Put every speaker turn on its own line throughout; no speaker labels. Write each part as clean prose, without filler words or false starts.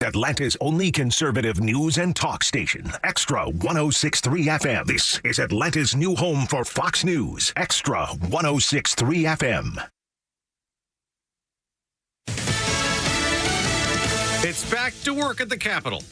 Atlanta's only conservative news and talk station. Extra 106.3 FM. This is Atlanta's new home for Fox News. Extra 106.3 FM.
It's back to work at the Capitol.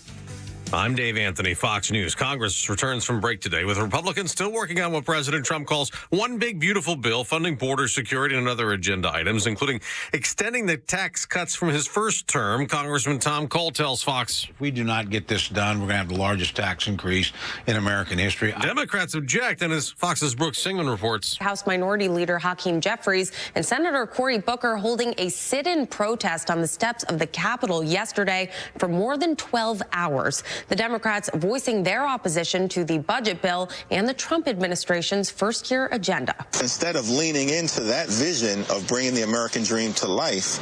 I'm Dave Anthony, Fox News. Congress returns from break today with Republicans still working on what President Trump calls one big beautiful bill, funding border security and other agenda items, including extending the tax cuts from his first term. Congressman Tom Cole tells Fox,
if we do not get this done, we're going to have the largest tax increase in American history.
Democrats object, and as Fox's Brooke Singman reports,
House Minority Leader Hakeem Jeffries and Senator Cory Booker holding a sit-in protest on the steps of the Capitol yesterday for more than 12 hours. The Democrats voicing their opposition to the budget bill and the Trump administration's first-year agenda.
Instead of leaning into that vision of bringing the American dream to life,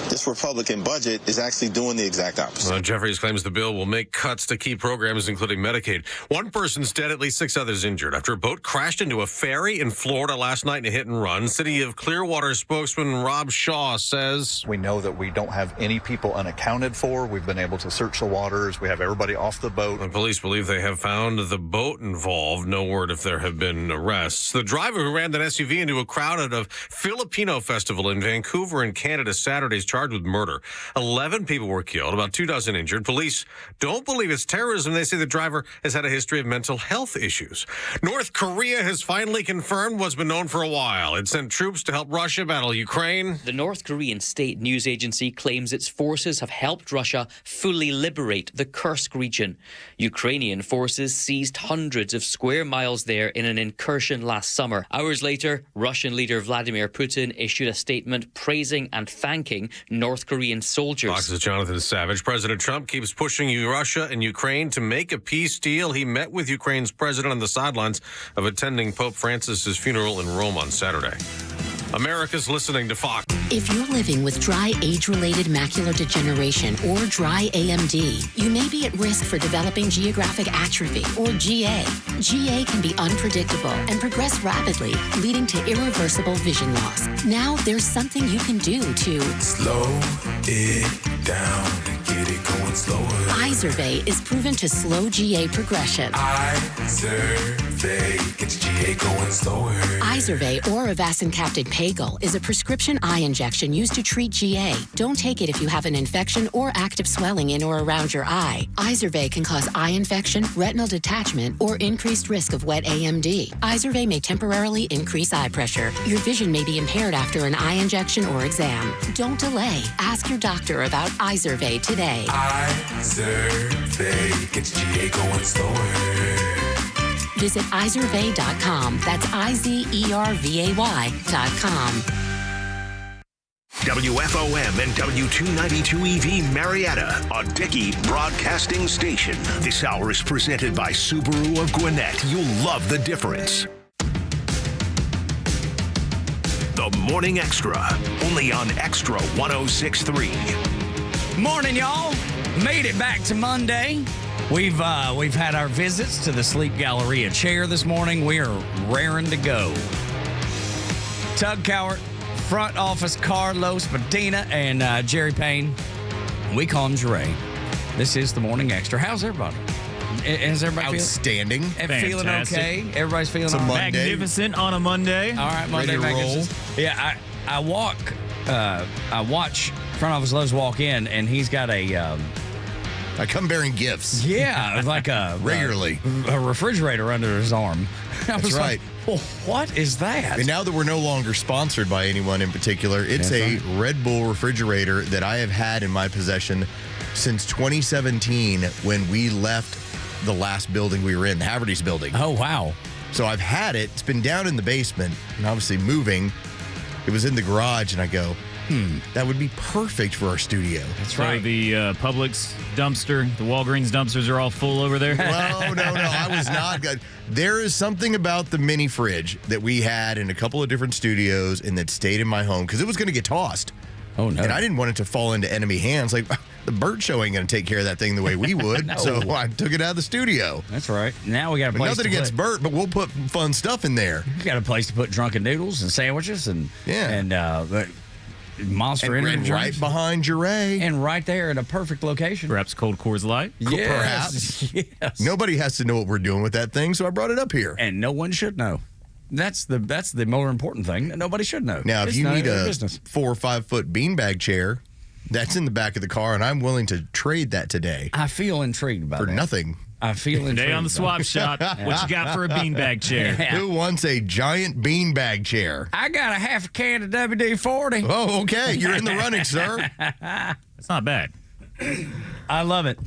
this Republican budget is actually doing the exact opposite.
Jeffries claims the bill will make cuts to key programs, including Medicaid. One person's dead, at least 6 others injured after a boat crashed into a ferry in Florida last night in a hit and run. City of Clearwater spokesman Rob Shaw says,
we know that we don't have any people unaccounted for. We've been able to search the waters. We have everybody off the boat.
The police believe they have found the boat involved. No word if there have been arrests. The driver who ran that SUV into a crowd at a Filipino festival in Vancouver in Canada Saturday is charged with murder. 11 people were killed, about 24 injured. Police don't believe it's terrorism. They say the driver has had a history of mental health issues. North Korea has finally confirmed what's been known for a while. It sent troops to help Russia battle Ukraine.
The North Korean state news agency claims its forces have helped Russia fully liberate the Kursk region. Ukrainian forces seized hundreds of square miles there in an incursion last summer. Hours later, Russian leader Vladimir Putin issued a statement praising and thanking North Korean soldiers.
Fox's Jonathan Savage. President Trump keeps pushing Russia and Ukraine to make a peace deal. He met with Ukraine's president on the sidelines of attending Pope Francis's funeral in Rome on Saturday. America's listening to Fox.
If you're living with dry age-related macular degeneration or dry AMD, you may be at risk for developing geographic atrophy or GA. GA can be unpredictable and progress rapidly, leading to irreversible vision loss. Now there's something you can do to
slow it down and get it going slower.
Izervay is proven to slow GA progression.
Izervay gets GA going slower.
Izervay or avacincaptad Pagel is a prescription eye injection used to treat GA. Don't take it if you have an infection or active swelling in or around your eye. Izervay can cause eye infection, retinal detachment, or increased risk of wet AMD. Izervay may temporarily increase eye pressure. Your vision may be impaired after an eye injection or exam. Don't delay. Ask your doctor about Izervay today.
Izervay gets GA going slower.
Visit Izervay.com. That's IZERVAY.com.
WFOM and W292EV Marietta, a Dickey broadcasting station. This hour is presented by Subaru of Gwinnett. You'll love the difference. The Morning Extra, only on Extra 106.3.
Morning, y'all. Made it back to Monday. We've had our visits to the Sleep Galleria chair this morning. We are raring to go. Tug Cowart, front office Carlos Medina, and Jerry Payne. We call him Jeray. This is the Morning Extra. How's everybody? Is everybody
outstanding?
Feeling okay? Everybody's feeling
all
right?
Magnificent
on a Monday. All right, Monday
roll.
Yeah, I watch front office Lowe's walk in, and he's got a.
I come bearing gifts.
Yeah, like
regularly
a refrigerator under his arm.
That's right.
Like, well, what is that?
And now that we're no longer sponsored by anyone in particular, it's a Red Bull refrigerator that I have had in my possession since 2017 when we left the last building we were in, the Haverty's building.
Oh, wow.
So I've had it. It's been down in the basement and obviously moving. It was in the garage, and I go, that would be perfect for our studio.
That's right. So the Publix dumpster, the Walgreens dumpsters are all full over there?
Well, no, I was not. There is something about the mini fridge that we had in a couple of different studios and that stayed in my home because it was going to get tossed.
Oh, no.
And I didn't want it to fall into enemy hands. Like, the bird show ain't going to take care of that thing the way we would. No. So I took it out of the studio.
That's right. Now we got a place
nothing against Bert, but we'll put fun stuff in there.
You got a place to put drunken noodles and sandwiches and Monster
and
Energy
right
drinks.
behind Jure.
And right there in a perfect location.
Perhaps Cold Coors Light.
Perhaps.
Yes.
Nobody has to know what we're doing with that thing, so I brought it up here.
And no one should know. That's the more important thing that nobody should know.
Now, if
It's
you
none
need
of their
a
business.
4 or 5 foot beanbag chair, that's in the back of the car, and I'm willing to trade that today
I feel intrigued by
for
that.
nothing.
I feel intrigued.
Today on the swap shop, what you got for a beanbag chair?
Who wants a giant beanbag chair?
I got a half a can of WD-40.
Oh, okay. You're in the running, sir.
That's not bad.
I love it.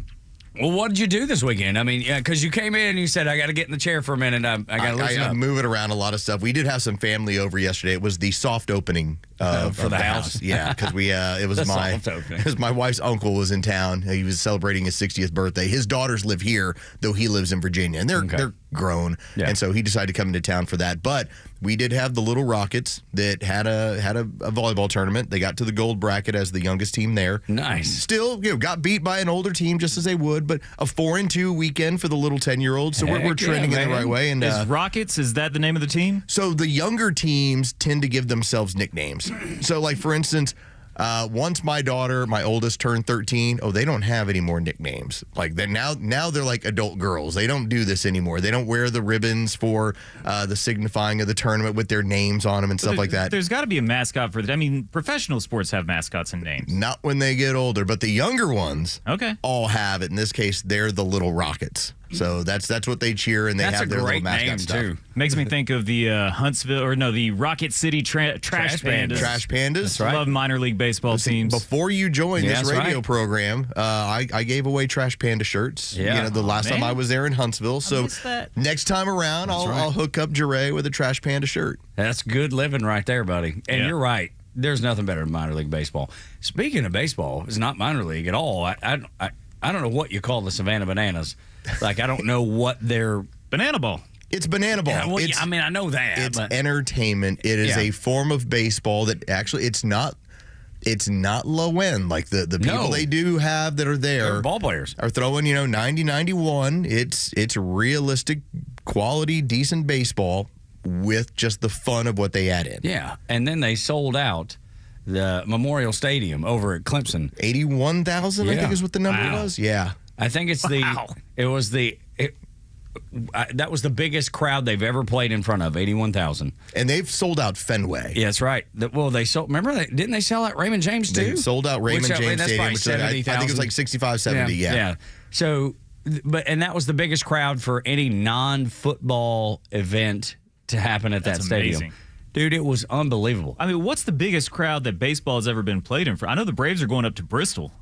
Well, what did you do this weekend? I mean, yeah, because you came in and you said, I got to get in the chair for a minute. I got to loosen up.
I'm moving around a lot of stuff. We did have some family over yesterday. It was the soft opening
For
of
the house.
Yeah, because it was
The
my
soft opening.
because my wife's uncle was in town. He was celebrating his 60th birthday. His daughters live here, though he lives in Virginia, and they're grown.
Yeah.
And so he decided to come into town for that. But we did have the Little Rockets that had a volleyball tournament. They got to the gold bracket as the youngest team there.
Nice.
Still, got beat by an older team just as they would, but a 4-2 weekend for the little 10-year-olds. So we're
Heck
trending
yeah,
in the
man.
right way. And
Is Rockets, is that the name of the team?
so the younger teams tend to give themselves nicknames. So, like, for instance, once my oldest, turned 13, they don't have any more nicknames. Like, now they're like adult girls. They don't do this anymore. They don't wear the ribbons for the signifying of the tournament with their names on them and stuff like that.
There's got to be a mascot for that. I mean, professional sports have mascots and names.
Not when they get older, but the younger ones all have it. In this case, they're the Little Rockets. So that's what they cheer, and they
That's
have
a
their little
great
mascot
name,
stuff.
too.
Makes me think of the the Rocket City Trash Pandas.
Trash Pandas. That's
I love minor league baseball teams.
Before you joined
Yeah,
this
that's
radio
right.
program, I gave away Trash Panda shirts.
Yeah.
The last time
man.
I was there in Huntsville. So
missed that.
next time around, I'll hook up Jure with a Trash Panda shirt.
That's good living right there, buddy. And
Yeah.
you're right. There's nothing better than minor league baseball. Speaking of baseball, it's not minor league at all. I don't know what you call the Savannah Bananas. Like, I don't know what they're...
Banana ball.
It's banana ball.
Yeah, well,
It's-
I mean, I know that.
It's
but
entertainment. It is
Yeah.
a form of baseball that actually it's not low end like the people
No.
they do have that are there.
they're ball players.
Are throwing 90, 91. It's realistic, quality, decent baseball with just the fun of what they add in.
Yeah. And then they sold out the Memorial Stadium over at Clemson.
81,000, I
Yeah.
think is what the number
Wow.
was. Yeah.
I think it's that was the biggest crowd they've ever played in front of, 81,000.
And they've sold out Fenway.
Yeah, that's right. They sold. Remember, didn't they sell out Raymond James too?
They sold out Raymond James
that's
Stadium,
probably
which I think it was like 65, 70. Yeah.
So, and that was the biggest crowd for any non-football event to happen at
That's
that stadium.
amazing.
Dude, it was unbelievable.
I mean, what's the biggest crowd that baseball has ever been played in? I know the Braves are going up to Bristol.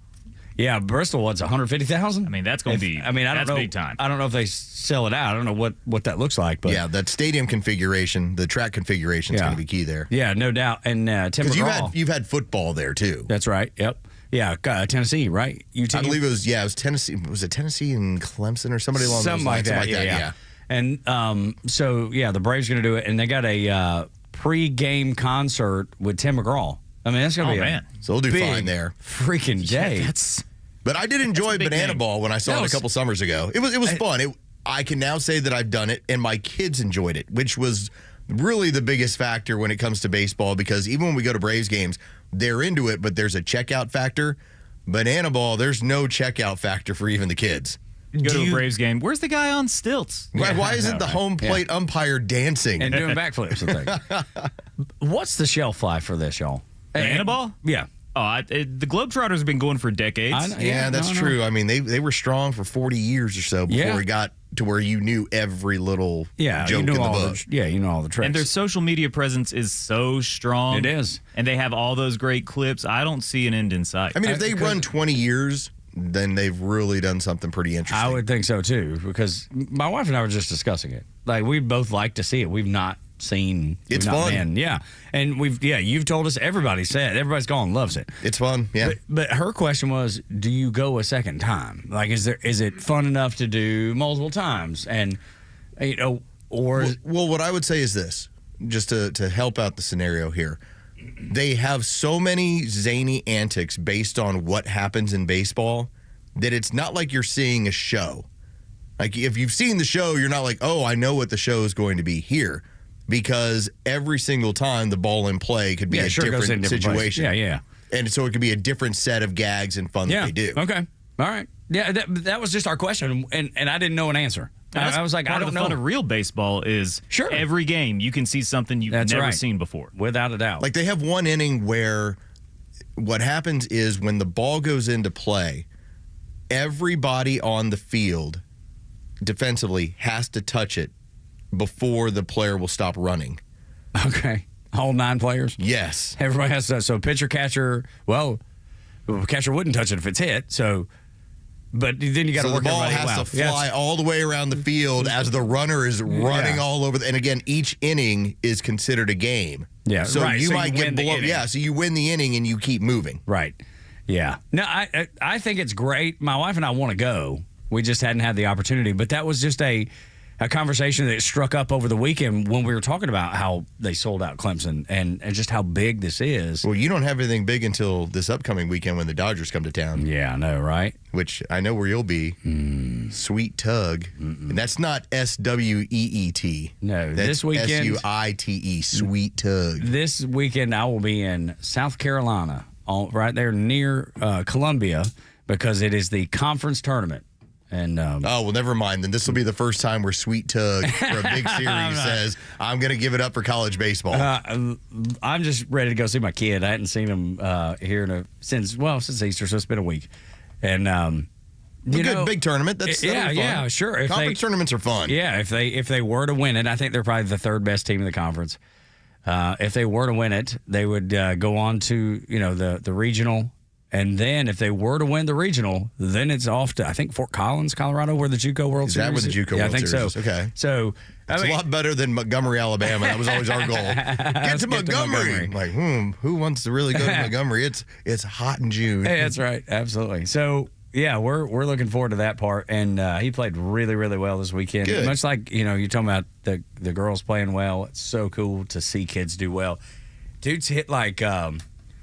Yeah, Bristol, what's 150,000?
I mean, that's going to be.
I mean, I don't
that's
know.
big time.
I don't know if they sell it out. I don't know what that looks like. But
Yeah, that stadium configuration, the track configuration is
Yeah.
going to be key there.
yeah, no doubt. And Tim
Because
McGraw.
you've had football there too.
That's right. Yep. Yeah, Tennessee, right? UT?
I believe it was Tennessee. Was it Tennessee and Clemson or somebody along
Something
those
like
lines?
that.
Something like that.
Yeah. And so the Braves going to do it, and they got a pre-game concert with Tim McGraw. I mean, that's going to be
man.
So they'll do
big
fine there.
freaking day.
But I did enjoy
big
Banana
name.
Ball when I saw it a couple summers ago. It was fun. I can now say that I've done it, and my kids enjoyed it, which was really the biggest factor when it comes to baseball, because even when we go to Braves games, they're into it, but there's a checkout factor. Banana Ball, there's no checkout factor for even the kids.
Go to a Braves game. Where's the guy on stilts?
Why isn't the home plate umpire dancing?
And doing backflips and things. What's the shelf life for this, y'all?
Banana ball?
Yeah.
Oh, the Globetrotters have been going for decades.
I know.
Yeah, that's true. I mean, they were strong for 40 years or so before it got to where you knew every little joke
you
in
know
the
all
book.
you know all the tricks.
And their social media presence is so strong.
It is.
And they have all those great clips. I don't see an end in sight.
I mean, if they run 20 years, then they've really done something pretty interesting.
I would think so too, because my wife and I were just discussing it. Like, we both like to see it. We've not seen.
It's
we've not
fun.
been. Yeah, and you've told us everybody's gone loves it.
It's fun. Yeah.
But her question was, do you go a second time? Like, is it fun enough to do multiple times? And or
well, what I would say is this, just to help out the scenario here. They have so many zany antics based on what happens in baseball that it's not like you're seeing a show. Like, if you've seen the show, you're not like, oh, I know what the show is going to be here. Because every single time the ball in play could be a
goes in
different
different
situation.
places. Yeah.
And so it could be a different set of gags and fun that they do.
Okay. All right. Yeah, that was just our question, and I didn't know an answer. I was like, I don't know.
The fun of real baseball is every game you can see something you've never seen before.
Without a doubt.
Like they have one inning where what happens is when the ball goes into play, everybody on the field defensively has to touch it before the player will stop running.
Okay. All 9 players?
Yes.
Everybody has to. So pitcher, catcher, catcher wouldn't touch it if it's hit, so... But then you got to work.
The ball has to fly all the way around the field as the runner is running all over. And again, each inning is considered a game.
Yeah,
so you might get below. Yeah, so you win the inning and you keep moving.
Right. Yeah. No, I think it's great. My wife and I want to go. We just hadn't had the opportunity. But that was just a conversation that struck up over the weekend when we were talking about how they sold out Clemson and just how big this is.
Well, you don't have anything big until this upcoming weekend when the Dodgers come to town.
Yeah, I know, right?
Which I know where you'll be. Sweet Tug. And that's not SWEET.
No,
that's
this weekend.
SUITE, Sweet Tug.
This weekend I will be in South Carolina, right there near Columbia, because it is the conference tournament. And
well, never mind. Then this will be the first time where Sweet Tug for a big series says, I'm going to give it up for college baseball.
I'm just ready to go see my kid. I hadn't seen him here since Easter, so it's been a week. And
big tournament. That's fun.
Yeah, sure.
Conference tournaments are fun.
Yeah, if they were to win it, I think they're probably the 3rd best team in the conference. If they were to win it, they would go on to the regional. And then if they were to win the regional, then it's off to, I think, Fort Collins, Colorado, where the JUCO World Series is.
Is that where the JUCO World Series is? Okay.
So
it's a lot better than Montgomery, Alabama. That was always our goal. Get to Montgomery. Like, who wants to really go to Montgomery? It's hot in June.
Hey, that's right. Absolutely. So, yeah, we're looking forward to that part. And he played really, really well this weekend.
Good.
Much like, you're talking about the girls playing well. It's so cool to see kids do well. Dude's hit like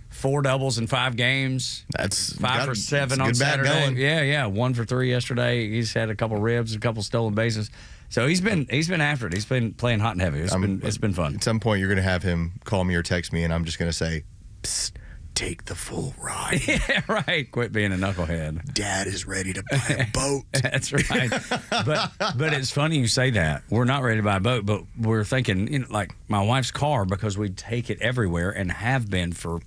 4 doubles in 5 games.
That's
5 for 7 on Saturday. Yeah. 1 for 3 yesterday. He's had a couple ribs, a couple stolen bases. So he's been after it. He's been playing hot and heavy. It's been fun.
At some point, you're going to have him call me or text me, and I'm just going to say, psst, take the full ride.
Yeah, right. Quit being a knucklehead.
Dad is ready to buy a boat.
That's right. But it's funny you say that. We're not ready to buy a boat, but we're thinking, like my wife's car, because we take it everywhere and have been for.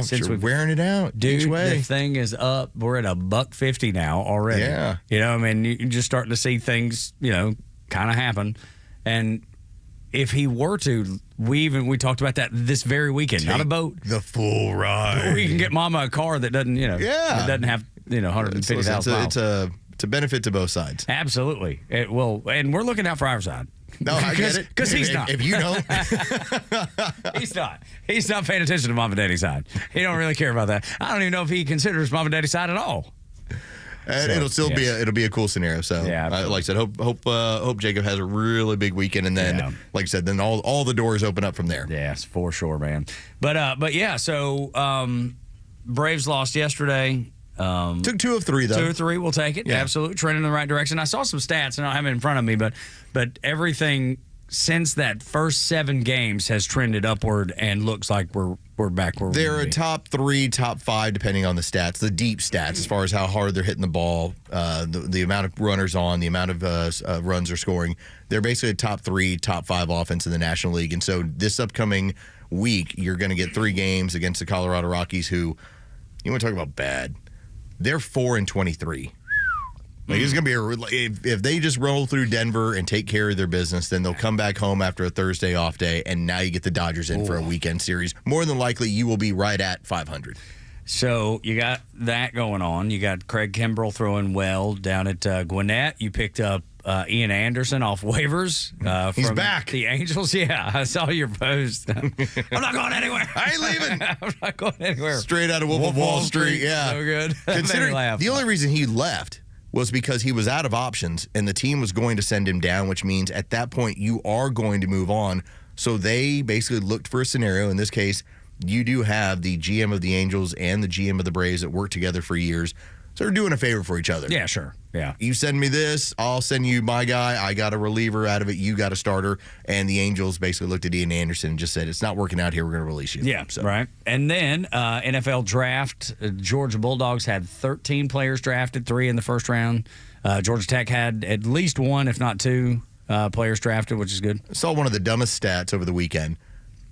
Since we're
wearing it out,
dude,
each way.
The thing is up. We're at $150 now already.
Yeah,
you're just starting to see things, kind of happen. And if he were to, we talked about that this very weekend. Not a boat,
the full ride.
We can get Mama a car that doesn't, it doesn't have 150,000 miles.
It's a benefit to both sides.
Absolutely, it will, and we're looking out for our side.
No, I get it.
Because he's not.
If you don't.
He's not. He's not paying attention to Mom and Daddy's side. He don't really care about that. I don't even know if he considers Mom and Daddy's side at all.
It'll still be a cool scenario. So, like I said, hope Jacob has a really big weekend, and then, like I said, then all the doors open up from there.
Yes, for sure, man. But yeah, so Braves lost yesterday.
Took 2 of 3 though.
2 of 3, we'll take it. Yeah. Absolutely, trending in the right direction. I saw some stats, and I don't have it in front of me, but everything since that first 7 games has trended upward, and looks like we're back where
they're a top 3, top 5, depending on the stats, the deep stats as far as how hard they're hitting the ball, the amount of runners on, the amount of runs they're scoring. They're basically a top 3, top 5 offense in the National League, and so this upcoming week you're going to get 3 games against the Colorado Rockies, who you want to talk about bad. They're 4-23. Like it's gonna be if they just roll through Denver and take care of their business, then they'll come back home after a Thursday off day, and now you get the Dodgers in for a weekend series. More than likely, you will be right at 500.
So you got that going on. You got Craig Kimbrell throwing well down at Gwinnett. You picked up Ian Anderson off waivers.
He's
from
back.
The Angels. Yeah, I saw your post. I'm not going anywhere.
I ain't leaving.
I'm not going anywhere.
Straight out of Wolf of Wall Street. Yeah,
so good.
Considering the only reason he left was because he was out of options and the team was going to send him down, which means at that point you are going to move on. So they basically looked for a scenario. In this case, you do have the GM of the Angels and the GM of the Braves that worked together for years. So they're doing a favor for each other.
Yeah, sure. Yeah.
You send me this, I'll send you my guy. I got a reliever out of it. You got a starter. And the Angels basically looked at Ian Anderson and just said, it's not working out here. We're going to release you.
Yeah, right. And then NFL draft, Georgia Bulldogs had 13 players drafted, 3 in the first round. Georgia Tech had at least 1, if not 2 players drafted, which is good.
I saw one of the dumbest stats over the weekend.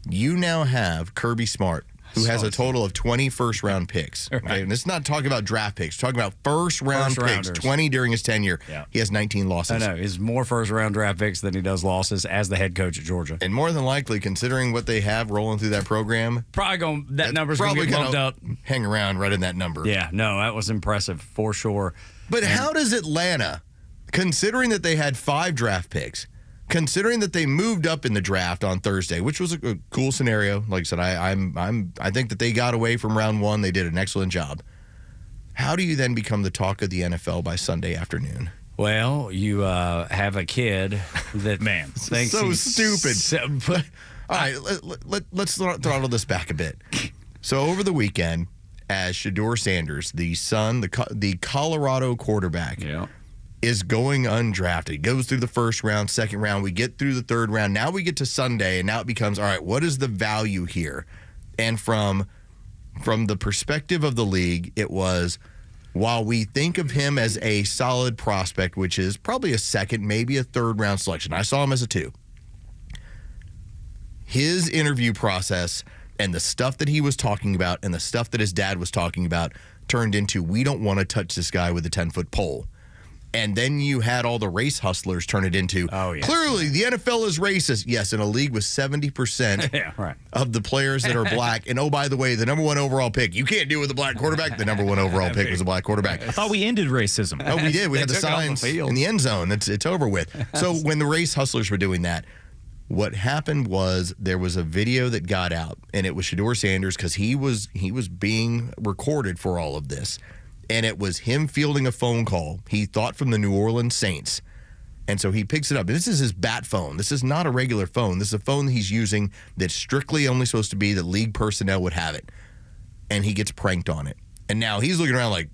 You now have Kirby Smart, who has a total of 20 first-round picks. Okay?
Right.
And this is not talking about draft picks. We're talking about first-round picks,
First-rounders.
20 during his tenure.
Yeah.
He has 19 losses.
I know. He's more first-round draft picks than he does losses as the head coach at Georgia.
And more than likely, considering what they have rolling through that program,
That number's going to get bumped up.
Hang around right in that number.
Yeah, no, that was impressive for sure.
But how does Atlanta, considering that they had 5 draft picks, considering that they moved up in the draft on Thursday, which was a cool scenario. Like I said, I think that they got away from round 1. They did an excellent job. How do you then become the talk of the NFL by Sunday afternoon?
Well, you have a kid that thinks
so
he's
stupid. All right, let's throttle this back a bit. So over the weekend, as Shedeur Sanders, the son, the Colorado quarterback, is going undrafted. Goes through the first round, second round. We get through the third round. Now we get to Sunday, and now it becomes, all right, what is the value here? And from the perspective of the league, it was, while we think of him as a solid prospect, which is probably a second, maybe a third round selection. I saw him as a 2. His interview process and the stuff that he was talking about and the stuff that his dad was talking about turned into, we don't want to touch this guy with a 10-foot pole. And then you had all the race hustlers turn it into, clearly the NFL is racist. Yes, in a league with 70% of the players that are black. And, oh, by the way, the number 1 overall pick, you can't do with a black quarterback. The number 1 overall pick was a black quarterback.
I thought we ended racism.
Oh, we did. We had the signs in the end zone. It's over with. So when the race hustlers were doing that, what happened was there was a video that got out, and it was Shedeur Sanders because he was being recorded for all of this. And it was him fielding a phone call, he thought, from the New Orleans Saints. And so he picks it up. This is his bat phone. This is not a regular phone. This is a phone that he's using that's strictly only supposed to be that league personnel would have it. And he gets pranked on it. And now he's looking around like,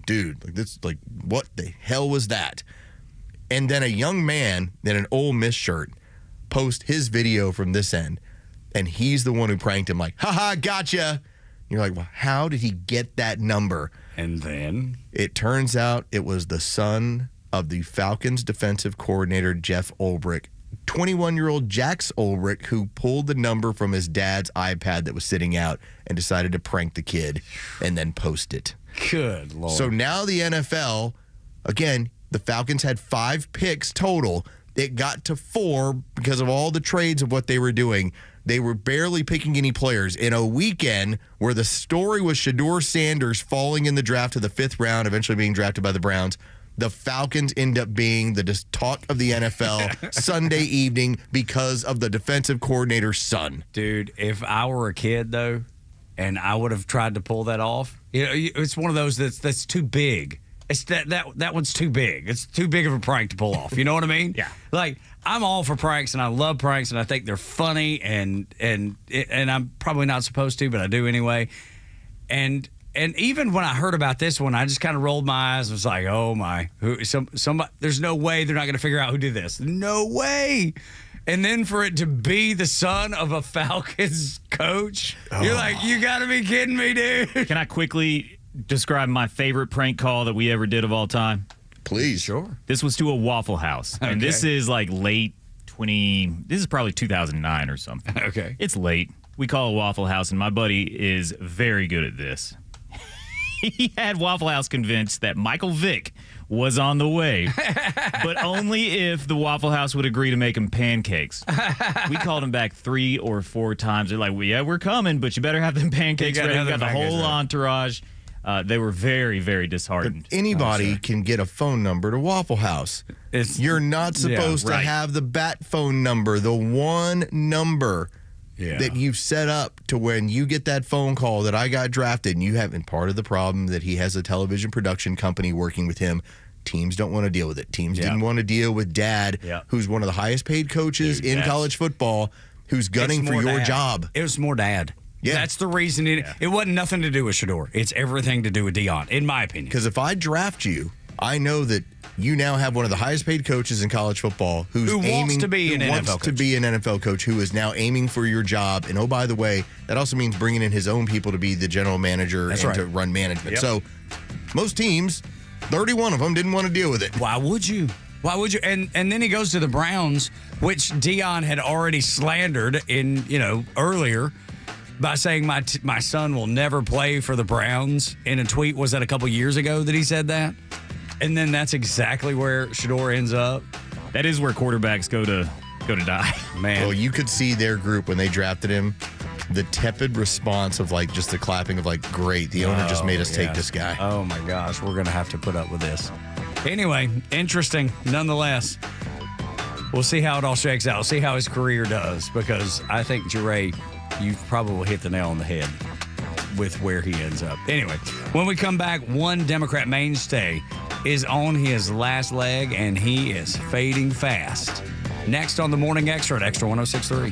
dude, what the hell was that? And then a young man in an Ole Miss shirt posts his video from this end. And he's the one who pranked him, like, haha, gotcha. You're like, well, how did he get that number?
And then
it turns out it was the son of the Falcons defensive coordinator, Jeff Ulbrich, 21-year-old Jax Ulbrich, who pulled the number from his dad's iPad that was sitting out and decided to prank the kid and then post it.
Good Lord.
So now the NFL, again, the Falcons had 5 picks total. It got to 4 because of all the trades of what they were doing. They were barely picking any players. In a weekend where the story was Shedeur Sanders falling in the draft to the 5th round, eventually being drafted by the Browns, the Falcons end up being the talk of the NFL Sunday evening because of the defensive coordinator's son.
Dude, if I were a kid, though, and I would have tried to pull that off, it's one of those that's too big. It's that one's too big. It's too big of a prank to pull off. You know what I mean?
Yeah.
Like, I'm all for pranks, and I love pranks, and I think they're funny, and I'm probably not supposed to, but I do anyway. And even when I heard about this one, I just kind of rolled my eyes. I was like, oh my, somebody, there's no way they're not going to figure out who did this. No way. And then for it to be the son of a Falcons coach, you're like, you got to be kidding me, dude.
Can I quickly describe my favorite prank call that we ever did of all time?
Please.
Sure.
This was to a Waffle House. And this is like late this is probably 2009 or something.
Okay.
It's late. We call a Waffle House, and my buddy is very good at this. He had Waffle House convinced that Michael Vick was on the way, but only if the Waffle House would agree to make him pancakes. We called him back 3 or 4 times. They're like, well, yeah, we're coming, but you better have them pancakes ready. We got the whole entourage. They were very, very disheartened.
But anybody can get a phone number to Waffle House. You're not supposed to have the bat phone number, the one number that you've set up to when you get that phone call that I got drafted, and you have, and part of the problem that he has a television production company working with him. Teams don't want to deal with it. Teams didn't want to deal with Dad, who's one of the highest paid coaches in college football, who's gunning for your job.
It was more Dad.
Yeah.
That's the reason. It wasn't nothing to do with Shador. It's everything to do with Deion, in my opinion.
Because if I draft you, I know that you now have one of the highest paid coaches in college football who
wants to be an
NFL coach, who is now aiming for your job. And oh, by the way, that also means bringing in his own people to be the general manager to run management.
Yep.
So most teams, 31 of them, didn't want to deal with it.
Why would you? Why would you? And then he goes to the Browns, which Deion had already slandered earlier by saying my son will never play for the Browns in a tweet. Was that a couple years ago that he said that? And then that's exactly where Shador ends up.
That is where quarterbacks go to die.
Man.
Well, you could see their group when they drafted him, the tepid response of just the clapping of great. The owner just made us take this guy.
Oh my gosh, we're going to have to put up with this. Anyway, interesting nonetheless. We'll see how it all shakes out. We'll see how his career does, because I think, Jeray, you've probably hit the nail on the head with where he ends up. Anyway, when we come back, one Democrat mainstay is on his last leg, and he is fading fast. Next on the Morning Xtra at Xtra 106.3.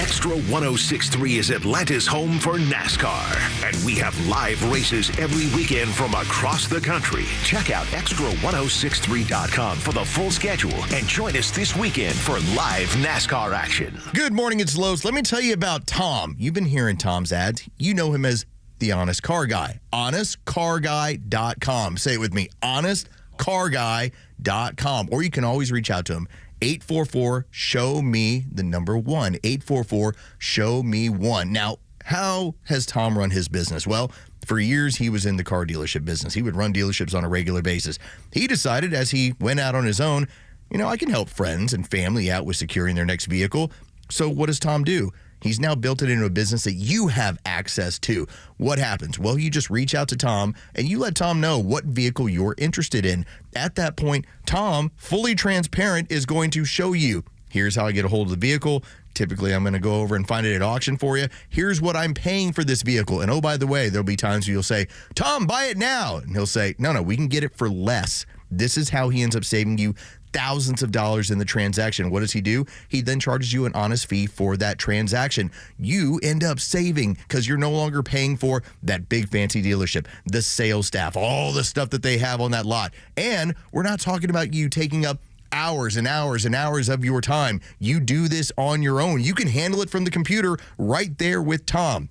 Extra 106.3 is Atlanta's home for NASCAR. And we have live races every weekend from across the country. Check out extra1063.com for the full schedule and join us this weekend for live NASCAR action.
Good morning, it's Los. Let me tell you about Tom. You've been hearing Tom's ads. You know him as the Honest Car Guy. HonestCarGuy.com. Say it with me. HonestCarGuy.com. Or you can always reach out to him. 844-SHOW-ME, the number 1. 844-SHOW-ME-1. Now, how has Tom run his business? Well, for years, he was in the car dealership business. He would run dealerships on a regular basis. He decided as he went out on his own, I can help friends and family out with securing their next vehicle. So what does Tom do? He's now built it into a business that you have access to. What happens? Well, you just reach out to Tom and you let Tom know what vehicle you're interested in. At that point, Tom, fully transparent, is going to show you, here's how I get a hold of the vehicle. Typically, I'm going to go over and find it at auction for you. Here's what I'm paying for this vehicle. And oh, by the way, there'll be times where you'll say, Tom, buy it now. And he'll say, no, we can get it for less. This is how he ends up saving you thousands of dollars in the transaction. What does he do? He then charges you an honest fee for that transaction. You end up saving because you're no longer paying for that big fancy dealership, the sales staff, all the stuff that they have on that lot. And we're not talking about you taking up hours and hours and hours of your time. You do this on your own. You can handle it from the computer right there with Tom.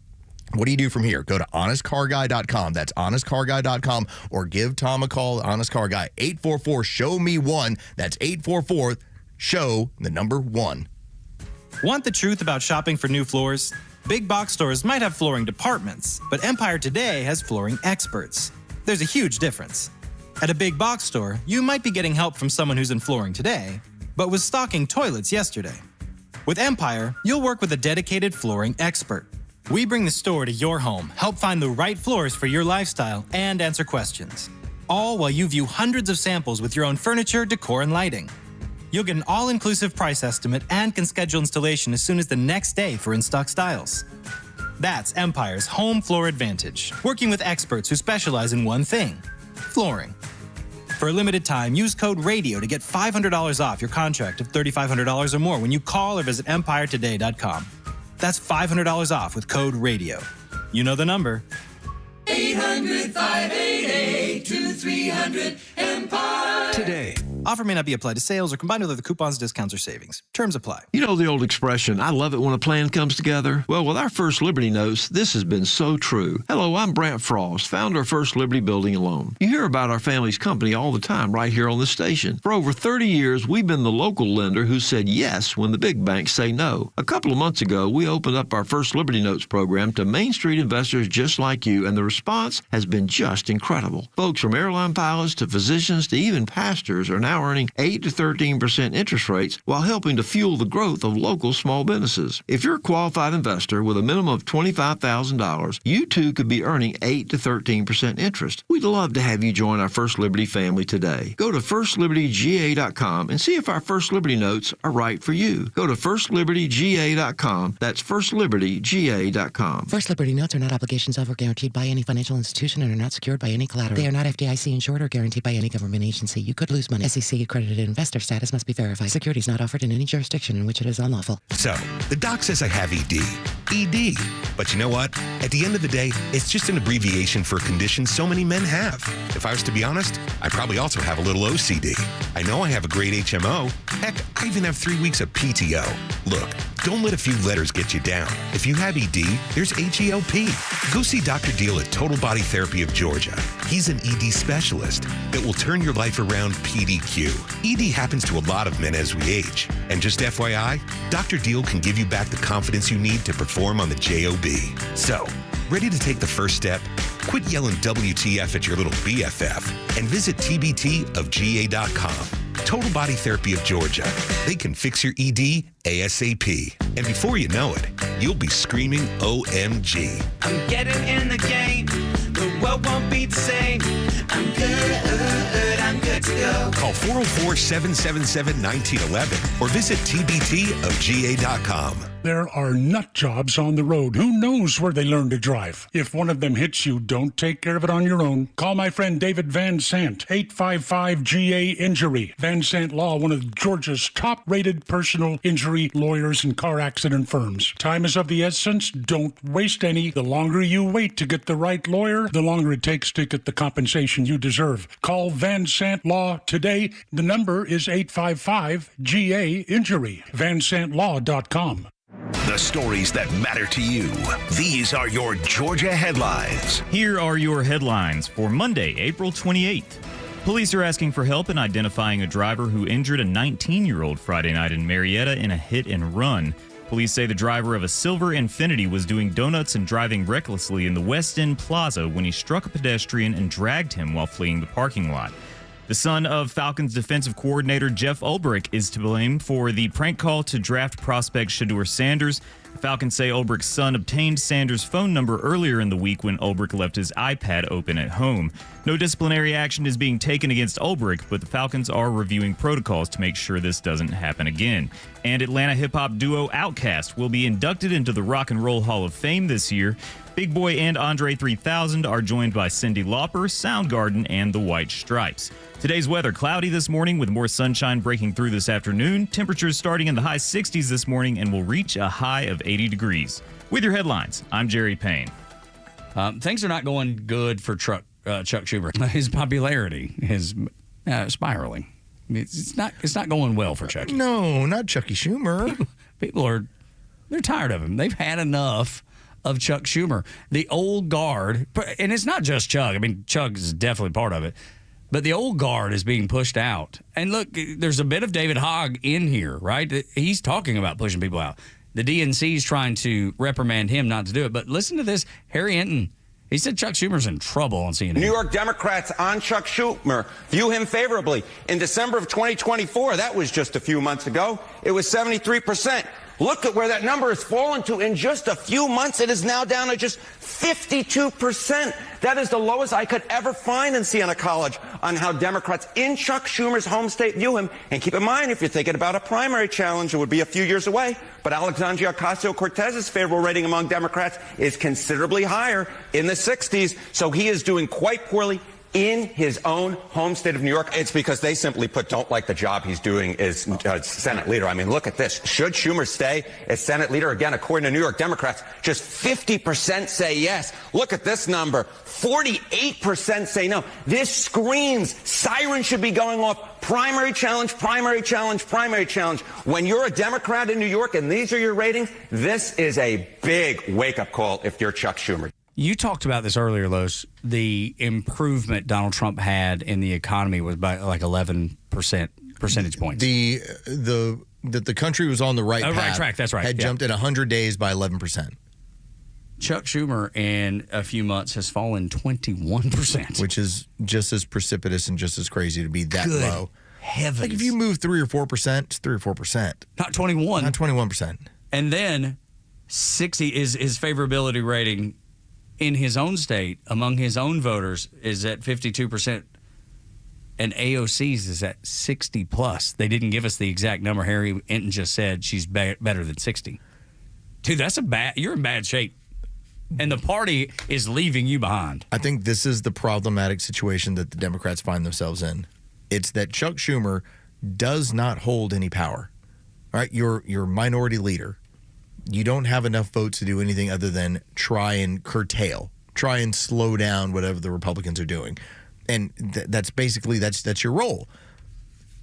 What do you do from here? Go to honestcarguy.com. That's honestcarguy.com, or give Tom a call, Honest Car Guy, 844-SHOW-ME-1. That's 844-SHOW-1.
Want the truth about shopping for new floors? Big box stores might have flooring departments, but Empire today has flooring experts. There's a huge difference. At a big box store, you might be getting help from someone who's in flooring today, but was stocking toilets yesterday. With Empire, you'll work with a dedicated flooring expert. We bring the store to your home, help find the right floors for your lifestyle, and answer questions. All while you view hundreds of samples with your own furniture, decor, and lighting. You'll get an all-inclusive price estimate and can schedule installation as soon as the next day for in-stock styles. That's Empire's home floor advantage, working with experts who specialize in one thing: flooring. For a limited time, use code RADIO to get $500 off your contract of $3,500 or more when you call or visit EmpireToday.com. That's $500 off with code RADIO. You know the number.
800-588-2300 Today.
Offer may not be applied to sales or combined with other coupons, discounts, or savings. Terms apply.
You know the old expression, I love it when a plan comes together? Well, with our First Liberty Notes, this has been so true. Hello, I'm Brant Frost, founder of First Liberty Building and Loan. You hear about our family's company all the time right here on the station. For over 30 years, we've been the local lender who said yes when the big banks say no. A couple of months ago, we opened up our First Liberty Notes program to Main Street investors just like you, and the response has been just incredible. Folks from airline pilots to physicians to even pastors are now earning 8 to 13% interest rates while helping to fuel the growth of local small businesses. If you're a qualified investor with a minimum of $25,000, you too could be earning 8 to 13% interest. We'd love to have you join our First Liberty family today. Go to FirstLibertyGA.com and see if our First Liberty Notes are right for you. Go to FirstLibertyGA.com. That's FirstLibertyGA.com.
First Liberty Notes are not obligations of or guaranteed by any financial institution and are not secured by any collateral. They are not FDIC insured or guaranteed by any government agency. You could lose money. SEC
SEC-accredited investor status must be verified. Securities not offered in any jurisdiction in which it is unlawful.
So, the doc says I have ED. ED. But you know what? At the end of the day, it's just an abbreviation for a condition so many men have. If I was to be honest, I probably also have a little OCD. I know I have a great HMO. Heck, I even have 3 weeks of PTO. Look, don't let a few letters get you down. If you have ED, there's HELP. Go see Dr. Deal at Total Body Therapy of Georgia. He's an ED specialist that will turn your life around PDQ. ED happens to a lot of men as we age. And just FYI, Dr. Deal can give you back the confidence you need to perform on the JOB. So, ready to take the first step? Quit yelling WTF at your little BFF and visit tbtofga.com. Total Body Therapy of Georgia. They can fix your ED ASAP. And before you know it, you'll be screaming OMG.
I'm getting in the game. The world won't be the same. I'm good to go.
Call 404-777-1911 or visit tbtofga.com.
There are nut jobs on the road. Who knows where they learn to drive? If one of them hits you, don't take care of it on your own. Call my friend David Van Sant, 855-GA-INJURY. Van Sant Law, one of Georgia's top-rated personal injury lawyers and car accident firms. Time is of the essence. Don't waste any. The longer you wait to get the right lawyer, the longer it takes to get the compensation you deserve. Call Van Sant Law today. The number is 855-GA-INJURY. VanSantLaw.com.
The stories that matter to you. These are your Georgia headlines.
Here are your headlines for Monday, April 28th. Police are asking for help in identifying a driver who injured a 19-year-old Friday night in Marietta in a hit and run. Police say the driver of a silver Infiniti was doing donuts and driving recklessly in the West End Plaza when he struck a pedestrian and dragged him while fleeing the parking lot. The son of Falcons defensive coordinator Jeff Ulbrich is to blame for the prank call to draft prospect Shedeur Sanders. The Falcons say Ulbrich's son obtained Sanders' phone number earlier in the week when Ulbrich left his iPad open at home. No disciplinary action is being taken against Ulbrich, but the Falcons are reviewing protocols to make sure this doesn't happen again. And Atlanta hip-hop duo Outkast will be inducted into the Rock and Roll Hall of Fame this year. Big Boy and Andre 3000 are joined by Cyndi Lauper, Soundgarden, and the White Stripes. Today's weather, cloudy this morning with more sunshine breaking through this afternoon. Temperatures starting in the high 60s this morning and will reach a high of 80 degrees. With your headlines, I'm Jerry Payne.
Things are not going good for Chuck Schumer. His popularity is spiraling. It's not going well for Chucky.
No, not Chucky Schumer.
They're tired of him. They've had enough of Chuck Schumer. The old guard, and it's not just Chuck. I mean, Chuck is definitely part of it. But the old guard is being pushed out. And look, there's a bit of David Hogg in here, right? He's talking about pushing people out. The DNC is trying to reprimand him not to do it. But listen to this. Harry Enton, he said Chuck Schumer's in trouble on CNN.
New York Democrats on Chuck Schumer view him favorably. In December of 2024, that was just a few months ago, it was 73%. Look at where that number has fallen to in just a few months. It is now down to just 52%. That is the lowest I could ever find in Siena College on how Democrats in Chuck Schumer's home state view him. And keep in mind, if you're thinking about a primary challenge, it would be a few years away. But Alexandria Ocasio-Cortez's favorable rating among Democrats is considerably higher, in the 60s. So he is doing quite poorly in his own home state of New York. It's because they simply don't like the job he's doing as Senate leader. I mean, look at this. Should Schumer stay as Senate leader? Again, according to New York Democrats, just 50% say yes. Look at this number. 48% say no. This screams sirens should be going off. Primary challenge, primary challenge, primary challenge. When you're a Democrat in New York and these are your ratings, this is a big wake-up call if you're Chuck Schumer.
You talked about this earlier, Los. The improvement Donald Trump had in the economy was by like 11 percentage points.
That the country was on the right path.
Right track, that's right.
Had jumped in 100 days by 11%.
Chuck Schumer in a few months has fallen 21%.
Which is just as precipitous and just as crazy to be that
Good
low.
Heavens.
Like if you move 3 or 4%, it's 3 or 4%.
Not 21.
Not 21%.
And then 60 is his favorability rating in his own state, among his own voters, is at 52%, and AOC's is at 60 plus. They didn't give us the exact number. Harry Enton just said she's better than 60. Dude, you're in bad shape. And the party is leaving you behind.
I think this is the problematic situation that the Democrats find themselves in, It's that Chuck Schumer does not hold any power. All right, you're minority leader. You don't have enough votes to do anything other than try and curtail, try and slow down whatever the Republicans are doing. And that's basically, that's your role.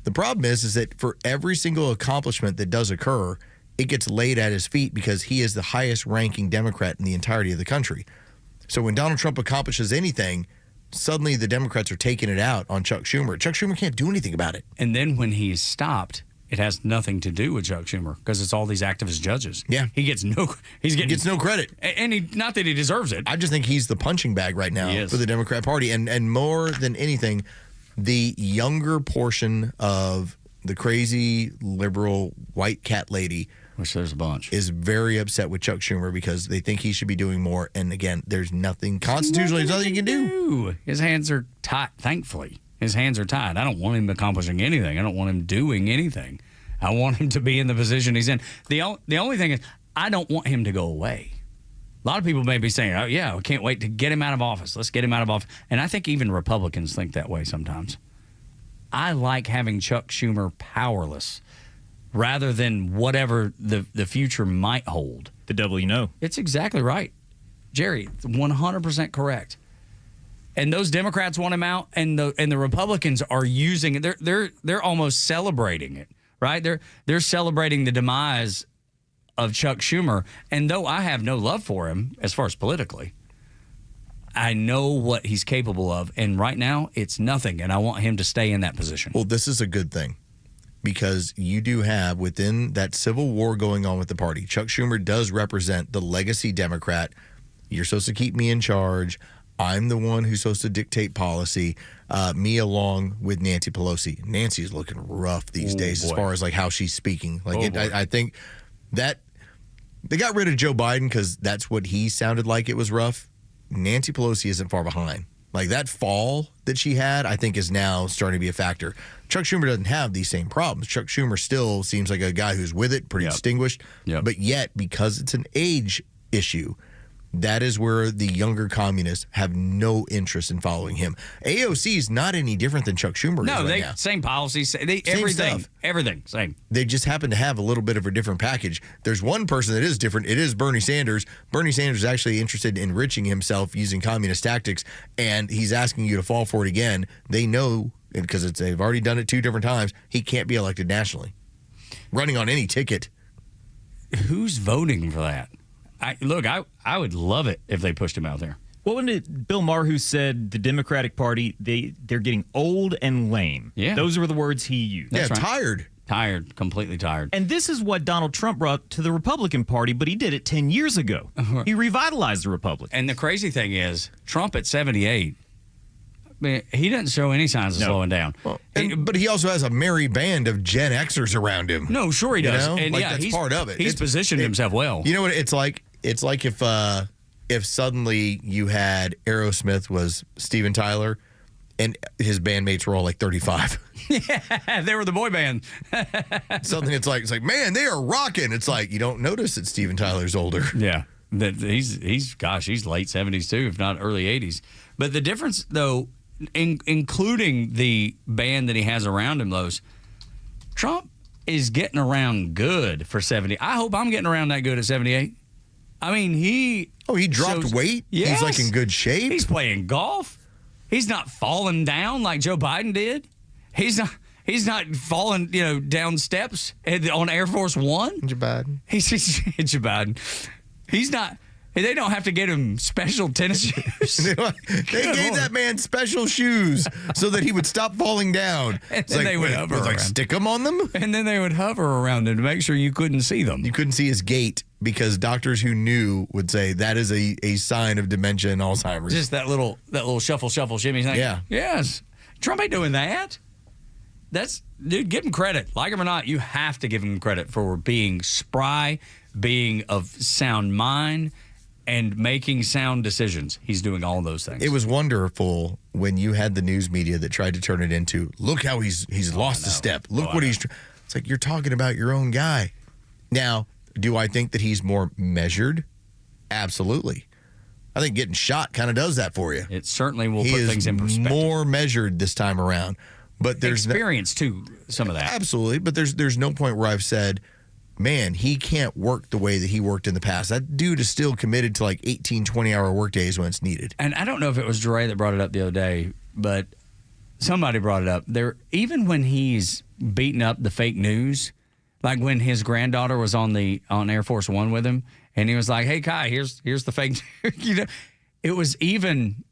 The problem is that for every single accomplishment that does occur, it gets laid at his feet because he is the highest ranking Democrat in the entirety of the country. So when Donald Trump accomplishes anything, suddenly the Democrats are taking it out on Chuck Schumer. Chuck Schumer can't do anything about it.
And then when he's stopped, it has nothing to do with Chuck Schumer because it's all these activist judges.
Yeah.
He gets no
credit.
And not that he deserves it.
I just think he's the punching bag right now for the Democrat Party. And more than anything, the younger portion of the crazy liberal white cat lady,
which there's a bunch,
is very upset with Chuck Schumer because they think he should be doing more. And again, there's nothing constitutionally, there's nothing he can do.
His hands are tied, thankfully. His hands are tied. I don't want him accomplishing anything. I don't want him doing anything. I want him to be in the position he's in. The only thing is, I don't want him to go away. A lot of people may be saying, oh, yeah, we can't wait to get him out of office. Let's get him out of office. And I think even Republicans think that way sometimes. I like having Chuck Schumer powerless rather than whatever the future might hold.
The devil you know.
It's exactly right. Jerry, 100% correct. And those Democrats want him out, and the Republicans are using it. They're almost celebrating it, right? They're celebrating the demise of Chuck Schumer. And though I have no love for him as far as politically, I know what he's capable of. And right now, it's nothing. And I want him to stay in that position.
Well, this is a good thing because you do have within that civil war going on with the party, Chuck Schumer does represent the legacy Democrat. You're supposed to keep me in charge. I'm the one who's supposed to dictate policy, me along with Nancy Pelosi. Nancy's looking rough these days as far as like how she's speaking. Like I think that they got rid of Joe Biden because that's what he sounded like it was rough. Nancy Pelosi isn't far behind. Like that fall that she had, I think is now starting to be a factor. Chuck Schumer doesn't have these same problems. Chuck Schumer still seems like a guy who's with it, pretty distinguished. But yet, because it's an age issue, that is where the younger communists have no interest in following him. AOC is not any different than Chuck Schumer is right now.
Same policies, everything, same.
They just happen to have a little bit of a different package. There's one person that is different. It is Bernie Sanders. Bernie Sanders is actually interested in enriching himself using communist tactics, and he's asking you to fall for it again. They know, because they've already done it 2 different times, he can't be elected nationally. Running on any ticket.
Who's voting for that? I would love it if they pushed him out there.
Well, wasn't it Bill Maher who said the Democratic Party, they're getting old and lame?
Yeah.
Those were the words he used.
That's right. Tired.
Tired, completely tired.
And this is what Donald Trump brought to the Republican Party, but he did it 10 years ago. He revitalized the Republic.
And the crazy thing is, Trump at 78, he doesn't show any signs of slowing down.
Well, but he also has a merry band of Gen Xers around him.
No, sure he does.
You know?
And
that's part of it.
He's positioned himself well.
You know what it's like? It's like if suddenly you had Aerosmith was Steven Tyler and his bandmates were all like 35.
Yeah, they were the boy band.
Something it's like, man, they are rocking. It's like you don't notice that Steven Tyler's older.
Yeah. He's late 70s too, if not early 80s. But the difference though, including the band that he has around him, Los, Trump is getting around good for 70. I hope I'm getting around that good at 78. I mean, he
dropped weight?
Yes.
He's like in good shape?
He's playing golf. He's not falling down like Joe Biden did. He's not falling, down steps on Air Force One.
Joe Biden.
Joe Biden. He's not. They don't have to get him special tennis shoes.
They gave that man special shoes so that he would stop falling down.
And then they would hover around.
Stick them on them?
And then they would hover around him to make sure you couldn't see them.
You couldn't see his gait because doctors who knew would say that is a sign of dementia and Alzheimer's.
Just that little shuffle shimmy thing.
Yeah.
Yes. Trump ain't doing that. Dude, give him credit. Like him or not, you have to give him credit for being spry, being of sound mind, and making sound decisions. He's doing all those things.
It was wonderful when you had the news media that tried to turn it into, look how he's lost a step. Look what he's... It's like, you're talking about your own guy. Now, do I think that he's more measured? Absolutely. I think getting shot kind of does that for you.
It certainly will put things in perspective.
More measured this time around. But there's
experience to some of that.
Absolutely, but there's no point where I've said, man, he can't work the way that he worked in the past. That dude is still committed to like 18, 20-hour work days when it's needed.
And I don't know if it was Dre that brought it up the other day, but somebody brought it up. Even when he's beating up the fake news, like when his granddaughter was on Air Force One with him, and he was like, "Hey Kai, here's the fake news." It was even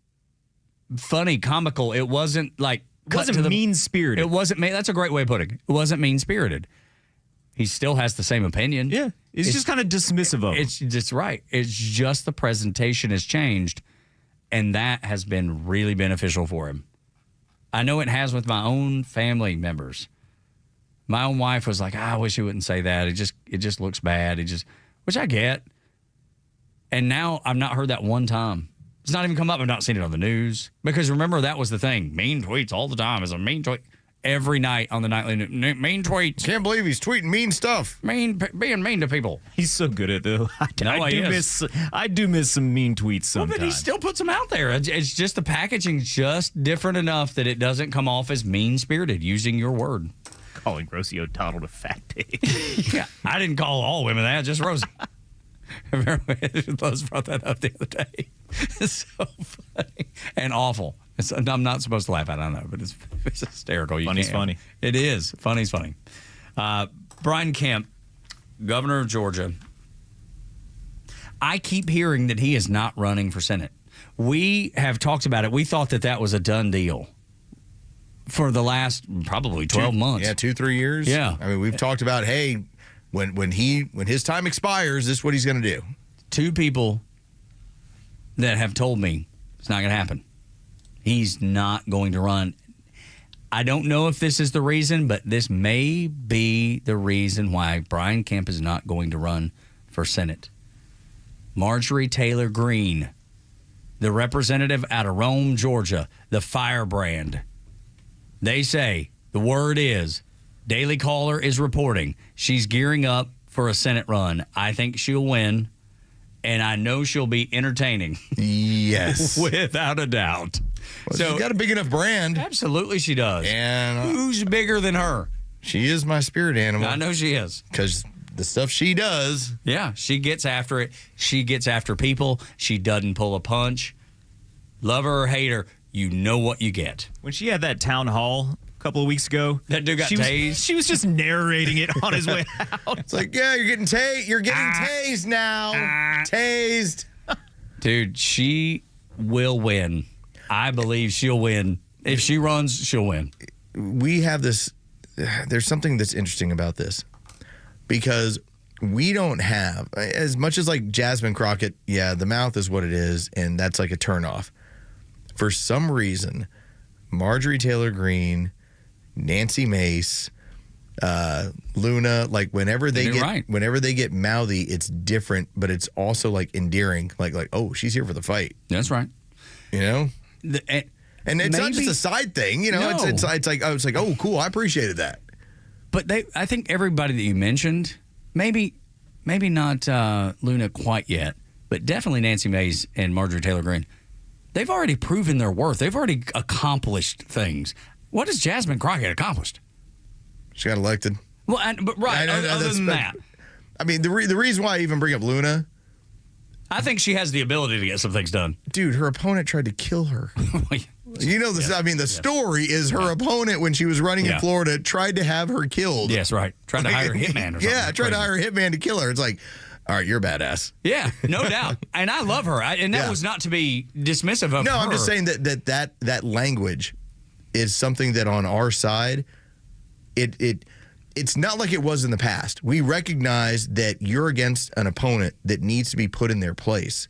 funny, comical. It wasn't like
it wasn't mean-spirited.
It wasn't. That's a great way of putting it. It wasn't mean-spirited. He still has the same opinion.
Yeah, it's just kind of dismissive of him.
It's just right. It's just the presentation has changed, and that has been really beneficial for him. I know it has with my own family members. My own wife was like, I wish he wouldn't say that. It just looks bad. Which I get. And now I've not heard that one time. It's not even come up. I've not seen it on the news. Because remember, that was the thing. Mean tweets all the time. It's a mean tweet. Every night on the nightly news. Mean tweets.
Can't believe he's tweeting mean stuff.
Being mean to people.
He's so good at it, though. I do miss some mean tweets sometimes.
Well, but he still puts them out there. It's just the packaging just different enough that it doesn't come off as mean-spirited, using your word.
Calling Rosie O'Donnell a fat pig.
Yeah, I didn't call all women that, just Rosie. Los brought that up the other day. It's so funny and awful. I'm not supposed to laugh at it, I know, but it's hysterical.
Funny's funny.
It is. Funny's funny. Brian Kemp, governor of Georgia. I keep hearing that he is not running for Senate. We have talked about it. We thought that was a done deal for the last probably 12 months.
Yeah, 2-3 years.
Yeah.
I mean, we've talked about, hey, when his time expires, this is what he's going to do.
2 people that have told me it's not going to happen. He's not going to run. I don't know if this is the reason, but this may be the reason why Brian Kemp is not going to run for Senate. Marjorie Taylor Greene, the representative out of Rome, Georgia, the firebrand. They say, the word is, Daily Caller is reporting, she's gearing up for a Senate run. I think she'll win, and I know she'll be entertaining.
Yes.
Without a doubt.
Well, she's got a big enough brand.
Absolutely she does.
And
who's bigger than her?
She is my spirit animal.
I know she is.
Because the stuff she does.
Yeah, she gets after it. She gets after people. She doesn't pull a punch. Love her or hate her, you know what you get.
When she had that town hall a couple of weeks ago,
that dude got tased.
She was just narrating it on his way out.
It's like, yeah, you're getting tased now. Tased.
Dude, she will win. I believe she'll win. If she runs, she'll win.
We have this. There's something that's interesting about this because we don't have, as much as like Jasmine Crockett, yeah, the mouth is what it is, and that's like a turnoff. For some reason, Marjorie Taylor Greene, Nancy Mace, Luna, like whenever they get mouthy, it's different, but it's also like endearing. Like oh, she's here for the fight.
That's right.
You know, and it's not just a side thing. You know,
No.
it's like oh cool, I appreciated that.
But I think everybody that you mentioned, maybe not Luna quite yet, but definitely Nancy Mace and Marjorie Taylor Greene. They've already proven their worth. They've already accomplished things. What has Jasmine Crockett accomplished?
She got elected.
Well, other than that.
I mean, the reason why I even bring up Luna,
I think she has the ability to get some things done.
Dude, her opponent tried to kill her. You know, I mean, the story is her opponent, when she was running in Florida, tried to have her killed.
Yes, right. Tried to hire a hitman or something.
Yeah, tried to hire a hitman to kill her. It's like, all right, you're a badass.
Yeah, no doubt. And I love her. And that was not to be dismissive of her.
No, I'm just saying that language is something that on our side, it's not like it was in the past. We recognize that you're against an opponent that needs to be put in their place.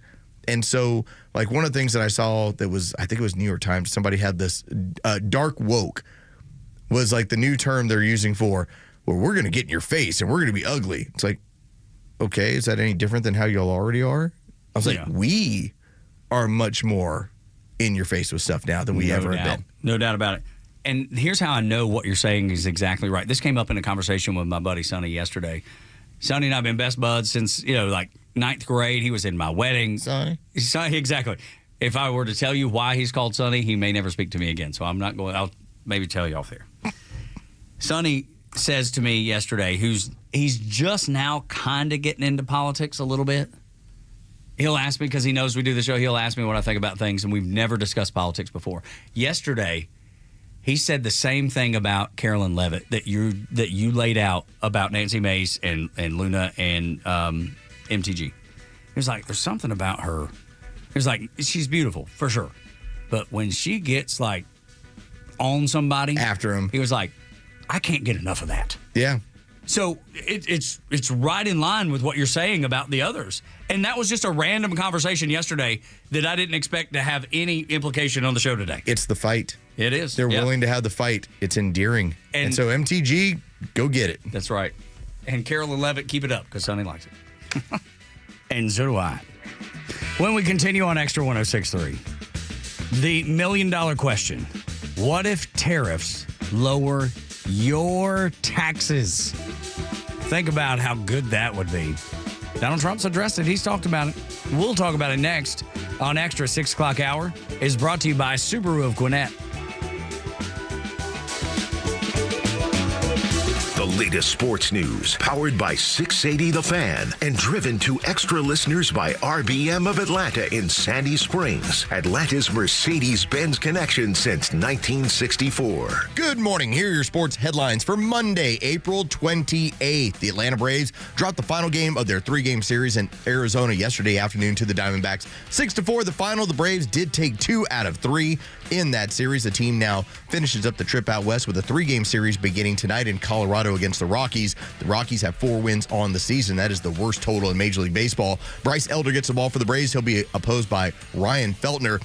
And so, like, one of the things that I saw that was, I think it was New York Times, somebody had this, dark woke was like the new term they're using for, well, we're going to get in your face and we're going to be ugly. It's like, okay, is that any different than how y'all already are? I was like, we are much more in your face with stuff now than we ever have been.
No doubt about it. And here's how I know what you're saying is exactly right. This came up in a conversation with my buddy Sonny yesterday. Sonny and I have been best buds since, like 9th grade. He was in my wedding.
Sonny?
Exactly. If I were to tell you why he's called Sonny, he may never speak to me again. So I'm not going, I'll maybe tell you off there. Sonny says to me yesterday, he's just now kind of getting into politics a little bit. He'll ask me, because he knows we do the show, he'll ask me what I think about things, and we've never discussed politics before. Yesterday, he said the same thing about Carolyn Levitt that you laid out about Nancy Mace and Luna and MTG. He was like, there's something about her. He was like, she's beautiful, for sure. But when she gets, like, on somebody.
After him.
He was like, I can't get enough of that.
Yeah.
So it's right in line with what you're saying about the others. And that was just a random conversation yesterday that I didn't expect to have any implication on the show today.
It's the fight.
It is.
They're willing to have the fight. It's endearing. And so MTG, go get it.
That's right. And Carolyn Levitt, keep it up, because Sonny likes it. And so do I. When we continue on Extra 106.3, the $1 million question: what if tariffs lower your taxes? Think about how good that would be. Donald Trump's addressed it. He's talked about it. We'll talk about it next on Extra 6 o'clock hour. Is brought to you by Subaru of Gwinnett.
The latest sports news, powered by 680 The Fan, and driven to extra listeners by RBM of Atlanta in Sandy Springs, Atlanta's Mercedes-Benz connection since 1964.
Good morning. Here are your sports headlines for Monday, April 28th. The Atlanta Braves dropped the final game of their 3-game series in Arizona yesterday afternoon to the Diamondbacks. 6-4, the final. The Braves did take 2 out of 3 in that series. The team now finishes up the trip out west with a 3-game series beginning tonight in Colorado against the Rockies. The Rockies have 4 wins on the season. That is the worst total in Major League Baseball. Bryce Elder gets the ball for the Braves. He'll be opposed by Ryan Feltner.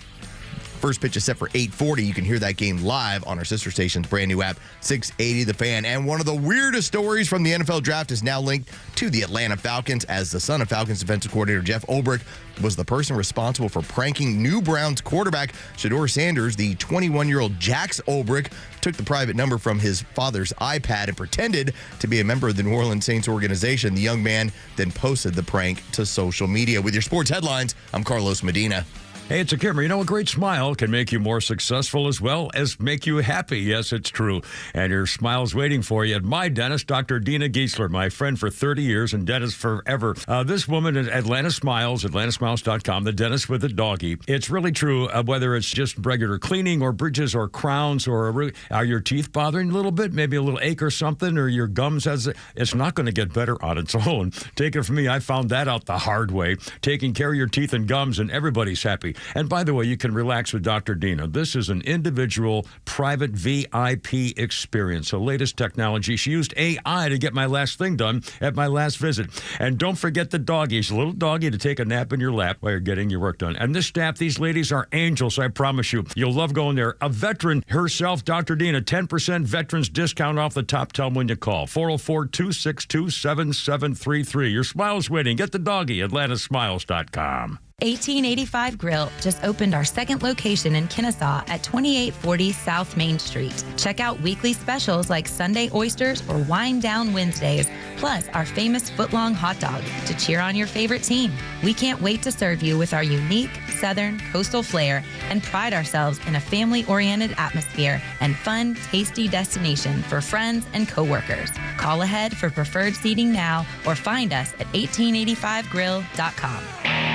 First pitch is set for 8:40. You can hear that game live on our sister station's brand new app, 680 The Fan. And one of the weirdest stories from the NFL draft is now linked to the Atlanta Falcons, as the son of Falcons defensive coordinator Jeff Ulbrich was the person responsible for pranking new Browns quarterback Shedeur Sanders. The 21-year-old Jax Ulbrich took the private number from his father's iPad and pretended to be a member of the New Orleans Saints organization. The young man then posted the prank to social media. With your sports headlines, I'm Carlos Medina.
Hey, it's a Kimmer. You know, a great smile can make you more successful as well as make you happy. Yes, it's true. And your smile's waiting for you at my dentist, Dr. Dina Giesler, my friend for 30 years and dentist forever. This woman at Atlanta Smiles, atlantasmiles.com, the dentist with a doggy. It's really true, whether it's just regular cleaning or bridges or crowns, or are your teeth bothering a little bit, maybe a little ache or something, or your gums it's not going to get better on its own. Take it from me, I found that out the hard way. Taking care of your teeth and gums, and everybody's happy. And by the way, you can relax with Dr. Dina. This is an individual, private VIP experience. The latest technology. She used AI to get my last thing done at my last visit. And don't forget the doggies, a little doggy to take a nap in your lap while you're getting your work done. And this staff, these ladies are angels, I promise you. You'll love going there. A veteran herself, Dr. Dina, 10% veterans discount off the top. Tell them when you call. 404-262-7733. Your smile's waiting. Get the doggy, atlantasmiles.com.
1885 Grill just opened our second location in Kennesaw at 2840 South Main Street. Check out weekly specials like Sunday oysters or Wine Down Wednesdays, plus our famous footlong hot dog to cheer on your favorite team. We can't wait to serve you with our unique Southern coastal flair and pride ourselves in a family-oriented atmosphere and fun, tasty destination for friends and coworkers. Call ahead for preferred seating now or find us at 1885grill.com.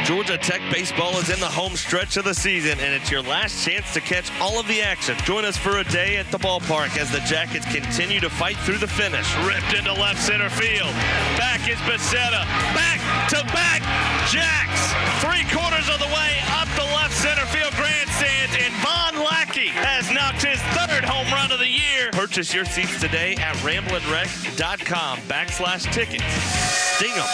Georgia Tech baseball is in the home stretch of the season, and it's your last chance to catch all of the action. Join us for a day at the ballpark as the Jackets continue to fight through the finish. Ripped into left center field. Back is Becerra. Back-to-back Jacks. 3/4 of the way up the left center field grandstand, and Von Lackey has knocked his 3rd home run of the year. Purchase your seats today at ramblinwreck.com/tickets. Sting 'em.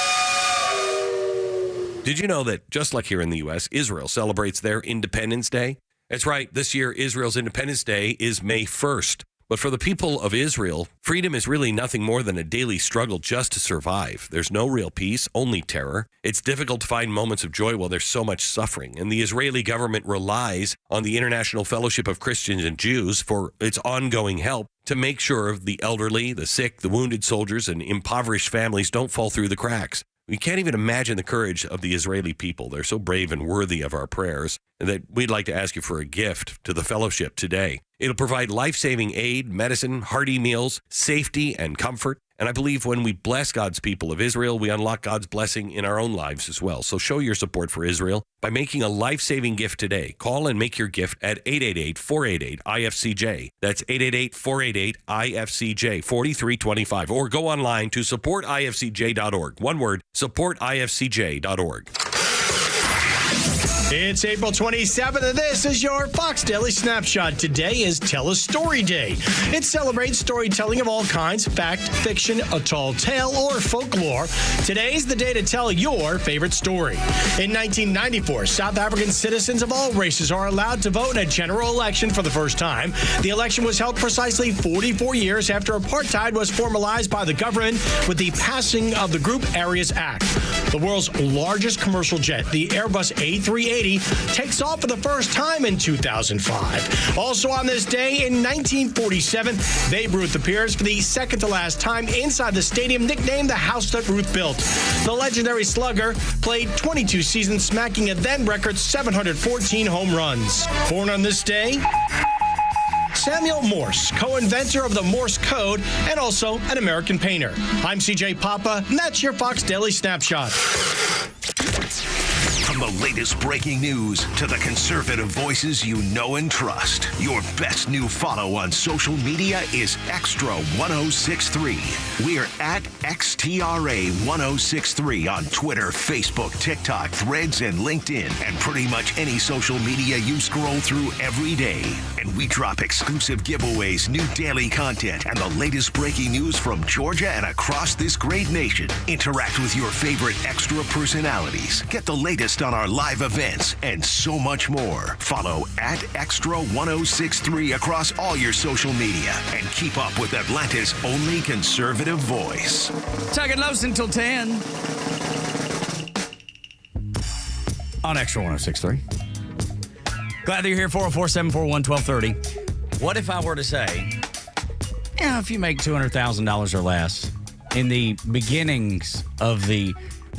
Did you know that just like here in the U.S., Israel celebrates their Independence Day? That's right. This year, Israel's Independence Day is May 1st. But for the people of Israel, freedom is really nothing more than a daily struggle just to survive. There's no real peace, only terror. It's difficult to find moments of joy while there's so much suffering. And the Israeli government relies on the International Fellowship of Christians and Jews for its ongoing help to make sure the elderly, the sick, the wounded soldiers, and impoverished families don't fall through the cracks. We can't even imagine the courage of the Israeli people. They're so brave and worthy of our prayers that we'd like to ask you for a gift to the fellowship today. It'll provide life-saving aid, medicine, hearty meals, safety, and comfort. And I believe when we bless God's people of Israel, we unlock God's blessing in our own lives as well. So show your support for Israel by making a life-saving gift today. Call and make your gift at 888-488-IFCJ. That's 888-488-IFCJ, 4325. Or go online to supportifcj.org. One word, supportifcj.org.
It's April 27th, and this is your Fox Daily Snapshot. Today is Tell a Story Day. It celebrates storytelling of all kinds, fact, fiction, a tall tale, or folklore. Today's the day to tell your favorite story. In 1994, South African citizens of all races are allowed to vote in a general election for the first time. The election was held precisely 44 years after apartheid was formalized by the government with the passing of the Group Areas Act. The world's largest commercial jet, the Airbus A380, takes off for the first time in 2005. Also on this day in 1947, Babe Ruth appears for the second to last time inside the stadium nicknamed the house that Ruth built. The legendary slugger played 22 seasons, smacking a then record 714 home runs. Born on this day, Samuel Morse, co-inventor of the Morse code and also an American painter. I'm CJ Papa, and that's your Fox Daily Snapshot.
From the latest breaking news to the conservative voices you know and trust, your best new follow on social media is Xtra 1063. We're at XTRA 1063 on Twitter, Facebook, TikTok, Threads, and LinkedIn, and pretty much any social media you scroll through every day. And we drop exclusive giveaways, new daily content, and the latest breaking news from Georgia and across this great nation. Interact with your favorite Xtra personalities. Get the latest on our live events and so much more. Follow at Xtra 1063 across all your social media and keep up with Atlanta's only conservative voice.
Tug and Los until 10 on Xtra 1063. Glad that you're here. 404-741-1230. What if I were to say, if you make $200,000 or less in the beginnings of the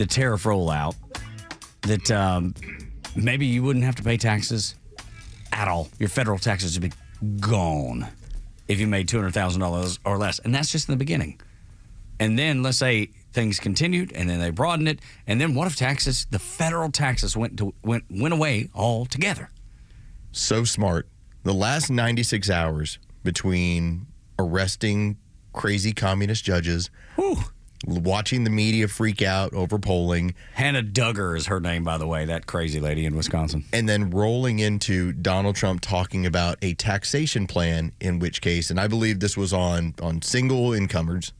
tariff rollout, that maybe you wouldn't have to pay taxes at all. Your federal taxes would be gone if you made $200,000 or less. And that's just in the beginning. And then let's say things continued and then they broadened it. And then what if the federal taxes went away altogether?
So smart. The last 96 hours between arresting crazy communist judges, watching the media freak out over polling.
Hannah Duggar is her name, by the way, that crazy lady in Wisconsin.
And then rolling into Donald Trump talking about a taxation plan, in which case, and I believe this was on single incomers,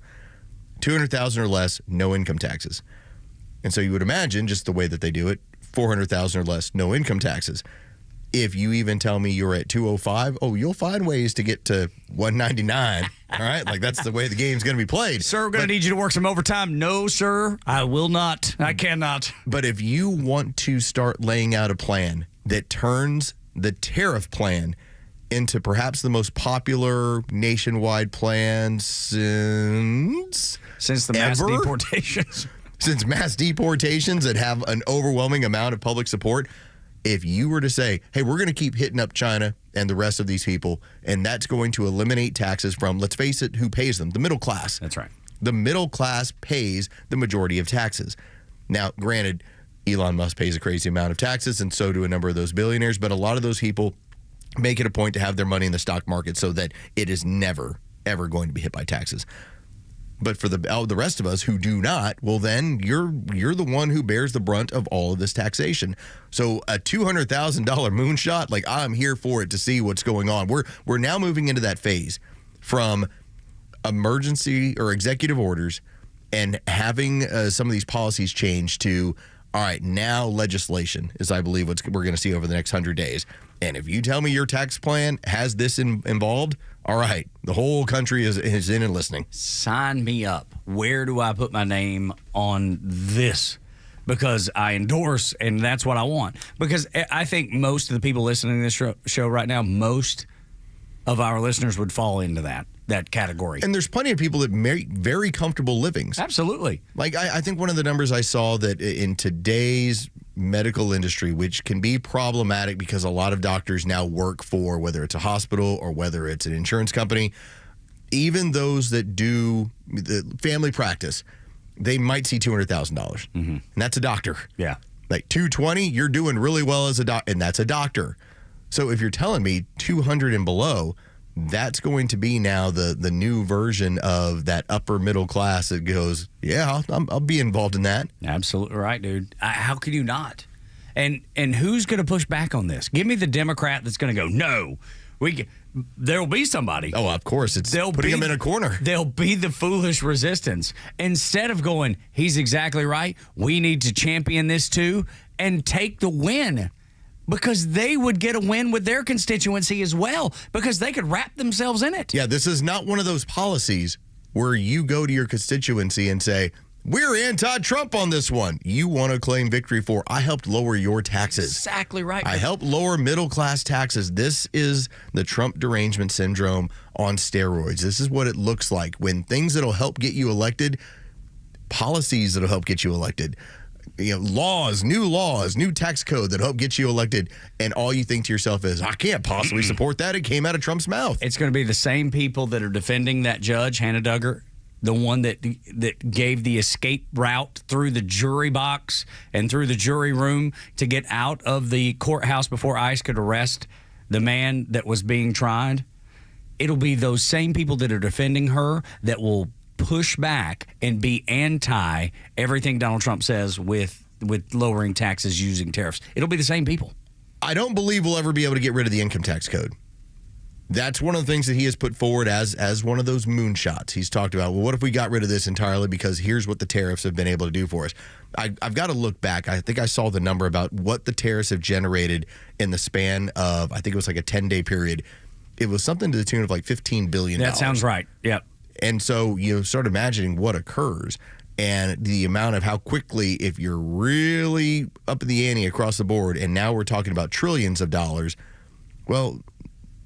$200,000 or less, no income taxes. And so you would imagine, just the way that they do it, $400,000 or less, no income taxes. If you even tell me you're at 205, you'll find ways to get to 199. All right? Like, that's the way the game's going to be played.
Sir, we're going to need you to work some overtime. No, sir, I will not. I cannot.
But if you want to start laying out a plan that turns the tariff plan into perhaps the most popular nationwide plan since
the mass deportations.
Since mass deportations that have an overwhelming amount of public support. If you were to say, hey, we're going to keep hitting up China and the rest of these people, and that's going to eliminate taxes from, let's face it, who pays them? The middle class.
That's right.
The middle class pays the majority of taxes. Now, granted, Elon Musk pays a crazy amount of taxes, and so do a number of those billionaires, but a lot of those people make it a point to have their money in the stock market so that it is never, ever going to be hit by taxes. But for the rest of us who do not, well, then you're the one who bears the brunt of all of this taxation. So a $200,000 moonshot, like, I'm here for it to see what's going on. We're now moving into that phase from emergency or executive orders and having some of these policies change to, all right, now legislation is, I believe, what we're going to see over the next 100 days. And if you tell me your tax plan has this involved, all right, the whole country is in and listening.
Sign me up. Where do I put my name on this? Because I endorse, and that's what I want. Because I think most of the people listening to this show right now, most of our listeners would fall into that category.
And there's plenty of people that make very comfortable livings.
Absolutely.
Like, I think one of the numbers I saw that in today's medical industry, which can be problematic because a lot of doctors now work for, whether it's a hospital or whether it's an insurance company, even those that do the family practice, they might see $200,000. And that's a doctor.
Yeah.
Like 220, you're doing really well as a doctor, and that's a doctor. So if you're telling me 200 and below, that's going to be now the new version of that upper middle class that goes, yeah, I'll be involved in that.
Absolutely right, dude. How could you not? And who's going to push back on this? Give me the Democrat that's going to go, no. There'll be somebody.
Oh, of course. It's putting them in a corner.
There'll be the foolish resistance. Instead of going, he's exactly right, we need to champion this too and take the win. Because they would get a win with their constituency as well, because they could wrap themselves in it.
Yeah, this is not one of those policies where you go to your constituency and say, we're anti-Trump on this one. You want to claim victory for, I helped lower your taxes.
Exactly right.
I helped lower middle-class taxes. This is the Trump derangement syndrome on steroids. This is what it looks like when things that'll help get you elected, policies that'll help get you elected, laws, new tax code that help get you elected, and all you think to yourself is, I can't possibly support that. It came out of Trump's mouth.
It's going to be the same people that are defending that judge, Hannah Duggar, the one that gave the escape route through the jury box and through the jury room to get out of the courthouse before ICE could arrest the man that was being tried. It'll be those same people that are defending her that will push back and be anti everything Donald Trump says with lowering taxes using tariffs. It'll be the same people.
I don't believe we'll ever be able to get rid of the income tax code. That's one of the things that he has put forward as one of those moonshots. He's talked about, well, what if we got rid of this entirely because here's what the tariffs have been able to do for us. I've got to look back. I think I saw the number about what the tariffs have generated in the span of, I think it was like a 10-day period. It was something to the tune of like $15 billion.
That sounds right. Yep.
And so you start imagining what occurs and the amount of how quickly, if you're really up in the ante across the board, and now we're talking about trillions of dollars, well,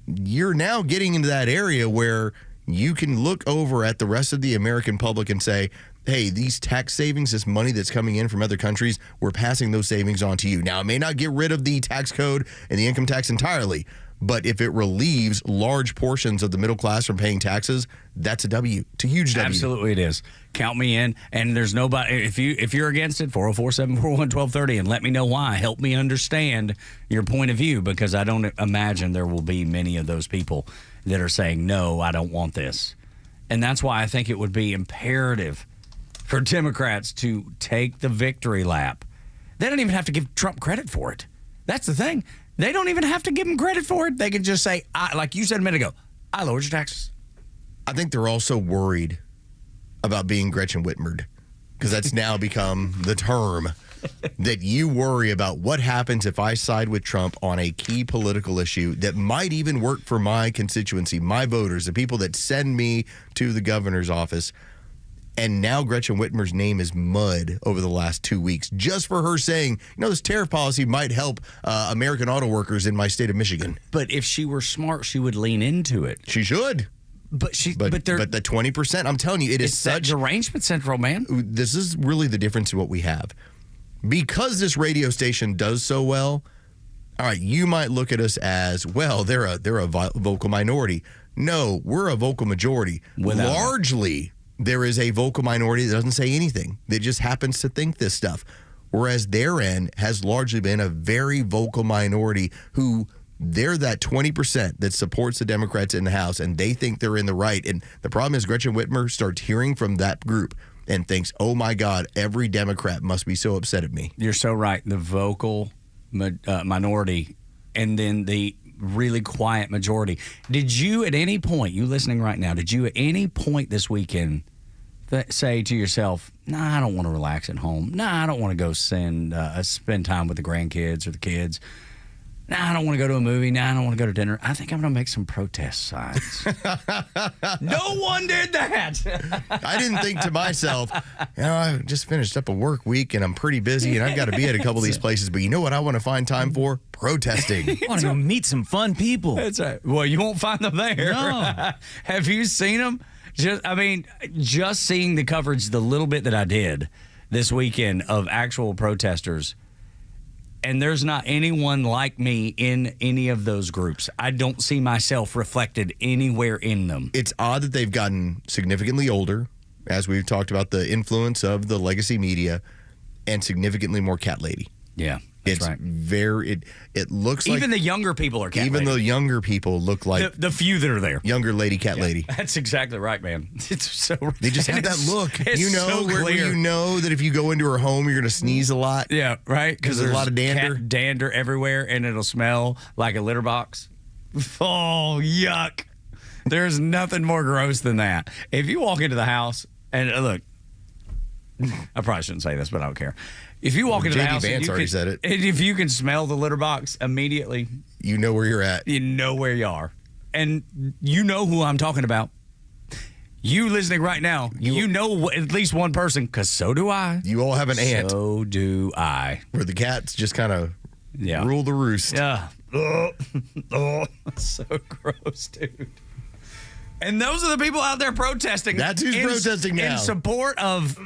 you're now getting into that area where you can look over at the rest of the American public and say, hey, these tax savings, this money that's coming in from other countries, we're passing those savings on to you. Now, it may not get rid of the tax code and the income tax entirely, but if it relieves large portions of the middle class from paying taxes, that's a W. It's a huge W.
Absolutely it is. Count me in. And there's nobody, if you're against it, 404-741-1230, and let me know why. Help me understand your point of view, because I don't imagine there will be many of those people that are saying, no, I don't want this. And that's why I think it would be imperative for Democrats to take the victory lap. They don't even have to give Trump credit for it. That's the thing. They don't even have to give him credit for it. They can just say, like you said a minute ago, I lowered your taxes.
I think they're also worried about being Gretchen Whitmered, because that's now become the term that you worry about what happens if I side with Trump on a key political issue that might even work for my constituency, my voters, the people that send me to the governor's office. And now Gretchen Whitmer's name is mud over the last 2 weeks just for her saying, this tariff policy might help American auto workers in my state of Michigan.
But if she were smart, she would lean into it.
She should.
But
the 20%, I'm telling you, it's such
derangement central, man.
This is really the difference in what we have. Because this radio station does so well, all right, you might look at us as, well, they're a vocal minority. No, we're a vocal majority. Largely, there is a vocal minority that doesn't say anything, that just happens to think this stuff. Whereas their end has largely been a very vocal minority who they're that 20% that supports the Democrats in the House, and they think they're in the right. And the problem is Gretchen Whitmer starts hearing from that group and thinks, oh, my God, every Democrat must be so upset at me.
You're so right. The vocal minority and then the really quiet majority. Did you at any point, you listening right now, did you at any point this weekend say to yourself, nah, I don't want to relax at home. Nah, I don't want to go spend time with the grandkids or the kids. Nah, I don't want to go to a movie. Nah, I don't want to go to dinner. I think I'm going to make some protest signs. No one did that.
I didn't think to myself, I just finished up a work week and I'm pretty busy and I've got to be at a couple of these places. But you know what I want to find time for? Protesting.
I want to go meet some fun people.
That's right. Well, you won't find them there.
No.
Have you seen them? Just seeing the coverage, the little bit that I did this weekend of actual protesters, And there's not anyone like me in any of those groups. I don't see myself reflected anywhere in them.
It's odd that they've gotten significantly older, as we've talked about the influence of the legacy media, and significantly more cat lady.
Yeah.
It's
right.
It looks like
even the younger people are cat
even
lady.
the younger people look like
the few that are there.
Younger lady, cat lady.
That's exactly right, man. It's so
they just have that look.
It's
You know,
so
where
clear.
you know that if you go into her home, you're going to sneeze a lot.
Yeah, right.
Because there's a lot of dander.
Cat dander everywhere, and it'll smell like a litter box. Oh, yuck! There's nothing more gross than that. If you walk into the house and look, I probably shouldn't say this, but I don't care. If you walk into the house,
Vance already said it.
And if you can smell the litter box immediately,
you know where you're at.
You know where you are, and you know who I'm talking about. You listening right now, you know at least one person, because so do I.
You all have an aunt.
So do I.
Where the cats just kind of rule the roost.
Yeah. Oh, so gross, dude. And those are the people out there protesting.
That's who's protesting now.
In support of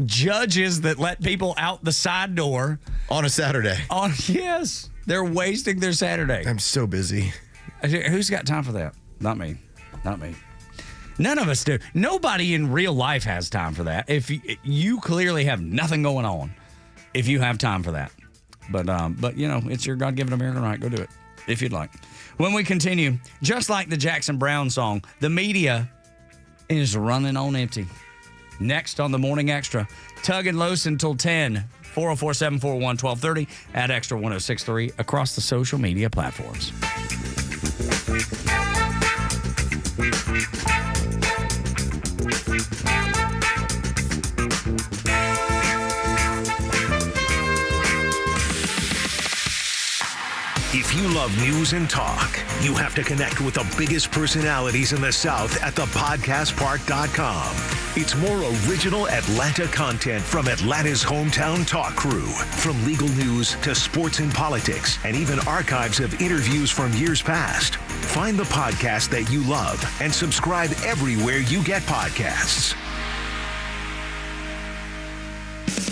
judges that let people out the side door
on a Saturday.
Yes, they're wasting their Saturday.
I'm so busy.
Who's got time for that? Not me. Not me. None of us do. Nobody in real life has time for that. If you clearly have nothing going on, if you have time for that, but you know, it's your God-given American right. Go do it if you'd like. When we continue, just like the Jackson Browne song, the media is running on empty. Next on the Morning Extra, Tug and Los until 10, 404-741-1230 at Extra 1063 across the social media platforms.
If you love news and talk, you have to connect with the biggest personalities in the South at thepodcastpark.com. It's more original Atlanta content from Atlanta's hometown talk crew. From legal news to sports and politics, and even archives of interviews from years past. Find the podcast that you love and subscribe everywhere you get podcasts.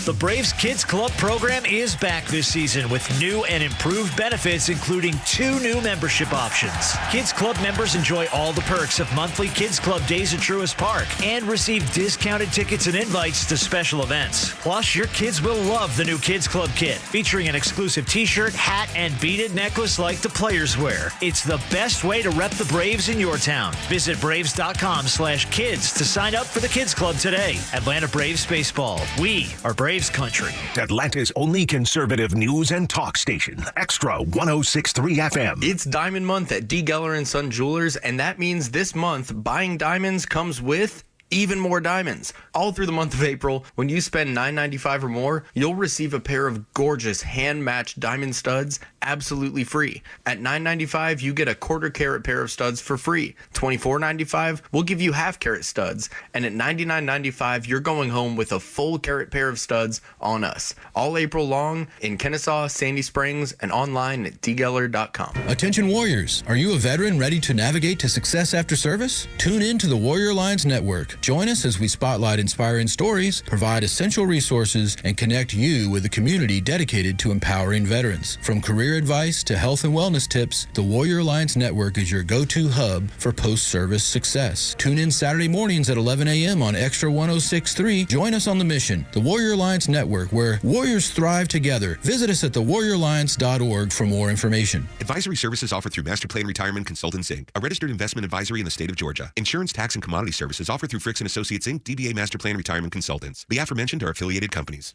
The Braves Kids Club program is back this season with new and improved benefits, including 2 new membership options. Kids Club members enjoy all the perks of monthly Kids Club days at Truist Park and receive discounted tickets and invites to special events. Plus, your kids will love the new Kids Club kit, featuring an exclusive t-shirt, hat, and beaded necklace like the players wear. It's the best way to rep the Braves in your town. Visit braves.com/kids to sign up for the Kids Club today. Atlanta Braves Baseball. We are Braves country.
Atlanta's only conservative news and talk station. Extra 1063 FM.
It's Diamond Month at D. Geller & Son Jewelers, and that means this month, buying diamonds comes with even more diamonds. All through the month of April, when you spend $9.95 or more, you'll receive a pair of gorgeous hand-matched diamond studs absolutely free. At $9.95, you get a quarter-carat pair of studs for free. $24.95, we'll give you half-carat studs. And at $99.95, you're going home with a full-carat pair of studs on us. All April long in Kennesaw, Sandy Springs, and online at dgeller.com.
Attention Warriors, are you a veteran ready to navigate to success after service? Tune in to the Warrior Alliance Network. Join us as we spotlight inspiring stories, provide essential resources, and connect you with a community dedicated to empowering veterans. From career advice to health and wellness tips, the Warrior Alliance Network is your go-to hub for post-service success. Tune in Saturday mornings at 11 a.m. on Extra 1063. Join us on the mission, the Warrior Alliance Network, where warriors thrive together. Visit us at thewarrioralliance.org for more information.
Advisory services offered through Master Plan Retirement Consultants, Inc., a registered investment advisory in the state of Georgia. Insurance, tax, and commodity services offered through Fricks & Associates, Inc., DBA Master Plan Retirement Consultants. The aforementioned are affiliated companies.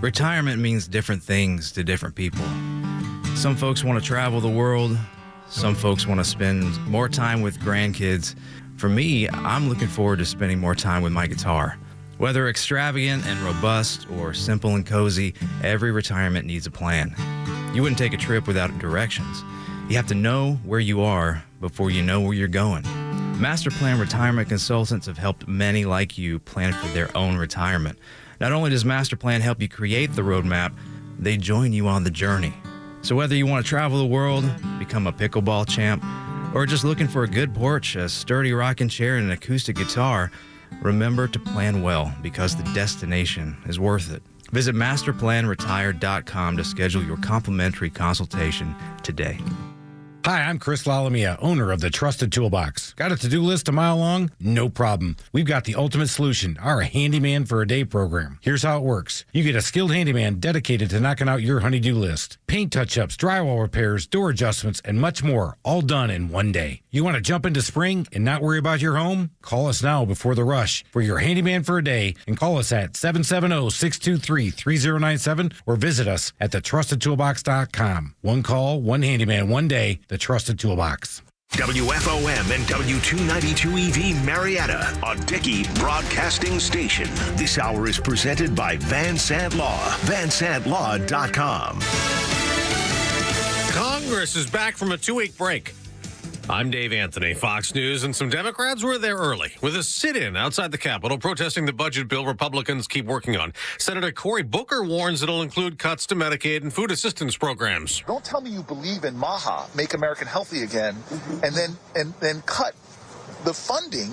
Retirement means different things to different people. Some folks want to travel the world. Some folks want to spend more time with grandkids. For me, I'm looking forward to spending more time with my guitar. Whether extravagant and robust or simple and cozy, every retirement needs a plan. You wouldn't take a trip without directions. You have to know where you are before you know where you're going. Master Plan Retirement Consultants have helped many like you plan for their own retirement. Not only does Master Plan help you create the roadmap, they join you on the journey. So whether you want to travel the world, become a pickleball champ, or just looking for a good porch, a sturdy rocking chair, and an acoustic guitar, remember to plan well because the destination is worth it. Visit masterplanretired.com to schedule your complimentary consultation today.
Hi, I'm Chris Lalamia, owner of the Trusted Toolbox. Got a to-do list a mile long? No problem. We've got the ultimate solution, our Handyman for a Day program. Here's how it works. You get a skilled handyman dedicated to knocking out your honey-do list. Paint touch-ups, drywall repairs, door adjustments, and much more, all done in one day. You want to jump into spring and not worry about your home? Call us now before the rush for your Handyman for a Day and call us at 770-623-3097 or visit us at thetrustedtoolbox.com. One call, one handyman, one day. The Trusted Toolbox.
WFOM and W292 EV Marietta, a Dickey broadcasting station. This hour is presented by Van Sant Law, vansantlaw.com.
Congress is back from a 2-week break. I'm Dave Anthony, Fox News, and some Democrats were there early with a sit-in outside the Capitol protesting the budget bill Republicans keep working on. Senator Cory Booker warns it'll include cuts to Medicaid and food assistance programs.
Don't tell me you believe in MAHA, Make America Healthy Again, and then cut the funding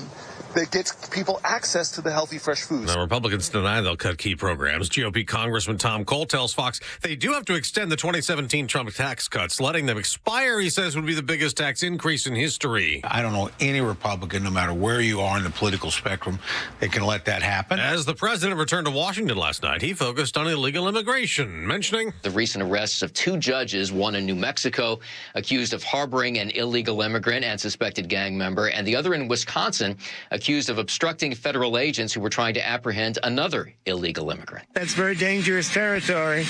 that gets people access to the healthy, fresh foods.
Now, Republicans deny they'll cut key programs. GOP Congressman Tom Cole tells Fox they do have to extend the 2017 Trump tax cuts. Letting them expire, he says, would be the biggest tax increase in history.
I don't know any Republican, no matter where you are in the political spectrum, that can let that happen.
As the president returned to Washington last night, he focused on illegal immigration, mentioning
the recent arrests of 2 judges, one in New Mexico, accused of harboring an illegal immigrant and suspected gang member, and the other in Wisconsin, accused of obstructing federal agents who were trying to apprehend another illegal immigrant.
That's very dangerous territory,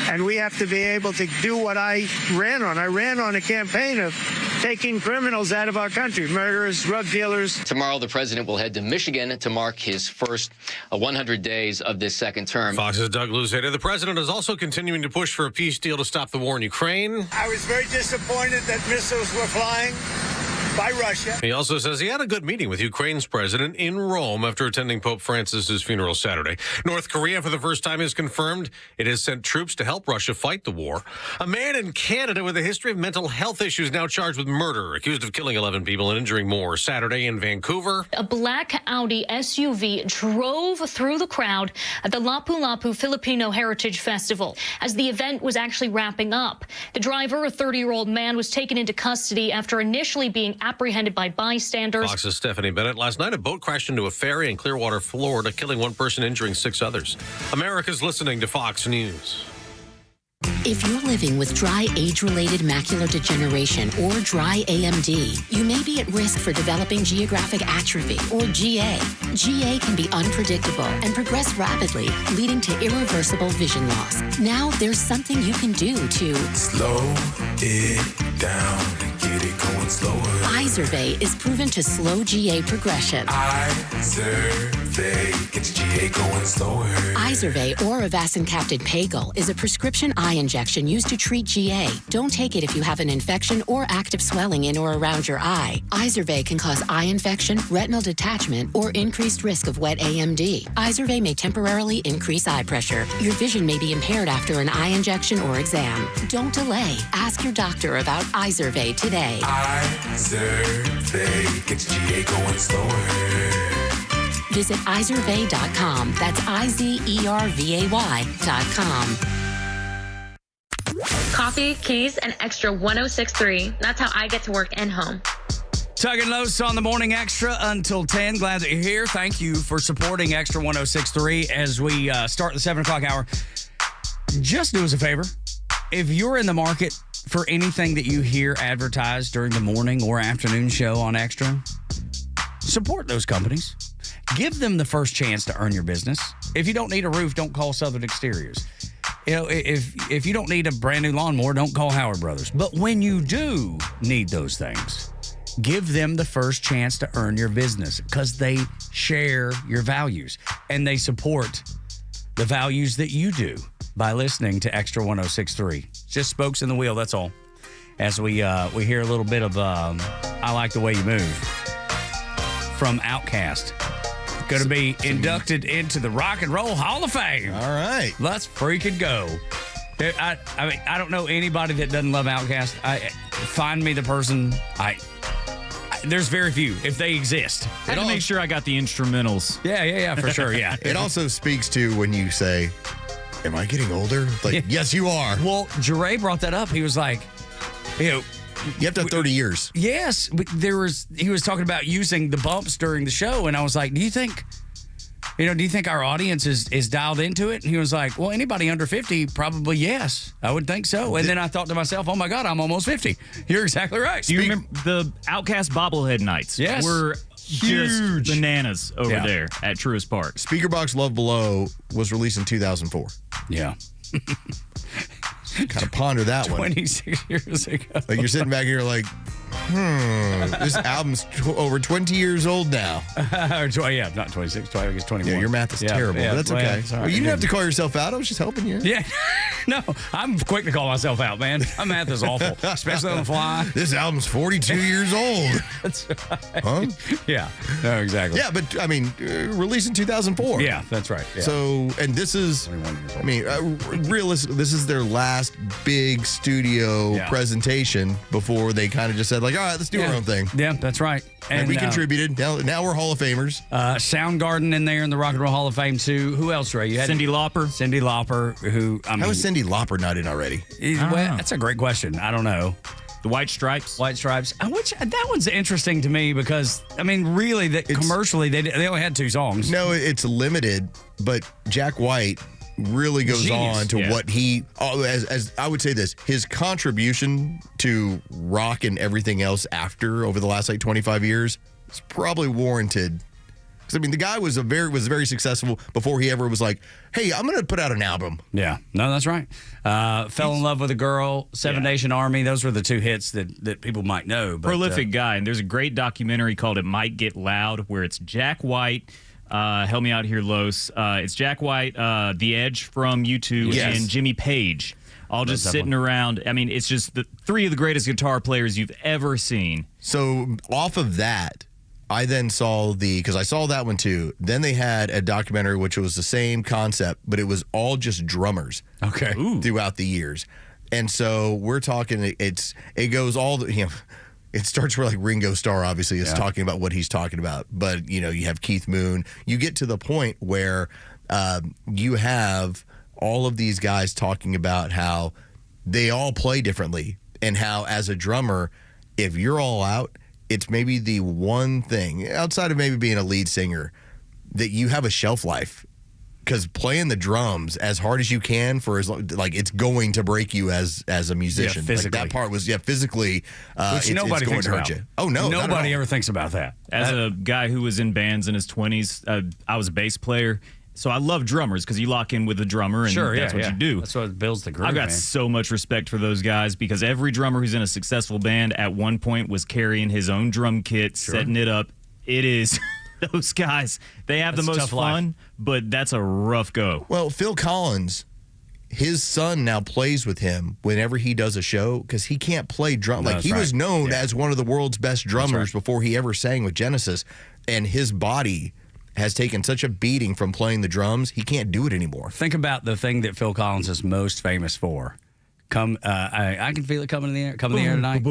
and we have to be able to do what I ran on. I ran on a campaign of taking criminals out of our country, murderers, drug dealers.
Tomorrow, the president will head to Michigan to mark his first 100 days of this second term.
Fox's Doug Luzader. The president is also continuing to push for a peace deal to stop the war in Ukraine.
I was very disappointed that missiles were flying by Russia.
He also says he had a good meeting with Ukraine's president in Rome after attending Pope Francis's funeral Saturday. North Korea, for the first time, has confirmed it has sent troops to help Russia fight the war. A man in Canada with a history of mental health issues now charged with murder, accused of killing 11 people and injuring more. Saturday in Vancouver,
a black Audi SUV drove through the crowd at the Lapu-Lapu Filipino Heritage Festival. As the event was actually wrapping up, the driver, a 30-year-old man, was taken into custody after initially being apprehended by bystanders.
Fox's Stephanie Bennett. Last night, a boat crashed into a ferry in Clearwater, Florida, killing 1 person, injuring 6 others. America's listening to Fox News.
If you're living with dry age-related macular degeneration or dry AMD, you may be at risk for developing geographic atrophy or GA. GA can be unpredictable and progress rapidly, leading to irreversible vision loss. Now there's something you can do to
slow it down and get it going slower.
Izervay is proven to slow GA progression.
Izervay gets GA going slower.
Izervay or avacincaptad pagel is a prescription eye injection used to treat GA. Don't take it if you have an infection or active swelling in or around your eye. Izervay can cause eye infection, retinal detachment, or increased risk of wet AMD. Izervay may temporarily increase eye pressure. Your vision may be impaired after an eye injection or exam. Don't delay. Ask your doctor about Izervay today.
Izervay gets GA going slower.
Visit Izervay.com. That's IZERVAY.com.
Coffee, keys, and extra 1063. That's how I get to work and home.
Tug and Los on the Morning Extra until 10. Glad that you're here. Thank you for supporting Extra 1063 as we start the 7 o'clock hour. Just do us a favor. If you're in the market for anything that you hear advertised during the morning or afternoon show on Extra, support those companies. Give them the first chance to earn your business. If you don't need a roof, don't call Southern Exteriors. You know, if you don't need a brand new lawnmower, don't call Howard Brothers. But when you do need those things, give them the first chance to earn your business because they share your values and they support the values that you do by listening to Extra 1063. Just spokes in the wheel, that's all. As we hear a little bit of I Like the Way You Move from Outkast. Going to be inducted into the Rock and Roll Hall of Fame.
All right.
Let's freaking go. I mean, I don't know anybody that doesn't love Outkast. Find me the person. There's very few, if they exist.
I had to make sure I got the instrumentals.
Yeah, for sure, yeah.
It also speaks to when you say, am I getting older? Like, yes, you are.
Well, Jure brought that up. He was like,
you have to have 30 years.
Yes, but he was talking about using the bumps during the show, and I was like, do you think our audience is dialed into it? And he was like, well, anybody under 50, probably yes. I would think so. And then I thought to myself, oh my God, I'm almost 50. You're exactly right.
Do you remember the Outcast bobblehead nights?
Yes.
Were
Huge.
just bananas over there at Truist Park.
Speakerbox Love Below was released in 2004.
Yeah.
Kind of ponder that
26 years ago.
Like, you're sitting back here like, this album's over 20 years old now.
Yeah, not 26, I guess 21.
Yeah, your math is terrible, but that's okay. Well, you didn't have to call yourself out. I was just helping you.
Yeah. No, I'm quick to call myself out, man. My math is awful, especially on the fly.
This album's 42 years old.
That's right.
Huh?
Yeah. No, exactly.
Yeah, but, I mean, released in 2004.
Yeah, that's right. Yeah.
So, and this is,
21 years old.
I mean, realistically, this is their last big studio presentation before they kind of just said, like, all right, let's do our own thing.
Yeah, that's right.
And we contributed. Now we're Hall of Famers.
Soundgarden in there in the Rock and Roll Hall of Fame, too. Who else, Ray? You had
Cyndi Lauper.
Cyndi Lauper, who, I mean.
How is Cyndi Lauper not in already?
Well, that's a great question. I don't know.
The White Stripes.
White Stripes. Which, that one's interesting to me because, I mean, really, commercially, they only had 2 songs.
No, it's limited, but Jack White really goes on to what he, as I would say this, his contribution to rock and everything else after over the last like 25 years is probably warranted. Because, I mean, the guy was very successful before he ever was like, hey, I'm going to put out an album.
Yeah. No, that's right. Fell in Love with a Girl, Seven Nation Army. Those were the 2 hits that people might know. But,
prolific guy. And there's a great documentary called It Might Get Loud where it's Jack White. Help me out here, Los. It's Jack White, The Edge from U2, and Jimmy Page. All just sitting around. I mean, it's just the 3 of the greatest guitar players you've ever seen.
So off of that, I then saw because I saw that one too. Then they had a documentary which was the same concept, but it was all just drummers.
Okay.
Throughout the years. And so we're talking, it goes all the, it starts where like Ringo Starr obviously is talking about what he's talking about. But, you have Keith Moon. You get to the point where you have all of these guys talking about how they all play differently and how as a drummer, if you're all out, it's maybe the one thing outside of maybe being a lead singer that you have a shelf life. Because playing the drums as hard as you can for as long, like it's going to break you as a musician.
Yeah, physically.
Like that part was physically
which nobody
it's going
thinks
to hurt
about.
you. Oh no,
nobody ever thinks about that.
As a guy who was in bands in his 20s, I was a bass player. So I love drummers because you lock in with a drummer and that's what you do.
That's what builds the groove.
I've got so much respect for those guys because every drummer who's in a successful band at one point was carrying his own drum kit, setting it up. It is those guys. They have the most fun, but that's a rough go.
Well, Phil Collins, his son now plays with him whenever he does a show because he can't play drum. Like he was known as one of the world's best drummers before he ever sang with Genesis, and his body has taken such a beating from playing the drums, he can't do it anymore.
Think about the thing that Phil Collins is most famous for. I can feel it coming in the air tonight.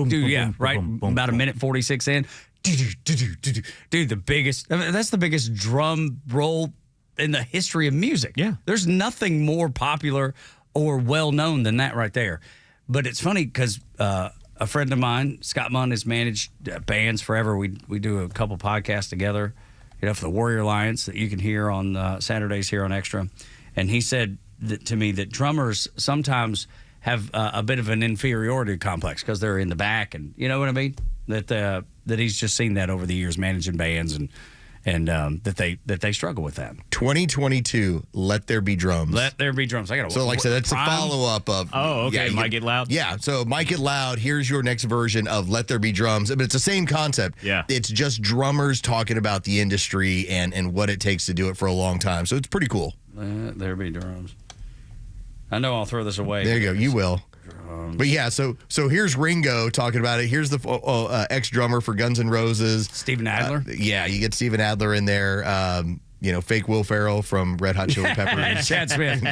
About a minute 46 in. Dude, the biggest, that's the biggest drum roll in the history of music.
Yeah.
There's nothing more popular or well known than that right there. But it's funny because a friend of mine, Scott Munn, has managed bands forever. We do a couple podcasts together, for the Warrior Alliance that you can hear on Saturdays here on Extra. And he said to me that drummers sometimes have a bit of an inferiority complex because they're in the back, and you know what I mean? That he's just seen that over the years managing bands and that they struggle with that.
2022, Let There Be Drums.
Let There Be Drums.
So like I said, that's a follow-up of...
Oh, okay. Might Get Loud?
Yeah, so Might Get Loud. Here's your next version of Let There Be Drums. But it's the same concept.
Yeah.
It's just drummers talking about the industry and what it takes to do it for a long time. So it's pretty cool.
Let There Be Drums. I know I'll throw this away.
There you go. You will. But yeah, so here's Ringo talking about it. Here's the ex-drummer for Guns N' Roses.
Steven Adler?
You get Steven Adler in there. Fake Will Ferrell from Red Hot Chili Peppers.
Chad Smith.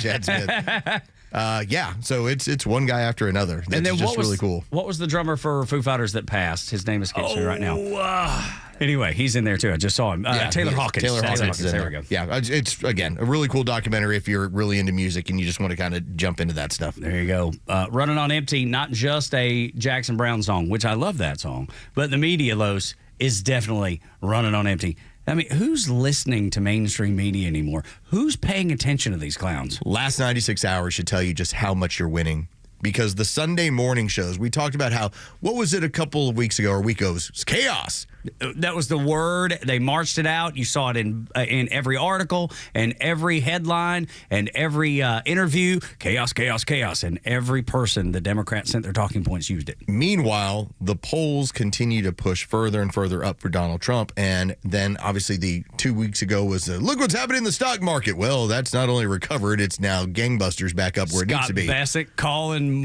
So it's one guy after another. That's
and then
just really cool.
What was the drummer for Foo Fighters that passed? His name escapes me right now. Anyway, he's in there too. I just saw him. Taylor Hawkins.
Taylor Hawkins.
There we go.
Yeah, it's, again, a really cool documentary if you're really into music and you just want to kind of jump into that stuff.
There you go. Running on Empty, not just a Jackson Browne song, which I love that song, but the media, Los, is definitely running on empty. I mean, who's listening to mainstream media anymore? Who's paying attention to these clowns?
Last 96 hours should tell you just how much you're winning. Because the Sunday morning shows, we talked about how, what was it a couple of weeks ago or a week ago? It was chaos.
That was the word. They marched it out. You saw it in every article and every headline and every interview. Chaos, chaos, chaos. And every person the Democrats sent their talking points used it.
Meanwhile, the polls continue to push further and further up for Donald Trump. And then obviously the 2 weeks ago was, look what's happening in the stock market. Well, that's not only recovered, it's now gangbusters back up where it needs to be.
Scott Bassett calling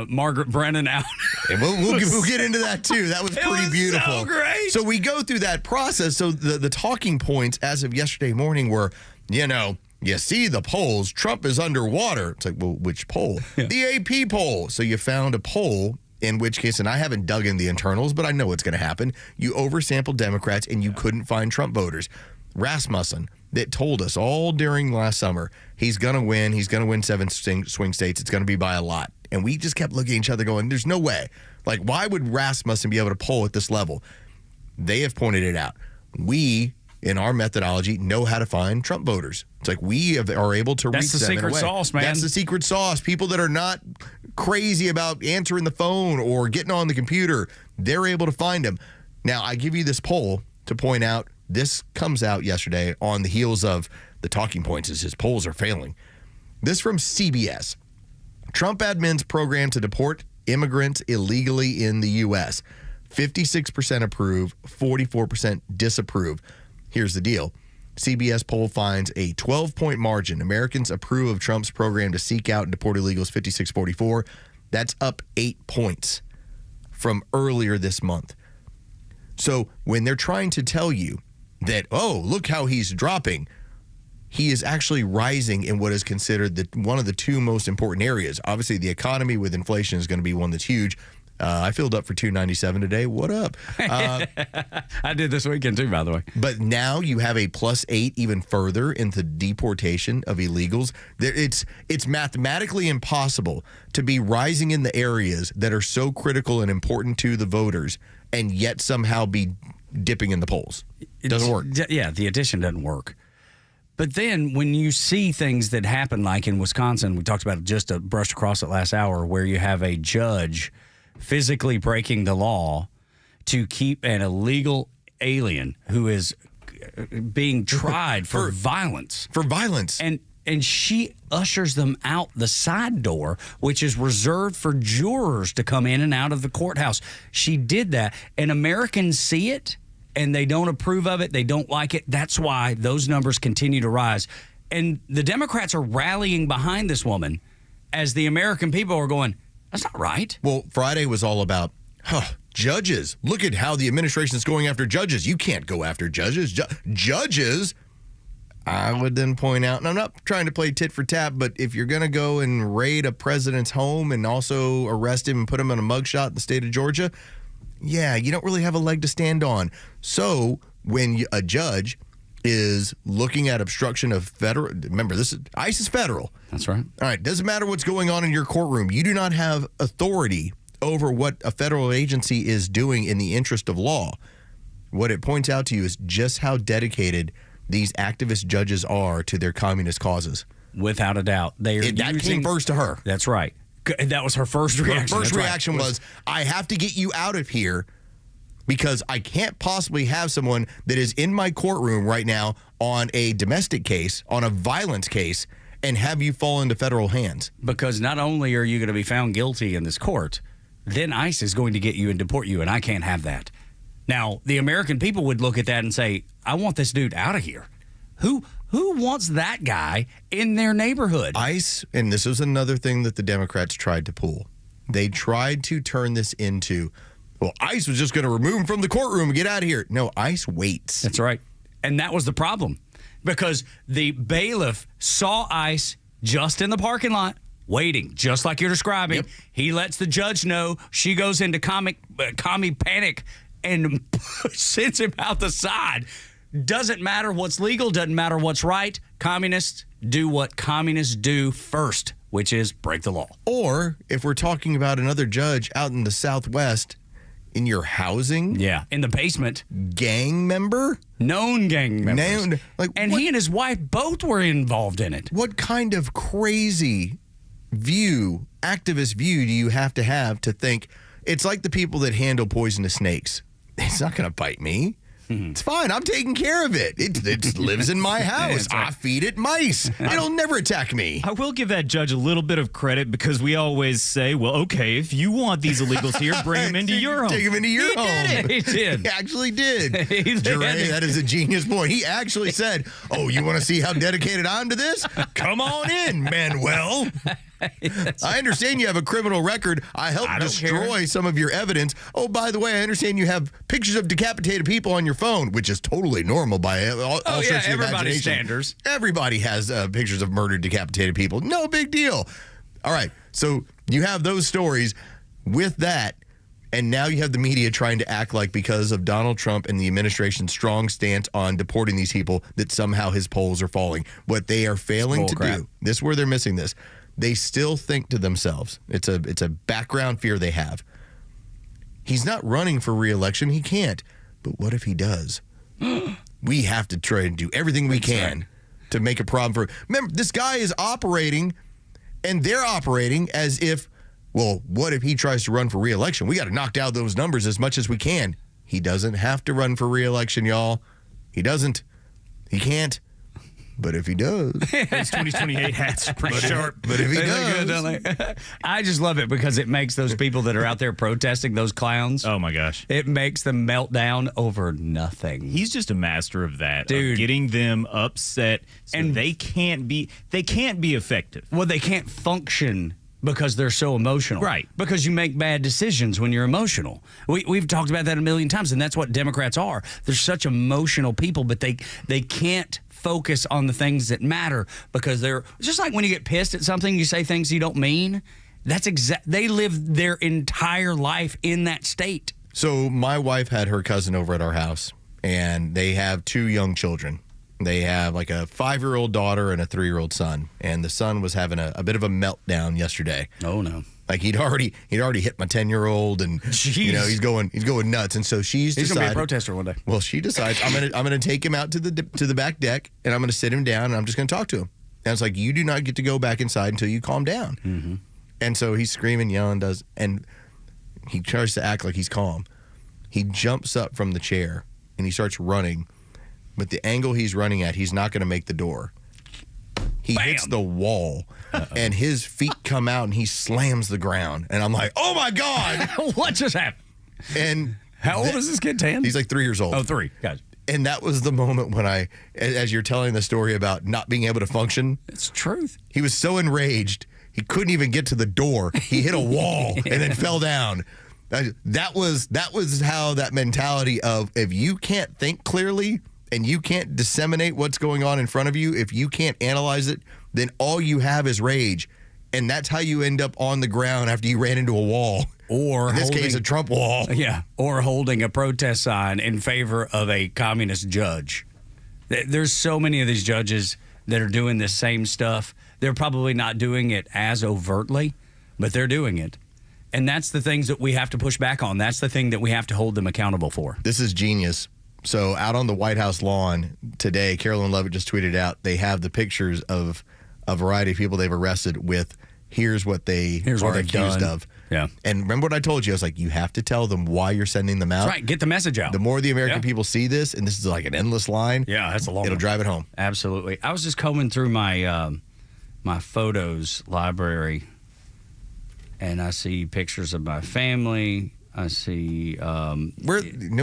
Margaret Brennan out.
And we'll get into that too. That was pretty beautiful.
So great.
So we go through that process. So the talking points as of yesterday morning were, you see the polls, Trump is underwater. It's like, well, which poll? Yeah. The AP poll. So you found a poll, in which case, and I haven't dug in the internals, but I know what's going to happen. You oversampled Democrats and you couldn't find Trump voters. Rasmussen, that told us all during last summer, he's going to win. He's going to win 7 swing states. It's going to be by a lot. And we just kept looking at each other going, there's no way. Like, why would Rasmussen be able to poll at this level? They have pointed it out. We, in our methodology, know how to find Trump voters. It's like we are able to reach them.
That's the secret sauce, man.
That's the secret sauce. People that are not crazy about answering the phone or getting on the computer, they're able to find them. Now, I give you this poll to point out. This comes out yesterday on the heels of the talking points as his polls are failing. This from CBS. Trump admin's program to deport immigrants illegally in the U.S. 56% approve, 44% disapprove. Here's the deal. CBS poll finds a 12-point margin. Americans approve of Trump's program to seek out and deport illegals, 56-44. That's up 8 points from earlier this month. So when they're trying to tell you that, oh, look how he's dropping, he is actually rising in what is considered one of the two most important areas. Obviously, the economy with inflation is going to be one that's huge. I filled up for $2.97 today. What up?
I did this weekend too, by the way.
But now you have a +8 even further into deportation of illegals. It's mathematically impossible to be rising in the areas that are so critical and important to the voters and yet somehow be dipping in the polls. It doesn't work.
Yeah, the addition doesn't work. But then when you see things that happen, like in Wisconsin, we talked about it just brushed across it last hour, where you have a judge physically breaking the law to keep an illegal alien who is being tried for violence.
For violence.
And she ushers them out the side door, which is reserved for jurors to come in and out of the courthouse. She did that, and Americans see it, and they don't approve of it. They don't like it. That's why those numbers continue to rise. And the Democrats are rallying behind this woman as the American people are going, that's not right.
Well, Friday was all about judges. Look at how the administration is going after judges. You can't go after judges. Judges, I would then point out, and I'm not trying to play tit for tat, but if you're going to go and raid a president's home and also arrest him and put him on a mugshot in the state of Georgia, yeah, you don't really have a leg to stand on. So when a judge is looking at obstruction of federal, remember, ICE is federal.
That's right.
All right, doesn't matter what's going on in your courtroom. You do not have authority over what a federal agency is doing in the interest of law. What it points out to you is just how dedicated these activist judges are to their communist causes.
Without a doubt.
That came first to her.
That's right. That was her first reaction.
Her first reaction was, I have to get you out of here because I can't possibly have someone that is in my courtroom right now on a domestic case, on a violence case, and have you fall into federal hands.
Because not only are you going to be found guilty in this court, then ICE is going to get you and deport you, and I can't have that. Now, the American people would look at that and say, I want this dude out of here. Who wants that guy in their neighborhood?
ICE, and this was another thing that the Democrats tried to pull. They tried to turn this into, well, ICE was just going to remove him from the courtroom and get out of here. No, ICE waits.
That's right. And that was the problem. Because the bailiff saw ICE just in the parking lot, waiting, just like you're describing. Yep. He lets the judge know. She goes into commie panic, and sends him out the side. Doesn't matter what's legal, doesn't matter what's right. Communists do what communists do first, which is break the law.
Or if we're talking about another judge out in the Southwest, in your housing,
in the basement,
gang member,
known gang members, and he and his wife both were involved in it.
What kind of crazy activist view do you have to think it's like the people that handle poisonous snakes? It's not going to bite me. It's fine. I'm taking care of it. It lives in my house.
Right.
I feed it mice. It'll never attack me.
I will give that judge a little bit of credit because we always say, well, okay, if you want these illegals here, bring them into your home.
Take them into your home.
He did.
He actually did. Jeray, that is a genius point. He actually said, oh, you want to see how dedicated I'm to this? Come on in, Manuel. I understand you have a criminal record. I helped destroy some of your evidence. Oh, by the way, I understand you have pictures of decapitated people on your phone, which is totally normal by all sorts of
everybody's
imagination.
standards.
Everybody has pictures of murdered, decapitated people. No big deal. All right, so you have those stories with that, and now you have the media trying to act like because of Donald Trump and the administration's strong stance on deporting these people that somehow his polls are falling. What they are failing to do, this is where they're missing this. They still think to themselves, it's a background fear they have. He's not running for re-election. He can't. But what if he does? We have to try and do everything we can to make a problem for. Remember, this guy is operating, and they're operating as if, well, what if he tries to run for re-election? We got to knock down those numbers as much as we can. He doesn't have to run for re-election, y'all. He doesn't. He can't. But if he does,
those 2028 hats are pretty sharp.
But if he
They look
does,
good, don't they? I just love it because it makes those people that are out there protesting, those clowns.
Oh my gosh,
it makes them melt down over nothing.
He's just a master of that,
dude.
Of getting them upset, so and they can't be effective.
Well, they can't function because they're so emotional.
Right.
Because you make bad decisions when you're emotional. We've talked about that a million times, and that's what Democrats are. They're such emotional people, but they can't focus on the things that matter because they're just like when you get pissed at something, you say things you don't mean. That's they live their entire life in that state.
So my wife had her cousin over at our house, and they have 2 young children. They have like a 5-year-old daughter and a 3-year-old son, and the son was having a bit of a meltdown yesterday.
Oh no!
Like he'd already hit my 10-year-old, and you know he's going nuts. And so he's
gonna be a protester one day.
Well, she decides I'm gonna take him out to the back deck, and I'm gonna sit him down, and I'm just gonna talk to him. And it's like, you do not get to go back inside until you calm down.
Mm-hmm.
And so he's screaming, yelling, and he tries to act like he's calm. He jumps up from the chair and he starts running, but the angle he's running at, he's not going to make the door. He hits the wall, and his feet come out, and he slams the ground. And I'm like, oh, my God.
What just happened?
And
how old is this kid, 10?
He's like 3 years old.
Oh, 3. Gotcha.
And that was the moment when as you're telling the story about not being able to function.
It's truth.
He was so enraged, he couldn't even get to the door. He hit a wall and then fell down. That was how that mentality of, if you can't think clearly and you can't disseminate what's going on in front of you, if you can't analyze it, then all you have is rage. And that's how you end up on the ground after you ran into a wall.
Or
in this case, a Trump wall.
Yeah, or holding a protest sign in favor of a communist judge. There's so many of these judges that are doing the same stuff. They're probably not doing it as overtly, but they're doing it. And that's the things that we have to push back on. That's the thing that we have to hold them accountable for.
This is genius. So out on the White House lawn today, Carolyn Levitt just tweeted out, they have the pictures of a variety of people they've arrested with, here's what they're accused of.
Yeah.
And remember what I told you? I was like, you have to tell them why you're sending them out.
That's right. Get the message out.
The more the American people see this, and this is like an endless line.
Yeah, that's a long
It'll
one.
drive it home.
Absolutely. I was just combing through my my photos library, and I see pictures of my family. I see
no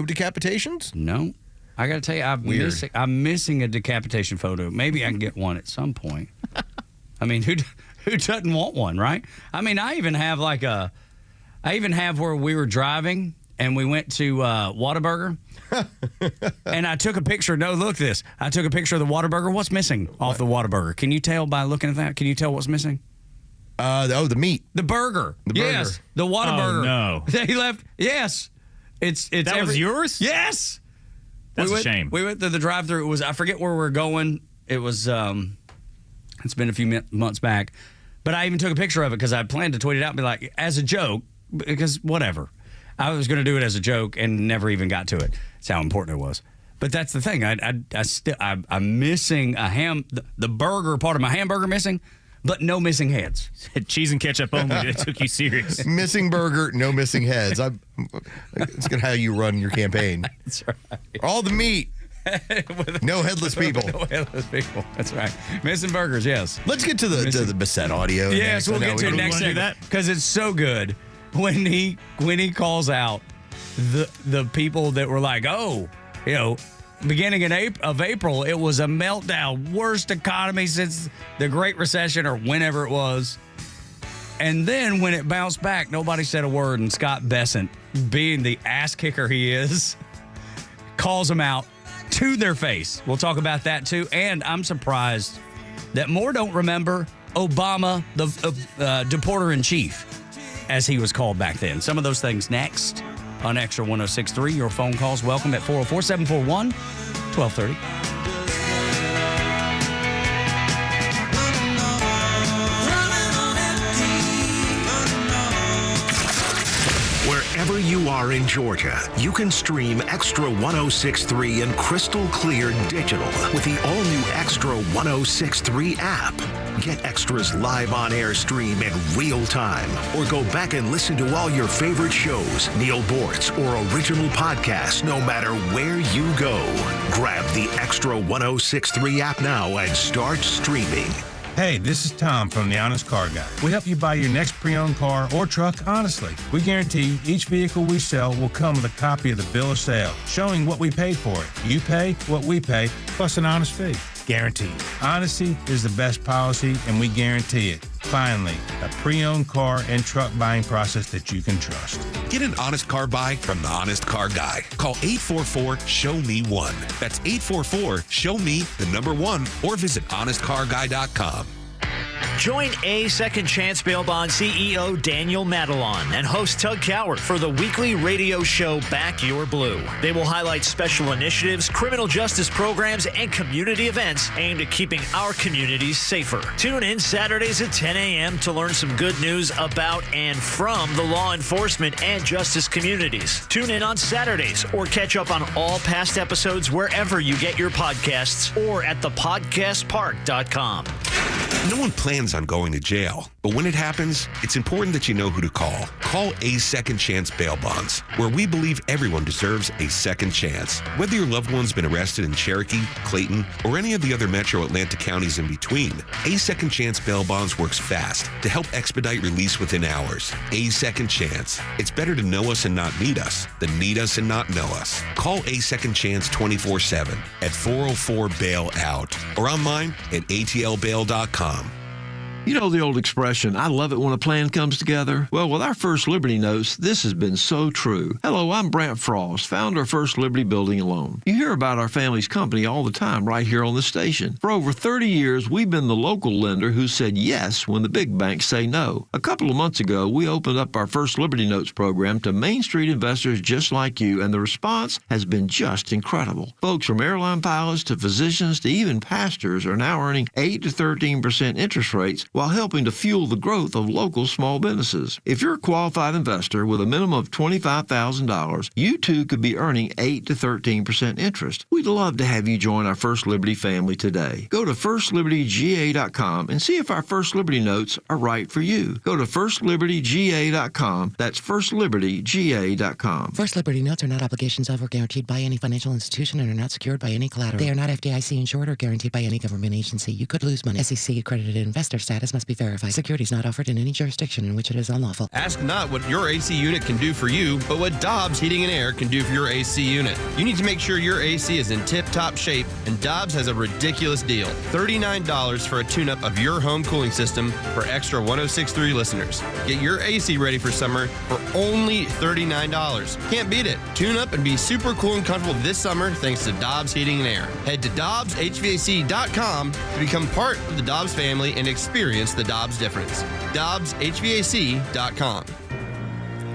decapitations?
No. I got to tell you, I'm missing a decapitation photo. Maybe I can get one at some point. I mean, who doesn't want one, right? I mean, I even have where we were driving and we went to Whataburger, and I took a picture. No, look this. I took a picture of the Whataburger. What's missing off the Whataburger? Can you tell by looking at that? Can you tell what's missing?
The meat.
The burger. Yes, the Whataburger.
Oh, no.
They left. Yes. It's
that was yours?
Yes.
That's a shame.
We went to the drive-thru. It was, I forget where we were going. It was it's been a few months back, but I even took a picture of it because I planned to tweet it out and be like, as a joke, because whatever. I was going to do it as a joke and never even got to it. That's how important it was. But that's the thing. I'm missing the burger part of my hamburger missing, but no missing heads.
Cheese and ketchup only. That took you serious.
Missing burger, no missing heads. It's going to how you run your campaign.
That's right.
All the meat. No headless people.
No headless people. That's right. Missing burgers, yes.
Let's get to the Bissett audio.
Yes, we'll get to it next segment because it's so good when he calls out the people that were like, oh, beginning of April, it was a meltdown, worst economy since the Great Recession or whenever it was. And then when it bounced back, nobody said a word, and Scott Bessent, being the ass kicker he is, calls them out to their face. We'll talk about that too. And I'm surprised that more don't remember Obama, the deporter-in-chief, as he was called back then. Some of those things next on Xtra 106.3. Your phone calls welcome at 404-741-1230.
Wherever you are in Georgia, you can stream Xtra 106.3 in crystal clear digital with the all-new Xtra 106.3 app. Get Xtra's live on-air stream in real time, or go back and listen to all your favorite shows, Neil Bortz, or original podcasts, no matter where you go. Grab the Xtra 106.3 app now and start streaming.
Hey, this is Tom from The Honest Car Guy. We help you buy your next pre-owned car or truck honestly. We guarantee each vehicle we sell will come with a copy of the bill of sale, showing what we paid for it. You pay what we pay, plus an honest fee. Guaranteed. Honesty is the best policy, and we guarantee it. Finally, a pre-owned car and truck buying process that you can trust.
Get an honest car buy from the Honest Car Guy. Call 844-SHOW-ME-1. That's 844-SHOW-ME-1, or visit honestcarguy.com.
Join A Second Chance Bail Bond CEO Daniel Madelon and host Tug Cowart for the weekly radio show Back Your Blue. They will highlight special initiatives, criminal justice programs, and community events aimed at keeping our communities safer. Tune in Saturdays at 10 a.m. to learn some good news about and from the law enforcement and justice communities. Tune in on Saturdays or catch up on all past episodes wherever you get your podcasts or at thepodcastpark.com.
No one plans on going to jail, but when it happens, it's important that you know who to call. Call A Second Chance Bail Bonds, where we believe everyone deserves a second chance. Whether your loved one's been arrested in Cherokee, Clayton, or any of the other metro Atlanta counties in between, A Second Chance Bail Bonds works fast to help expedite release within hours. A Second Chance. It's better to know us and not need us than need us and not know us. Call A Second Chance 24/7 at 404-BAIL-OUT or online at atlbail.com.
You know the old expression, I love it when a plan comes together? Well, with our First Liberty Notes, this has been so true. Hello, I'm Brant Frost, founder of First Liberty Building and Loan. You hear about our family's company all the time right here on the station. For over 30 years, we've been the local lender who said yes when the big banks say no. A couple of months ago, we opened up our First Liberty Notes program to Main Street investors just like you, and the response has been just incredible. Folks from airline pilots to physicians to even pastors are now earning 8 to 13% interest rates while helping to fuel the growth of local small businesses. If you're a qualified investor with a minimum of $25,000, you too could be earning 8 to 13% interest. We'd love to have you join our First Liberty family today. Go to firstlibertyga.com and see if our First Liberty Notes are right for you. Go to firstlibertyga.com. That's firstlibertyga.com.
First Liberty Notes are not obligations of or guaranteed by any financial institution and are not secured by any collateral. They are not FDIC insured or guaranteed by any government agency. You could lose money. SEC accredited investor status must be verified. Securities not offered in any jurisdiction in which it is unlawful.
Ask not what your AC unit can do for you, but what Dobbs Heating and Air can do for your AC unit. You need to make sure your AC is in tip-top shape, and Dobbs has a ridiculous deal. $39 for a tune-up of your home cooling system for Xtra 106.3 listeners. Get your AC ready for summer for only $39. Can't beat it. Tune up and be super cool and comfortable this summer thanks to Dobbs Heating and Air. Head to DobbsHVAC.com to become part of the Dobbs family and experience the Dobbs difference. DobbsHVAC.com.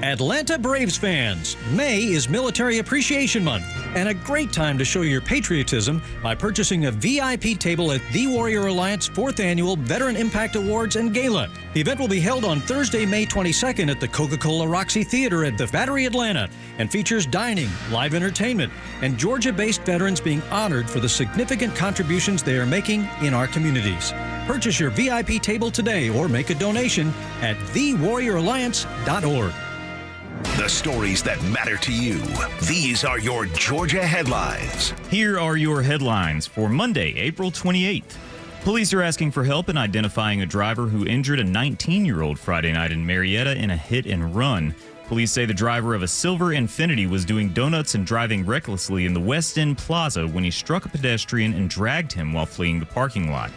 Atlanta Braves fans, May is Military Appreciation Month, and a great time to show your patriotism by purchasing a VIP table at the Warrior Alliance 4th Annual Veteran Impact Awards and Gala. The event will be held on Thursday, May 22nd at the Coca-Cola Roxy Theater at the Battery, Atlanta, and features dining, live entertainment, and Georgia-based veterans being honored for the significant contributions they are making in our communities. Purchase your VIP table today or make a donation at thewarrioralliance.org.
The stories that matter to you. These are your Georgia headlines.
Here are your headlines for Monday, April 28th. Police are asking for help in identifying a driver who injured a 19-year-old Friday night in Marietta in a hit and run. Police say the driver of a silver Infiniti was doing donuts and driving recklessly in the West End Plaza when he struck a pedestrian and dragged him while fleeing the parking lot.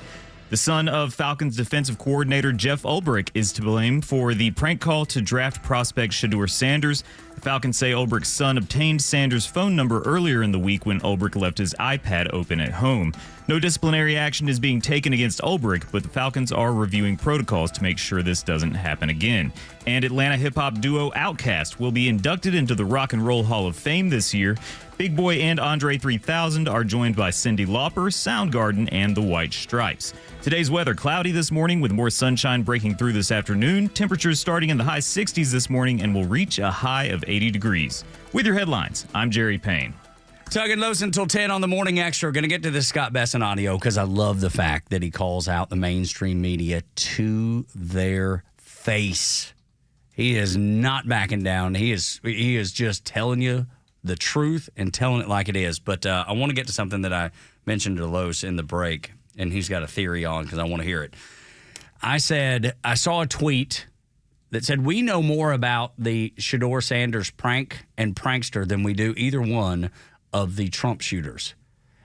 The son of Falcons defensive coordinator Jeff Ulbrich is to blame for the prank call to draft prospect Shedeur Sanders. The Falcons say Ulbrich's son obtained Sanders' phone number earlier in the week when Ulbrich left his iPad open at home. No disciplinary action is being taken against Ulbrich, but the Falcons are reviewing protocols to make sure this doesn't happen again. And Atlanta hip-hop duo Outkast will be inducted into the Rock and Roll Hall of Fame this year. Big Boy and Andre 3000 are joined by Cyndi Lauper, Soundgarden, and the White Stripes. Today's weather, cloudy this morning with more sunshine breaking through this afternoon. Temperatures starting in the high 60s this morning and will reach a high of 80 degrees. With your headlines, I'm Jerry Payne.
Tug and Los until 10 on the Morning Extra. We're going to get to this Scott Besson audio because I love the fact that he calls out the mainstream media to their face. He is not backing down. He is just telling you the truth and telling it like it is. But I want to get to something that I mentioned to Los in the break, and he's got a theory on because I want to hear it. I said, I saw a tweet that said, we know more about the Shedeur Sanders prank and prankster than we do either one of the Trump shooters.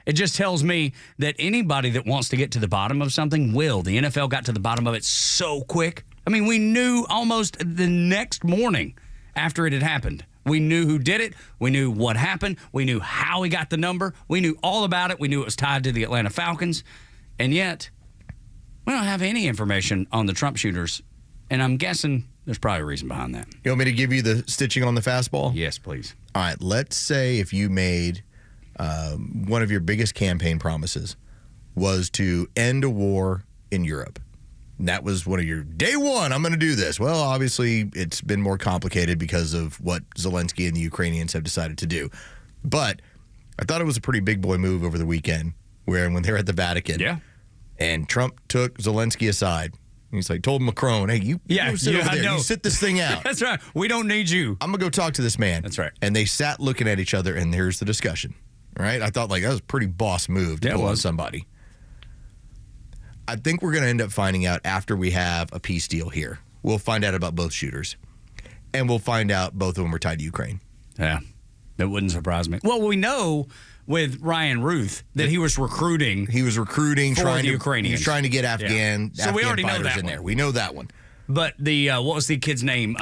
It just tells me that anybody that wants to get to the bottom of something will. The NFL got to the bottom of it so quick. I mean, we knew almost the next morning after it had happened. We knew who did it. We knew what happened. We knew how he got the number. We knew all about it. We knew it was tied to the Atlanta Falcons. And yet, we don't have any information on the Trump shooters. And I'm guessing there's probably a reason behind that.
You want me to give you the stitching on the fastball?
Yes, please.
All right, let's say if you made one of your biggest campaign promises was to end a war in Europe. And that was one of your day one, I'm going to do this. Well, obviously, it's been more complicated because of what Zelensky and the Ukrainians have decided to do. But I thought it was a pretty big boy move over the weekend when they were at the Vatican.
Yeah.
And Trump took Zelensky aside. He's like, told Macron, hey, you sit over there. You sit this thing out.
That's right. We don't need you.
I'm going to go talk to this man.
That's right.
And they sat looking at each other, and here's the discussion. Right? I thought, that was a pretty boss move to pull on somebody. I think we're going to end up finding out after we have a peace deal here. We'll find out about both shooters. And we'll find out both of them are tied to Ukraine.
Yeah. That wouldn't surprise me. Well, we know with Ryan Ruth that he was recruiting.
He was recruiting,
trying the Ukrainians.
He was trying to get Afghan
So we already know
fighters
that
in
one.
there. We know that one.
But the what was the kid's name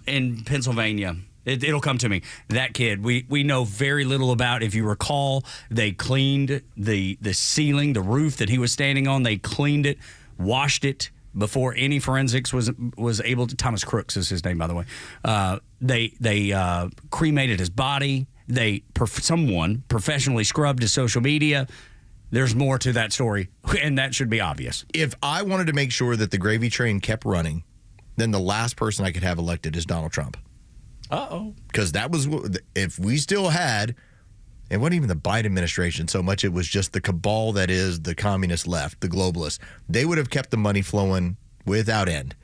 in Pennsylvania? It'll come to me. That kid, we know very little about. If you recall, they cleaned the ceiling, the roof that he was standing on. They cleaned it, washed it before any forensics was able to. Thomas Crooks is his name, by the way. They cremated his body. Someone professionally scrubbed his social media. There's more to that story, and that should be obvious.
If I wanted to make sure that the gravy train kept running, then the last person I could have elected is Donald Trump.
Uh-oh.
Because that was, if we still had, it wasn't even the Biden administration so much, it was just the cabal that is the communist left, the globalists. They would have kept the money flowing without end.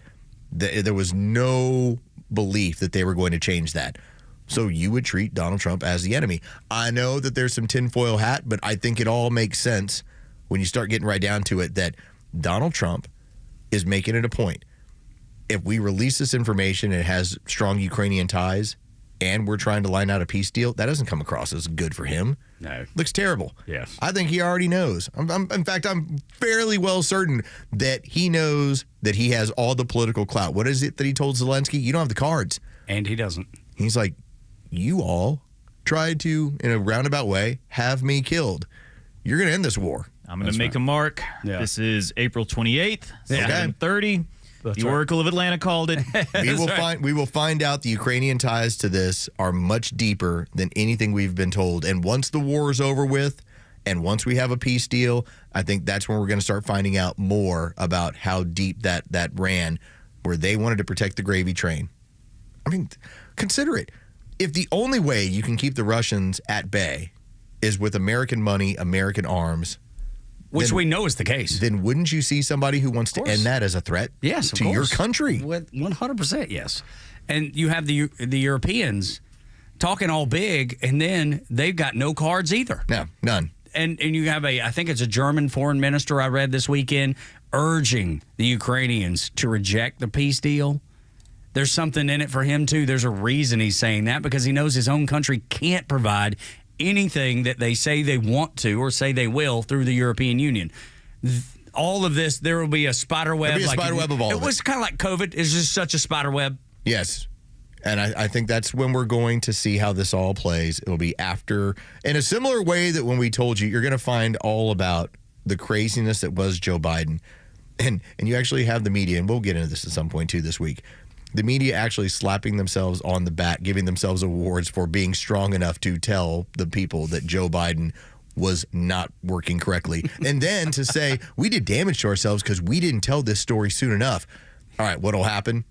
There was no belief that they were going to change that. So you would treat Donald Trump as the enemy. I know that there's some tinfoil hat, but I think it all makes sense when you start getting right down to it that Donald Trump is making it a point. If we release this information and it has strong Ukrainian ties and we're trying to line out a peace deal, that doesn't come across as good for him.
No.
Looks terrible.
Yes.
I think he already knows. In fact, I'm fairly well certain that he knows that he has all the political clout. What is it that he told Zelensky? You don't have the cards.
And he doesn't.
He's like, you all tried to, in a roundabout way, have me killed. You're going to end this war.
I'm going to make a mark.
Yeah.
This is April 28th,
Yeah.
7:30. The Oracle of Atlanta called it.
We will find out the Ukrainian ties to this are much deeper than anything we've been told. And once the war is over with, and once we have a peace deal, I think that's when we're going to start finding out more about how deep that ran, where they wanted to protect the gravy train. I mean, consider it. If the only way you can keep the Russians at bay is with American money, American arms,
which we know is the case,
then wouldn't you see somebody who wants to end that as a threat to your country?
With 100%, yes. And you have the Europeans talking all big, and then they've got no cards either.
No, none.
And you have I think it's a German foreign minister I read this weekend urging the Ukrainians to reject the peace deal. There's something in it for him, too. There's a reason he's saying that, because he knows his own country can't provide anything that they say they want to or say they will through the European Union. All of this, there will be a spider web.
There'll be a spider web of all of it.
It was kind of like COVID. It's just such a spider web.
Yes. And I think that's when we're going to see how this all plays. It'll be after, in a similar way that when we told you, you're going to find all about the craziness that was Joe Biden. And you actually have the media, and we'll get into this at some point, too, this week. The media actually slapping themselves on the back, giving themselves awards for being strong enough to tell the people that Joe Biden was not working correctly. And then to say, we did damage to ourselves because we didn't tell this story soon enough. All right, what'll happen?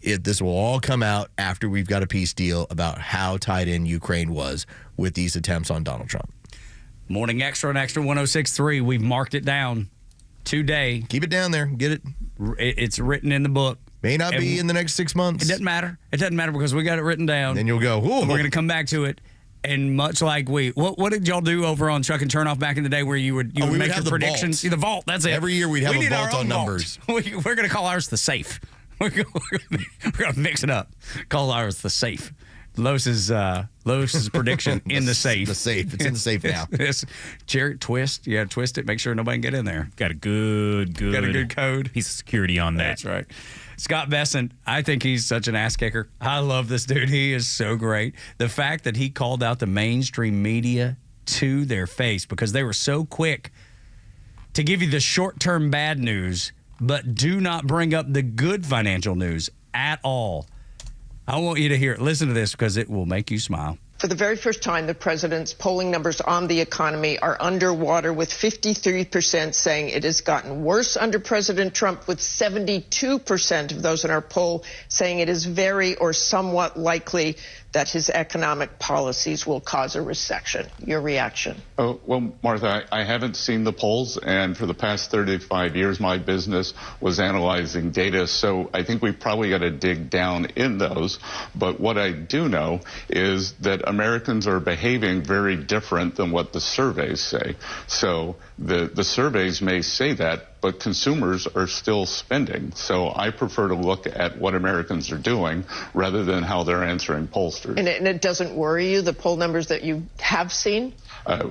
This will all come out after we've got a peace deal about how tied in Ukraine was with these attempts on Donald Trump.
Morning Extra and Extra 106.3. We've marked it down today.
Keep it down there. Get it.
It's written in the book.
May not be in the next 6 months.
It doesn't matter. It doesn't matter because we got it written down.
Then you'll go, ooh.
We're going to come back to it. And much like what did y'all do over on Chuck and Turnoff back in the day where you would make your predictions? The vault. That's it.
Every year we'd have a vault on numbers.
We're going to call ours the safe. We're going to mix it up. Call ours the safe. Los's prediction in the safe.
The safe. It's in the safe now.
Jared, twist. Yeah, twist it. Make sure nobody can get in there.
Got a good
code.
Piece of security on that.
That's right. Scott Besson, I think he's such an ass kicker. I love this dude. He is so great. The fact that he called out the mainstream media to their face because they were so quick to give you the short-term bad news, but do not bring up the good financial news at all. I want you to hear it. Listen to this because it will make you smile.
For the very first time, the president's polling numbers on the economy are underwater, with 53% saying it has gotten worse under President Trump, with 72% of those in our poll saying it is very or somewhat likely that his economic policies will cause a recession. Your reaction?
Oh, well, Martha, I haven't seen the polls, and for the past 35 years, my business was analyzing data, so I think we've probably got to dig down in those. But what I do know is that Americans are behaving very different than what the surveys say. So the surveys may say that, but consumers are still spending. So I prefer to look at what Americans are doing rather than how they're answering pollsters.
And it doesn't worry you, the poll numbers that you have seen?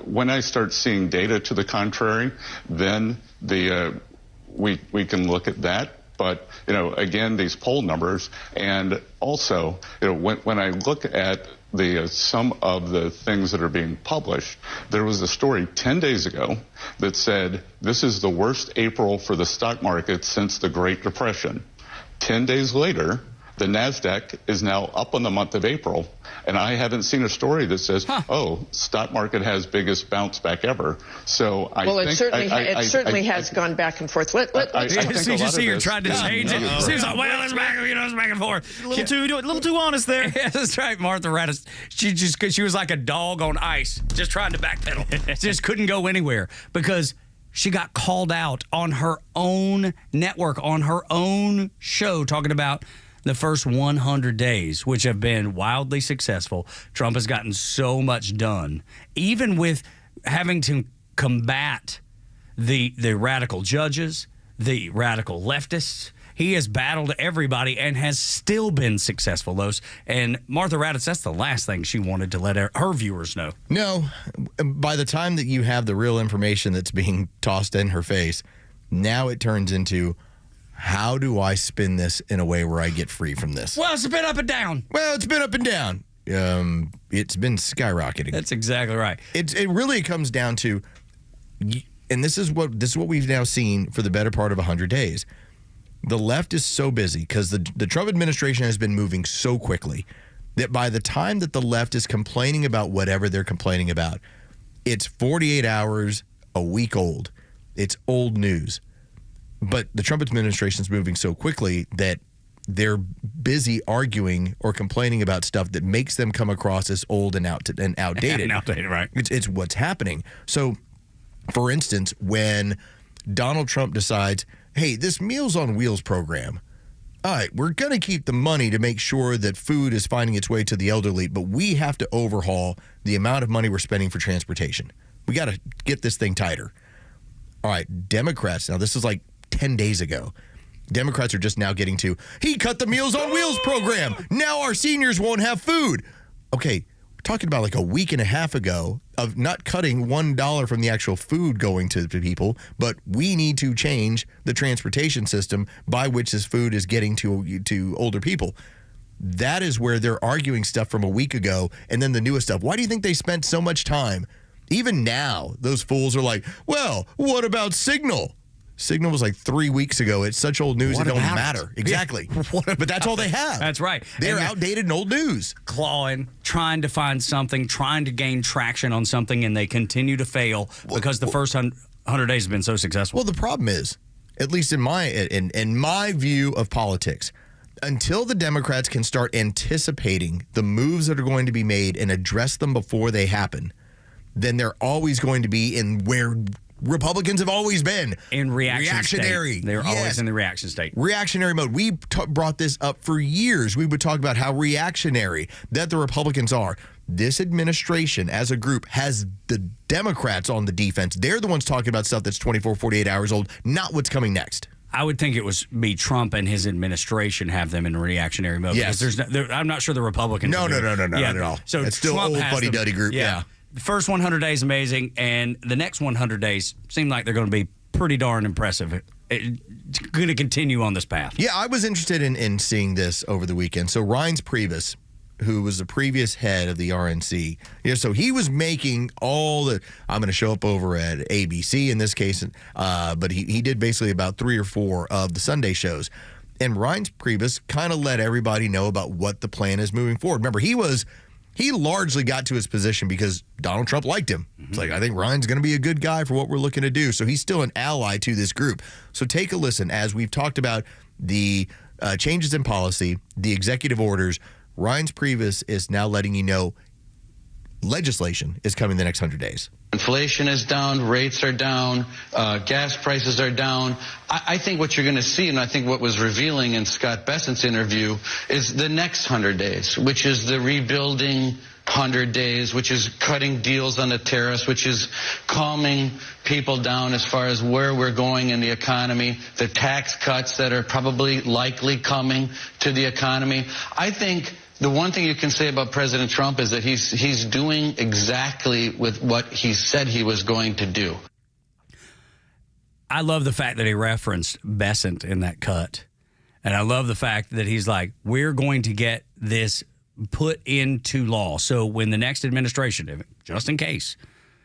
When I start seeing data to the contrary, then we can look at that. But, again, these poll numbers, and also, when I look at some of the things that are being published, there was a story 10 days ago that said this is the worst April for the stock market since the Great Depression. 10 days later, the NASDAQ is now up on the month of April, and I haven't seen a story that says, stock market has biggest bounce back ever. So
it certainly has gone back and forth.
You're trying to change it. Seems like, it's back and forth.
A little too honest there.
Yeah, that's right, Martha Raddatz. She was like a dog on ice, just trying to backpedal. Just couldn't go anywhere because she got called out on her own network, on her own show, talking about the first 100 days, which have been wildly successful. Trump has gotten so much done, even with having to combat the radical judges, the radical leftists. He has battled everybody and has still been successful, Los. And Martha Raddatz, that's the last thing she wanted to let her viewers know.
No, by the time that you have the real information that's being tossed in her face, now it turns into, how do I spin this in a way where I get free from this?
Well, it's been up and down.
It's been up and down. It's been skyrocketing.
That's exactly right.
It really comes down to, and this is what we've now seen for the better part of 100 days. The left is so busy because the Trump administration has been moving so quickly that by the time that the left is complaining about whatever they're complaining about, it's 48 hours, a week old. It's old news. But the Trump administration is moving so quickly that they're busy arguing or complaining about stuff that makes them come across as old and outdated.
Outdated, right.
It's what's happening. So, for instance, when Donald Trump decides, hey, this Meals on Wheels program, all right, we're going to keep the money to make sure that food is finding its way to the elderly, but we have to overhaul the amount of money we're spending for transportation. We got to get this thing tighter. All right, Democrats, now this is like 10 days ago. Democrats are just now getting to, he cut the Meals on Wheels program. Now our seniors won't have food. Okay, we're talking about like a week and a half ago of not cutting $1 from the actual food going to people, but we need to change the transportation system by which this food is getting to older people. That is where they're arguing stuff from a week ago, and then the newest stuff. Why do you think they spent so much time? Even now, those fools are like, well, what about Signal? Signal was like 3 weeks ago. It's such old news, it don't matter. Exactly. But that's all they have.
That's right.
They're outdated and old news.
Clawing, trying to find something, trying to gain traction on something, and they continue to fail because the first 100 days have been so successful.
Well, the problem is, at least in my view of politics, until the Democrats can start anticipating the moves that are going to be made and address them before they happen, then they're always going to be in where Republicans have always been.
In reactionary.
State.
They're always in the reaction state.
Reactionary mode. We brought this up for years. We would talk about how reactionary that the Republicans are. This administration as a group has the Democrats on the defense. They're the ones talking about stuff that's 24, 48 hours old, not what's coming next.
I would think it was be Trump and his administration have them in reactionary mode.
Yes.
I'm not sure the Republicans.
No, not at all.
So
it's still
Trump
old
has
fuddy-duddy
them.
group. Yeah.
The first 100 days amazing, and the next 100 days seem like they're going to be pretty darn impressive. It's going to continue on this path.
Yeah, I was interested in seeing this over the weekend. So Reince Priebus, who was the previous head of the RNC, so he was making all the, I'm going to show up over at ABC in this case, but he did basically about 3 or 4 of the Sunday shows. And Reince Priebus kind of let everybody know about what the plan is moving forward. Remember, he largely got to his position because Donald Trump liked him. Mm-hmm. It's like, I think Ryan's going to be a good guy for what we're looking to do. So he's still an ally to this group. So take a listen as we've talked about the changes in policy, the executive orders. Reince Priebus is now letting you know legislation is coming the next 100 days.
Inflation is down, rates are down, gas prices are down. I think what you're going to see, and I think what was revealing in Scott Bessent's interview, is the next 100 days, which is the rebuilding 100 days, which is cutting deals on the tariffs, which is calming people down as far as where we're going in the economy, the tax cuts that are probably likely coming to the economy. I think the one thing you can say about President Trump is that he's doing exactly with what he said he was going to do.
I love the fact that he referenced Bessent in that cut. And I love the fact that he's like, we're going to get this put into law. So when the next administration, just in case,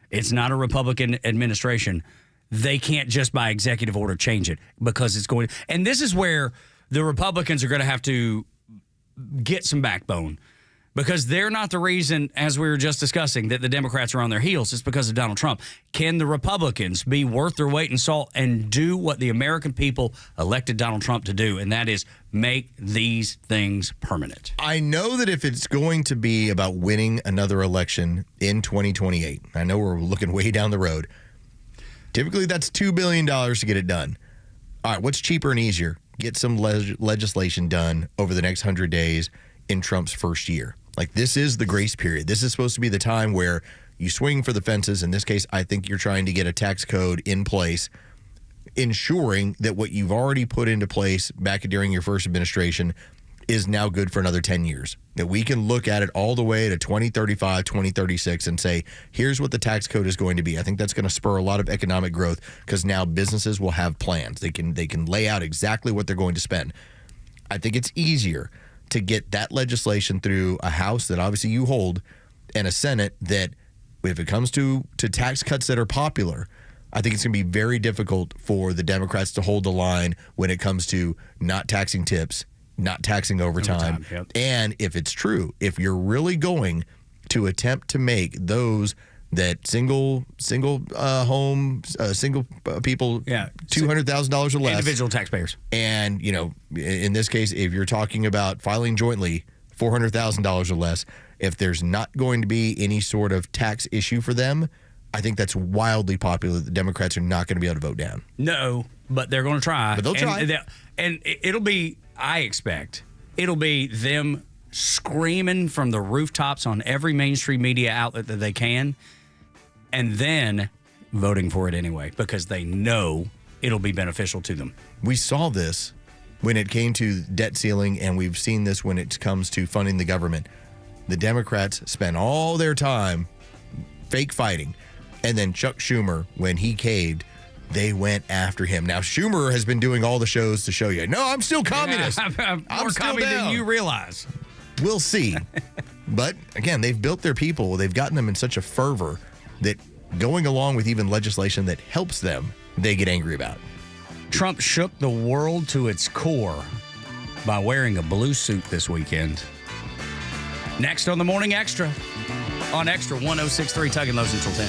it's not a Republican administration, they can't just by executive order change it because it's going. And this is where the Republicans are going to have to get some backbone because they're not the reason, as we were just discussing, that the Democrats are on their heels. It's because of Donald Trump. Can the Republicans be worth their weight in salt and do what the American people elected Donald Trump to do, and that is make these things permanent?
I know that if it's going to be about winning another election in 2028, I know we're looking way down the road. Typically, that's $2 billion to get it done. All right, what's cheaper and easier? Get some legislation done over the next 100 days in Trump's first year. Like, this is the grace period. This is supposed to be the time where you swing for the fences. In this case, I think you're trying to get a tax code in place, ensuring that what you've already put into place back during your first administration is now good for another 10 years. That we can look at it all the way to 2035, 2036 and say, here's what the tax code is going to be. I think that's going to spur a lot of economic growth because now businesses will have plans. They can lay out exactly what they're going to spend. I think it's easier to get that legislation through a House that obviously you hold and a Senate that, if it comes to tax cuts that are popular, I think it's going to be very difficult for the Democrats to hold the line when it comes to not taxing tips, not taxing overtime.
Yep.
And if it's true, if you're really going to attempt to make those that single homes, single people, $200,000 or less.
Individual taxpayers.
And, in this case, if you're talking about filing jointly, $400,000 or less, if there's not going to be any sort of tax issue for them, I think that's wildly popular. The Democrats are not going to be able to vote down.
No, but they're going to try.
But they'll try.
And it'll be, I expect, it'll be them screaming from the rooftops on every mainstream media outlet that they can, and then voting for it anyway because they know it'll be beneficial to them.
We saw this when it came to debt ceiling, and we've seen this when it comes to funding the government. The Democrats spent all their time fake fighting, and then Chuck Schumer, when he caved, they went after him. Now, Schumer has been doing all the shows to show you, no, I'm still communist.
I'm more communist than you realize.
We'll see. But, again, they've built their people. They've gotten them in such a fervor that going along with even legislation that helps them, they get angry about.
Trump shook the world to its core by wearing a blue suit this weekend. Next on the Morning Extra on Extra 106.3 Tug and Los until 10.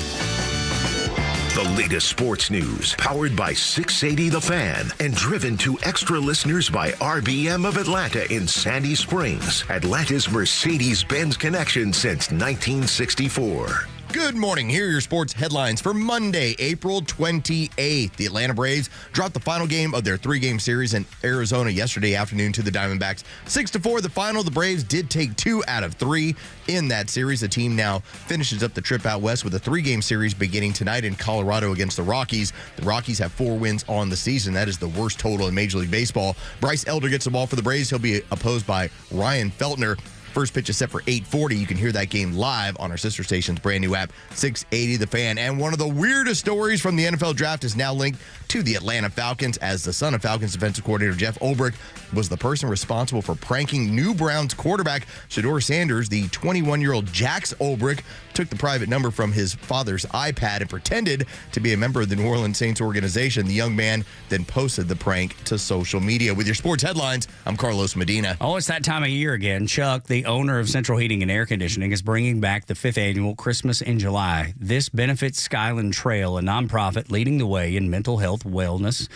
The latest sports news, powered by 680 The Fan and driven to Extra listeners by RBM of Atlanta in Sandy Springs, Atlanta's Mercedes-Benz connection since 1964.
Good morning. Here are your sports headlines for Monday, April 28th. The Atlanta Braves dropped the final game of their 3-game series in Arizona yesterday afternoon to the Diamondbacks. 6-4, the final. The Braves did take 2 out of 3 in that series. The team now finishes up the trip out west with a 3-game series beginning tonight in Colorado against the Rockies. The Rockies have 4 wins on the season. That is the worst total in Major League Baseball. Bryce Elder gets the ball for the Braves. He'll be opposed by Ryan Feltner. First pitch is set for 8:40. You can hear that game live on our sister station's brand new app, 680 The Fan. And one of the weirdest stories from the NFL draft is now linked to the Atlanta Falcons, as the son of Falcons defensive coordinator Jeff Ulbrich was the person responsible for pranking new Browns quarterback Shedeur Sanders. The 21-year-old Jax Ulbrich took the private number from his father's iPad and pretended to be a member of the New Orleans Saints organization. The young man then posted the prank to social media. With your sports headlines, I'm Carlos Medina.
Oh, it's that time of year again. Chuck, the owner of Central Heating and Air Conditioning, is bringing back the 5th annual Christmas in July. This benefits Skyland Trail, a nonprofit leading the way in mental health wellness,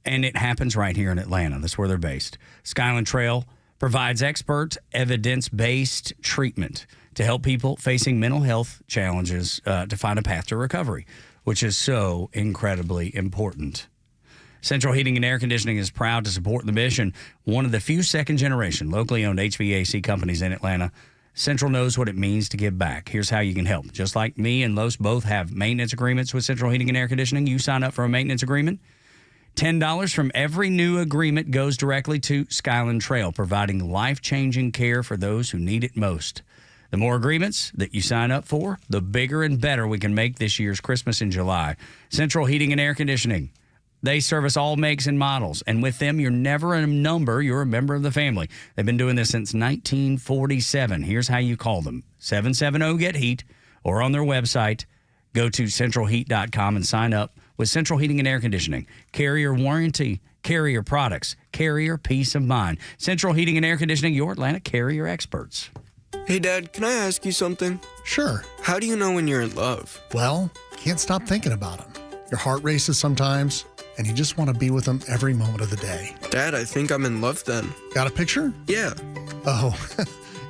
and it happens right here in Atlanta. That's where they're based. Skyland Trail provides expert, evidence-based treatment to help people facing mental health challenges to find a path to recovery, which is so incredibly important. Central Heating and Air Conditioning is proud to support the mission. One of the few second-generation locally owned HVAC companies in Atlanta. Central knows what it means to give back. Here's how you can help. Just like me and Los both have maintenance agreements with Central Heating and Air Conditioning, you sign up for a maintenance agreement. $10 from every new agreement goes directly to Skyland Trail, providing life-changing care for those who need it most. The more agreements that you sign up for, the bigger and better we can make this year's Christmas in July. Central Heating and Air Conditioning. They service all makes and models, and with them, you're never a number, you're a member of the family. They've been doing this since 1947. Here's how you call them. 770-GET-HEAT, or on their website, go to centralheat.com and sign up with Central Heating and Air Conditioning. Carrier warranty, Carrier products, Carrier peace of mind. Central Heating and Air Conditioning, your Atlanta Carrier experts.
Hey, Dad, can I ask you something?
Sure.
How do you know when you're in love?
Well, can't stop thinking about him. Your heart races sometimes, and you just want to be with him every moment of the day.
Dad, I think I'm in love then.
Got a picture?
Yeah.
Oh,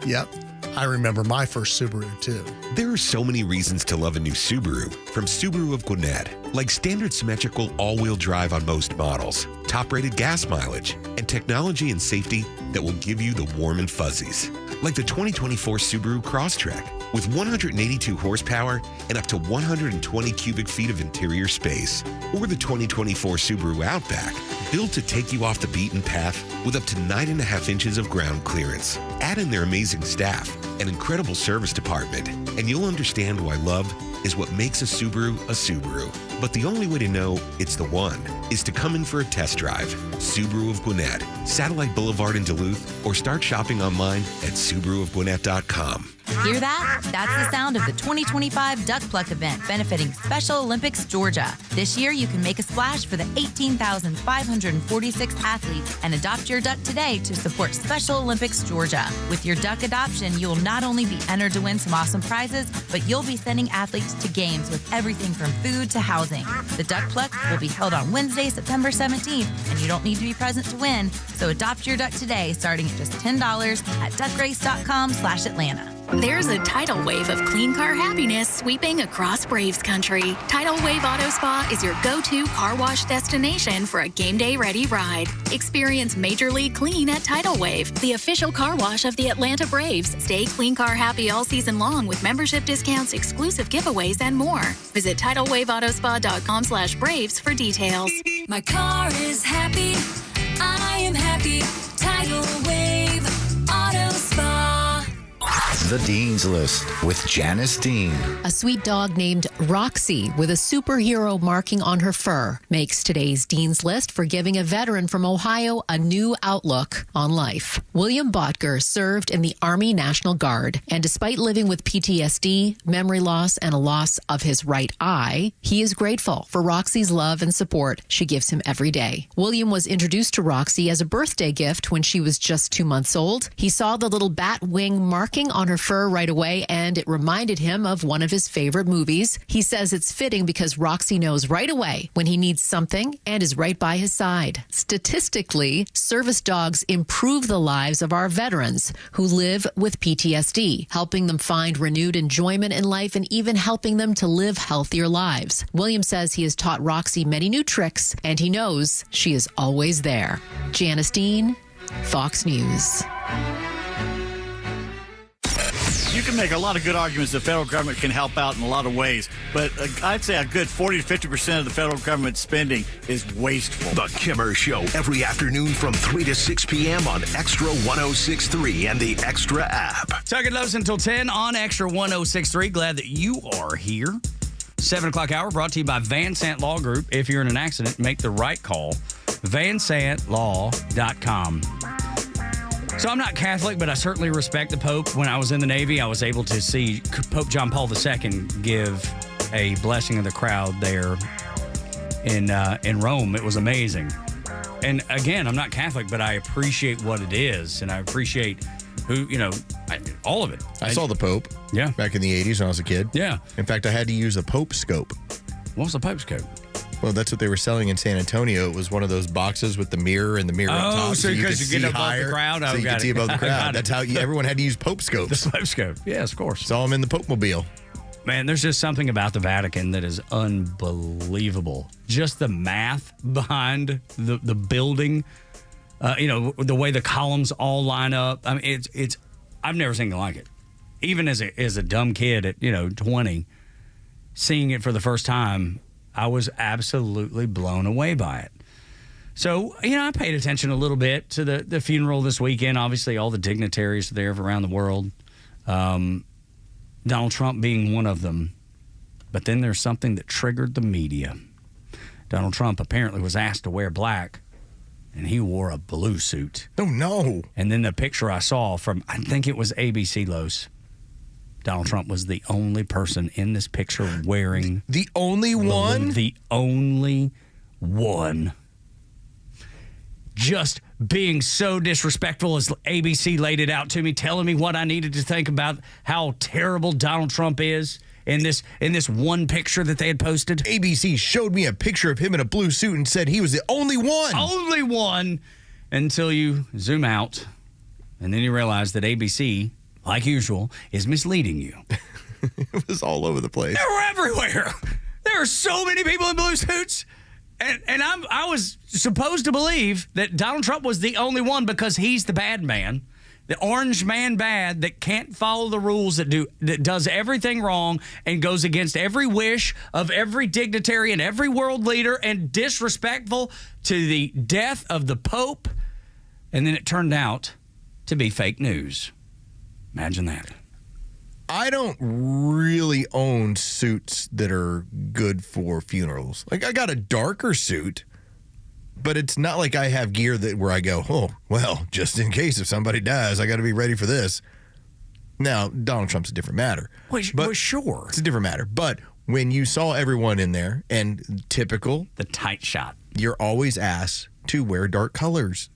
yep. I remember my first Subaru, too.
There are so many reasons to love a new Subaru. From Subaru of Gwinnett, like standard symmetrical all-wheel drive on most models, top-rated gas mileage, and technology and safety that will give you the warm and fuzzies. Like the 2024 Subaru Crosstrek, with 182 horsepower and up to 120 cubic feet of interior space. Or the 2024 Subaru Outback, built to take you off the beaten path with up to 9.5 inches of ground clearance. Add in their amazing staff and incredible service department, and you'll understand why love is what makes a Subaru a Subaru. But the only way to know it's the one is to come in for a test drive. Subaru of Gwinnett, Satellite Boulevard in Duluth, or start shopping online at SubaruofGwinnett.com.
Hear that? That's the sound of the 2025 Duck Pluck event benefiting Special Olympics Georgia. This year, you can make a splash for the 18,546 athletes and adopt your duck today to support Special Olympics Georgia. With your duck adoption, you will not only be entered to win some awesome prizes, but you'll be sending athletes to games with everything from food to housing. The Duck Pluck will be held on Wednesday, September 17th, and you don't need to be present to win. So adopt your duck today, starting at just $10 at duckrace.com/Atlanta.
There's a tidal wave of clean car happiness sweeping across Braves country. Tidal Wave Auto Spa is your go-to car wash destination for a game day ready ride. Experience Major League Clean at Tidal Wave, the official car wash of the Atlanta Braves. Stay clean car happy all season long with membership discounts, exclusive giveaways, and more. Visit TidalWaveAutoSpa.com/Braves for details.
My car is happy. I am happy. Tidal Wave Auto Spa.
The Dean's List with Janice Dean.
A sweet dog named Roxy with a superhero marking on her fur makes today's Dean's List for giving a veteran from Ohio a new outlook on life. William Botger served in the Army National Guard, and despite living with PTSD, memory loss, and a loss of his right eye, he is grateful for Roxy's love and support she gives him every day. William was introduced to Roxy as a birthday gift when she was just 2 months old. He saw the little bat wing marking on her fur right away, and it reminded him of one of his favorite movies. He says it's fitting because Roxy knows right away when he needs something and is right by his side. Statistically, service dogs improve the lives of our veterans who live with PTSD, helping them find renewed enjoyment in life and even helping them to live healthier lives. William says he has taught Roxy many new tricks, and he knows she is always there. Janice Dean, Fox News.
You can make a lot of good arguments the federal government can help out in a lot of ways, but I'd say a good 40 to 50% of the federal government spending is wasteful.
The Kimmer Show every afternoon from 3 to 6 p.m. on Extra 106.3 and the Extra app.
Tug and Los until 10 on Extra 106.3. Glad that you are here. 7 o'clock hour brought to you by Van Sant Law Group. If you're in an accident, make the right call. VanSantLaw.com. So I'm not Catholic, but I certainly respect the Pope. When I was in the Navy, I was able to see Pope John Paul II give a blessing of the crowd there in Rome. It was amazing. And again, I'm not Catholic, but I appreciate what it is, and I appreciate all of it.
I saw the Pope.
Yeah.
Back in the 80s when I was a kid.
Yeah.
In fact, I had to use a Pope scope.
What's a Pope scope?
Well, that's what they were selling in San Antonio. It was one of those boxes with the mirror and the mirror up top.
So you could get above
higher,
the crowd?
So you could see above the crowd. That's how everyone had to use Pope scopes.
The Pope scope. Yes, of course.
Saw them in the Pope-mobile.
Man, there's just something about the Vatican that is unbelievable. Just the math behind the building, the way the columns all line up. I mean, it's I've never seen anything like it. Even as a dumb kid at 20, seeing it for the first time, I was absolutely blown away by it. So, I paid attention a little bit to the funeral this weekend. Obviously, all the dignitaries there around the world. Donald Trump being one of them. But then there's something that triggered the media. Donald Trump apparently was asked to wear black, and he wore a blue suit.
Oh, no.
And then the picture I saw from, I think it was ABC Los, Donald Trump was the only person in this picture wearing...
The only one?
The only one. Just being so disrespectful as ABC laid it out to me, telling me what I needed to think about how terrible Donald Trump is in this one picture that they had posted.
ABC showed me a picture of him in a blue suit and said he was the only one.
Only one, until you zoom out, and then you realize that ABC... like usual, is misleading you.
It was all over the place.
They were everywhere. There are so many people in blue suits. And I was supposed to believe that Donald Trump was the only one because he's the bad man, the orange man bad that can't follow the rules, that does everything wrong and goes against every wish of every dignitary and every world leader and disrespectful to the death of the Pope. And then it turned out to be fake news. Imagine that.
I don't really own suits that are good for funerals. Like, I got a darker suit, but it's not like I have gear where I go, oh, well, just in case if somebody dies, I got to be ready for this. Now, Donald Trump's a different matter.
Well, sure.
It's a different matter. But when you saw everyone in there, and typical,
the tight shot,
you're always asked to wear dark colors.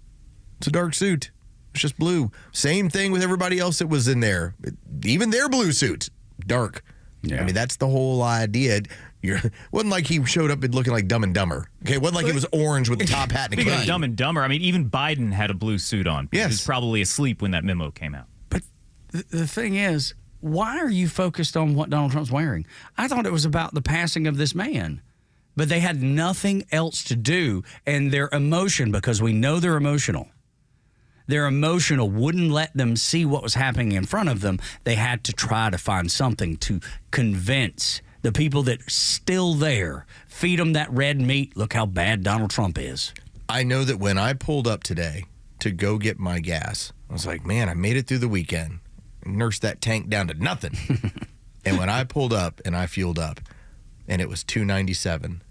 It's a dark suit. It's just blue. Same thing with everybody else that was in there. Even their blue suits, dark. Yeah. I mean, that's the whole idea. Wasn't like he showed up looking like Dumb and Dumber. Okay, it wasn't like he was orange with the top hat and a cane.
Dumb and Dumber. I mean, even Biden had a blue suit on.
Yes.
He was probably asleep when that memo came out.
But the thing is, why are you focused on what Donald Trump's wearing? I thought it was about the passing of this man. But they had nothing else to do, and their emotion, because we know they're emotional, wouldn't let them see what was happening in front of them. They had to try to find something to convince the people that are still there, feed them that red meat. Look how bad Donald Trump is.
I know that when I pulled up today to go get my gas, I was like, man, I made it through the weekend. Nursed that tank down to nothing. And when I pulled up and I fueled up, and it was $2.97,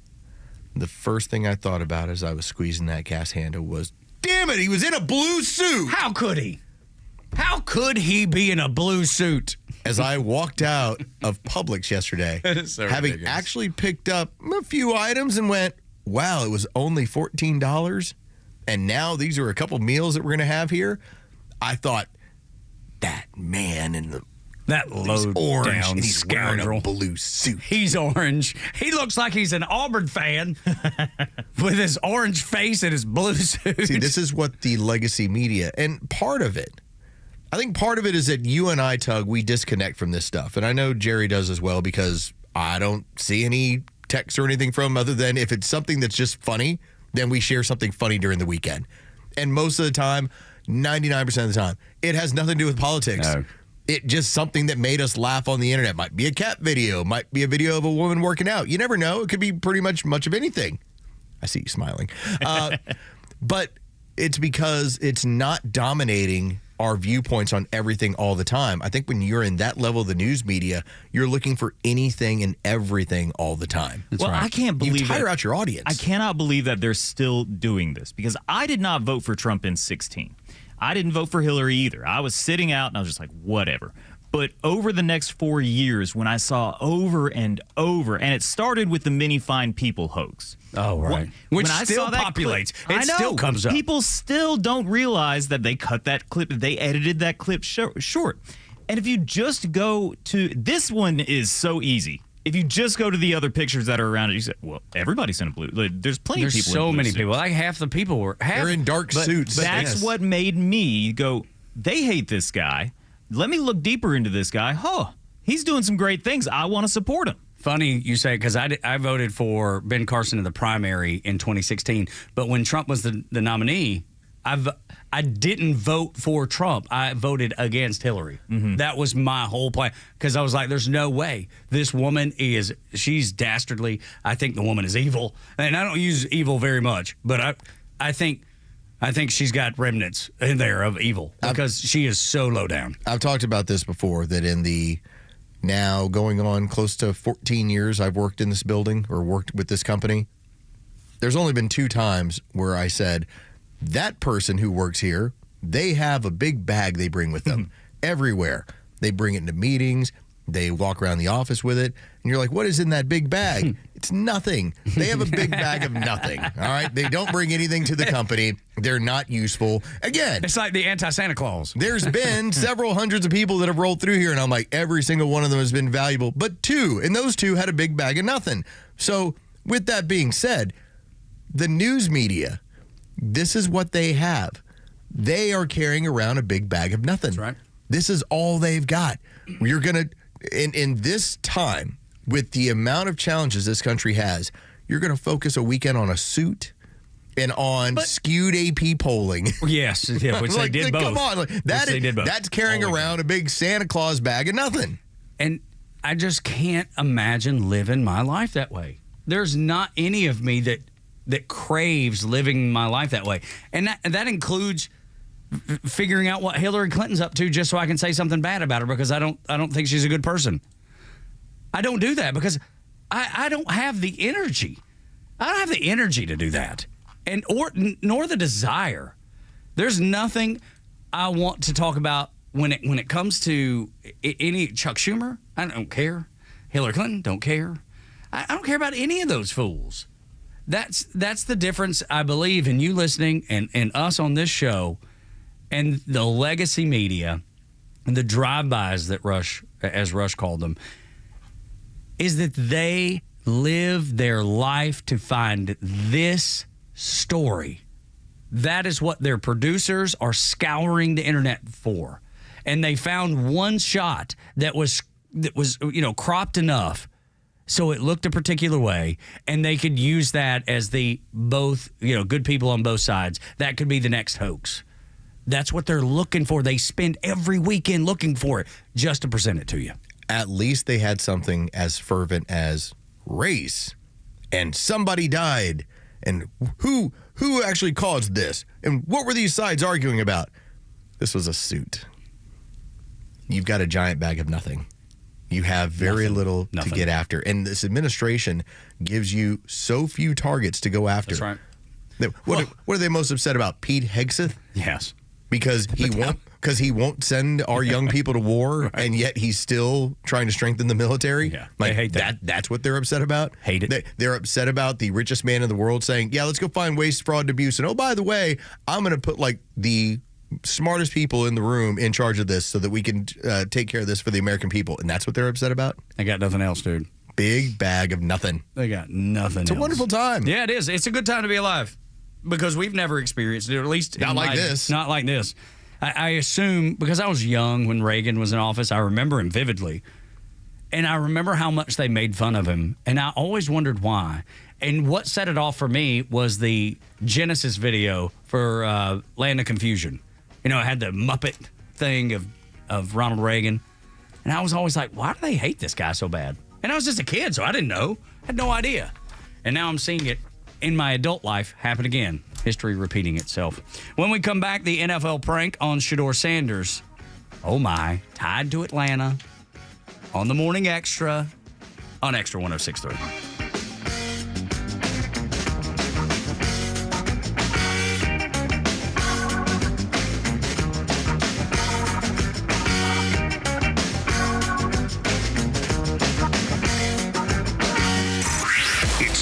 the first thing I thought about as I was squeezing that gas handle was, damn it, he was in a blue suit.
How could he? How could he be in a blue suit?
As I walked out of Publix yesterday, having actually picked up a few items and went, wow, it was only $14, and now these are a couple meals that we're going to have here, I thought, that man in the
low
orange,
down
and he's wearing a blue suit.
He's orange. He looks like he's an Auburn fan with his orange face and his blue suit.
See, this is what the legacy media, and part of it, I think part of it is that you and I, Tug, we disconnect from this stuff. And I know Jerry does as well, because I don't see any texts or anything from him other than if it's something that's just funny, then we share something funny during the weekend. And most of the time, 99% of the time, it has nothing to do with politics. No. It just something that made us laugh on the internet. Might be a cat video, might be a video of a woman working out. You never know. It could be pretty much of anything. I see you smiling. But it's because it's not dominating our viewpoints on everything all the time. I think when you're in that level of the news media, you're looking for anything and everything all the time.
Well, I can't believe
you tire out your audience.
I cannot believe that they're still doing this, because I did not vote for Trump in 2016. I didn't vote for Hillary either. I was sitting out and I was just like, whatever. But over the next 4 years, when I saw over and over, and it started with the Many Fine People hoax.
Oh, right. Which still populates. It still comes up.
People still don't realize that they cut that clip, they edited that clip short. And if you just go to, this one is so easy. If you just go to the other pictures that are around it, you say, well, everybody's in a blue. There's plenty of people in blue
many
suits.
people. Like half the people were.
They're in dark suits.
But that's what made me go, they hate this guy. Let me look deeper into this guy. He's doing some great things. I want to support him.
Funny you say, because I voted for Ben Carson in the primary in 2016. But when Trump was the nominee, I didn't vote for Trump. I voted against Hillary. Mm-hmm. That was my whole plan, because I was like, there's no way. This woman she's dastardly. I think the woman is evil. And I don't use evil very much, but I think she's got remnants in there of evil, because she is so low down.
I've talked about this before, that in the now going on close to 14 years I've worked in this building or worked with this company, there's only been 2 times where I said, that person who works here, they have a big bag they bring with them everywhere. They bring it into meetings. They walk around the office with it. And you're like, what is in that big bag? It's nothing. They have a big bag of nothing. All right. They don't bring anything to the company. They're not useful. Again,
it's like the anti-Santa Claus.
There's been several hundreds of people that have rolled through here, and I'm like, every single one of them has been valuable. But 2, and those 2 had a big bag of nothing. So with that being said, the news media, this is what they have. They are carrying around a big bag of nothing.
That's right.
This is all they've got. You're going to, in this time, with the amount of challenges this country has, you're going to focus a weekend on a suit and on skewed AP polling.
Yes, yeah, which they did both.
Come on. That's carrying around a big Santa Claus bag of nothing.
And I just can't imagine living my life that way. There's not any of me that craves living my life that way. And that includes figuring out what Hillary Clinton's up to just so I can say something bad about her, because I don't think she's a good person. I don't do that because I don't have the energy. I don't have the energy to do that. Nor the desire. There's nothing I want to talk about when it comes to any Chuck Schumer, I don't care. Hillary Clinton, don't care. I don't care about any of those fools. That's the difference, I believe, in you listening and us on this show and the legacy media, the drive-bys that Rush, as Rush called them, is that they live their life to find this story. That is what their producers are scouring the internet for. And they found one shot that was cropped enough so it looked a particular way, and they could use that as the both, good people on both sides. That could be the next hoax. That's what they're looking for. They spend every weekend looking for it just to present it to you.
At least they had something as fervent as race, and somebody died, and who actually caused this, and what were these sides arguing about? This was a suit. You've got a giant bag of nothing. You have very little to get after. And this administration gives you so few targets to go after.
That's right.
What are they most upset about? Pete Hegseth?
Yes.
Because he won't send our young people to war, right. And yet he's still trying to strengthen the military?
Yeah,
they
hate that.
That's what they're upset about?
Hate it.
They're upset about the richest man in the world saying, yeah, let's go find waste, fraud, and abuse. And, oh, by the way, I'm going to put, the smartest people in the room in charge of this so that we can take care of this for the American people. And that's what they're upset about?
They got nothing else, dude.
Big bag of nothing.
They got nothing
else. It's a wonderful time.
Yeah, it is. It's a good time to be alive because we've never experienced it, or at least
not like this.
Not like this. I assume, because I was young when Reagan was in office, I remember him vividly. And I remember how much they made fun of him. And I always wondered why. And what set it off for me was the Genesis video for Land of Confusion. It had the Muppet thing of Ronald Reagan. And I was always like, why do they hate this guy so bad? And I was just a kid, so I didn't know. I had no idea. And now I'm seeing it in my adult life happen again. History repeating itself. When we come back, the NFL prank on Shedeur Sanders. Oh my, tied to Atlanta on the Morning Extra on Extra 106.3.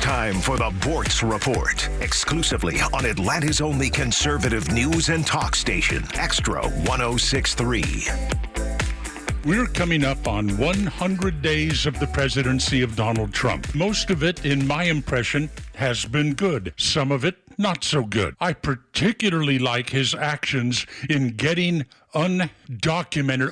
Time for the Bortz Report, exclusively on Atlanta's only conservative news and talk station, Extra 106.3.
We're coming up on 100 days of the presidency of Donald Trump. Most of it, in my impression, has been good. Some of it, not so good. I particularly like his actions in getting undocumented,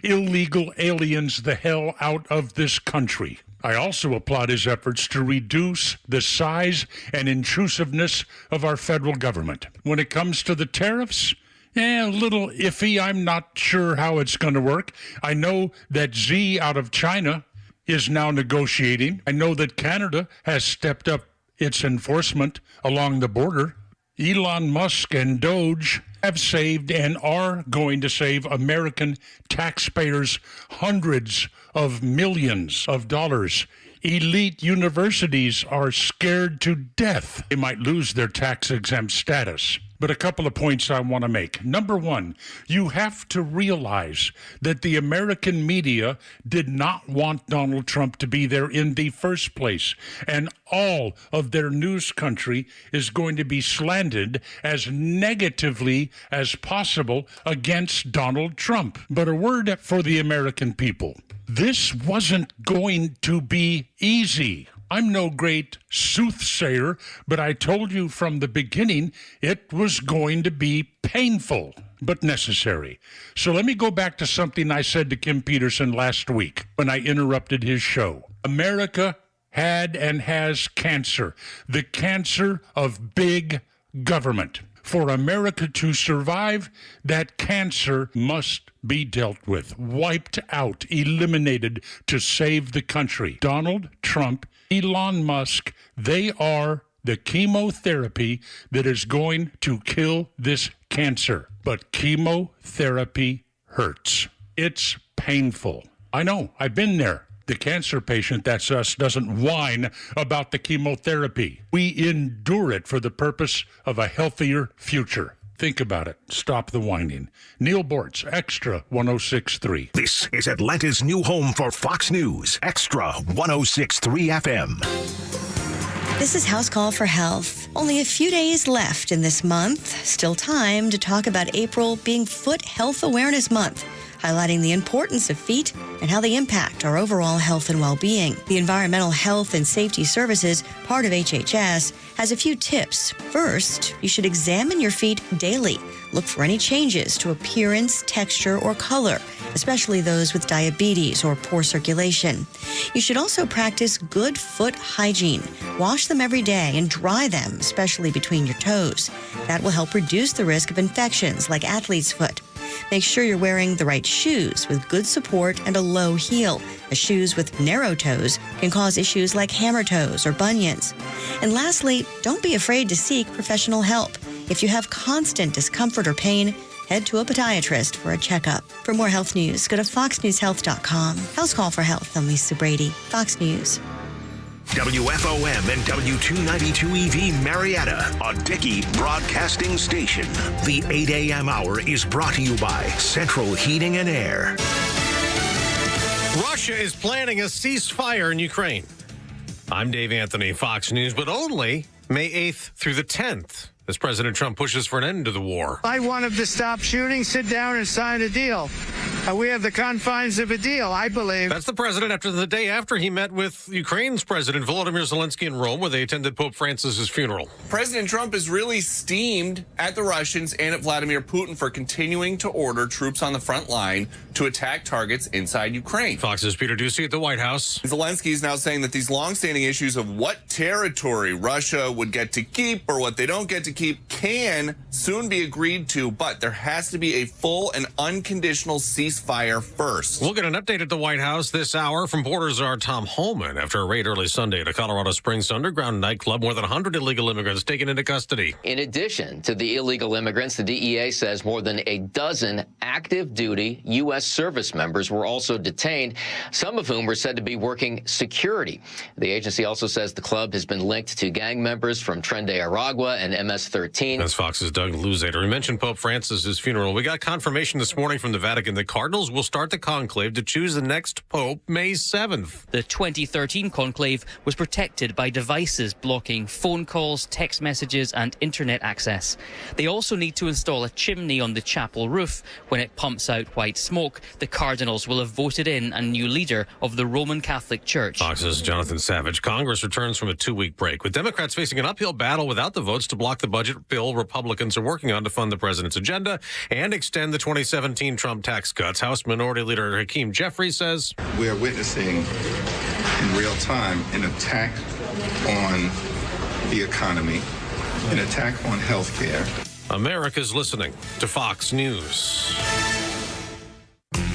illegal aliens the hell out of this country. I also applaud his efforts to reduce the size and intrusiveness of our federal government. When it comes to the tariffs, a little iffy. I'm not sure how it's going to work. I know that Xi out of China is now negotiating. I know that Canada has stepped up its enforcement along the border. Elon Musk and Doge have saved and are going to save American taxpayers hundreds of millions of dollars. Elite universities are scared to death they might lose their tax-exempt status. But a couple of points I want to make. Number one, you have to realize that the American media did not want Donald Trump to be there in the first place. And all of their news country is going to be slanted as negatively as possible against Donald Trump. But a word for the American people. This wasn't going to be easy. I'm no great soothsayer, but I told you from the beginning it was going to be painful, but necessary. So let me go back to something I said to Kim Peterson last week when I interrupted his show. America had and has cancer, the cancer of big government. For America to survive, that cancer must be dealt with, wiped out, eliminated to save the country. Donald Trump, Elon Musk, they are the chemotherapy that is going to kill this cancer. But chemotherapy hurts. It's painful. I know, I've been there. The cancer patient, that's us, doesn't whine about the chemotherapy. We endure it for the purpose of a healthier future. Think about it. Stop the whining. Neil Bortz, Extra 106.3.
This is Atlanta's new home for Fox News, Extra 106.3 FM.
This is House Call for Health. Only a few days left in this month. Still time to talk about April being Foot Health Awareness Month, highlighting the importance of feet and how they impact our overall health and well-being. The Environmental Health and Safety Services, part of HHS, has a few tips. First, you should examine your feet daily. Look for any changes to appearance, texture, or color, especially those with diabetes or poor circulation. You should also practice good foot hygiene. Wash them every day and dry them, especially between your toes. That will help reduce the risk of infections like athlete's foot. Make sure you're wearing the right shoes with good support and a low heel, as shoes with narrow toes can cause issues like hammer toes or bunions. And lastly, don't be afraid to seek professional help. If you have constant discomfort or pain, head to a podiatrist for a checkup. For more health news, go to foxnewshealth.com. House Call for Health. I'm Lisa Brady, Fox News.
WFOM and W292 EV Marietta, a Dickey broadcasting station. The 8 a.m. hour is brought to you by Central Heating and Air.
Russia is planning a ceasefire in Ukraine. I'm Dave Anthony, Fox News, but only May 8th through the 10th, as President Trump pushes for an end to the war.
I want him to stop shooting, sit down, and sign a deal. We have the confines of a deal, I believe.
That's the president after the day after he met with Ukraine's President Volodymyr Zelensky in Rome, where they attended Pope Francis's funeral.
President Trump is really steamed at the Russians and at Vladimir Putin for continuing to order troops on the front line to attack targets inside Ukraine.
Fox's Peter Ducey at the White House.
Zelensky is now saying that these longstanding issues of what territory Russia would get to keep or what they don't get to keep can soon be agreed to, but there has to be a full and unconditional ceasefire first.
We'll get an update at the White House this hour from border czar Tom Holman after a raid early Sunday at a Colorado Springs underground nightclub. More than 100 illegal immigrants taken into custody.
In addition to the illegal immigrants, the DEA says more than a dozen active duty U.S. service members were also detained, some of whom were said to be working security. The agency also says the club has been linked to gang members from Tren de Aragua and MS-13.
That's Fox's Doug Luzader. We mentioned Pope Francis's funeral. We got confirmation this morning from the Vatican that Cardinals will start the conclave to choose the next pope May 7th.
The 2013 conclave was protected by devices blocking phone calls, text messages, and internet access. They also need to install a chimney on the chapel roof. When it pumps out white smoke, the cardinals will have voted in a new leader of the Roman Catholic Church.
Fox's Jonathan Savage. Congress returns from a 2-week break. With Democrats facing an uphill battle without the votes to block the budget bill Republicans are working on to fund the president's agenda and extend the 2017 Trump tax cuts, House Minority Leader Hakeem Jeffries says,
we are witnessing in real time an attack on the economy, an attack on health care.
America's listening to Fox News.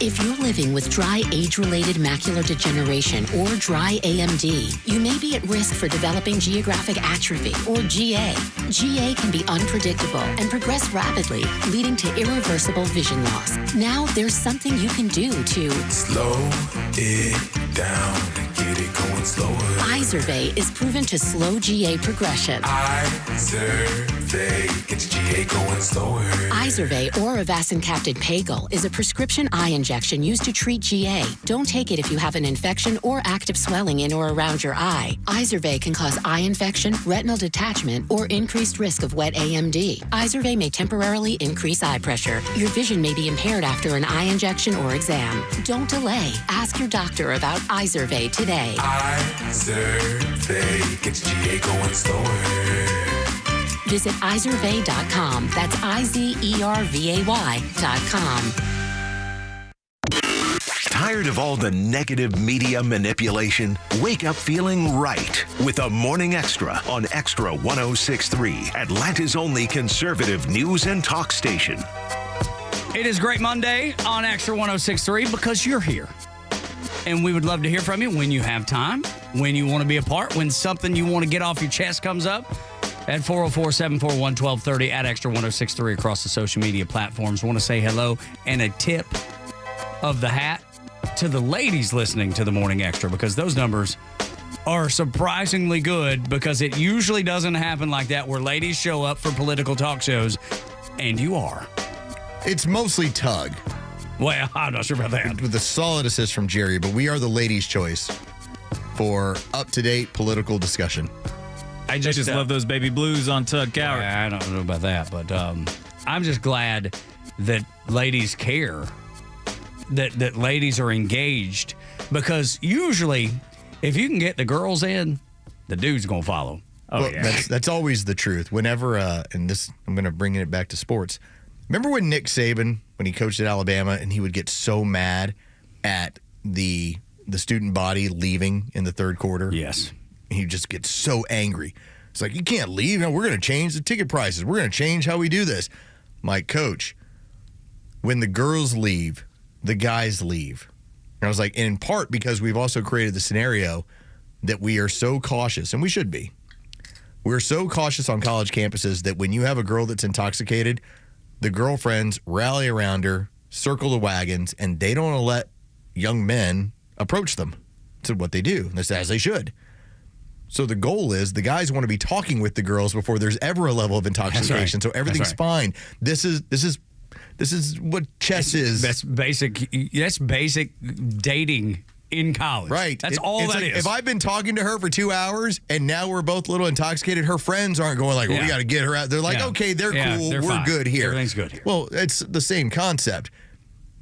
If you're living with dry age-related macular degeneration or dry AMD, you may be at risk for developing geographic atrophy or GA. GA can be unpredictable and progress rapidly, leading to irreversible vision loss. Now there's something you can do to
slow it down and get it going slower.
Izervay is proven to slow GA progression.
Izervay gets GA going slower.
Izervay or avacincaptad pagel is a prescription eye injection used to treat GA. Don't take it if you have an infection or active swelling in or around your eye. Izervay can cause eye infection, retinal detachment, or increased risk of wet AMD. Izervay may temporarily increase eye pressure. Your vision may be impaired after an eye injection or exam. Don't delay. Ask your doctor about Izervay today.
Izervay gets GA going slower.
Visit Izervay.com. That's IZERVAY.com.
Tired of all the negative media manipulation? Wake up feeling right with a Morning Extra on Extra 106.3, Atlanta's only conservative news and talk station.
It is Great Monday on Extra 106.3 because you're here. And we would love to hear from you when you have time, when you want to be a part, when something you want to get off your chest comes up. At 404-741-1230 at Extra 106.3 across the social media platforms. Want to say hello and a tip of the hat to the ladies listening to the Morning Extra, because those numbers are surprisingly good, because it usually doesn't happen like that where ladies show up for political talk shows And you are.
It's mostly Tug.
Well, I'm not sure about that.
With a solid assist from Jerry, but we are the ladies' choice for up-to-date political discussion.
I just love those baby blues on Tug Cowart.
I don't know about that, but I'm just glad that ladies care, that ladies are engaged, because usually if you can get the girls in, the dude's going to follow.
Oh,
well,
yeah.
That's always the truth. Whenever, and this, I'm going to bring it back to sports. Remember when Nick Saban, when he coached at Alabama, and he would get so mad at the student body leaving in the third quarter?
Yes.
He just gets so angry. It's like, you can't leave. No, we're going to change the ticket prices. We're going to change how we do this. My coach, when the girls leave, the guys leave. And I was like, and in part because we've also created the scenario that we are so cautious, and we should be. We're so cautious on college campuses that when you have a girl that's intoxicated, the girlfriends rally around her, circle the wagons, and they don't let young men approach them. That's what they do. That's as they should. So the goal is the guys want to be talking with the girls before there's ever a level of intoxication.
Right.
So everything's fine. This is what chess is.
That's basic dating in college.
Right.
That's all that is.
If I've been talking to her for 2 hours and now we're both a little intoxicated, her friends aren't going like, well, we got to get her out. They're like, okay, they're cool. We're
fine.
good here.
Everything's good here.
Well, it's the same concept.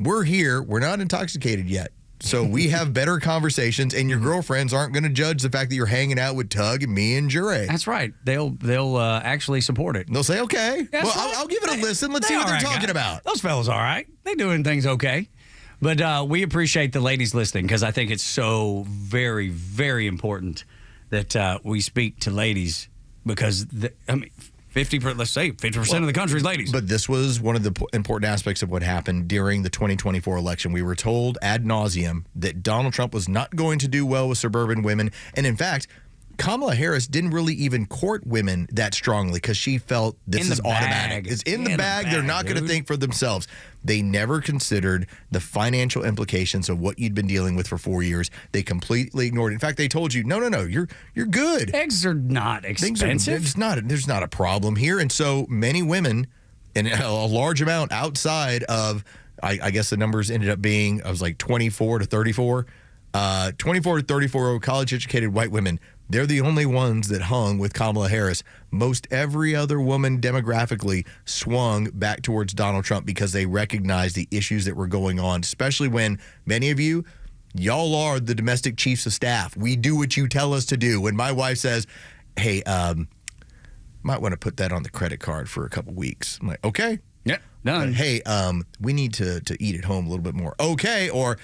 We're here. We're not intoxicated yet. So we have better conversations, and your girlfriends aren't going to judge the fact that you're hanging out with Tug and me and Jure.
That's right. They'll actually support it.
They'll say, okay, well,
right.
I'll give it a listen. Let's see what they're talking about.
Those fellas all right. They're doing things okay. But we appreciate the ladies listening, because I think it's so very, very important that we speak to ladies, because, 50% of the country is ladies.
But this was one of the important aspects of what happened during the 2024 election. We were told ad nauseum that Donald Trump was not going to do well with suburban women. And in fact, Kamala Harris didn't really even court women that strongly because she felt this is automatic. It's in the bag. They're not going to think for themselves. They never considered the financial implications of what you'd been dealing with for 4 years. They completely ignored it. In fact, they told you, no, you're good.
Eggs are not expensive.
There's not a problem here. And so many women, and a large amount outside of, I guess the numbers ended up being, I was like 24 to 34. 24 to 34 college-educated white women, they're the only ones that hung with Kamala Harris. Most every other woman demographically swung back towards Donald Trump because they recognized the issues that were going on, especially when many of y'all are the domestic chiefs of staff. We do what you tell us to do. When my wife says, hey, might want to put that on the credit card for a couple weeks. I'm like, okay.
Yeah, done.
Hey, we need to eat at home a little bit more. Okay. Or,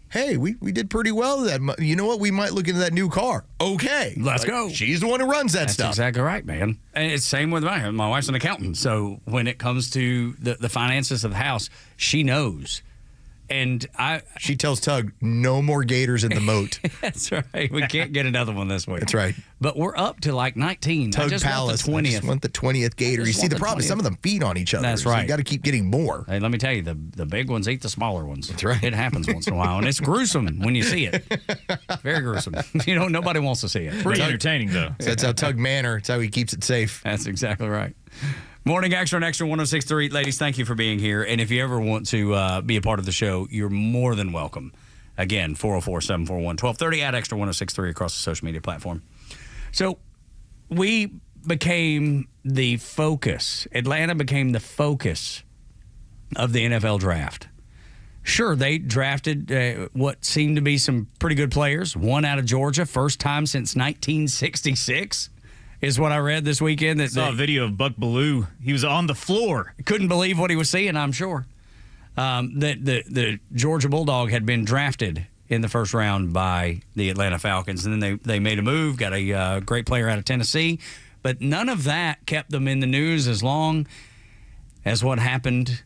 hey, we did pretty well with that. You know what? We might look into that new car. Okay.
Let's go.
She's the one who runs that stuff.
That's exactly right, man. And it's same with my wife's an accountant. So when it comes to the finances of the house, she knows. And
she tells Tug, no more gators in the moat.
That's right. We can't get another one this week.
That's right.
But we're up to like 19.
Tug
I just
Palace.
want the 20th.
I just want the 20th gator. You see, the problem is some of them feed on each other.
That's right.
So you got to keep getting more.
Hey, let me tell you, the big ones eat the smaller ones.
That's right.
It happens once in a while, and it's gruesome when you see it. Very gruesome. Nobody wants to see it.
Pretty entertaining, though.
So that's how Tug Manor. That's how he keeps it safe.
That's exactly right. Morning Xtra and Extra 106.3. Ladies, thank you for being here. And if you ever want to be a part of the show, you're more than welcome. Again, 404-741-1230 at Extra 106.3 across the social media platform. So we became the focus. Atlanta became the focus of the NFL draft. Sure, they drafted what seemed to be some pretty good players. One out of Georgia, first time since 1966. Is what I read this weekend.
I saw a video of Buck Bellew. He was on the floor.
Couldn't believe what he was seeing, I'm sure. That the Georgia Bulldog had been drafted in the first round by the Atlanta Falcons. And then they made a move, got a great player out of Tennessee. But none of that kept them in the news as long as what happened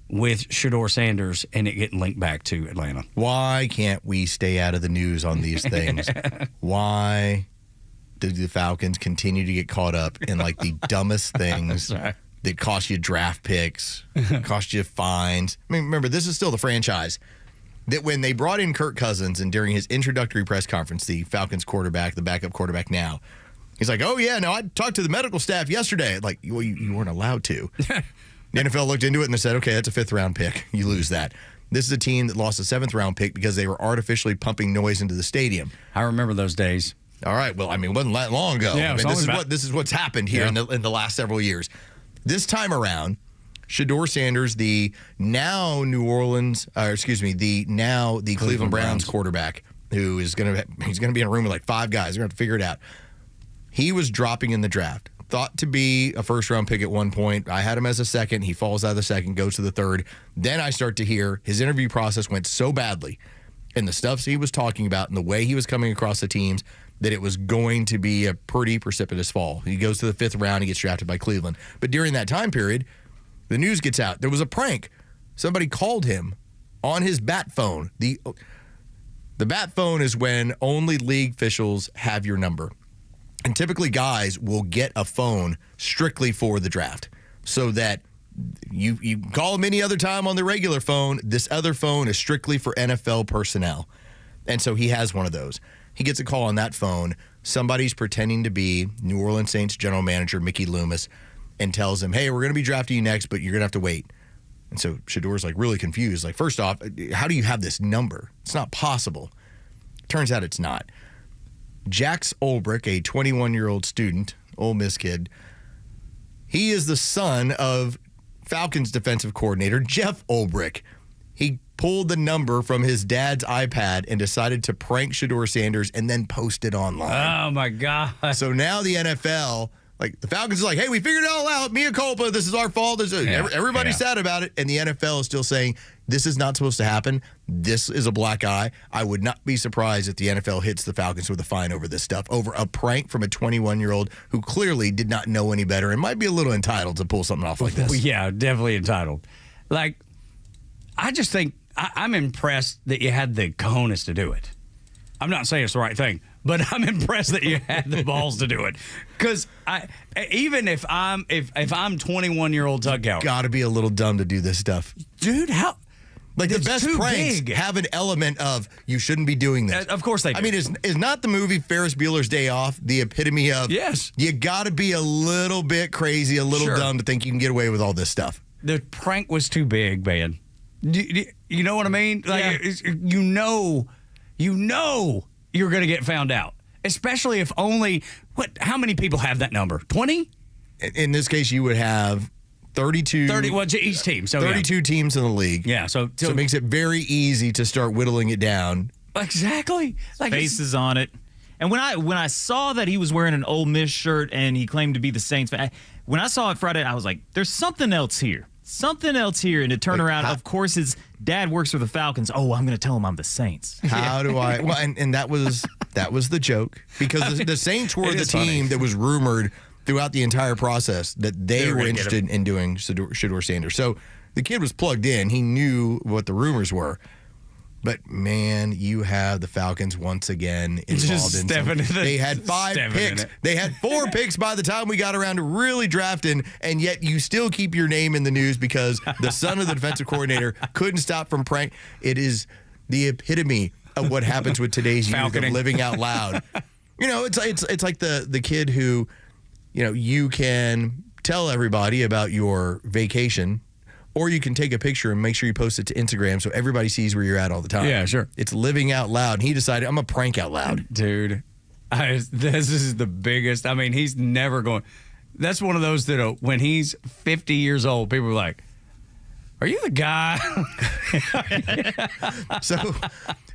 with Shedeur Sanders and it getting linked back to Atlanta.
Why can't we stay out of the news on these things? Why did the Falcons continue to get caught up in like the dumbest things that cost you draft picks, cost you fines? I mean, remember, this is still the franchise that when they brought in Kirk Cousins and during his introductory press conference, the Falcons quarterback, the backup quarterback now, he's like, oh, yeah, no, I talked to the medical staff yesterday. Like, well, you weren't allowed to. The NFL looked into it and they said, okay, that's a 5th-round pick. You lose that. This is a team that lost a 7th-round pick because they were artificially pumping noise into the stadium.
I remember those days.
All right. Well, I mean, it wasn't that long ago.
Yeah,
this is what's happened here in the last several years. This time around, Shedeur Sanders, the Cleveland Browns quarterback, who is he's gonna be in a room with like 5 guys. They're gonna have to figure it out. He was dropping in the draft. Thought to be a 1st-round pick at one point. I had him as a 2nd. He falls out of the 2nd, goes to the 3rd. Then I start to hear his interview process went so badly, and the stuff he was talking about and the way he was coming across the teams, that it was going to be a pretty precipitous fall. He goes to the 5th round. He gets drafted by Cleveland. But during that time period, the news gets out. There was a prank. Somebody called him on his bat phone. The bat phone is when only league officials have your number. And typically guys will get a phone strictly for the draft so that you call them any other time on the regular phone. This other phone is strictly for NFL personnel. And so he has one of those. He gets a call on that phone. Somebody's pretending to be New Orleans Saints general manager Mickey Loomis and tells him, hey, we're going to be drafting you next, but you're going to have to wait. And so Shedeur's like really confused. Like, first off, how do you have this number? It's not possible. Turns out it's not. Jax Olbrich, a 21-year-old student, Ole Miss kid, he is the son of Falcons defensive coordinator Jeff Olbrich. He pulled the number from his dad's iPad and decided to prank Shedeur Sanders and then post it online.
Oh, my God.
So now the NFL, like the Falcons is like, hey, we figured it all out. Mea culpa. This is our fault. Everybody's sad about it. And the NFL is still saying, this is not supposed to happen. This is a black eye. I would not be surprised if the NFL hits the Falcons with a fine over this stuff, over a prank from a 21-year-old who clearly did not know any better and might be a little entitled to pull something off like this.
Well, yeah, definitely entitled. Like, I just think I'm impressed that you had the cojones to do it. I'm not saying it's the right thing, but I'm impressed that you had the balls to do it. Because even if I'm 21-year-old Tug Cowart,
got to be a little dumb to do this stuff,
dude. How?
Like the best pranks have an element of you shouldn't be doing this.
Of course they do.
I mean, is not the movie Ferris Bueller's Day Off the epitome of
yes? You
got to be a little bit crazy, a little dumb to think you can get away with all this stuff.
The prank was too big, man. You know what I mean? Like you know you're going to get found out, especially if only how many people have that number? 20?
In this case, you would have 30
each team. So
32 teams in the league.
Yeah, so
it makes it very easy to start whittling it down.
Exactly.
Like faces on it. And when I saw that he was wearing an Ole Miss shirt and he claimed to be the Saints fan, when I saw it Friday, I was like, there's something else here. And to turn around, of course, his dad works for the Falcons. Oh, I'm going to tell him I'm the Saints.
How do I? Well, and that was the joke, because the Saints were the team that was rumored throughout the entire process that they were interested in doing Shedeur Sanders. So the kid was plugged in. He knew what the rumors were. But, man, you have the Falcons once again involved in something. They had 5 picks. They had 4 picks by the time we got around to really drafting, and yet you still keep your name in the news because the son of the defensive coordinator couldn't stop from prank. It is the epitome of what happens with today's youth of living out loud. You know, it's like the kid who, you know, you can tell everybody about your vacation, or you can take a picture and make sure you post it to Instagram so everybody sees where you're at all the time.
Yeah, sure.
It's living out loud. And he decided, I'm going to prank out loud.
Dude, this is the biggest. I mean, he's never going. That's one of those that when he's 50 years old, people are like, are you the guy?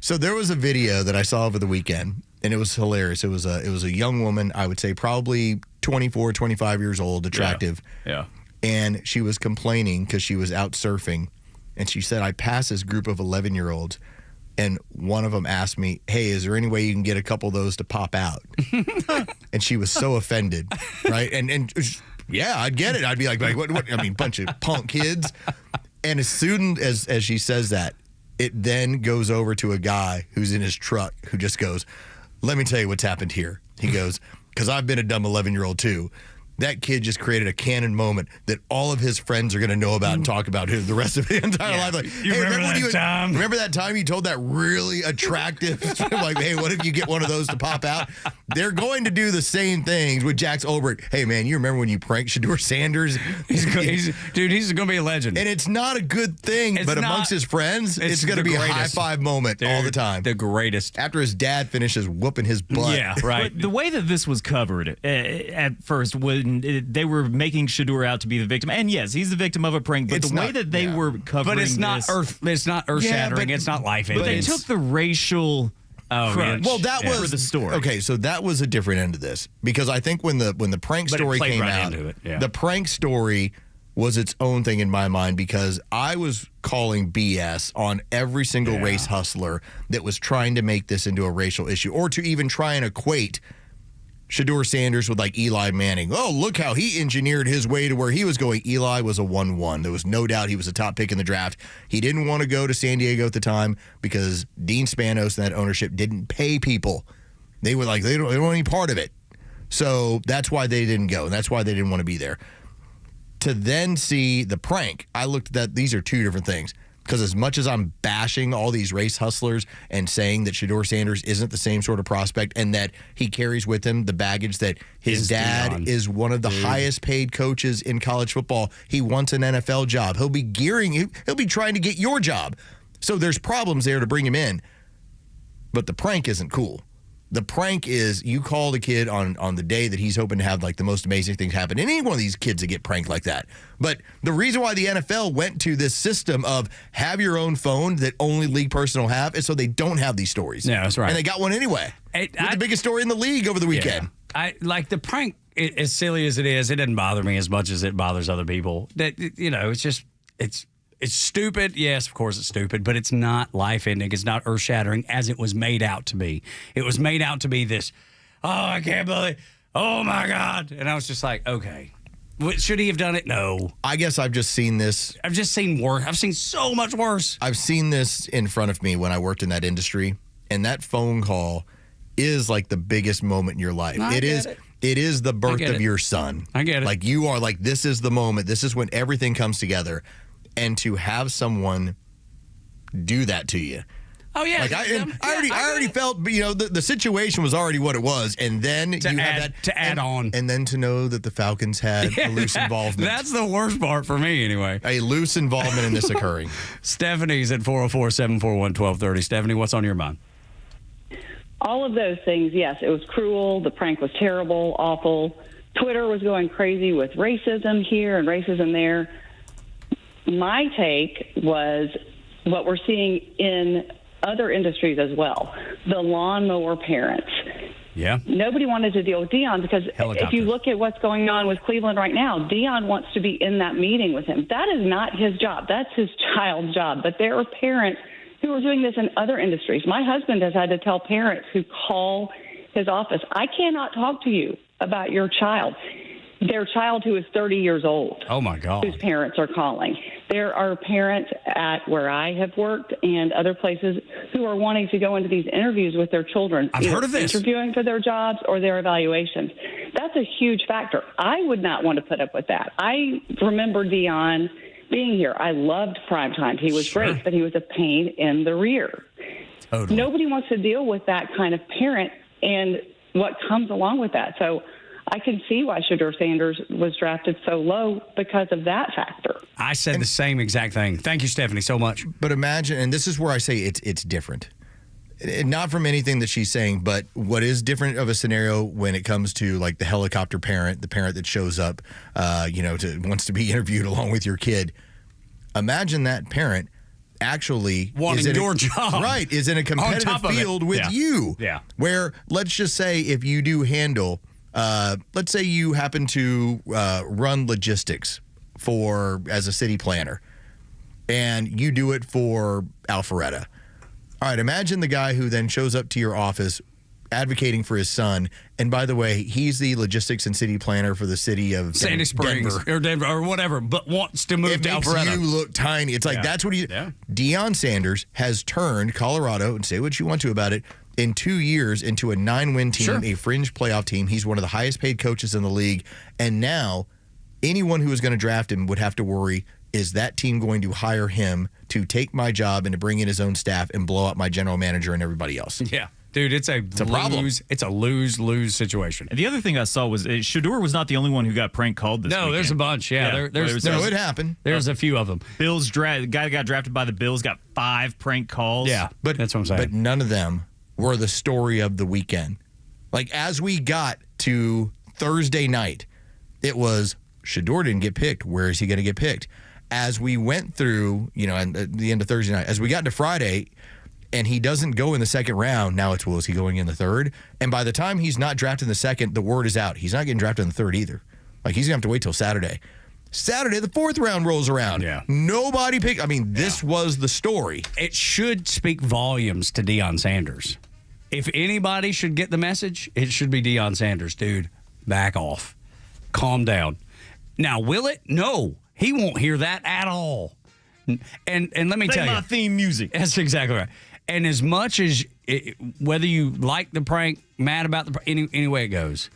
So there was a video that I saw over the weekend, and it was hilarious. It was a young woman, I would say probably 24, 25 years old, attractive.
Yeah.
And she was complaining because she was out surfing. And she said, I passed this group of 11-year-olds, and one of them asked me, hey, is there any way you can get a couple of those to pop out? And she was so offended, right? And yeah, I'd get it. I'd be like what? I mean, bunch of punk kids. And as soon as she says that, it then goes over to a guy who's in his truck who just goes, let me tell you what's happened here. He goes, because I've been a dumb 11-year-old too. That kid just created a canon moment that all of his friends are going to know about and talk about the rest of his entire life. Like,
hey,
remember that time you told that really attractive, like, hey, what if you get one of those to pop out? they're going to do the same things with Jax Olbert. Hey, man, you remember when you pranked Shedeur Sanders?
He's going to be a legend.
And it's not a good thing, but amongst his friends, it's going to be a high-five moment all the time.
The greatest.
After his dad finishes whooping his butt.
Yeah, right.
But the way that this was covered at first, when they were making Shedeur out to be the victim, and yes, he's the victim of a prank, but way that they were covering
but it's not
this,
earth-shattering. It's not life-ending.
But they took the racial...
Well, that was
for the story.
Okay, so that was a different end of this because I think when the prank story came out, the prank story was its own thing in my mind because I was calling BS on every single race hustler that was trying to make this into a racial issue or to even try and equate Shedeur Sanders with like Eli Manning. Oh, look how he engineered his way to where he was going. Eli was a 1-1. There was no doubt he was a top pick in the draft. He didn't want to go to San Diego at the time because Dean Spanos and that ownership didn't pay people. They were like, they don't want any part of it. So that's why they didn't go. And that's why they didn't want to be there. To then see the prank, I looked at that. These are two different things. Because as much as I'm bashing all these race hustlers and saying that Shedeur Sanders isn't the same sort of prospect and that he carries with him the baggage that his dad is one of the highest paid coaches in college football. He wants an NFL job. He'll be he'll be trying to get your job. So there's problems there to bring him in. But the prank isn't cool. The prank is you call the kid on the day that he's hoping to have like the most amazing things happen. And any one of these kids that get pranked like that. But the reason why the NFL went to this system of have your own phone that only league person will have is so they don't have these stories.
Yeah, that's right.
And they got one anyway. The biggest story in the league over the weekend.
Yeah. I like the prank, as silly as it is, it doesn't bother me as much as it bothers other people. That it's just it's stupid. Yes, of course it's stupid, but it's not life-ending. It's not earth-shattering as it was made out to be. It was made out to be this, I can't believe, oh, my God. And I was just like, okay. Should he have done it? No.
I guess I've just seen this.
I've just seen worse. I've seen so much worse.
I've seen this in front of me when I worked in that industry, and that phone call is like the biggest moment in your life. It is the birth of your son.
I get it.
Like you are like, this is the moment. This is when everything comes together. And to have someone do that to you.
Oh, yeah.
Like I already felt, the situation was already what it was. And then
have that. To add on.
And then to know that the Falcons had a loose involvement.
That's the worst part for me, anyway.
A loose involvement in this occurring.
Stephanie's at 404-741-1230. Stephanie, what's on your mind?
All of those things, yes. It was cruel. The prank was terrible, awful. Twitter was going crazy with racism here and racism there. My take was what we're seeing in other industries as well. The lawnmower parents.
Yeah.
Nobody wanted to deal with Deion because if you look at what's going on with Cleveland right now, Deion wants to be in that meeting with him. That is not his job. That's his child's job. But there are parents who are doing this in other industries. My husband has had to tell parents who call his office, I cannot talk to you about your child. Their child who is 30 years old.
Oh, my God.
Whose parents are calling. There are parents at where I have worked and other places who are wanting to go into these interviews with their children.
I've heard of this.
Interviewing for their jobs or their evaluations. That's a huge factor. I would not want to put up with that. I remember Deion being here. I loved primetime. He was great, but he was a pain in the rear.
Totally.
Nobody wants to deal with that kind of parent and what comes along with that. So I can see why Shedeur Sanders was drafted so low because of that factor.
I said the same exact thing. Thank you, Stephanie, so much.
But imagine, and this is where I say it's different. Not from anything that she's saying, but what is different of a scenario when it comes to like the helicopter parent, the parent that shows up, wants to be interviewed along with your kid. Imagine that parent actually
wanting your job.
Right, is in a competitive field with you.
Yeah.
Where, let's just say if you do handle... let's say you happen to run logistics as a city planner, and you do it for Alpharetta. All right, imagine the guy who then shows up to your office advocating for his son, and by the way, he's the logistics and city planner for the city of
Sandy Springs or Denver or whatever, but wants to move to Alpharetta.
It makes you look tiny. It's like that's what Deion Sanders has turned Colorado, and say what you want to about it, in 2 years into a 9-win team, a fringe playoff team. He's one of the highest paid coaches in the league. And now anyone who is going to draft him would have to worry, is that team going to hire him to take my job and to bring in his own staff and blow up my general manager and everybody else?
Yeah. Dude, it's a
problem.
It's a lose-lose situation.
And the other thing I saw was Shador was not the only one who got prank called this weekend.
There's a bunch. Yeah,
it happened.
There's a few of them.
The guy that got drafted by the Bills got 5 prank calls.
Yeah, but that's what I'm saying.
But none of them were the story of the weekend. Like, as we got to Thursday night, it was Shador didn't get picked. Where is he going to get picked? As we went through, and at the end of Thursday night, as we got to Friday, and he doesn't go in the second round, now it's, well, is he going in the third? And by the time he's not drafted in the second, the word is out. He's not getting drafted in the third either. Like, he's going to have to wait till Saturday. Saturday, the fourth round rolls around.
Yeah.
Nobody picked. I mean, this was the story.
It should speak volumes to Deion Sanders. If anybody should get the message, it should be Deion Sanders. Dude, back off. Calm down. Now, will it? No. He won't hear that at all. And let me tell you.
My theme music.
That's exactly right. And as much as whether you like the prank, mad about the prank, any way it goes,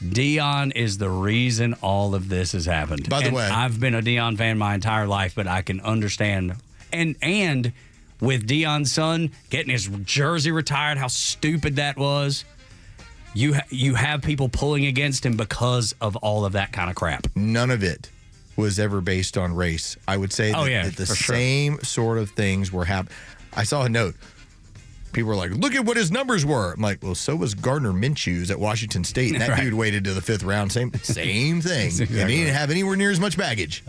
Deion is the reason all of this has happened.
By the way,
I've been a Deion fan my entire life, but I can understand. And with Deion's son getting his jersey retired, how stupid that was. You have people pulling against him because of all of that kind of crap.
None of it was ever based on race. I would say that the same sort of things were happening. I saw a note. People were like, look at what his numbers were. I'm like, well, so was Gardner Minshew's at Washington State. And that dude waited to the 5th round. Same thing.
Exactly
and he didn't have anywhere near as much baggage.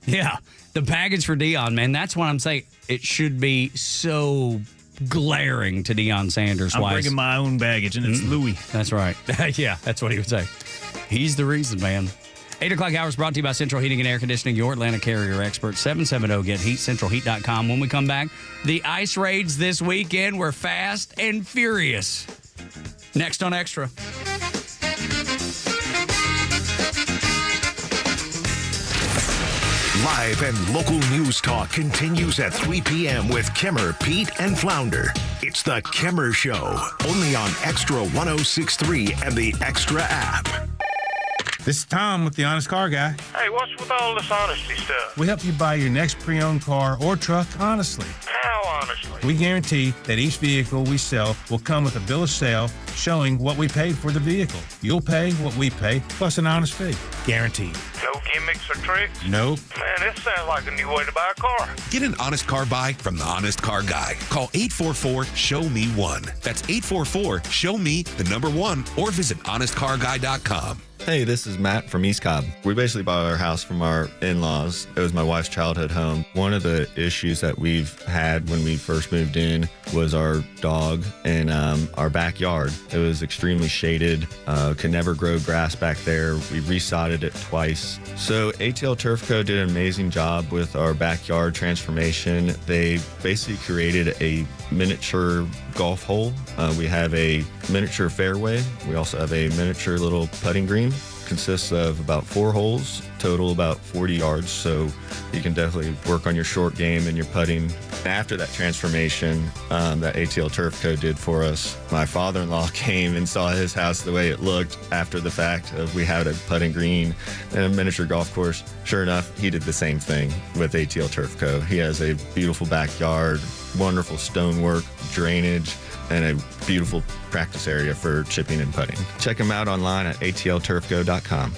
Yeah. The baggage for Deion, man, that's what I'm saying. It should be so glaring to Deion Sanders.
I'm bringing my own baggage, and it's Louis.
That's right. Yeah, that's what he would say. He's the reason, man. 8 o'clock hours brought to you by Central Heating and Air Conditioning, your Atlanta carrier expert. 770-GET-HEAT, centralheat.com. When we come back, the ice raids this weekend were fast and furious. Next on Extra.
Live and local news talk continues at 3 p.m. with Kimmer, Pete, and Flounder. It's the Kimmer Show, only on Extra 106.3 and the Extra app.
This is Tom with the Honest Car Guy.
Hey, what's with all this honesty stuff?
We help you buy your next pre-owned car or truck honestly.
How honestly?
We guarantee that each vehicle we sell will come with a bill of sale showing what we paid for the vehicle. You'll pay what we pay, plus an honest fee. Guaranteed.
No gimmicks or tricks?
Nope.
Man, this sounds like a new way to buy a car.
Get an honest car buy from the Honest Car Guy. Call 844-SHOW-ME-1. That's 844-SHOW-ME-1 or visit honestcarguy.com.
Hey, this is Matt from East Cobb. We basically bought our house from our in-laws. It was my wife's childhood home. One of the issues that we've had when we first moved in was our dog in our backyard. It was extremely shaded, could never grow grass back there. We resodded it twice. So ATL Turf Co. did an amazing job with our backyard transformation. They basically created a miniature golf hole. We have a miniature fairway. We also have a miniature little putting green. Consists of about 4 holes, total about 40 yards, so you can definitely work on your short game and your putting. After that transformation that ATL Turf Co. did for us, my father-in-law came and saw his house the way it looked after the fact of we had a putting green and a miniature golf course. Sure enough, he did the same thing with ATL Turf Co. He has a beautiful backyard, wonderful stonework, drainage, and a beautiful practice area for chipping and putting. Check them out online at atlturfco.com.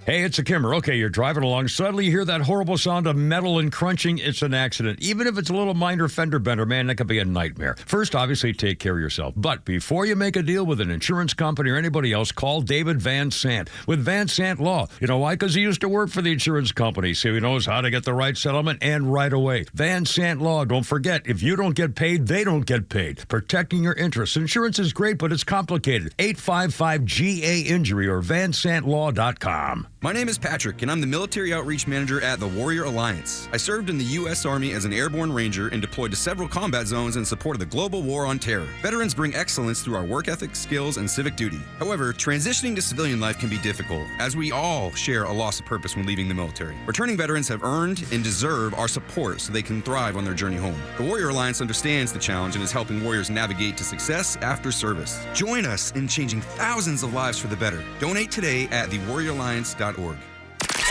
Hey, it's a Kimmer. Okay, you're driving along. Suddenly you hear that horrible sound of metal and crunching. It's an accident. Even if it's a little minor fender bender, man, that could be a nightmare. First, obviously, take care of yourself. But before you make a deal with an insurance company or anybody else, call David Van Sant with Van Sant Law. You know why? Because he used to work for the insurance company, so he knows how to get the right settlement and right away. Van Sant Law. Don't forget, if you don't get paid, they don't get paid. Protecting your interests. Insurance is great, but it's complicated. 855-GA-INJURY or vansantlaw.com.
My name is Patrick, and I'm the Military Outreach Manager at the Warrior Alliance. I served in the U.S. Army as an airborne ranger and deployed to several combat zones in support of the global war on terror. Veterans bring excellence through our work ethic, skills, and civic duty. However, transitioning to civilian life can be difficult, as we all share a loss of purpose when leaving the military. Returning veterans have earned and deserve our support so they can thrive on their journey home. The Warrior Alliance understands the challenge and is helping warriors navigate to success after service. Join us in changing thousands of lives for the better. Donate today at thewarrioralliance.org.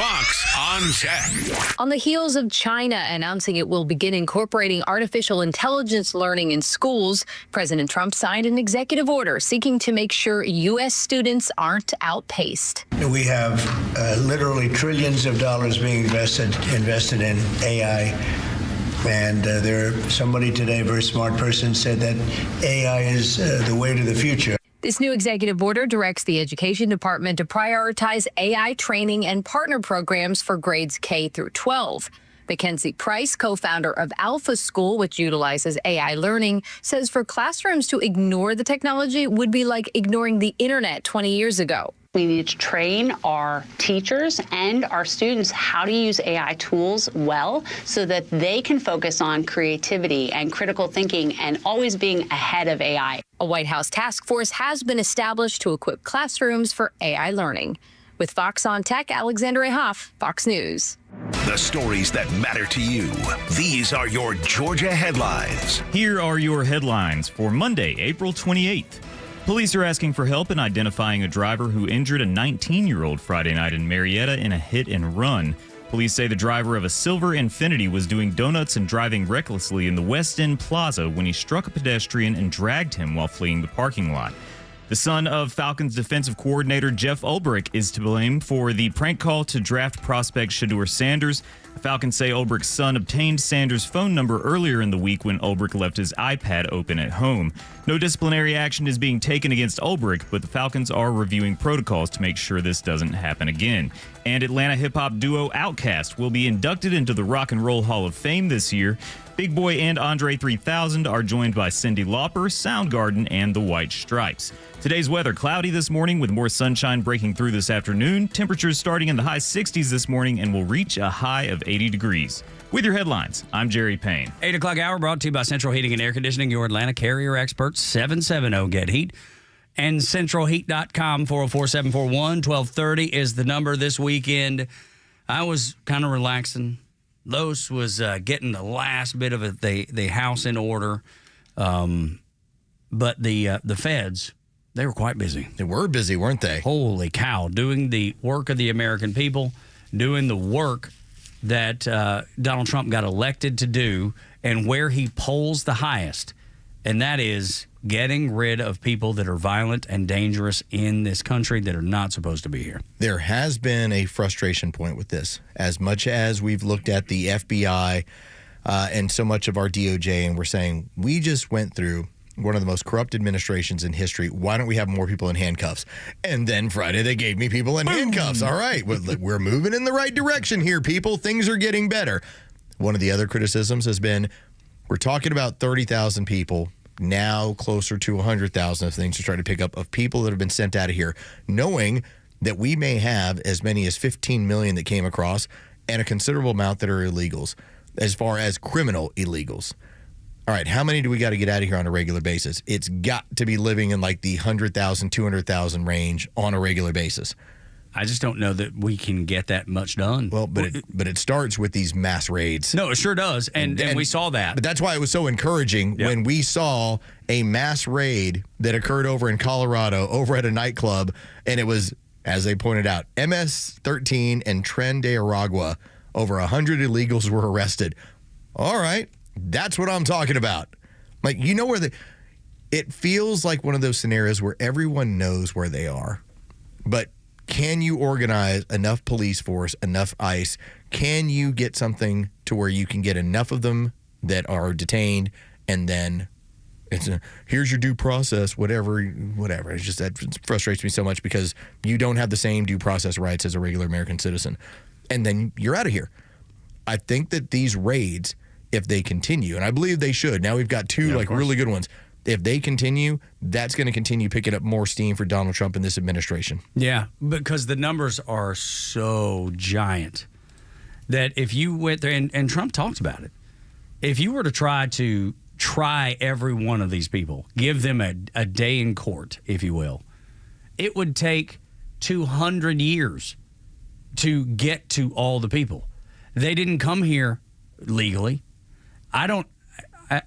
Fox on Tech.
On the heels of China announcing it will begin incorporating artificial intelligence learning in schools, President Trump signed an executive order seeking to make sure U.S. students aren't outpaced.
We have literally trillions of dollars being invested in AI. And somebody today, a very smart person, said that AI is the way to the future.
This new executive order directs the Education Department to prioritize AI training and partner programs for grades K through 12. Mackenzie Price, co-founder of Alpha School, which utilizes AI learning, says for classrooms to ignore the technology would be like ignoring the internet 20 years ago.
We need to train our teachers and our students how to use AI tools well so that they can focus on creativity and critical thinking and always being ahead of AI.
A White House task force has been established to equip classrooms for AI learning. With Fox on Tech, Alexandra Hoff, Fox News.
The stories that matter to you. These are your Georgia headlines.
Here are your headlines for Monday, April 28th. Police are asking for help in identifying a driver who injured a 19-year-old Friday night in Marietta in a hit and run. Police say the driver of a silver Infiniti was doing donuts and driving recklessly in the West End Plaza when he struck a pedestrian and dragged him while fleeing the parking lot. The son of Falcons defensive coordinator Jeff Ulbrich is to blame for the prank call to draft prospect Shedeur Sanders. The Falcons say Ulbrich's son obtained Sanders' phone number earlier in the week when Ulbrich left his iPad open at home. No disciplinary action is being taken against Ulbrich, but the Falcons are reviewing protocols to make sure this doesn't happen again. And Atlanta hip-hop duo Outkast will be inducted into the Rock and Roll Hall of Fame this year. Big Boy and Andre 3000 are joined by Cyndi Lauper, Soundgarden, and the White Stripes. Today's weather, cloudy this morning with more sunshine breaking through this afternoon. Temperatures starting in the high 60s this morning and will reach a high of 80 degrees. With your headlines, I'm Jerry Payne.
8 o'clock hour brought to you by Central Heating and Air Conditioning, your Atlanta carrier experts, 770-GET-HEAT. And centralheat.com, 404-741-1230 is the number this weekend. I was kind of relaxing. Los was getting the last bit of the house in order. But the feds, they were quite busy.
They were busy, weren't they?
Holy cow. Doing the work of the American people, doing the work that Donald Trump got elected to do, and where he polls the highest, and that is getting rid of people that are violent and dangerous in this country that are not supposed to be here.
There has been a frustration point with this. As much as we've looked at the FBI and so much of our DOJ, and we're saying, we just went through one of the most corrupt administrations in history. Why don't we have more people in handcuffs? And then Friday, they gave me people in handcuffs. All right, we're moving in the right direction here, people. Things are getting better. One of the other criticisms has been, we're talking about 30,000 people, now closer to 100,000 of things to try to pick up of people that have been sent out of here, knowing that we may have as many as 15 million that came across and a considerable amount that are illegals, as far as criminal illegals. All right, how many do we got to get out of here on a regular basis? It's got to be living in like the 100,000, 200,000 range on a regular basis.
I just don't know that we can get that much done.
Well, but it starts with these mass raids.
No, it sure does, and we saw that.
But that's why it was so encouraging when we saw a mass raid that occurred over in Colorado, over at a nightclub, and it was, as they pointed out, MS-13 and Tren de Aragua. Over 100 illegals were arrested. All right, that's what I'm talking about. Like, you know where it feels like one of those scenarios where everyone knows where they are, but can you organize enough police force, enough ICE? Can you get something to where you can get enough of them that are detained, and then here's your due process, whatever. It's just that frustrates me so much because you don't have the same due process rights as a regular American citizen, and then you're out of here. I think that these raids, if they continue, and I believe they should. Now we've got two really good ones. If they continue, that's going to continue picking up more steam for Donald Trump and this administration.
Yeah, because the numbers are so giant that if you went there, and Trump talked about it, if you were to try every one of these people, give them a day in court, if you will, it would take 200 years to get to all the people. They didn't come here legally.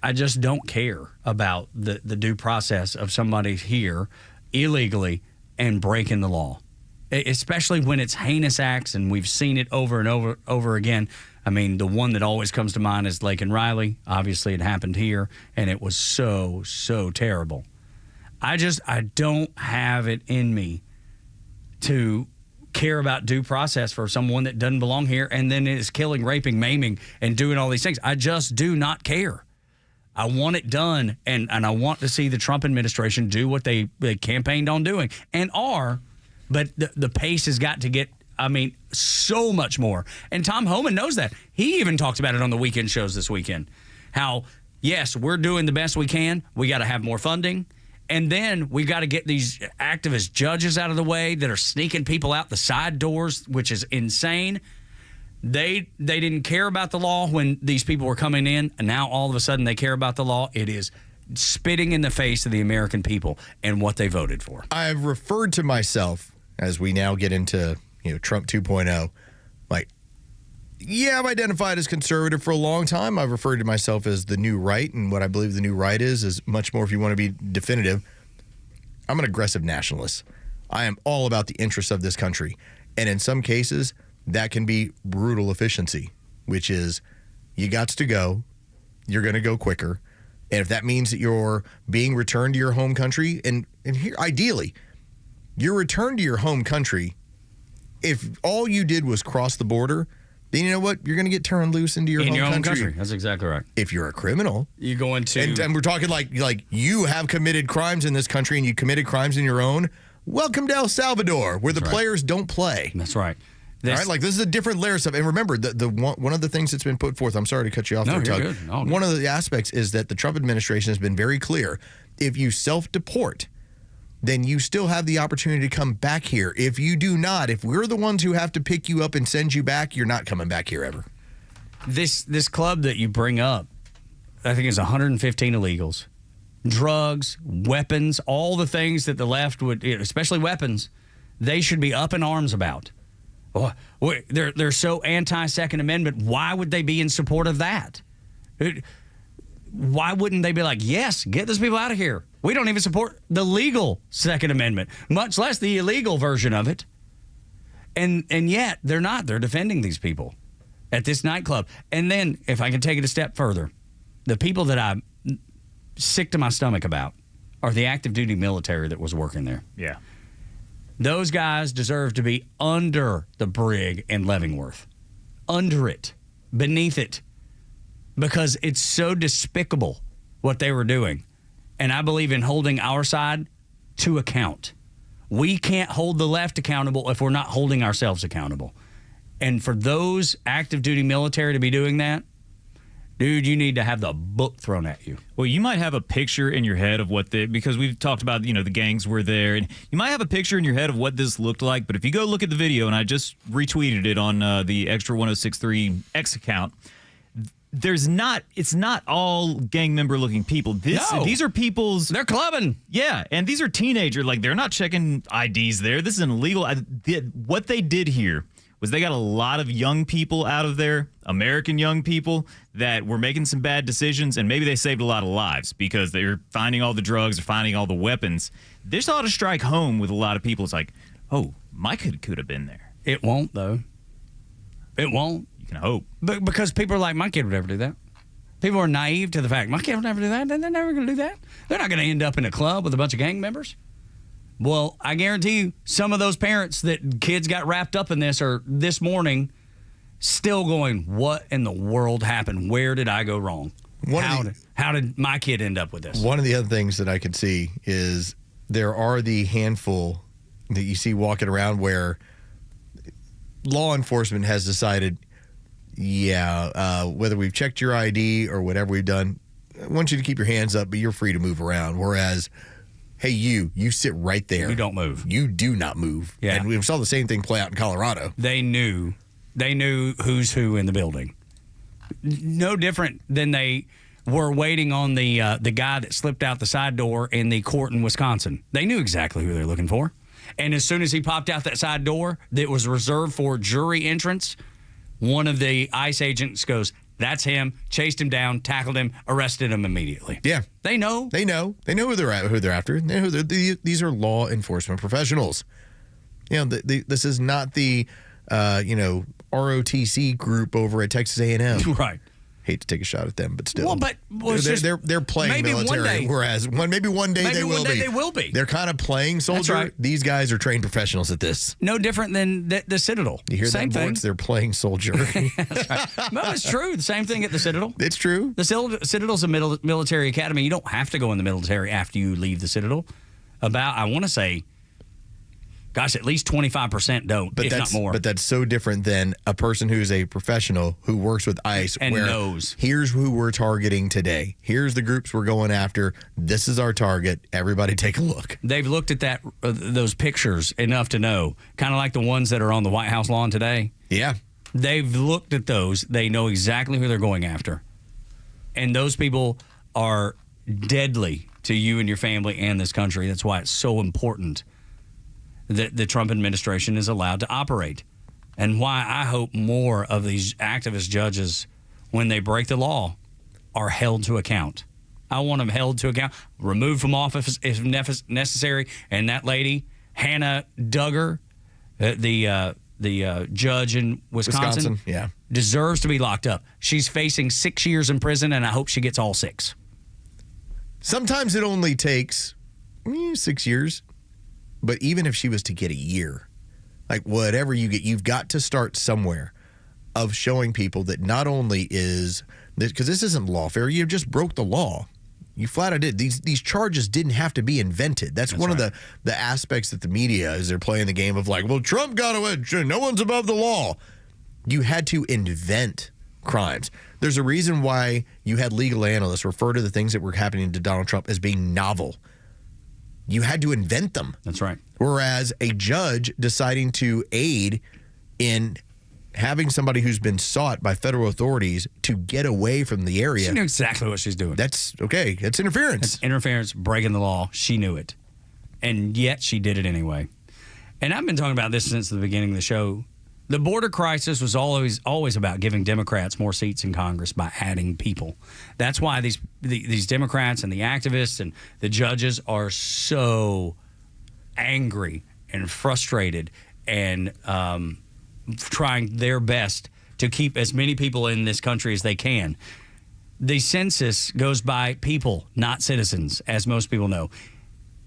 I just don't care about the due process of somebody here illegally and breaking the law. especially when it's heinous acts, and we've seen it over and over again. I mean, the one that always comes to mind is Laken Riley. Obviously, it happened here, and it was so terrible. I don't have it in me to care about due process for someone that doesn't belong here and then is killing, raping, maiming, and doing all these things. I just do not care. I want it done, and I want to see the Trump administration do what they campaigned on doing and are, but the pace has got to get, so much more. And Tom Homan knows that. He even talked about it on the weekend shows this weekend. How, yes, we're doing the best we can. We got to have more funding. And then we got to get these activist judges out of the way that are sneaking people out the side doors, which is insane. They didn't care about the law when these people were coming in, and now all of a sudden they care about the law. It is spitting in the face of the American people and what they voted for.
I've referred to myself, as we now get into Trump 2.0, I've identified as conservative for a long time. I've referred to myself as the new right, and what I believe the new right is much more, if you want to be definitive, I'm an aggressive nationalist. I am all about the interests of this country. And in some cases, that can be brutal efficiency, which is you got to go, you're going to go quicker. And if that means that you're being returned to your home country, and here, ideally, your return to your home country, if all you did was cross the border, then you know what? You're going to get turned loose into your home country.
That's exactly right.
If you're a criminal,
you go into,
and we're talking like you have committed crimes in this country and you committed crimes in your own. Welcome to El Salvador, where the players don't play.
That's right.
All right, this is a different layer of stuff. And remember, the one of the things that's been put forth, I'm sorry to cut you off there, Tug.
Good. No,
one of the aspects is that the Trump administration has been very clear. If you self-deport, then you still have the opportunity to come back here. If you do not, if we're the ones who have to pick you up and send you back, you're not coming back here ever.
This club that you bring up, I think it's 115 illegals. Drugs, weapons, all the things that the left would, especially weapons, they should be up in arms about. They're so anti-Second Amendment. Why would they be in support of that? Why wouldn't they be like, yes, get those people out of here? We don't even support the legal Second Amendment, much less the illegal version of it. And yet, they're not. They're defending these people at this nightclub. And then, if I can take it a step further, the people that I'm sick to my stomach about are the active duty military that was working there.
Yeah.
Those guys deserve to be under the brig in Leavenworth. Under it. Beneath it. Because it's so despicable what they were doing. And I believe in holding our side to account. We can't hold the left accountable if we're not holding ourselves accountable. And for those active duty military to be doing that, dude, you need to have the book thrown at you.
Well, you might have a picture in your head of because we've talked about, the gangs were there, and you might have a picture in your head of what this looked like. But if you go look at the video, and I just retweeted it on the Xtra 1063 X account, it's not all gang member looking people. These are people's.
They're clubbing.
Yeah, and these are teenagers. They're not checking IDs there. This is an illegal. What they did here was they got a lot of young people out of there, American young people that were making some bad decisions, and maybe they saved a lot of lives because they're finding all the drugs or finding all the weapons. This ought to strike home with a lot of people. It's like, oh, my kid could have been there.
It won't, though. It won't.
You can hope.
But because people are like, my kid would never do that. People are naive to the fact, my kid would never do that. They're never going to do that. They're not going to end up in a club with a bunch of gang members. Well, I guarantee you, some of those parents that kids got wrapped up in this are this morning still going, what in the world happened? Where did I go wrong? How did my kid end up with this?
One of the other things that I could see is there are the handful that you see walking around where law enforcement has decided, whether we've checked your ID or whatever we've done, I want you to keep your hands up, but you're free to move around. Whereas, hey, you sit right there.
You don't move.
You do not move.
Yeah.
And we saw the same thing play out in Colorado.
They knew who's who in the building. No different than they were waiting on the guy that slipped out the side door in the court in Wisconsin. They knew exactly who they were looking for. And as soon as he popped out that side door that was reserved for jury entrance, one of the ICE agents goes, that's him, chased him down, tackled him, arrested him immediately.
Yeah.
They know.
They know who they're after. They know these are law enforcement professionals. This is not the ROTC group over at Texas A&M.
Right.
Hate to take a shot at them, but still. They're playing
maybe
military,
one day,
whereas maybe one day they will be. They're kind of playing soldier.
Right.
These guys are trained professionals at this.
No different than the Citadel.
You hear
Same
that,
thing.
Borks? They're playing soldier.
That's right. No, it's true. The same thing at the Citadel.
It's true.
The Citadel's a military academy. You don't have to go in the military after you leave the Citadel. I want to say, gosh, at least 25% don't, if not more.
But that's so different than a person who's a professional who works with ICE
and
where
knows.
Here's who we're targeting today. Here's the groups we're going after. This is our target. Everybody take a look.
They've looked at those pictures enough to know, kind of like the ones that are on the White House lawn today.
Yeah.
They've looked at those. They know exactly who they're going after. And those people are deadly to you and your family and this country. That's why it's so important that the Trump administration is allowed to operate, and why I hope more of these activist judges, when they break the law, are held to account. I want them held to account, removed from office if necessary. And that lady, Hannah Duggar, the judge in Wisconsin, deserves to be locked up. She's facing 6 years in prison, and I hope she gets all 6.
Sometimes it only takes 6 years. But even if she was to get a year, like whatever you get, you've got to start somewhere of showing people that not only is this, because this isn't lawfare, you just broke the law. You flat out did. These charges didn't have to be invented. That's one of the aspects that the media is they're playing the game of like, well, Trump got away. No one's above the law. You had to invent crimes. There's a reason why you had legal analysts refer to the things that were happening to Donald Trump as being novel. You had to invent them.
That's right.
Whereas a judge deciding to aid in having somebody who's been sought by federal authorities to get away from the area.
She knew exactly what she's doing.
That's okay. That's interference.
That's interference, breaking the law. She knew it. And yet she did it anyway. And I've been talking about this since the beginning of the show. The border crisis was always about giving Democrats more seats in Congress by adding people. That's why these Democrats and the activists and the judges are so angry and frustrated and trying their best to keep as many people in this country as they can. The census goes by people, not citizens, as most people know.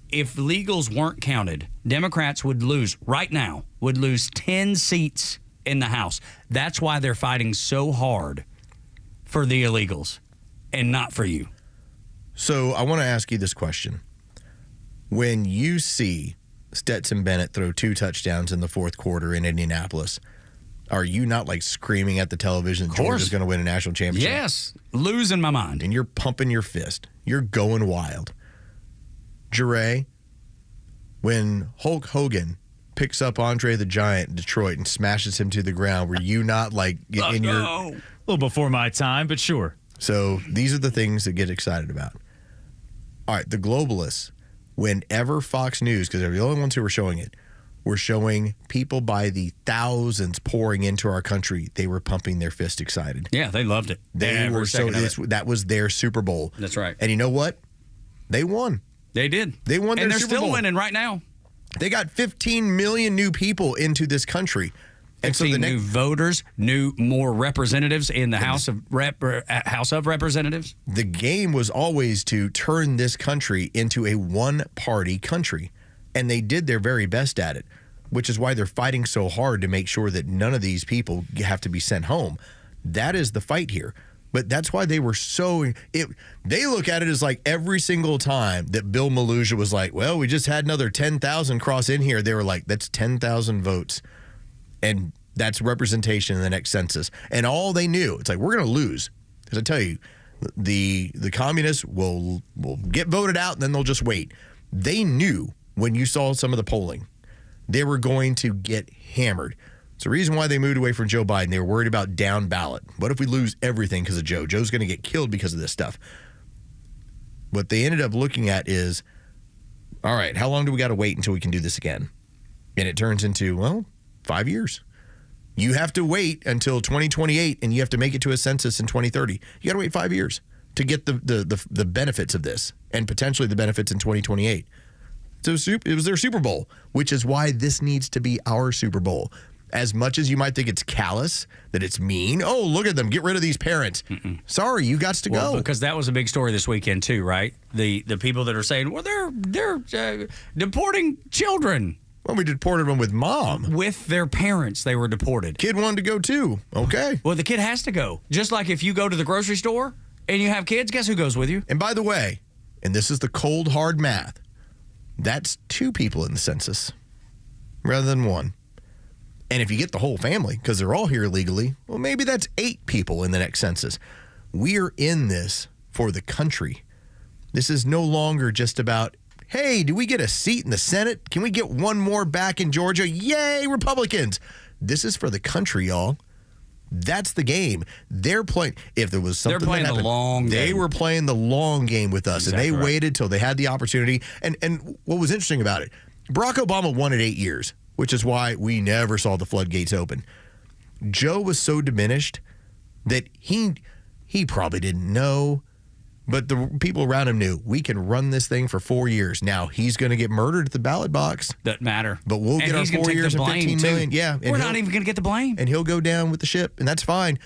If legals weren't counted, Democrats would lose 10 seats in the House. That's why they're fighting so hard for the illegals and not for you.
So I want to ask you this question. When you see Stetson Bennett throw 2 touchdowns in the fourth quarter in Indianapolis, are you not like screaming at the television, Georgia's going to win a national championship?
Yes, losing my mind.
And you're pumping your fist. You're going wild. Jure, when Hulk Hogan picks up Andre the Giant in Detroit and smashes him to the ground, were you not like in your...
A little before my time, but sure.
So these are the things that get excited about. All right, the globalists, whenever Fox News, because they're the only ones who were showing it, were showing people by the thousands pouring into our country, they were pumping their fist excited.
Yeah, they loved it.
They were so... That was their Super Bowl.
That's right.
And you know what? They won.
They did.
They won their
and they're
Super
still
Bowl.
winning right now.
They got 15 million new people into this country.
And so the new voters, more representatives in the House of Representatives.
The game was always to turn this country into a one-party country. And they did their very best at it, which is why they're fighting so hard to make sure that none of these people have to be sent home. That is the fight here. But that's why they were they look at it as like every single time that Bill Malusia was like, well, we just had another 10,000 cross in here. They were like, that's 10,000 votes. And that's representation in the next census. And all they knew, it's like, we're going to lose. Because I tell you, the communists will get voted out and then they'll just wait. They knew when you saw some of the polling, they were going to get hammered. It's the reason why they moved away from Joe Biden. They were worried about down ballot. What if we lose everything because of Joe? Joe's going to get killed because of this stuff. What they ended up looking at is, all right, how long do we got to wait until we can do this again? And it turns into, 5 years. You have to wait until 2028, and you have to make it to a census in 2030. You got to wait 5 years to get the benefits of this, and potentially the benefits in 2028. It was their Super Bowl, which is why this needs to be our Super Bowl. As much as you might think it's callous, that it's mean, oh, look at them, get rid of these parents. Sorry, you got to go.
Because that was a big story this weekend too, right? The people that are saying, well, they're deporting children.
Well, we deported them with mom.
With their parents, they were deported.
Kid wanted to go too. Okay.
Well, the kid has to go. Just like if you go to the grocery store and you have kids, guess who goes with you?
And by the way, and this is the cold, hard math, that's 2 people in the census rather than 1. And if you get the whole family, because they're all here illegally, well, maybe that's 8 people in the next census. We're in this for the country. This is no longer just about, hey, do we get a seat in the Senate? Can we get one more back in Georgia? Yay, Republicans. This is for the country, y'all. That's the game. They're playing. If there was something
they're playing
that happened,
the long game.
They were playing the long game with us,
Exactly
and they
right.
waited till they had the opportunity. And what was interesting about it, Barack Obama won it 8 years, which is why we never saw the floodgates open. Joe was so diminished that he probably didn't know, but the people around him knew. We can run this thing for 4 years. Now, he's going to get murdered at the ballot box.
Doesn't matter.
But we'll get our 4 years and 15 million. Yeah. and
We're
he'll-
not even going to get the blame.
And he'll go down with the ship, and that's fine.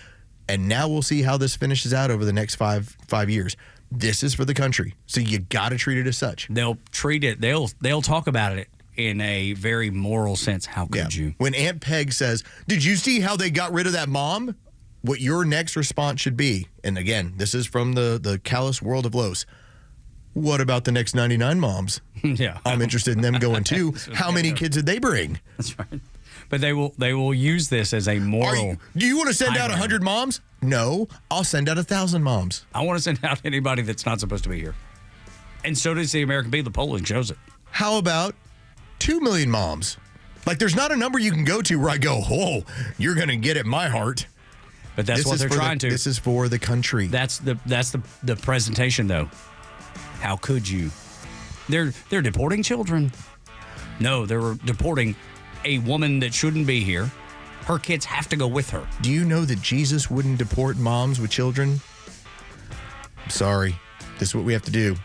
And now we'll see how this finishes out over the next five years. This is for the country, so you got to treat it as such.
They'll treat it. They'll talk about it in a very moral sense. How could you?
When Aunt Peg says, "Did you see how they got rid of that mom?" What your next response should be, and again, this is from the callous world of Los. What about the next 99 moms?
Yeah,
I'm interested in them going too. How many kids did they bring?
That's right. But they will use this as a moral.
Do you want to send out 100 moms? No, I'll send out 1,000 moms.
I want to send out anybody that's not supposed to be here. And so does the American people. The polling shows it.
How about 2 million moms? Like, there's not a number you can go to where I go, oh, you're going to get at my heart.
But that's what they're trying to.
This is for the country.
That's the presentation, though. How could you? They're deporting children. No, they're deporting a woman that shouldn't be here. Her kids have to go with her.
Do you know that Jesus wouldn't deport moms with children? I'm sorry. This is what we have to do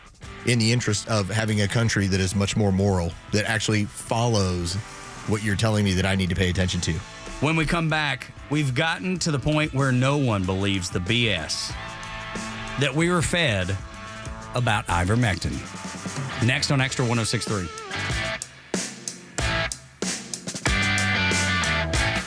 in the interest of having a country that is much more moral, that actually follows what you're telling me that I need to pay attention to.
When we come back, we've gotten to the point where no one believes the BS that we were fed about ivermectin. Next on Extra 106.3.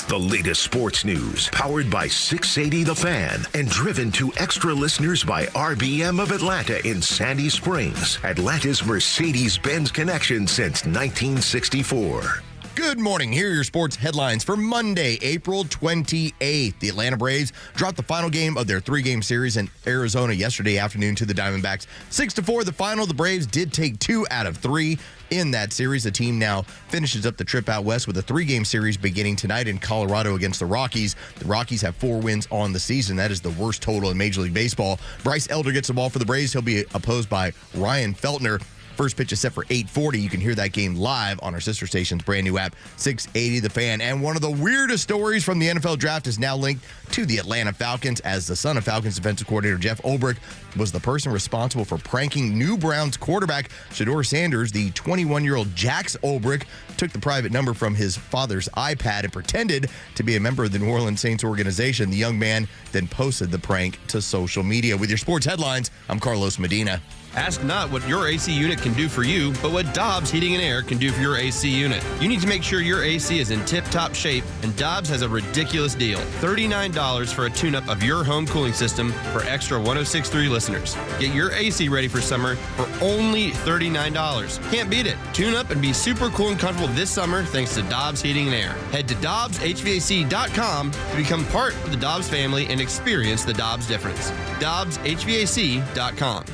The latest sports news, powered by 680 The Fan, and driven to extra listeners by RBM of Atlanta in Sandy Springs, Atlanta's Mercedes-Benz connection since 1964.
Good morning. Here are your sports headlines for Monday, April 28th. The Atlanta Braves dropped the final game of their 3-game series in Arizona yesterday afternoon to the Diamondbacks. 6-4 the final. The Braves did take 2 out of 3 in that series. The team now finishes up the trip out west with a 3-game series beginning tonight in Colorado against the Rockies. The Rockies have 4 wins on the season. That is the worst total in Major League Baseball. Bryce Elder gets the ball for the Braves. He'll be opposed by Ryan Feltner. First pitch is set for 8:40. You can hear that game live on our sister station's brand new app, 680 The Fan. And one of the weirdest stories from the NFL draft is now linked to the Atlanta Falcons, as the son of Falcons defensive coordinator Jeff Ulbrich was the person responsible for pranking new Browns quarterback Shedeur Sanders. The 21-year-old Jax Ulbrich took the private number from his father's iPad and pretended to be a member of the New Orleans Saints organization. The young man then posted the prank to social media. With your sports headlines, I'm Carlos Medina.
Ask not what your AC unit can do for you, but what Dobbs Heating and Air can do for your AC unit. You need to make sure your AC is in tip-top shape, and Dobbs has a ridiculous deal. $39 for a tune-up of your home cooling system for Extra 106.3 listeners. Get your AC ready for summer for only $39. Can't beat it. Tune up and be super cool and comfortable this summer thanks to Dobbs Heating and Air. Head to DobbsHVAC.com to become part of the Dobbs family and experience the Dobbs difference. DobbsHVAC.com.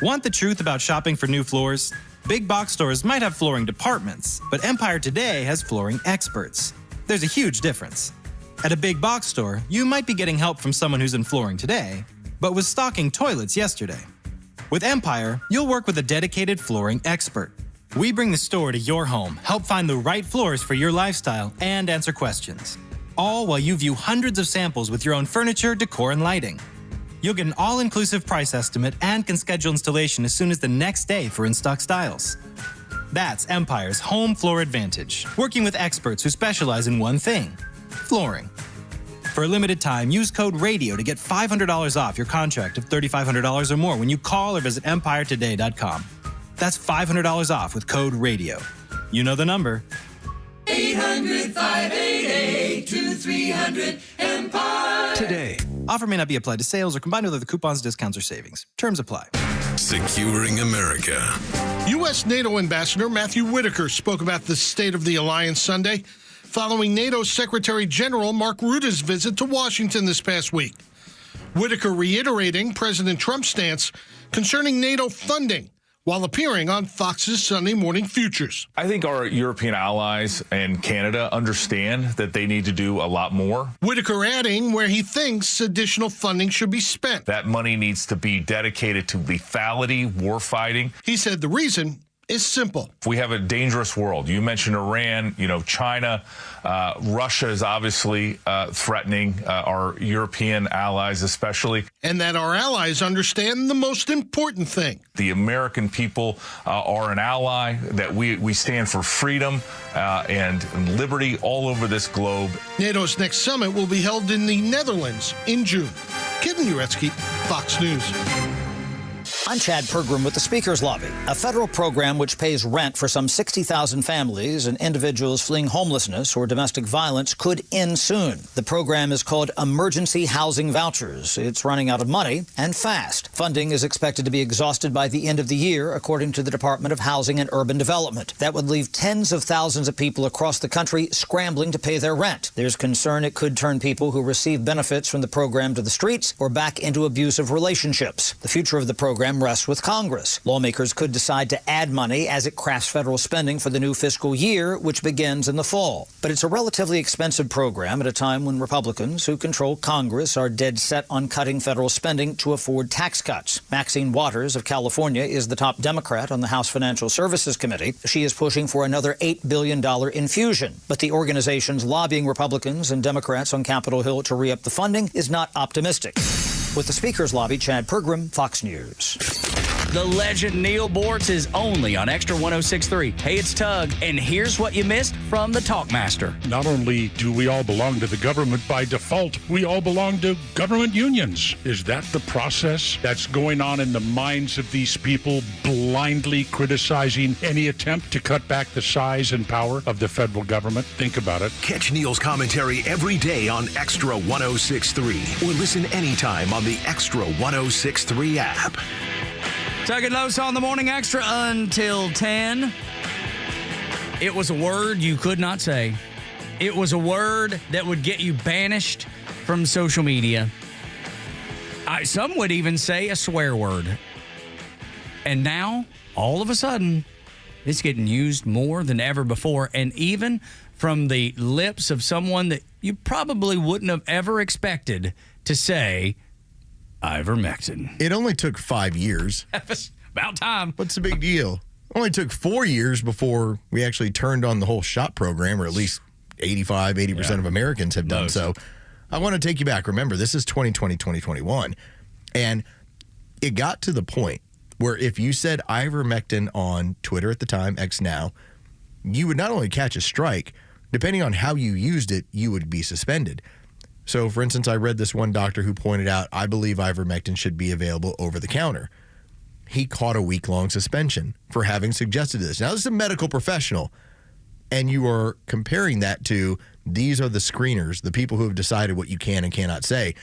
Want the truth about shopping for new floors? Big box stores might have flooring departments, but Empire Today has flooring experts. There's a huge difference. At a big box store, you might be getting help from someone who's in flooring today, but was stocking toilets yesterday. With Empire, you'll work with a dedicated flooring expert. We bring the store to your home, help find the right floors for your lifestyle, and answer questions. All while you view hundreds of samples with your own furniture, decor, and lighting. You'll get an all-inclusive price estimate and can schedule installation as soon as the next day for in-stock styles. That's Empire's Home Floor Advantage, working with experts who specialize in one thing, flooring. For a limited time, use code RADIO to get $500 off your contract of $3,500 or more when you call or visit EmpireToday.com. That's $500 off with code RADIO. You know the number.
800-588-2300 Today.
Offer may not be applied to sales or combined with other coupons, discounts, or savings. Terms apply.
Securing America.
U.S. NATO Ambassador Matthew Whitaker spoke about the state of the alliance Sunday, following NATO Secretary General Mark Rutte's visit to Washington this past week. Whitaker reiterating President Trump's stance concerning NATO funding while appearing on Fox's Sunday Morning Futures.
I think our European allies and Canada understand that they need to do a lot more.
Whitaker adding where he thinks additional funding should be spent.
That money needs to be dedicated to lethality, warfighting.
He said the reason is simple.
We have a dangerous world. You mentioned Iran, China, Russia is obviously threatening our European allies especially.
And that our allies understand the most important thing.
The American people are an ally, that we stand for freedom and liberty all over this globe.
NATO's next summit will be held in the Netherlands in June. Kevin Uretsky, Fox News.
I'm Chad Pergram with the Speaker's Lobby, a federal program which pays rent for some 60,000 families and individuals fleeing homelessness or domestic violence could end soon. The program is called Emergency Housing Vouchers. It's running out of money and fast. Funding is expected to be exhausted by the end of the year, according to the Department of Housing and Urban Development. That would leave tens of thousands of people across the country scrambling to pay their rent. There's concern it could turn people who receive benefits from the program to the streets or back into abusive relationships. The future of the program rests with Congress. Lawmakers could decide to add money as it crafts federal spending for the new fiscal year, which begins in the fall. But it's a relatively expensive program at a time when Republicans who control Congress are dead set on cutting federal spending to afford tax cuts. Maxine Waters of California is the top Democrat on the House Financial Services Committee. She is pushing for another $8 billion infusion. But the organization's lobbying Republicans and Democrats on Capitol Hill to re-up the funding is not optimistic. With the Speaker's Lobby, Chad Pergram, Fox News.
The legend Neil Bortz is only on Extra 106.3. Hey, it's Tug, and here's what you missed from the Talkmaster.
Not only do we all belong to the government by default, we all belong to government unions. Is that the process that's going on in the minds of these people, blindly criticizing any attempt to cut back the size and power of the federal government? Think about it.
Catch Neil's commentary every day on Extra 106.3 or listen anytime on the Extra 106.3 app.
Tug and Los on the Morning Extra until 10. It was a word you could not say. It was a word that would get you banished from social media. Some would even say a swear word. And now, all of a sudden, it's getting used more than ever before. And even from the lips of someone that you probably wouldn't have ever expected to say ivermectin.
It only took 5 years.
About time.
What's the big deal? Only took 4 years before we actually turned on the whole shot program, or at least 80% of Americans have done so. I want to take you back. Remember, this is 2020, 2021. And it got to the point where if you said ivermectin on Twitter at the time, X now, you would not only catch a strike, depending on how you used it, you would be suspended. So, for instance, I read this one doctor who pointed out, I believe ivermectin should be available over the counter. He caught a week-long suspension for having suggested this. Now, this is a medical professional, and you are comparing that to these are the screeners, the people who have decided what you can and cannot say,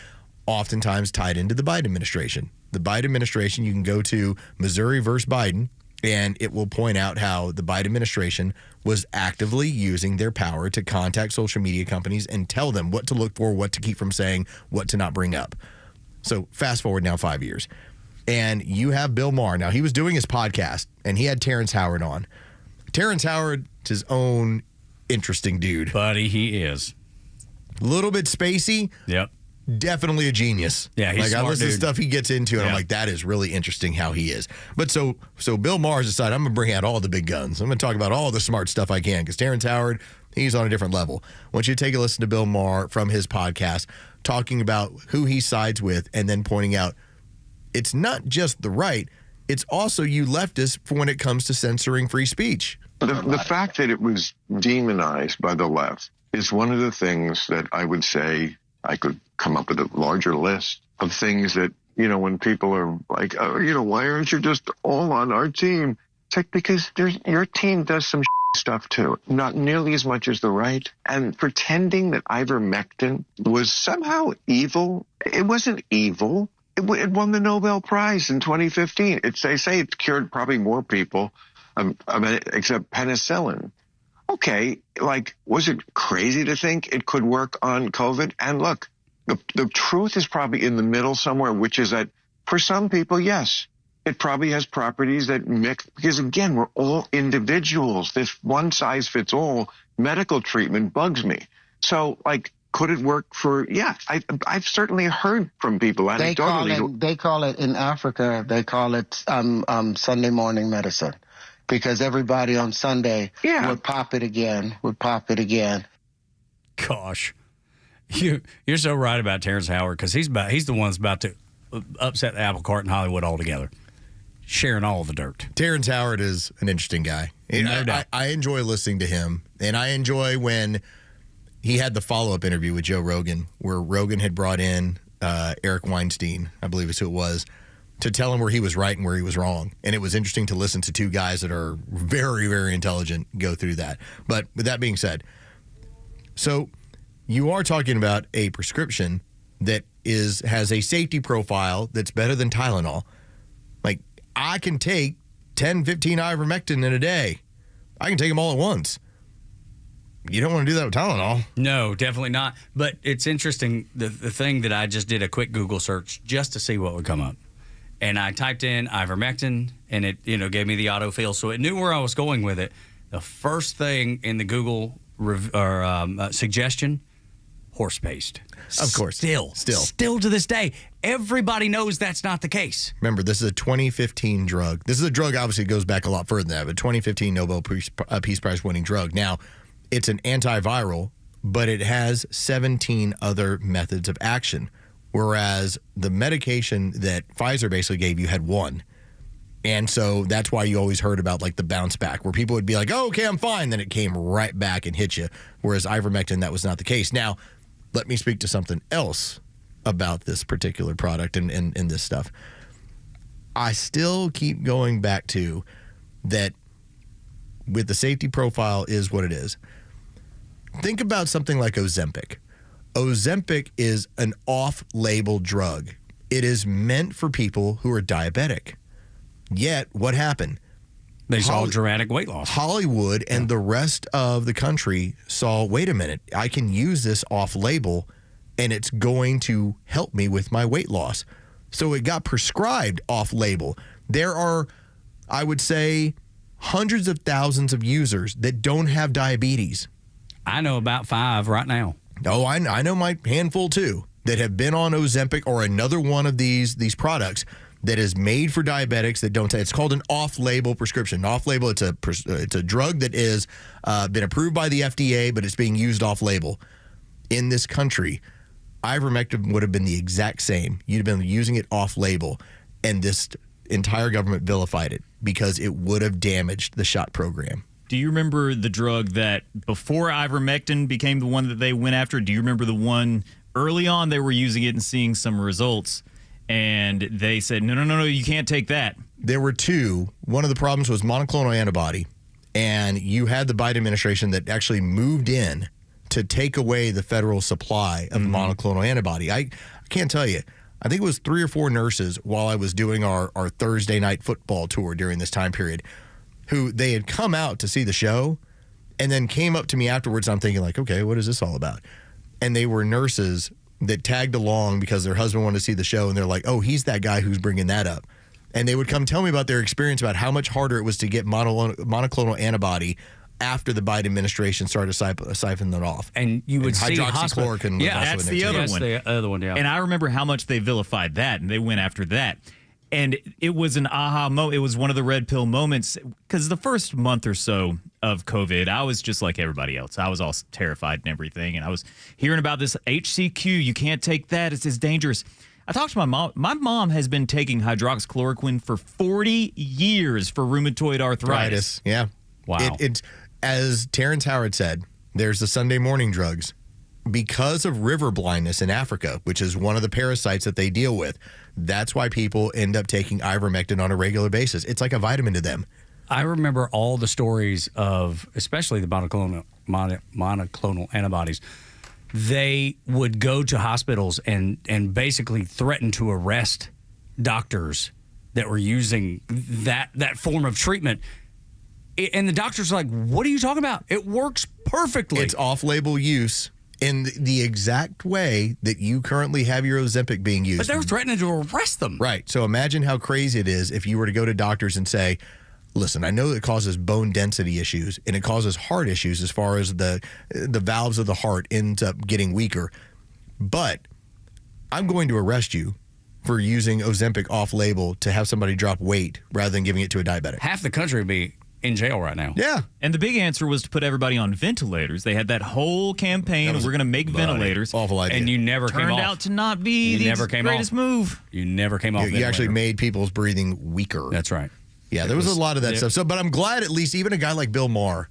oftentimes tied into the Biden administration. The Biden administration, you can go to Missouri versus Biden, and it will point out how the Biden administration was actively using their power to contact social media companies and tell them what to look for, what to keep from saying, what to not bring up. So fast forward now 5 years. And you have Bill Maher. Now, he was doing his podcast, and he had Terrence Howard on. Terrence Howard is his own interesting dude.
Buddy, he is.
A little bit spacey.
Yep.
Definitely a genius.
Yeah, he's
I
smart,
listen to
dude.
stuff he gets into, and I'm like, that is really interesting how he is. But so Bill Maher's decided, I'm going to bring out all the big guns. I'm going to talk about all the smart stuff I can, because Terrence Howard, he's on a different level. I want you to take a listen to Bill Maher from his podcast, talking about who he sides with, and then pointing out it's not just the right, it's also you leftists for when it comes to censoring free speech.
The fact that it was demonized by the left is one of the things that I would say I could come up with a larger list of things that, when people are like, oh, why aren't you just all on our team? It's like, because your team does some stuff too, not nearly as much as the right. And pretending that ivermectin was somehow evil, it wasn't evil. It won the Nobel Prize in 2015. They say it cured probably more people, except penicillin. Okay, was it crazy to think it could work on COVID? And look, the truth is probably in the middle somewhere, which is that for some people, yes, it probably has properties that mix, because again, we're all individuals. This one-size-fits-all medical treatment bugs me. So, could it work for, I've certainly heard from people anecdotally.
They call it in Africa, Sunday morning medicine, because everybody on Sunday would pop it again.
Gosh. You're so right about Terrence Howard, because he's the one that's about to upset the apple cart in Hollywood altogether, sharing all the dirt.
Terrence Howard is an interesting guy.
No doubt.
I enjoy listening to him, and I enjoy when he had the follow-up interview with Joe Rogan, where Rogan had brought in Eric Weinstein, I believe is who it was, to tell him where he was right and where he was wrong. And it was interesting to listen to two guys that are very, very intelligent go through that. But with that being said, so you are talking about a prescription that has a safety profile that's better than Tylenol. I can take 10, 15 ivermectin in a day. I can take them all at once. You don't want to do that with Tylenol.
No, definitely not. But it's interesting, the thing that I just did a quick Google search just to see what would come up. And I typed in ivermectin, and it gave me the autofill, so it knew where I was going with it. The first thing in the Google suggestion, horse paste.
Of course.
Still to this day, everybody knows that's not the case.
Remember, this is a 2015 drug. This is a drug, obviously, goes back a lot further than that, but 2015 Nobel Peace Prize winning drug. Now, it's an antiviral, but it has 17 other methods of action, whereas the medication that Pfizer basically gave you had one. And so that's why you always heard about the bounce back, where people would be like, oh, okay, I'm fine. Then it came right back and hit you. Whereas ivermectin, that was not the case. Now, let me speak to something else about this particular product and this stuff. I still keep going back to that with the safety profile is what it is. Think about something like Ozempic. Ozempic is an off-label drug. It is meant for people who are diabetic. Yet, what happened?
They saw dramatic weight loss.
Hollywood and the rest of the country saw, wait a minute, I can use this off-label, and it's going to help me with my weight loss. So it got prescribed off-label. There are, I would say, hundreds of thousands of users that don't have diabetes.
I know about 5 right now.
Oh, I know my handful, too, that have been on Ozempic or another one of these products that is made for diabetics that don't take. It's called an off-label prescription. Off-label, it's a drug that is been approved by the FDA, but it's being used off-label. In this country, ivermectin would have been the exact same. You'd have been using it off-label, and this entire government vilified it because it would have damaged the shot program.
Do you remember the drug that before ivermectin became the one that they went after? Do you remember the one early on they were using it and seeing some results? And they said, no, you can't take that.
There were two. One of the problems was monoclonal antibody. And you had the Biden administration that actually moved in to take away the federal supply of monoclonal antibody. I can't tell you. I think it was 3 or 4 nurses while I was doing our Thursday night football tour during this time period who they had come out to see the show and then came up to me afterwards. I'm thinking okay, what is this all about? And they were nurses that tagged along because their husband wanted to see the show, and they're like, oh, he's that guy who's bringing that up. And they would come tell me about their experience about how much harder it was to get monoclonal antibody after the Biden administration started siphoning it off.
And you would see
hydroxychloroquine.
Yeah, that's the other one.
That's the other one, yeah.
And I remember how much they vilified that, and they went after that. And it was an aha moment. It was one of the red pill moments because the first month or so of COVID, I was just like everybody else. I was all terrified and everything. And I was hearing about this HCQ. You can't take that. It's dangerous. I talked to my mom. My mom has been taking hydroxychloroquine for 40 years for rheumatoid arthritis.
Yeah.
Wow.
It's as Terrence Howard said, there's the Sunday morning drugs. Because of river blindness in Africa, which is one of the parasites that they deal with, that's why people end up taking ivermectin on a regular basis. It's like a vitamin to them.
I remember all the stories of, especially the monoclonal antibodies. They would go to hospitals and basically threaten to arrest doctors that were using that form of treatment. And the doctors are like, what are you talking about? It works perfectly.
It's off-label use in the exact way that you currently have your Ozempic being used.
But they're threatening to arrest them.
Right. So imagine how crazy it is if you were to go to doctors and say, listen, I know it causes bone density issues and it causes heart issues as far as the valves of the heart ends up getting weaker, but I'm going to arrest you for using Ozempic off-label to have somebody drop weight rather than giving it to a diabetic.
Half the country would be in jail right now.
Yeah.
And the big answer was to put everybody on ventilators. They had that whole campaign, we're going to make ventilators.
Awful idea.
And you never came off.
Turned out to not be the greatest move.
You never came off.
You actually made people's breathing weaker.
That's right.
Yeah, there was a lot of that stuff. So, but I'm glad at least even a guy like Bill Maher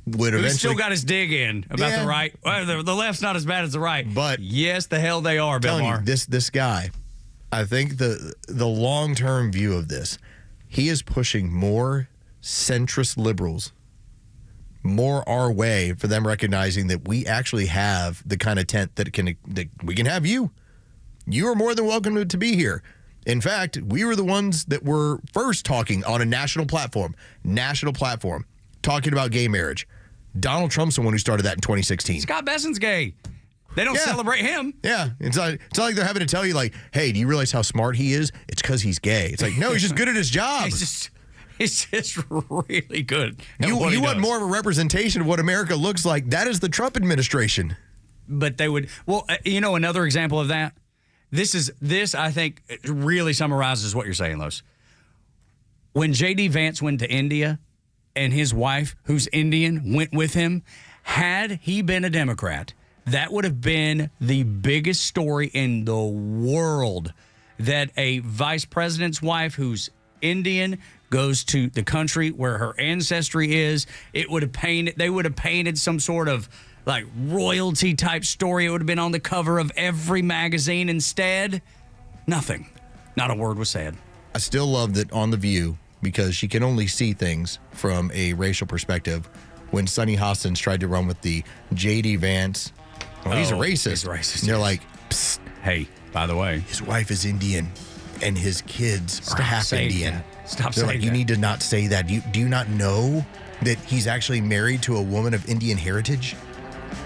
would eventually.
He's still got his dig in about the right. Well, the left's not as bad as the right.
But
yes, the hell they are, Bill Maher.
This guy, I think the long-term view of this, he is pushing more centrist liberals more our way for them recognizing that we actually have the kind of tent that we can have you. You are more than welcome to be here. In fact, we were the ones that were first talking on a national platform, talking about gay marriage. Donald Trump's the one who started that in 2016.
Scott Besson's gay. They don't celebrate him.
Yeah. It's not like they're having to tell you, like, hey, do you realize how smart he is? It's because he's gay. It's like, no, he's just good at his job.
He's just really good.
You want more of a representation of what America looks like. That is the Trump administration.
But they would, another example of that, this I think really summarizes what you're saying, Los. When J.D. Vance went to India and his wife, who's Indian, went with him, had he been a Democrat, that would have been the biggest story in the world, that a vice president's wife who's Indian goes to the country where her ancestry is. They would have painted some sort of like royalty type story. It would have been on the cover of every magazine. Instead, nothing. Not a word was said.
I still love that on The View, because she can only see things from a racial perspective. When Sonny Hoskins tried to run with the J.D. Vance, he's a racist.
He's racist.
And they're like, psst.
Hey, by the way,
his wife is Indian and his kids are half Indian.
Stop
They're
saying
like, you need to not say that. Do you not know that he's actually married to a woman of Indian heritage?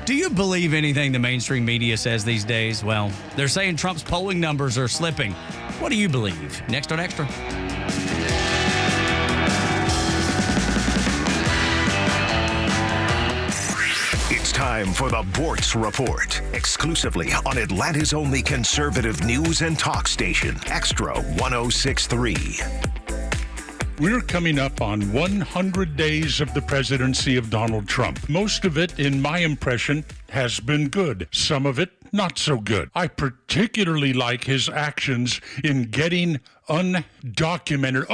Do you believe anything the mainstream media says these days? Well, they're saying Trump's polling numbers are slipping. What do you believe? Next on Extra.
It's time for the Bortz Report, exclusively on Atlanta's only conservative news and talk station, Extra 106.3.
We're coming up on 100 days of the presidency of Donald Trump. Most of it, in my impression, has been good. Some of it, not so good. I particularly like his actions in getting undocumented,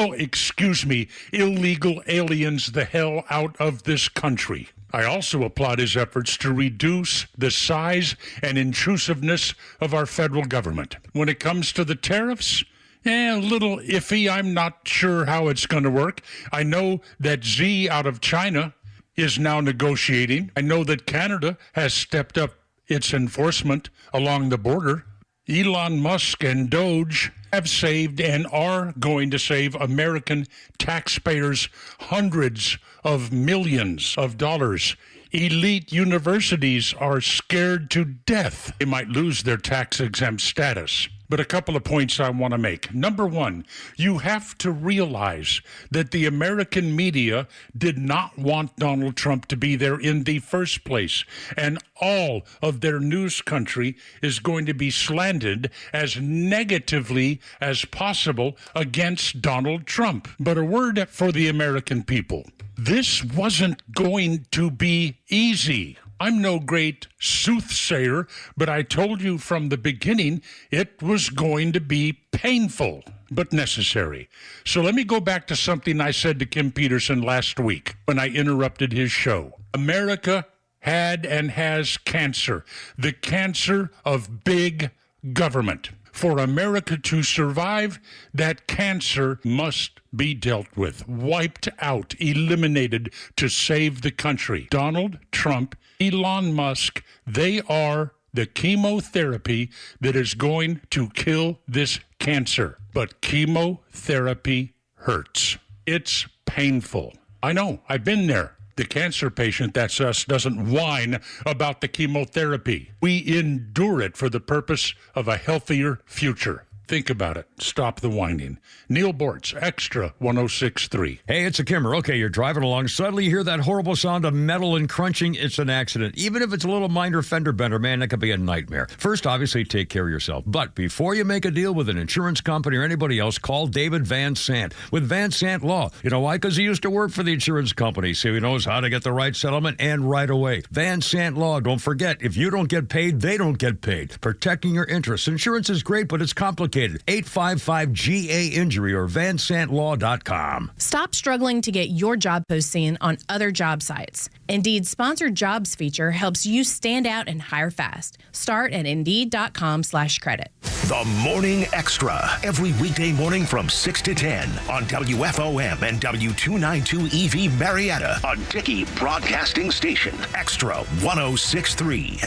illegal aliens the hell out of this country. I also applaud his efforts to reduce the size and intrusiveness of our federal government. When it comes to the tariffs, a little iffy. I'm not sure how it's going to work. I know that Xi out of China is now negotiating. I know that Canada has stepped up its enforcement along the border. Elon Musk and Doge have saved and are going to save American taxpayers hundreds of millions of dollars. Elite universities are scared to death they might lose their tax-exempt status. But a couple of points I want to make. Number one, you have to realize that the American media did not want Donald Trump to be there in the first place. And all of their news country is going to be slanted as negatively as possible against Donald Trump. But a word for the American people. This wasn't going to be easy. I'm no great soothsayer, but I told you from the beginning it was going to be painful, but necessary. So let me go back to something I said to Kim Peterson last week when I interrupted his show. America had and has cancer, the cancer of big government. For America to survive, that cancer must be dealt with, wiped out, eliminated to save the country. Donald Trump, Elon Musk, they are the chemotherapy that is going to kill this cancer. But chemotherapy hurts. It's painful. I know, I've been there. The cancer patient, that's us, doesn't whine about the chemotherapy. We endure it for the purpose of a healthier future. Think about it. Stop the whining. Neil Bortz, Extra 106.3.
Hey, it's a Kimmer. Okay, you're driving along. Suddenly you hear that horrible sound of metal and crunching. It's an accident. Even if it's a little minor fender bender, man, that could be a nightmare. First, obviously, take care of yourself. But before you make a deal with an insurance company or anybody else, call David Van Sant with Van Sant Law. You know why? Because he used to work for the insurance company, so he knows how to get the right settlement and right away. Van Sant Law. Don't forget, if you don't get paid, they don't get paid. Protecting your interests. Insurance is great, but it's complicated. 855-GA-INJURY or vansantlaw.com.
Stop struggling to get your job post seen on other job sites. Indeed's Sponsored Jobs feature helps you stand out and hire fast. Start at Indeed.com/credit.
The Morning Xtra, every weekday morning from 6 to 10 on WFOM and W292 EV Marietta, a Dickey Broadcasting Station. Extra 106.3.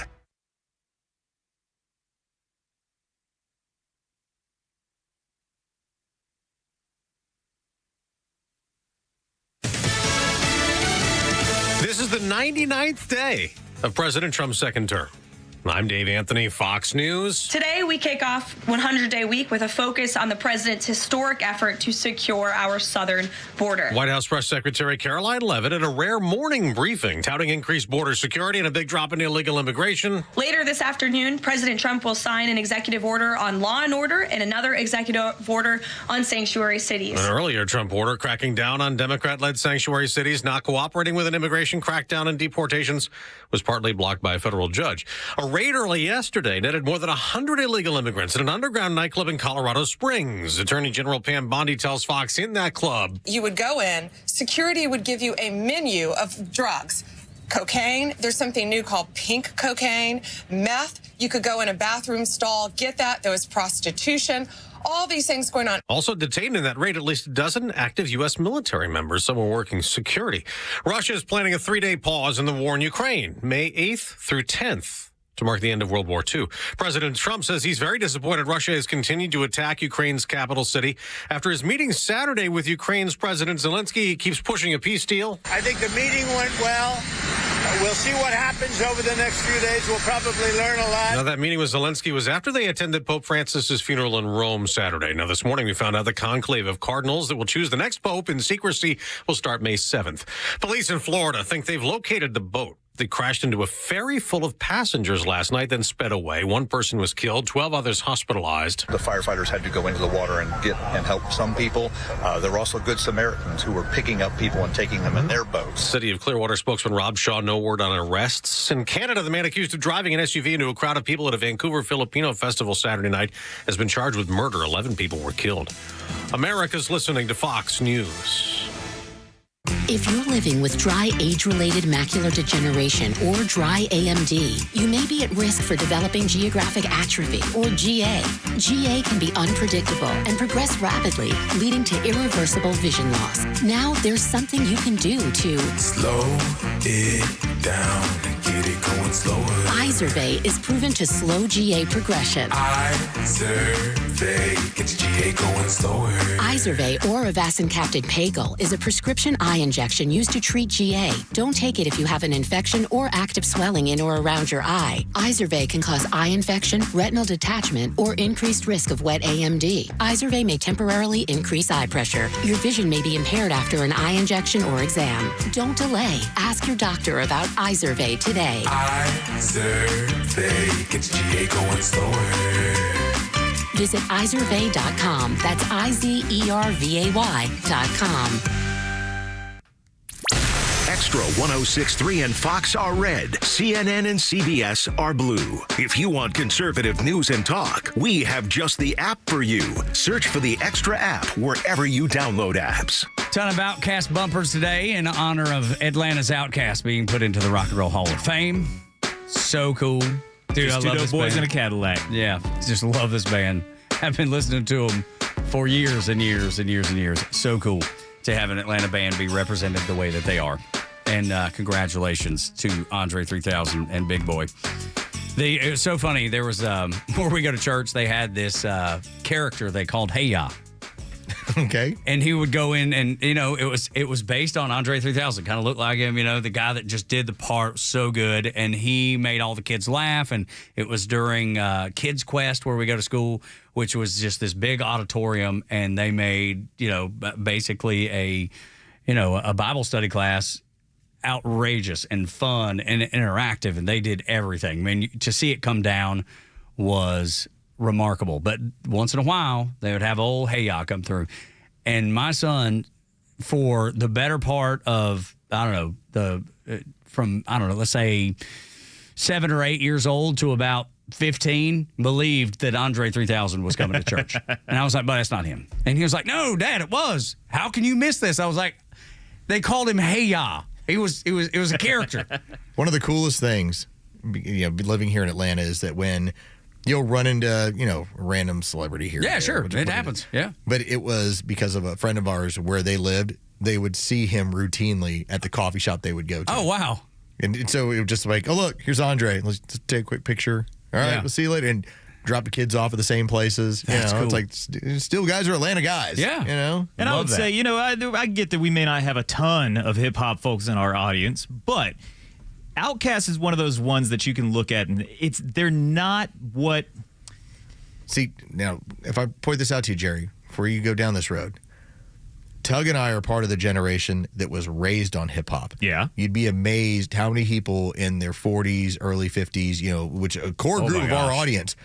This is the 99th day of President Trump's second term. I'm Dave Anthony, Fox News.
Today, we kick off 100-day week with a focus on the president's historic effort to secure our southern border.
White House Press Secretary Caroline Leavitt at a rare morning briefing touting increased border security and a big drop in illegal immigration.
Later this afternoon, President Trump will sign an executive order on law and order and another executive order on sanctuary cities.
An earlier Trump order cracking down on Democrat-led sanctuary cities not cooperating with an immigration crackdown and deportations was partly blocked by a federal judge. A raid early yesterday netted more than 100 illegal immigrants at an underground nightclub in Colorado Springs. Attorney General Pam Bondi tells Fox in that club,
you would go in, security would give you a menu of drugs. Cocaine, there's something new called pink cocaine. Meth, you could go in a bathroom stall, get that. There was prostitution. All these things going on.
Also detained in that raid, at least a dozen active U.S. military members. Some were working security. Russia is planning a 3-day pause in the war in Ukraine, May 8th through 10th. To mark the end of World War II. President Trump says he's very disappointed Russia has continued to attack Ukraine's capital city. After his meeting Saturday with Ukraine's President Zelensky, he keeps pushing a peace deal.
I think the meeting went well. We'll see what happens over the next few days. We'll probably learn a lot.
Now, that meeting with Zelensky was after they attended Pope Francis's funeral in Rome Saturday. Now, this morning we found out the conclave of cardinals that will choose the next pope in secrecy will start May 7th. Police in Florida think they've located the boat. They crashed into a ferry full of passengers last night, then sped away. One person was killed, 12 others hospitalized.
The firefighters had to go into the water and help some people. There were also good Samaritans who were picking up people and taking them in their boats.
City of Clearwater spokesman Rob Shaw, no word on arrests. In Canada, the man accused of driving an SUV into a crowd of people at a Vancouver Filipino festival Saturday night has been charged with murder. 11 people were killed. America's listening to Fox News.
If you're living with dry age-related macular degeneration or dry AMD, you may be at risk for developing geographic atrophy or GA. GA can be unpredictable and progress rapidly, leading to irreversible vision loss. Now there's something you can do to
slow it down and get it going slower.
Izervay is proven to slow GA progression.
Izervay gets GA going slower.
Izervay or avacincaptad pagel is a prescription eye injection used to treat GA. Don't take it if you have an infection or active swelling in or around your eye. Izervay can cause eye infection, retinal detachment, or increased risk of wet AMD. Izervay may temporarily increase eye pressure. Your vision may be impaired after an eye injection or exam. Don't delay. Ask your doctor about Izervay today.
Izervay gets GA going slower.
Visit Izervay.com. That's IZERVAY.com.
Extra 106.3 and Fox are red. CNN and CBS are blue. If you want conservative news and talk, we have just the app for you. Search for the Extra app wherever you download apps.
Ton of Outcast bumpers today in honor of Atlanta's Outcast being put into the Rock and Roll Hall of Fame. So cool. Dude,
just
I love this
boys
band.
in a Cadillac.
Yeah, just love this band. I've been listening to them for years and years and years and years. So cool to have an Atlanta band be represented the way that they are. And congratulations to Andre 3000 and Big Boy. It was so funny. There was, where we go to church, they had this character they called Hey Ya.
Okay.
And he would go in and, it was based on Andre 3000. Kind of looked like him, the guy that just did the part so good. And he made all the kids laugh. And it was during Kids Quest, where we go to school, which was just this big auditorium. And they made, basically a Bible study class outrageous and fun and interactive. And they did everything. I mean, to see it come down was remarkable. But once in a while, they would have old Hey Ya come through. And my son, for the better part of, let's say 7 or 8 years old to about 15, believed that Andre 3000 was coming to church. And I was like, but that's not him. And he was like, no, Dad, it was. How can you miss this? I was like, they called him Hey Ya. It was a character.
One of the coolest things, living here in Atlanta, is that when you'll run into, a random celebrity here.
Yeah, sure. It happens. Yeah.
But it was because of a friend of ours where they lived. They would see him routinely at the coffee shop they would go to.
Oh, wow.
And so it was just like, oh, look, here's Andre. Let's just take a quick picture. All right, we'll see you later. And drop the kids off at the same places.
That's cool.
It's like still guys are Atlanta guys.
Yeah.
And I would say, I get that we may not have a ton of hip hop folks in our audience, but Outkast is one of those ones that you can look at and they're not what.
See, now, if I point this out to you, Jerry, before you go down this road, Tug and I are part of the generation that was raised on hip hop.
Yeah.
You'd be amazed how many people in their 40s, early 50s, which a core group of our audience,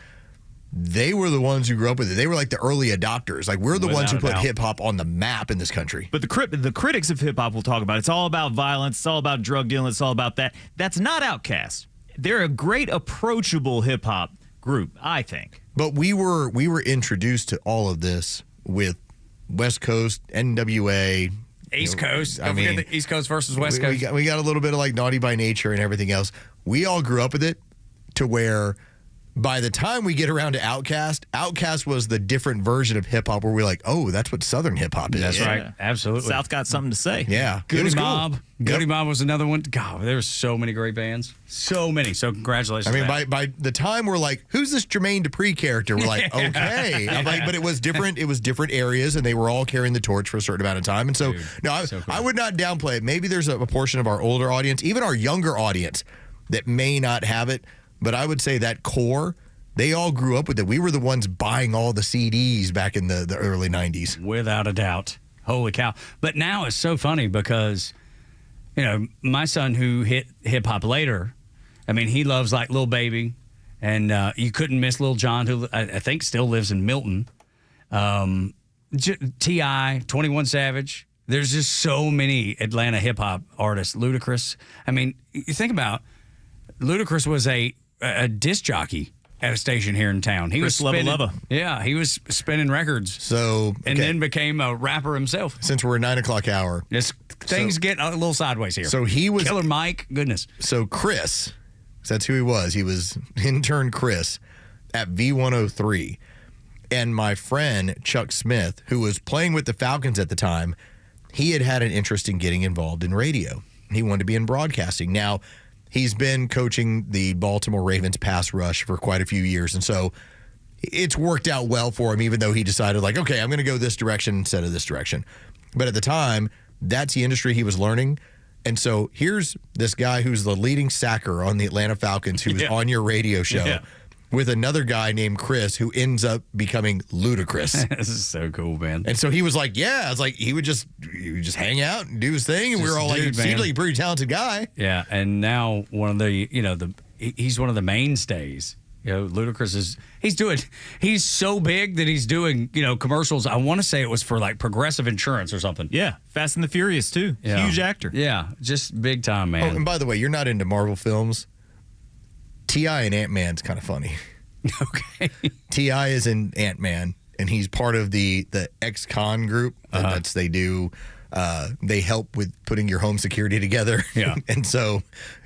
they were the ones who grew up with it. They were like the early adopters. Like, we're the ones who put hip hop on the map in this country.
But the critics of hip hop will talk about it's all about violence, it's all about drug dealing, it's all about that. That's not Outkast. They're a great approachable hip hop group, I think.
But we were introduced to all of this with West Coast, NWA,
East Coast. Don't forget the East Coast versus West Coast.
We got a little bit of like Naughty by Nature and everything else. We all grew up with it to where by the time we get around to Outkast was the different version of hip hop where we're like, oh, that's what Southern hip hop is.
That's right. Absolutely.
South got something to say.
Yeah.
Goody Mob. Goody Mob was another one. God, there's so many great bands. So many. So congratulations.
I mean, by the time we're like, who's this Jermaine Dupri character? We're like, okay. I'm like, but it was different. It was different areas, and they were all carrying the torch for a certain amount of time. And so, I would not downplay it. Maybe there's a portion of our older audience, even our younger audience, that may not have it. But I would say that core, they all grew up with it. We were the ones buying all the CDs back in the early 90s.
Without a doubt. Holy cow. But now it's so funny because, my son who hit hip-hop later, I mean, he loves like Lil Baby, and you couldn't miss Lil Jon, who I think still lives in Milton. T.I., 21 Savage. There's just so many Atlanta hip-hop artists. Ludacris. I mean, you think about Ludacris was a disc jockey at a station here in town. He was spinning, yeah, he was spinning records. And then became a rapper himself.
Since we're 9 o'clock hour,
things get a little sideways here.
So he was
Killer Mike. Goodness.
So Chris, that's who he was. He was intern Chris at V103, and my friend Chuck Smith, who was playing with the Falcons at the time, he had an interest in getting involved in radio. He wanted to be in broadcasting. Now, he's been coaching the Baltimore Ravens pass rush for quite a few years, and so it's worked out well for him, even though he decided, like, okay, I'm going to go this direction instead of this direction. But at the time, that's the industry he was learning. And so here's this guy who's the leading sacker on the Atlanta Falcons, who was on your radio show, with another guy named Chris, who ends up becoming Ludacris.
This is so cool, man.
And so he was like, yeah, it's like he would just hang out and do his thing, and we were all like, it seems like a pretty talented guy.
Yeah, and now one of the, he's one of the mainstays Ludacris he's so big that he's doing, commercials. I want to say it was for like Progressive Insurance or something.
Yeah, Fast and the Furious too.
Yeah.
Huge actor.
Yeah, just big time, man.
Oh, and by the way, you're not into Marvel films. T.I. and Ant-Man's kind of funny.
Okay.
T.I. is in Ant-Man, and he's part of the ex-con group. And that's they help with putting your home security together.
Yeah.
And so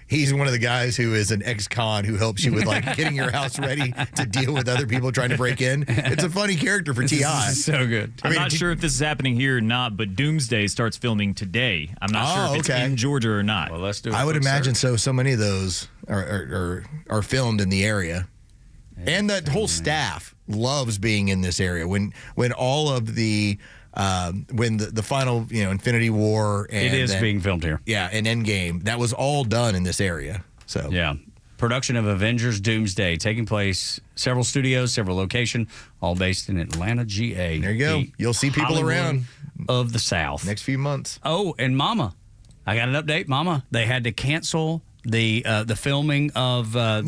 he's one of the guys who is an ex-con who helps you with like getting your house ready to deal with other people trying to break in. It's a funny character for T.I.
So good.
I'm not sure if this is happening here or not, but Doomsday starts filming today. I'm not sure if it's in Georgia or not.
Well, let's do it.
I would imagine so. So many of those are filmed in the area. And that whole staff loves being in this area. When all of the when the final, Infinity War and
it is being filmed here.
Yeah, and Endgame, that was all done in this area. So
yeah. Production of Avengers Doomsday taking place several studios, several locations, all based in Atlanta, GA.
There you go. You'll see people
Hollywood
around
of the South
next few months.
Oh, and Mama, I got an update. Mama, they had to cancel the filming of but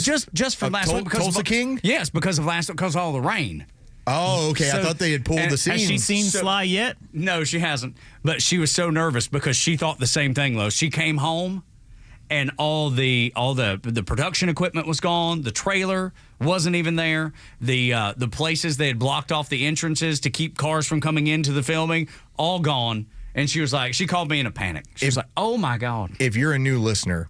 just for last week because
Tulsa King.
Yes, because of all the rain.
Oh, okay. I thought they had pulled the scenes.
Has she seen Sly yet?
No, she hasn't. But she was so nervous because she thought the same thing, Lo. She came home and all the production equipment was gone. The trailer wasn't even there. The places they had blocked off the entrances to keep cars from coming into the filming, all gone. And she was like, she called me in a panic. She was like, oh my God.
If you're a new listener,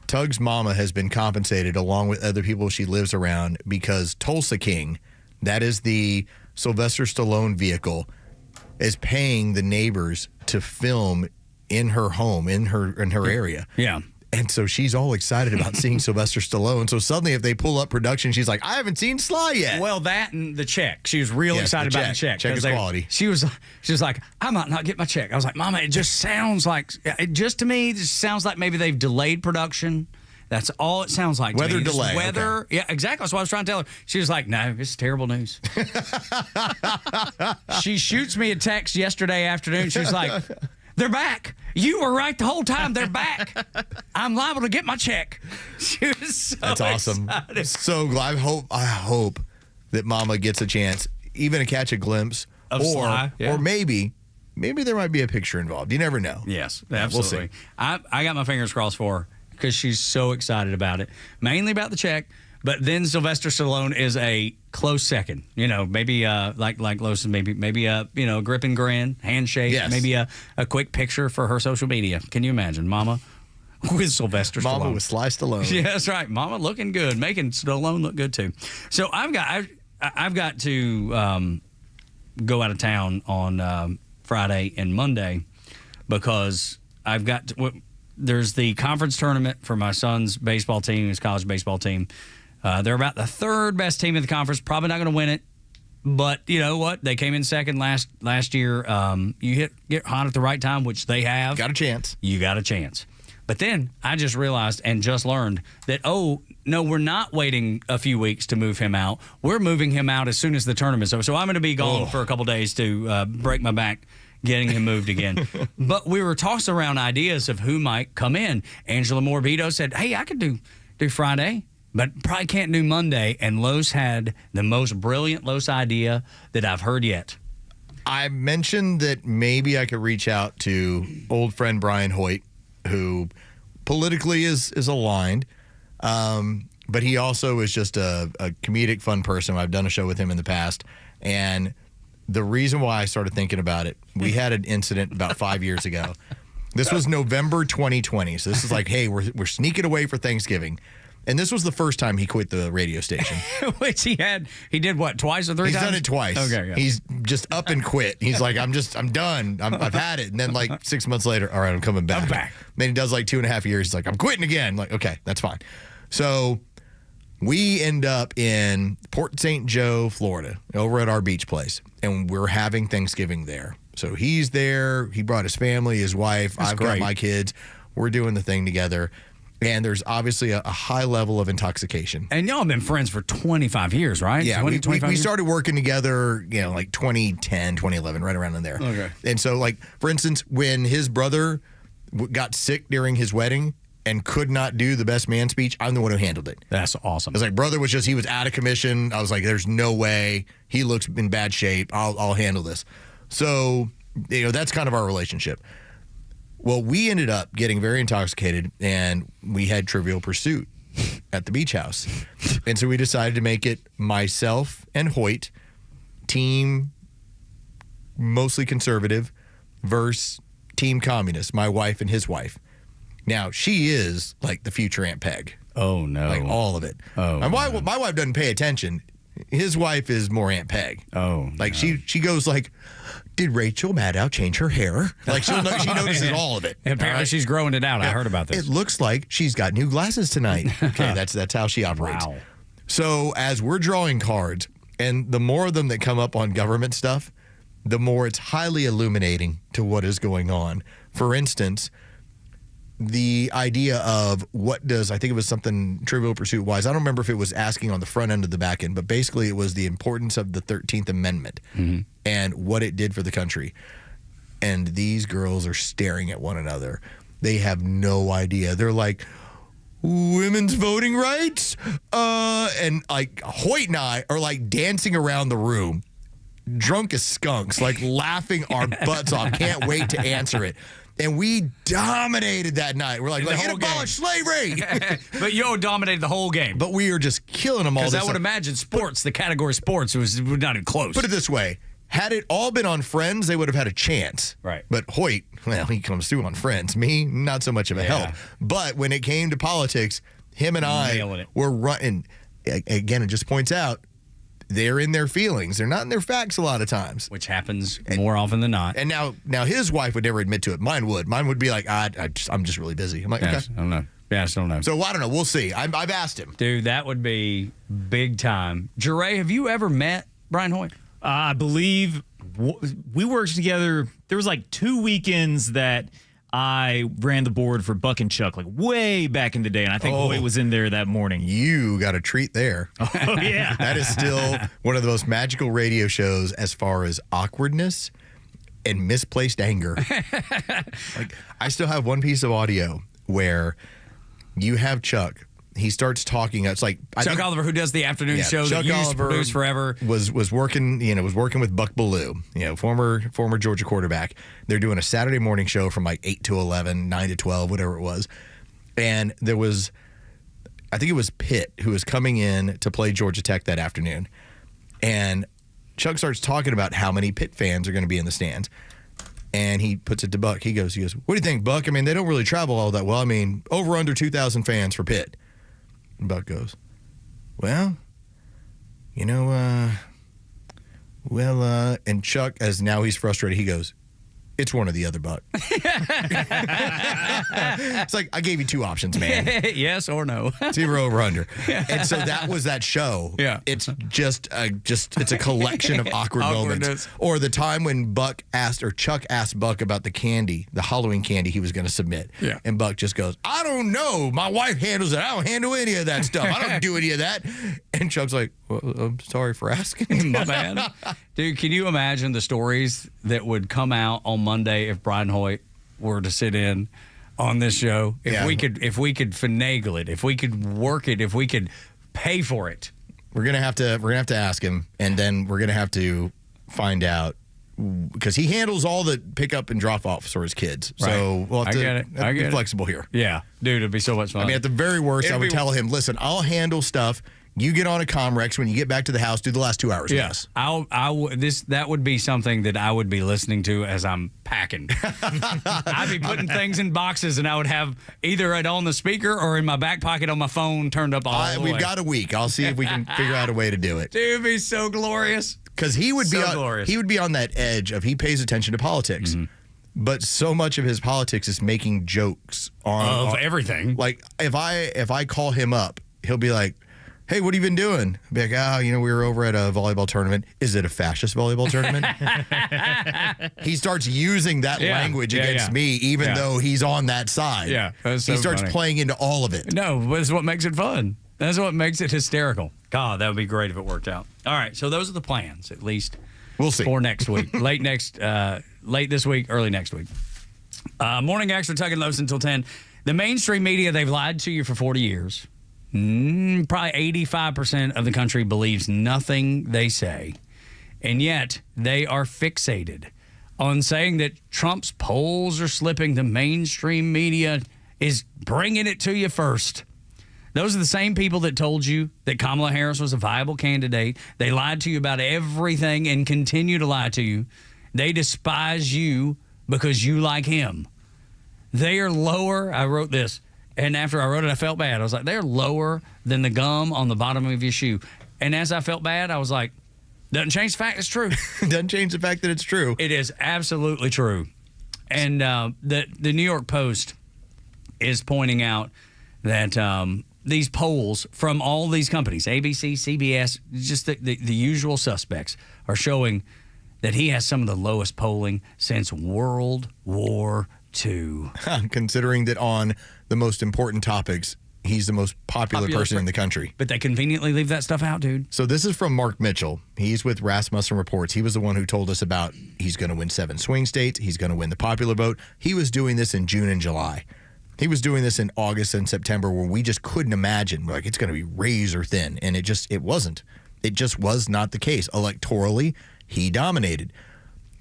Tug's mama has been compensated along with other people she lives around because Tulsa King, that is the Sylvester Stallone vehicle, is paying the neighbors to film in her home, in her area.
Yeah.
And so she's all excited about seeing Sylvester Stallone. So suddenly if they pull up production, she's like, I haven't seen Sly yet.
Well, that and the check. She was real excited about the check.
Check is quality.
She was like, I might not get my check. I was like, Mama, it just sounds like, to me, it just sounds like maybe they've delayed production. That's all it sounds like.
Weather delay.
Weather.
Okay.
Yeah, exactly. That's what I was trying to tell her. She was like, no, it's terrible news. She shoots me a text yesterday afternoon. She was like, they're back. You were right the whole time. They're back. I'm liable to get my check. She was so
That's awesome.
excited.
So glad. I hope that Mama gets a chance, even to catch a glimpse,
Of Sly, yeah.
or maybe there might be a picture involved. You never know.
Yes,
We'll
absolutely.
see.
I got my fingers crossed for her because she's so excited about it, mainly about the check. But then Sylvester Stallone is a close second. Maybe like Los, maybe a grip and grin, handshake,
Yes.
maybe a quick picture for her social media. Can you imagine, Mama with Sylvester Stallone?
Mama with Sly Stallone.
Yeah, that's right. Mama looking good, making Stallone look good too. So I've got to go out of town on Friday and Monday because I've got to, there's the conference tournament for my son's baseball team, his college baseball team. They're about the third best team in the conference. Probably not going to win it, but you know what? They came in second last year. You get hot at the right time, which they have.
Got a chance.
You got a chance. But then I just realized and just learned that, oh, no, we're not waiting a few weeks to move him out. We're moving him out as soon as the tournament's over. So I'm going to be gone for a couple days to break my back getting him moved again. But we were tossing around ideas of who might come in. Angela Morbido said, hey, I could do Friday, but probably can't do Monday. And Los had the most brilliant Los idea that I've heard yet.
I mentioned that maybe I could reach out to old friend Brian Hoyt, who politically is aligned, but he also is just a comedic, fun person. I've done a show with him in the past, and the reason why I started thinking about it, we had an incident about 5 years ago. This was November 2020, so this is like, hey, we're sneaking away for Thanksgiving. And this was the first time he quit the radio station.
Which he did what, twice or three times?
He's done it twice.
Okay, yeah.
He's just up and quit. He's like, I'm done. I've had it. And then like 6 months later, all right, I'm coming back.
I'm back.
Then he does like 2.5 years. He's like, I'm quitting again. I'm like, okay, that's fine. So we end up in Port St. Joe, Florida, over at our beach place. And we're having Thanksgiving there. So he's there. He brought his family, his wife. I've got my kids. We're doing the thing together. And there's obviously a high level of intoxication.
And y'all have been friends for 25 years, right?
Yeah,
25
we
years?
started working together, like 2010, 2011, right around in there.
Okay.
And so, like, for instance, when his brother got sick during his wedding, and could not do the best man speech, I'm the one who handled it.
That's awesome.
I was like, brother he was out of commission. I was like, there's no way. He looks in bad shape. I'll handle this. So, that's kind of our relationship. Well, we ended up getting very intoxicated, and we had Trivial Pursuit at the beach house. And so we decided to make it myself and Hoyt, team mostly conservative, versus team communist, my wife and his wife. Now, she is like the future Aunt Peg.
Oh, no.
Like all of it.
Oh,
my wife doesn't pay attention. His wife is more Aunt Peg.
Oh,
like she goes like, did Rachel Maddow change her hair? Like she notices all of it.
And apparently she's growing it out. I heard about this.
It looks like she's got new glasses tonight. Okay, that's how she operates.
Wow.
So as we're drawing cards, and the more of them that come up on government stuff, the more it's highly illuminating to what is going on. For instance, the idea of I think it was something Trivial Pursuit wise. I don't remember if it was asking on the front end or the back end, but basically it was the importance of the 13th Amendment and what it did for the country. And these girls are staring at one another. They have no idea. They're like, women's voting rights? And like Hoyt and I are like dancing around the room, drunk as skunks, like laughing our butts off. Can't wait to answer it. And we dominated that night. We're like abolish slavery.
But you dominated the whole game.
But we are just killing them all.
Because I would imagine sports, the category sports, was not even close.
Put it this way. Had it all been on Friends, they would have had a chance.
Right.
But Hoyt, well, he comes through on Friends. Me, not so much of a help. But when it came to politics, him and I were running. Again, it just points out, they're in their feelings. They're not in their facts a lot of times.
Which happens more often than not.
And now his wife would never admit to it. Mine would. Mine would be like, I'm just really busy. I'm like, okay.
I don't know. Yeah, I still don't know.
So I don't know. We'll see. I've asked him.
Dude, that would be big time. Jeray, have you ever met Brian Hoyt?
I believe we worked together. There was like 2 weekends that I ran the board for Buck and Chuck, like way back in the day, and I think Hoyt was in there that morning.
You got a treat there.
Oh, yeah.
That is still one of the most magical radio shows as far as awkwardness and misplaced anger. Like, I still have one piece of audio where you have Chuck. He starts talking. It's like
Chuck Oliver, who does the afternoon show that you used to produce forever,
was working. Was working with Buck Ballou, former Georgia quarterback. They're doing a Saturday morning show from like 8 to 11, 9 to 12, whatever it was. And there was, I think it was Pitt who was coming in to play Georgia Tech that afternoon, and Chuck starts talking about how many Pitt fans are going to be in the stands. And he puts it to Buck. He goes, what do you think, Buck? I mean, they don't really travel all that well. I mean, over under 2,000 fans for Pitt. And Buck goes, well, and Chuck, as now he's frustrated, he goes, it's one or the other, Buck. It's like, I gave you 2 options, man.
Yes or no.
It's either over or under. And so that was that show.
Yeah.
It's it's a collection of awkward moments. Or the time when Chuck asked Buck about the Halloween candy he was going to submit.
Yeah.
And Buck just goes, I don't know. My wife handles it. I don't handle any of that stuff. I don't do any of that. And Chuck's like, well, I'm sorry for asking.
My man. Dude, can you imagine the stories that would come out on Monday if Brian Hoyt were to sit in on this show? If we could finagle it, if we could work it, if we could pay for it.
We're gonna have to ask him, and then we're gonna have to find out, because he handles all the pickup and drop offs for his kids.
Right.
So we'll have to be flexible here.
Yeah, dude, it'd be so much fun.
I mean, at the very worst, I would tell him, listen, I'll handle stuff. You get on a Comrex when you get back to the house. Do the last 2 hours.
Yes, that would be something that I would be listening to as I'm packing. I'd be putting things in boxes, and I would have either it on the speaker or in my back pocket on my phone turned up all the way.
We've got a week. I'll see if we can figure out a way to do it.
Dude, it'd be so glorious.
Because he would
glorious.
He would be on that edge of he pays attention to politics. Mm-hmm. But so much of his politics is making jokes on
everything.
Like if I call him up, he'll be like, hey, what have you been doing? I'll be like, we were over at a volleyball tournament. Is it a fascist volleyball tournament? He starts using that language against me, even though he's on that side.
Yeah,
he starts playing into all of it.
No, but it's what makes it fun. That's what makes it hysterical. God, that would be great if it worked out. All right, so those are the plans, at least.
We'll see.
For next week. late this week, early next week. Morning Xtra, Tug and Los until 10. The mainstream media, they've lied to you for 40 years. Probably 85% of the country believes nothing they say. And yet, they are fixated on saying that Trump's polls are slipping. The mainstream media is bringing it to you first. Those are the same people that told you that Kamala Harris was a viable candidate. They lied to you about everything and continue to lie to you. They despise you because you like him. They are lower. I wrote this, and after I wrote it, I felt bad. I was like, they're lower than the gum on the bottom of your shoe. And as I felt bad, I was like, doesn't change the fact it's true.
Doesn't change the fact that it's true.
It is absolutely true. And the New York Post is pointing out that these polls from all these companies, ABC, CBS, just the usual suspects, are showing that he has some of the lowest polling since World War II.
Considering that on the most important topics, he's the most popular person in the country.
But they conveniently leave that stuff out, dude.
So this is from Mark Mitchell. He's with Rasmussen Reports. He was the one who told us about he's going to win 7 swing states. He's going to win the popular vote. He was doing this in June and July. He was doing this in August and September where we just couldn't imagine. Like, it's going to be razor thin. And it wasn't. It just was not the case. Electorally, he dominated.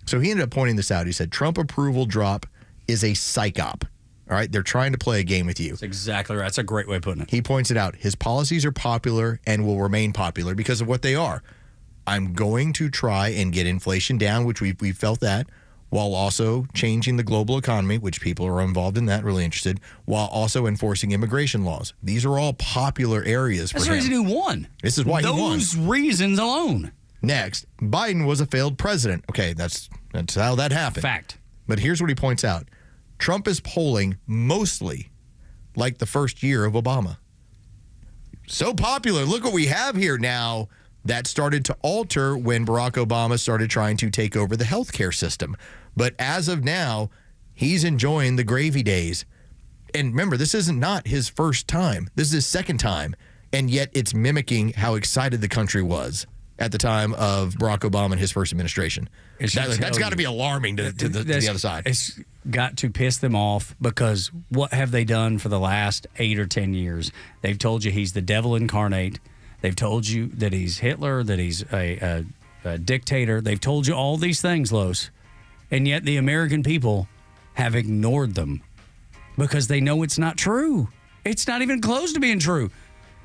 So he ended up pointing this out. He said, Trump approval drop is a psyop. All right, they're trying to play a game with you.
That's exactly right. That's a great way of putting it.
He points it out. His policies are popular and will remain popular because of what they are. I'm going to try and get inflation down, which we felt that, while also changing the global economy, which people are involved in that, really interested, while also enforcing immigration laws. These are all popular areas for him.
That's the reason he won.
This is why he won.
Those reasons alone.
Next, Biden was a failed president. Okay, that's how that happened.
Fact.
But here's what he points out. Trump is polling mostly like the first year of Obama. So popular. Look what we have here now. That started to alter when Barack Obama started trying to take over the healthcare system. But as of now, he's enjoying the gravy days. And remember, this isn't not his first time. This is his second time. And yet it's mimicking how excited the country was at the time of Barack Obama and his first administration. That's got to be alarming to the other side.
It's got to piss them off because what have they done for the last 8 or 10 years? They've told you he's the devil incarnate. They've told you that he's Hitler, that he's a dictator. They've told you all these things, Los. And yet the American people have ignored them because they know it's not true. It's not even close to being true.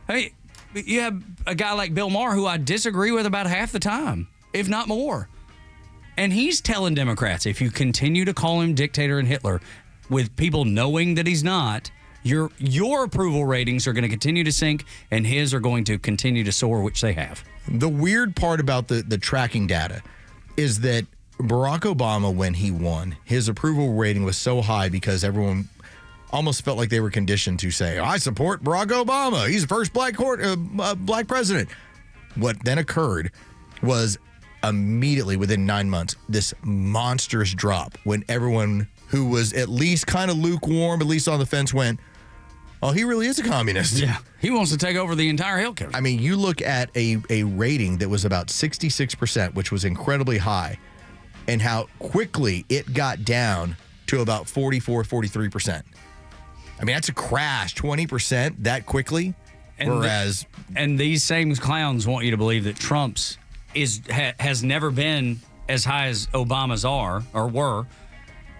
Hey, you have a guy like Bill Maher who I disagree with about half the time, if not more. And he's telling Democrats, if you continue to call him dictator and Hitler with people knowing that he's not, your approval ratings are going to continue to sink and his are going to continue to soar, which they have.
The weird part about the tracking data is that Barack Obama, when he won, his approval rating was so high because everyone almost felt like they were conditioned to say, I support Barack Obama. He's the first black president. What then occurred was immediately within 9 months, this monstrous drop when everyone who was at least kind of lukewarm, at least on the fence, went, oh, he really is a communist.
Yeah. He wants to take over the entire healthcare.
I mean, you look at a rating that was about 66%, which was incredibly high, and how quickly it got down to about 44, 43%. I mean, that's a crash, 20% that quickly. Whereas,
and these same clowns want you to believe that Trump's has never been as high as Obama's were,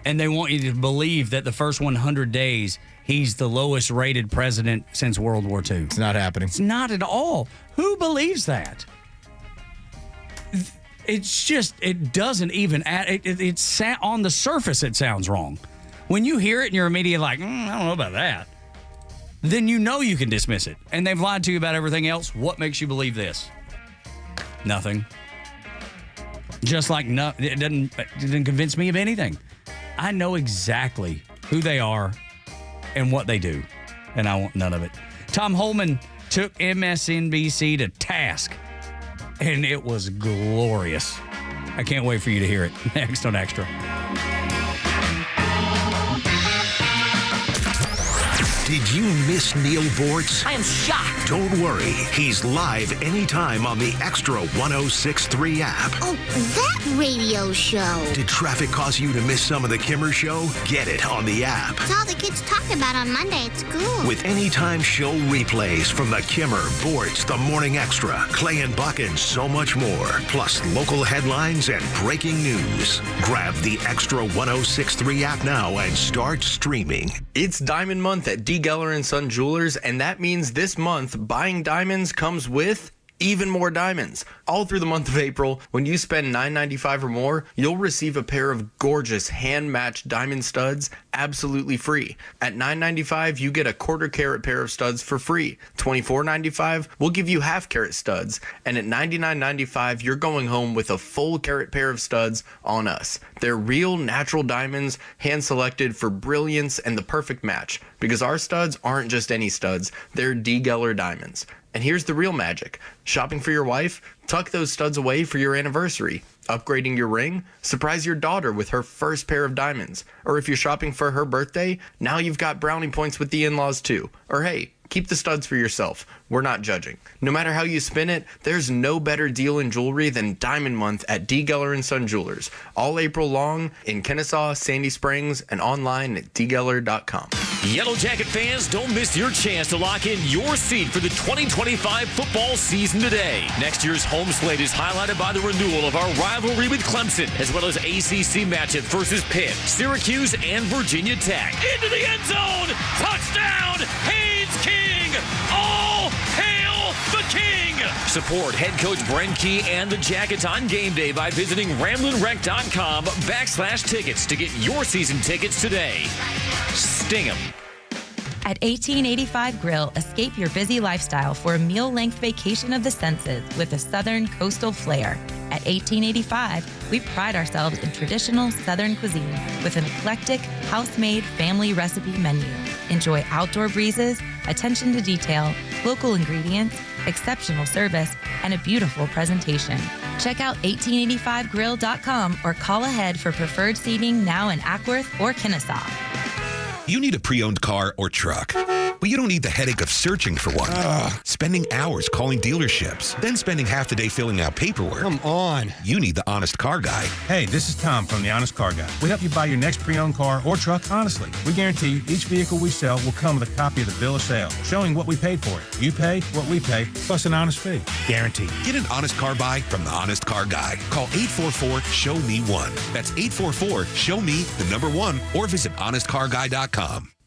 and they want you to believe that the first 100 days he's the lowest rated president since World War II.
It's not happening.
It's not at all. Who believes that? It's just, it doesn't even add. It's on the surface, it sounds wrong. When you hear it and you're immediately like, I don't know about that, then you know you can dismiss it. And they've lied to you about everything else. What makes you believe this? Nothing. Just like it didn't convince me of anything. I know exactly who they are and what they do, and I want none of it. Tom Holman took MSNBC to task, and it was glorious. I can't wait for you to hear it next on Extra.
Did you miss Neil Bortz?
I am shocked.
Don't worry. He's live anytime on the Extra 106.3 app.
Oh, that radio show.
Did traffic cause you to miss some of the Kimmer Show? Get it on the app.
It's all the kids talk about on Monday at school.
With anytime show replays from the Kimmer, Bortz, the Morning Extra, Clay and Buck, and so much more. Plus local headlines and breaking news. Grab the Extra 1063 app now and start streaming.
It's Diamond Month at D. Geller & Son Jewelers, and that means this month, buying diamonds comes with even more diamonds. All through the month of April, when you spend $9.95 or more, you'll receive a pair of gorgeous hand-matched diamond studs absolutely free. At $9.95, you get a quarter-carat pair of studs for free. $24.95, we'll give you half-carat studs. And at $99.95, you're going home with a full-carat pair of studs on us. They're real, natural diamonds, hand-selected for brilliance and the perfect match. Because our studs aren't just any studs, they're D. Geller diamonds. And here's the real magic. Shopping for your wife? Tuck those studs away for your anniversary. Upgrading your ring? Surprise your daughter with her first pair of diamonds. Or if you're shopping for her birthday, now you've got brownie points with the in-laws too. Or hey, keep the studs for yourself. We're not judging. No matter how you spin it, there's no better deal in jewelry than Diamond Month at D. Geller & Son Jewelers. All April long in Kennesaw, Sandy Springs, and online at dgeller.com.
Yellow Jacket fans, don't miss your chance to lock in your seat for the 2025 football season today. Next year's home slate is highlighted by the renewal of our rivalry with Clemson, as well as ACC matchup versus Pitt, Syracuse, and Virginia Tech. Into the end zone! Touchdown! Haynes King! All hail the King! Support head coach Brent Key and the Jackets on game day by visiting RamblingWreck.com/tickets to get your season tickets today. Sting 'em.
At 1885 Grill, escape your busy lifestyle for a meal-length vacation of the senses with a southern coastal flair. At 1885, we pride ourselves in traditional southern cuisine with an eclectic, house-made family recipe menu. Enjoy outdoor breezes, attention to detail, local ingredients, exceptional service, and a beautiful presentation. Check out 1885grill.com or call ahead for preferred seating now in Ackworth or Kennesaw.
You need a pre-owned car or truck, but you don't need the headache of searching for one. Spending hours calling dealerships, then spending half the day filling out paperwork. Come on. You need the Honest Car Guy.
Hey, this is Tom from the Honest Car Guy. We help you buy your next pre-owned car or truck honestly. We guarantee each vehicle we sell will come with a copy of the bill of sale, showing what we paid for it. You pay what we pay, plus an honest fee. Guaranteed.
Get an honest car buy from the Honest Car Guy. Call 844-SHOW-ME-1. That's 844-SHOW-ME-1, or visit honestcarguy.com.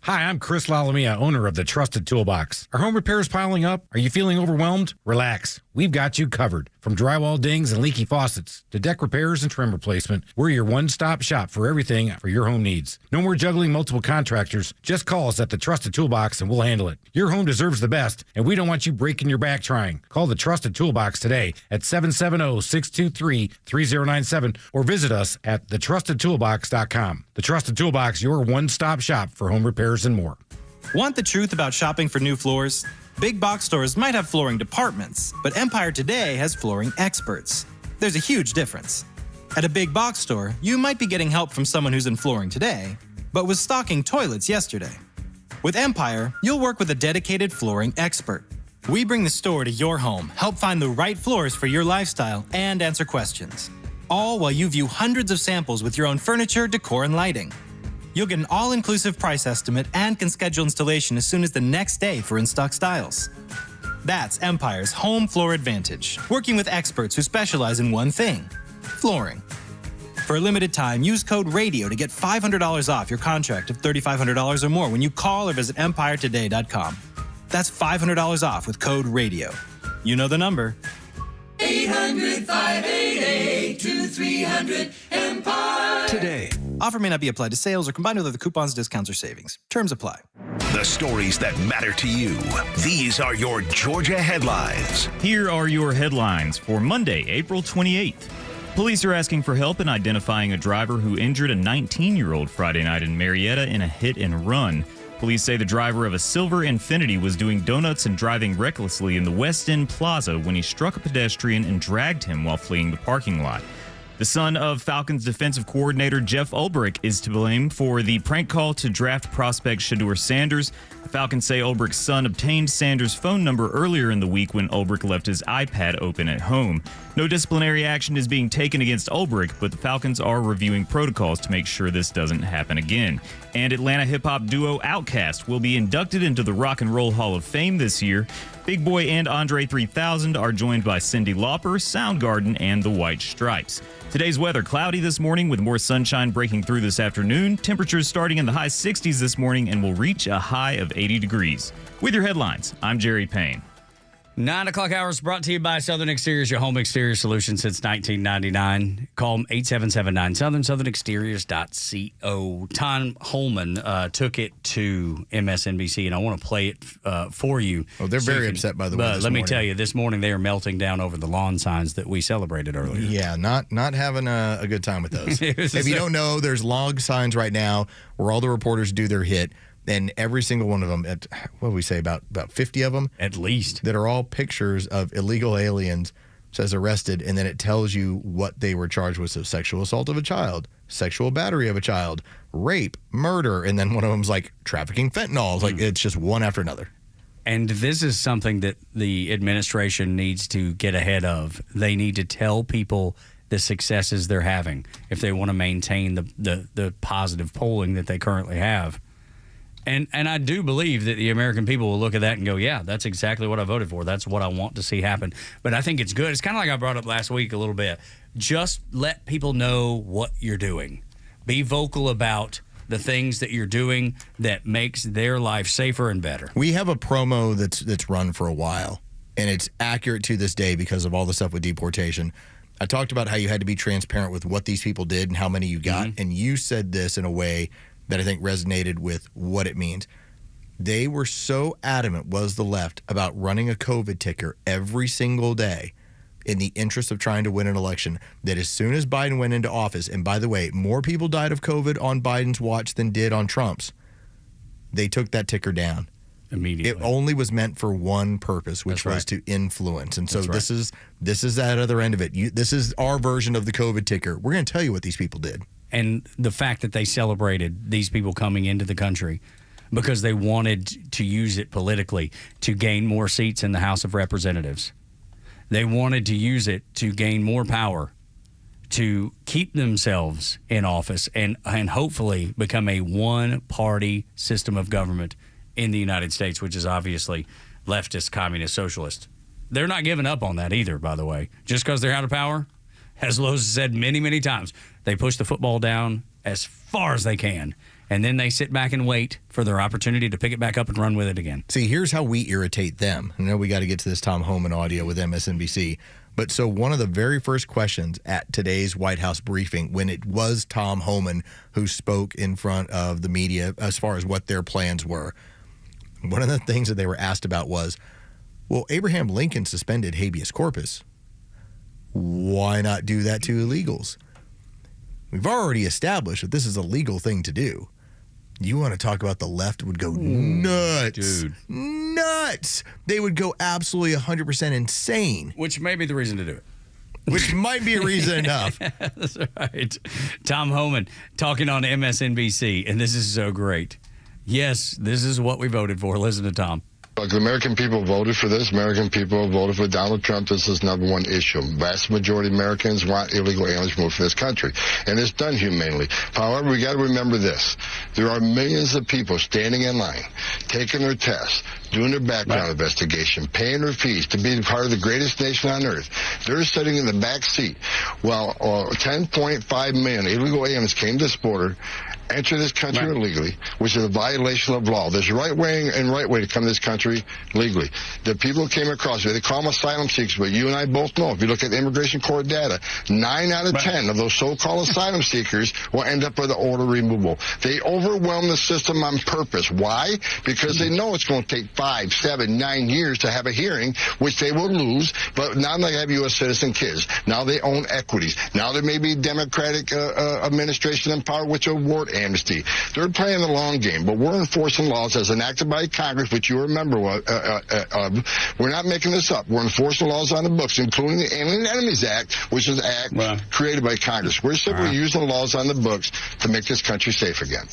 Hi, I'm Chris Lalamia, owner of the Trusted Toolbox. Are home repairs piling up? Are you feeling overwhelmed? Relax. We've got you covered. From drywall dings and leaky faucets to deck repairs and trim replacement, we're your one-stop shop for everything for your home needs. No more juggling multiple contractors. Just call us at the Trusted Toolbox and we'll handle it. Your home deserves the best, and we don't want you breaking your back trying. Call the Trusted Toolbox today at 770-623-3097 or visit us at thetrustedtoolbox.com. The Trusted Toolbox, your one-stop shop for home repairs and more.
Want the truth about shopping for new floors? Big box stores might have flooring departments, but Empire Today has flooring experts. There's a huge difference. At a big box store, you might be getting help from someone who's in flooring today, but was stocking toilets yesterday. With Empire, you'll work with a dedicated flooring expert. We bring the store to your home, help find the right floors for your lifestyle, and answer questions. All while you view hundreds of samples with your own furniture, decor, and lighting. You'll get an all-inclusive price estimate and can schedule installation as soon as the next day for in-stock styles. That's Empire's Home Floor Advantage, working with experts who specialize in one thing, flooring. For a limited time, use code RADIO to get $500 off your contract of $3,500 or more when you call or visit EmpireToday.com. That's $500 off with code RADIO. You know the number.
800-588-2300
Today. Offer may not be applied to sales or combined with other coupons, discounts, or savings. Terms apply.
The stories that matter to you. These are your Georgia headlines.
Here are your headlines for Monday, April 28th. Police are asking for help in identifying a driver who injured a 19-year-old Friday night in Marietta in a hit and run. Police say the driver of a silver Infiniti was doing donuts and driving recklessly in the West End Plaza when he struck a pedestrian and dragged him while fleeing the parking lot. The son of Falcons defensive coordinator Jeff Ulbrich is to blame for the prank call to draft prospect Shedeur Sanders. The Falcons say Ulbrich's son obtained Sanders' phone number earlier in the week when Ulbrich left his iPad open at home. No disciplinary action is being taken against Ulbrich, but the Falcons are reviewing protocols to make sure this doesn't happen again. And Atlanta hip-hop duo Outkast will be inducted into the Rock and Roll Hall of Fame this year. Big Boy and Andre 3000 are joined by Cyndi Lauper, Soundgarden, and the White Stripes. Today's weather, cloudy this morning with more sunshine breaking through this afternoon. Temperatures starting in the high 60s this morning and will reach a high of 80 degrees. With your headlines, I'm Jerry Payne.
9 o'clock hours brought to you by Southern Exteriors, your home exterior solution since 1999. Call them 8779 Southern, southernexteriors.co. Tom Holman took it to MSNBC, and I want to play it for you.
Oh, they're very upset by the way.
But let me tell you, this morning they are melting down over the lawn signs that we celebrated earlier.
Yeah, not having a good time with those. If you don't know, there's log signs right now where all the reporters do their hit. And every single one of them, what do we say, about 50 of them?
At least.
That are all pictures of illegal aliens, says arrested, and then it tells you what they were charged with. So sexual assault of a child, sexual battery of a child, rape, murder, and then one of them's like trafficking fentanyl. It's like it's just one after another.
And this is something that the administration needs to get ahead of. They need to tell people the successes they're having if they want to maintain the positive polling that they currently have. And I do believe that the American people will look at that and go, yeah, that's exactly what I voted for. That's what I want to see happen. But I think it's good. It's kind of like I brought up last week a little bit. Just let people know what you're doing. Be vocal about the things that you're doing that makes their life safer and better.
We have a promo that's run for a while, and it's accurate to this day because of all the stuff with deportation. I talked about how you had to be transparent with what these people did and how many you got, and you said this in a way that I think resonated with what it means. They were so adamant, was the left, about running a COVID ticker every single day in the interest of trying to win an election, that as soon as Biden went into office, and by the way, more people died of COVID on Biden's watch than did on Trump's, they took that ticker down.
Immediately.
It only was meant for one purpose, which was to influence. And so this is that other end of it. This is our version of the COVID ticker. We're going to tell you what these people did.
And the fact that they celebrated these people coming into the country because they wanted to use it politically to gain more seats in the House of Representatives. They wanted to use it to gain more power, to keep themselves in office and hopefully become a one-party system of government in the United States, which is obviously leftist, communist, socialist. They're not giving up on that either, by the way. Just because they're out of power, as Los said many, many times, they push the football down as far as they can, and then they sit back and wait for their opportunity to pick it back up and run with it again.
See, here's how we irritate them. I know we got to get to this Tom Homan audio with MSNBC, but so one of the very first questions at today's White House briefing, when it was Tom Homan who spoke in front of the media as far as what their plans were, one of the things that they were asked about was, well, Abraham Lincoln suspended habeas corpus. Why not do that to illegals? We've already established that this is a legal thing to do. You want to talk about the left would go nuts.
Dude.
Nuts. They would go absolutely 100% insane.
Which may be the reason to do it.
Which might be a reason enough.
That's right. Tom Homan talking on MSNBC, and this is so great. Yes, this is what we voted for. Listen to Tom.
Look, the American people voted for this. American people voted for Donald Trump. This is number one issue. Vast majority of Americans want illegal aliens moved from this country, and it's done humanely. However, we got to remember this. There are millions of people standing in line, taking their tests, doing their background investigation, paying their fees to be part of the greatest nation on earth. They're sitting in the back seat while 10.5 million illegal aliens came to this border, enter this country illegally, which is a violation of law. There's a right way and right way to come to this country legally. The people who came across, they call them asylum seekers, but you and I both know, if you look at the immigration court data, 9 out of 10 of those so-called asylum seekers will end up with an order removal. They overwhelm the system on purpose. Why? Because they know it's going to take 5, 7, 9 years to have a hearing, which they will lose, but now they have U.S. citizen kids. Now they own equities. Now there may be Democratic administration in power, which will award amnesty. They're playing the long game, but we're enforcing laws as enacted by Congress, which you're a member of. We're not making this up. We're enforcing laws on the books, including the Alien Enemies Act, which is an act created by Congress. We're simply using laws on the books to make this country safe again.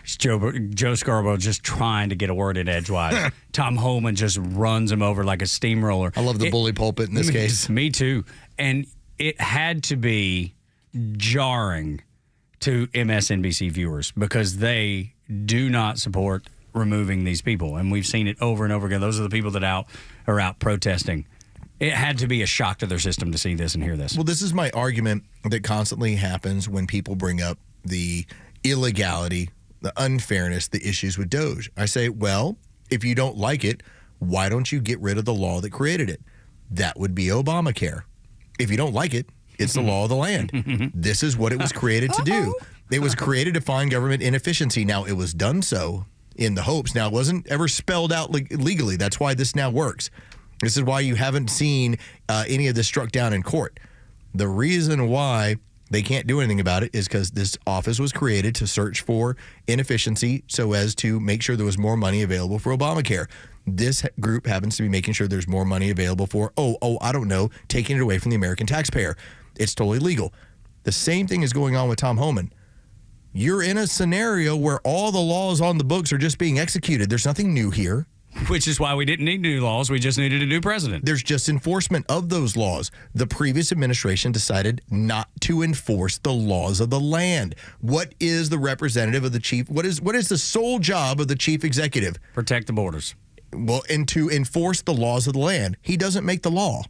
It's Joe Scarborough just trying to get a word in edgewise. Tom Homan just runs him over like a steamroller.
I love the bully pulpit in this case.
Me too. And it had to be jarring to MSNBC viewers because they do not support removing these people. And we've seen it over and over again. Those are the people that are out protesting. It had to be a shock to their system to see this and hear this.
Well, this is my argument that constantly happens when people bring up the illegality, the unfairness, the issues with Doge. I say, well, if you don't like it, why don't you get rid of the law that created it? That would be Obamacare. If you don't like it, it's the law of the land. This is what it was created to do. It was created to find government inefficiency. Now, it was done so in the hopes. Now, it wasn't ever spelled out legally. That's why this now works. This is why you haven't seen any of this struck down in court. The reason why they can't do anything about it is because this office was created to search for inefficiency so as to make sure there was more money available for Obamacare. This group happens to be making sure there's more money available for, I don't know, taking it away from the American taxpayer. It's totally legal. The same thing is going on with Tom Homan. You're in a scenario where all the laws on the books are just being executed. There's nothing new here.
Which is why we didn't need new laws. We just needed a new president.
There's just enforcement of those laws. The previous administration decided not to enforce the laws of the land. What is the representative of the chief? What is the sole job of the chief executive?
Protect the borders.
Well, and to enforce the laws of the land. He doesn't make the law.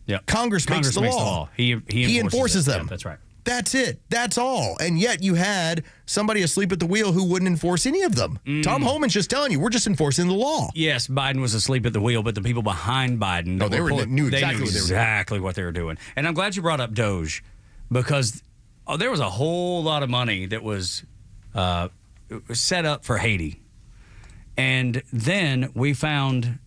Yeah.
Congress makes the law.
He
enforces them.
Yeah, that's right.
That's it. That's all. And yet you had somebody asleep at the wheel who wouldn't enforce any of them. Tom Homan's just telling you, we're just enforcing the law.
Yes, Biden was asleep at the wheel, but the people behind Biden
knew exactly
what they were doing. And I'm glad you brought up Doge because there was a whole lot of money that was set up for Haiti. And then we found,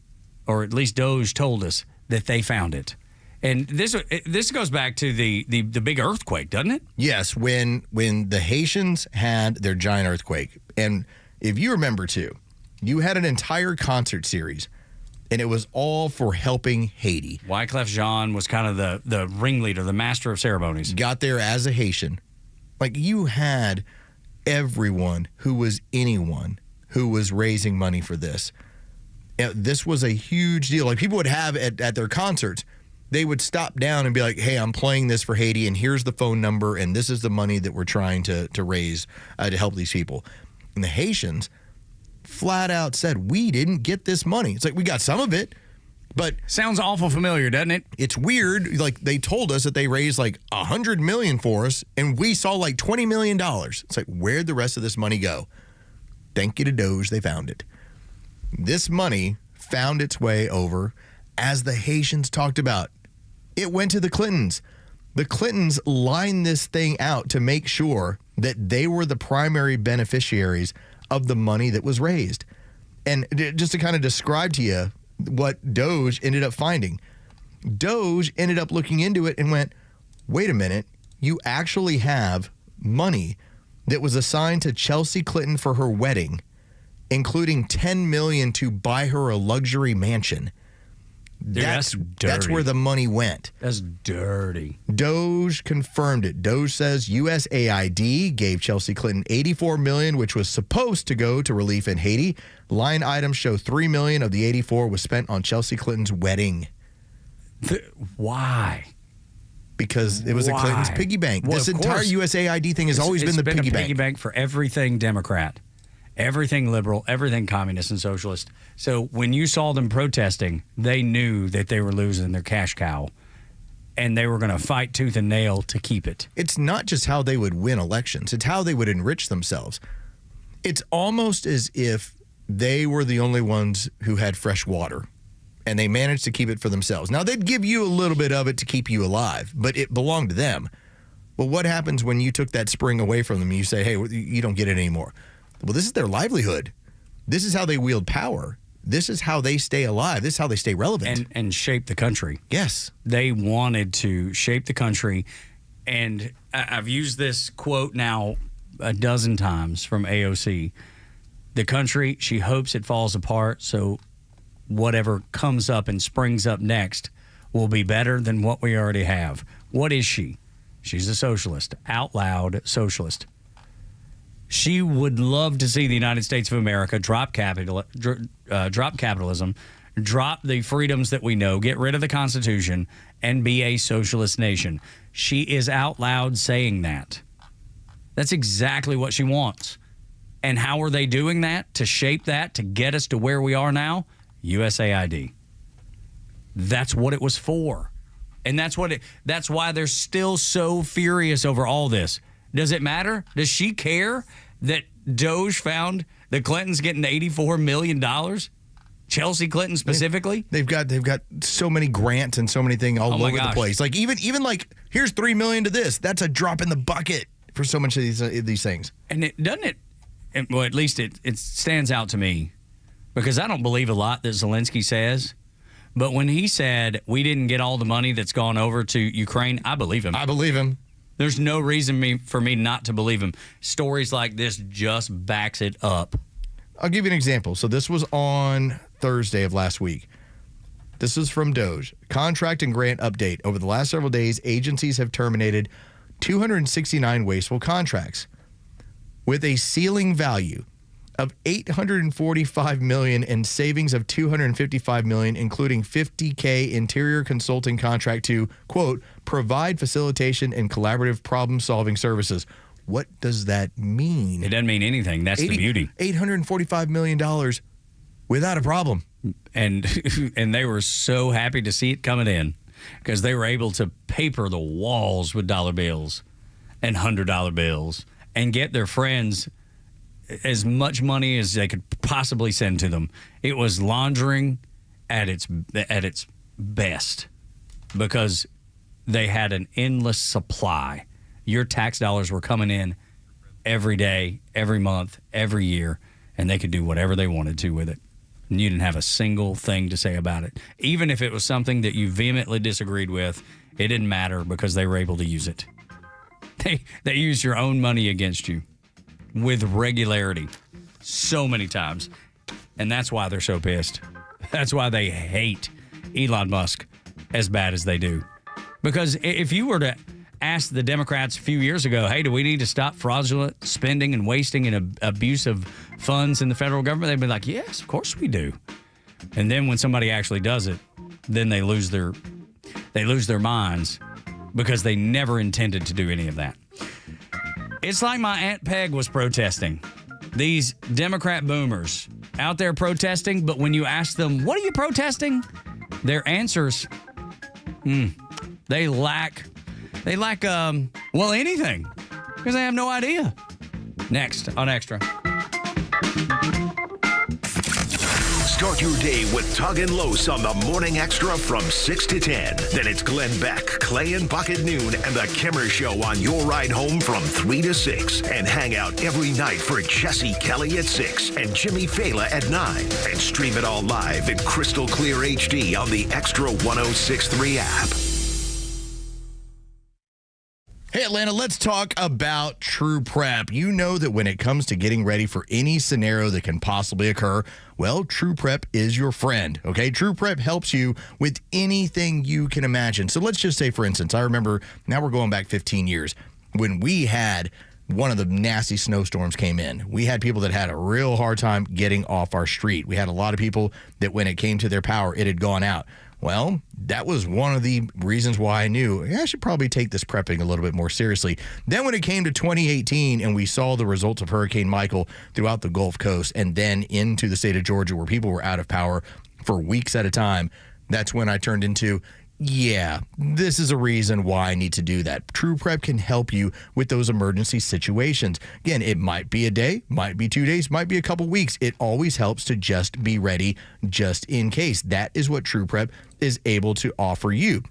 or at least Doge told us, that they found it. And this goes back to the big earthquake, doesn't it?
Yes, when the Haitians had their giant earthquake. And if you remember, too, you had an entire concert series, and it was all for helping Haiti.
Wyclef Jean was kind of the ringleader, the master of ceremonies.
Got there as a Haitian. Like, you had everyone who was anyone who was raising money for this. This was a huge deal. Like, people would have at their concerts, they would stop down and be like, hey, I'm playing this for Haiti, and here's the phone number, and this is the money that we're trying to raise to help these people. And the Haitians flat out said, we didn't get this money. It's like, we got some of it, but...
Sounds awful familiar, doesn't it?
It's weird. Like, they told us that they raised like $100 million for us, and we saw like $20 million. It's like, where'd the rest of this money go? Thank you to Doge, they found it. This money found its way over, as the Haitians talked about. It went to the Clintons. The Clintons lined this thing out to make sure that they were the primary beneficiaries of the money that was raised. And just to kind of describe to you what Doge ended up finding. Doge ended up looking into it and went, wait a minute, you actually have money that was assigned to Chelsea Clinton for her wedding, including $10 million to buy her a luxury mansion.
Dude, that's dirty.
That's where the money went.
That's dirty.
Doge confirmed it. Doge says USAID gave Chelsea Clinton $84 million, which was supposed to go to relief in Haiti. Line items show $3 million of the 84 was spent on Chelsea Clinton's wedding.
Why?
Because it was a Clinton's piggy bank. Well, this entire USAID thing has always been the piggy bank.
Piggy bank for everything Democrat, everything liberal, everything communist and socialist. So when you saw them protesting, they knew that they were losing their cash cow, and they were going to fight tooth and nail to keep it.
It's not just how they would win elections. It's how they would enrich themselves. It's almost as if they were the only ones who had fresh water, and they managed to keep it for themselves. Now, they'd give you a little bit of it to keep you alive, but it belonged to them. Well, what happens when you took that spring away from them and you say, hey, you don't get it anymore? Well, this is their livelihood. This is how they wield power. This is how they stay alive. This is how they stay relevant.
And shape the country.
Yes.
They wanted to shape the country. And I've used this quote now a dozen times from AOC. The country, she hopes it falls apart, so whatever comes up and springs up next will be better than what we already have. What is she? She's a socialist, out loud socialist. She would love to see the United States of America drop capitalism, drop the freedoms that we know, get rid of the Constitution, and be a socialist nation. She is out loud saying that. That's exactly what she wants. And how are they doing that to shape that, to get us to where we are now? USAID. That's what it was for. And that's why they're still so furious over all this. Does it matter? Does she care that Doge found the Clintons getting $84 million? Chelsea Clinton specifically?
They've got so many grants and so many things all over the place. Like even like here's $3 million to this. That's a drop in the bucket for so much of these things.
And it doesn't it. Well, at least it stands out to me because I don't believe a lot that Zelensky says. But when he said we didn't get all the money that's gone over to Ukraine, I believe him.
I believe him.
There's no reason for me not to believe him. Stories like this just backs it up.
I'll give you an example. So this was on Thursday of last week. This is from Doge. Contract and grant update. Over the last several days, agencies have terminated 269 wasteful contracts with a ceiling value of $845 million and savings of $255 million, including $50K interior consulting contract to, quote, provide facilitation and collaborative problem-solving services. What does that mean?
It doesn't mean anything. That's the beauty.
$845 million without a problem.
And they were so happy to see it coming in because they were able to paper the walls with dollar bills and $100 bills and get their friends as much money as they could possibly send to them. It was laundering at its best because they had an endless supply. Your tax dollars were coming in every day, every month, every year, and they could do whatever they wanted to with it. And you didn't have a single thing to say about it. Even if it was something that you vehemently disagreed with, it didn't matter because they were able to use it. They used your own money against you with regularity so many times. And that's why they're so pissed. That's why they hate Elon Musk as bad as they do. Because if you were to ask the Democrats a few years ago, hey, do we need to stop fraudulent spending and wasting and abuse of funds in the federal government? They'd be like, yes, of course we do. And then when somebody actually does it, then they lose their minds because they never intended to do any of that. It's like my Aunt Peg was protesting. These Democrat boomers out there protesting, but when you ask them, what are you protesting? Their answers, they lack anything because they have no idea. Next on Extra.
Start your day with Tug and Los on the Morning Extra from 6 to 10. Then it's Glenn Beck, Clay and Buck at noon, and the Kimmer Show on your ride home from 3 to 6. And hang out every night for Jesse Kelly at 6 and Jimmy Fela at 9. And stream it all live in crystal clear HD on the Extra 106.3 app.
Hey, Atlanta, let's talk about True Prep. You know that when it comes to getting ready for any scenario that can possibly occur, well, True Prep is your friend, okay? True Prep helps you with anything you can imagine. So let's just say, for instance, I remember, now we're going back 15 years, when we had one of the nasty snowstorms came in. We had people that had a real hard time getting off our street. We had a lot of people that when it came to their power, it had gone out. Well, that was one of the reasons why I knew I should probably take this prepping a little bit more seriously. Then when it came to 2018 and we saw the results of Hurricane Michael throughout the Gulf Coast and then into the state of Georgia where people were out of power for weeks at a time, that's when I turned into, yeah, this is a reason why I need to do that. True Prep can help you with those emergency situations. Again, it might be a day, might be 2 days, might be a couple weeks. It always helps to just be ready just in case. That is what True Prep is able to offer you.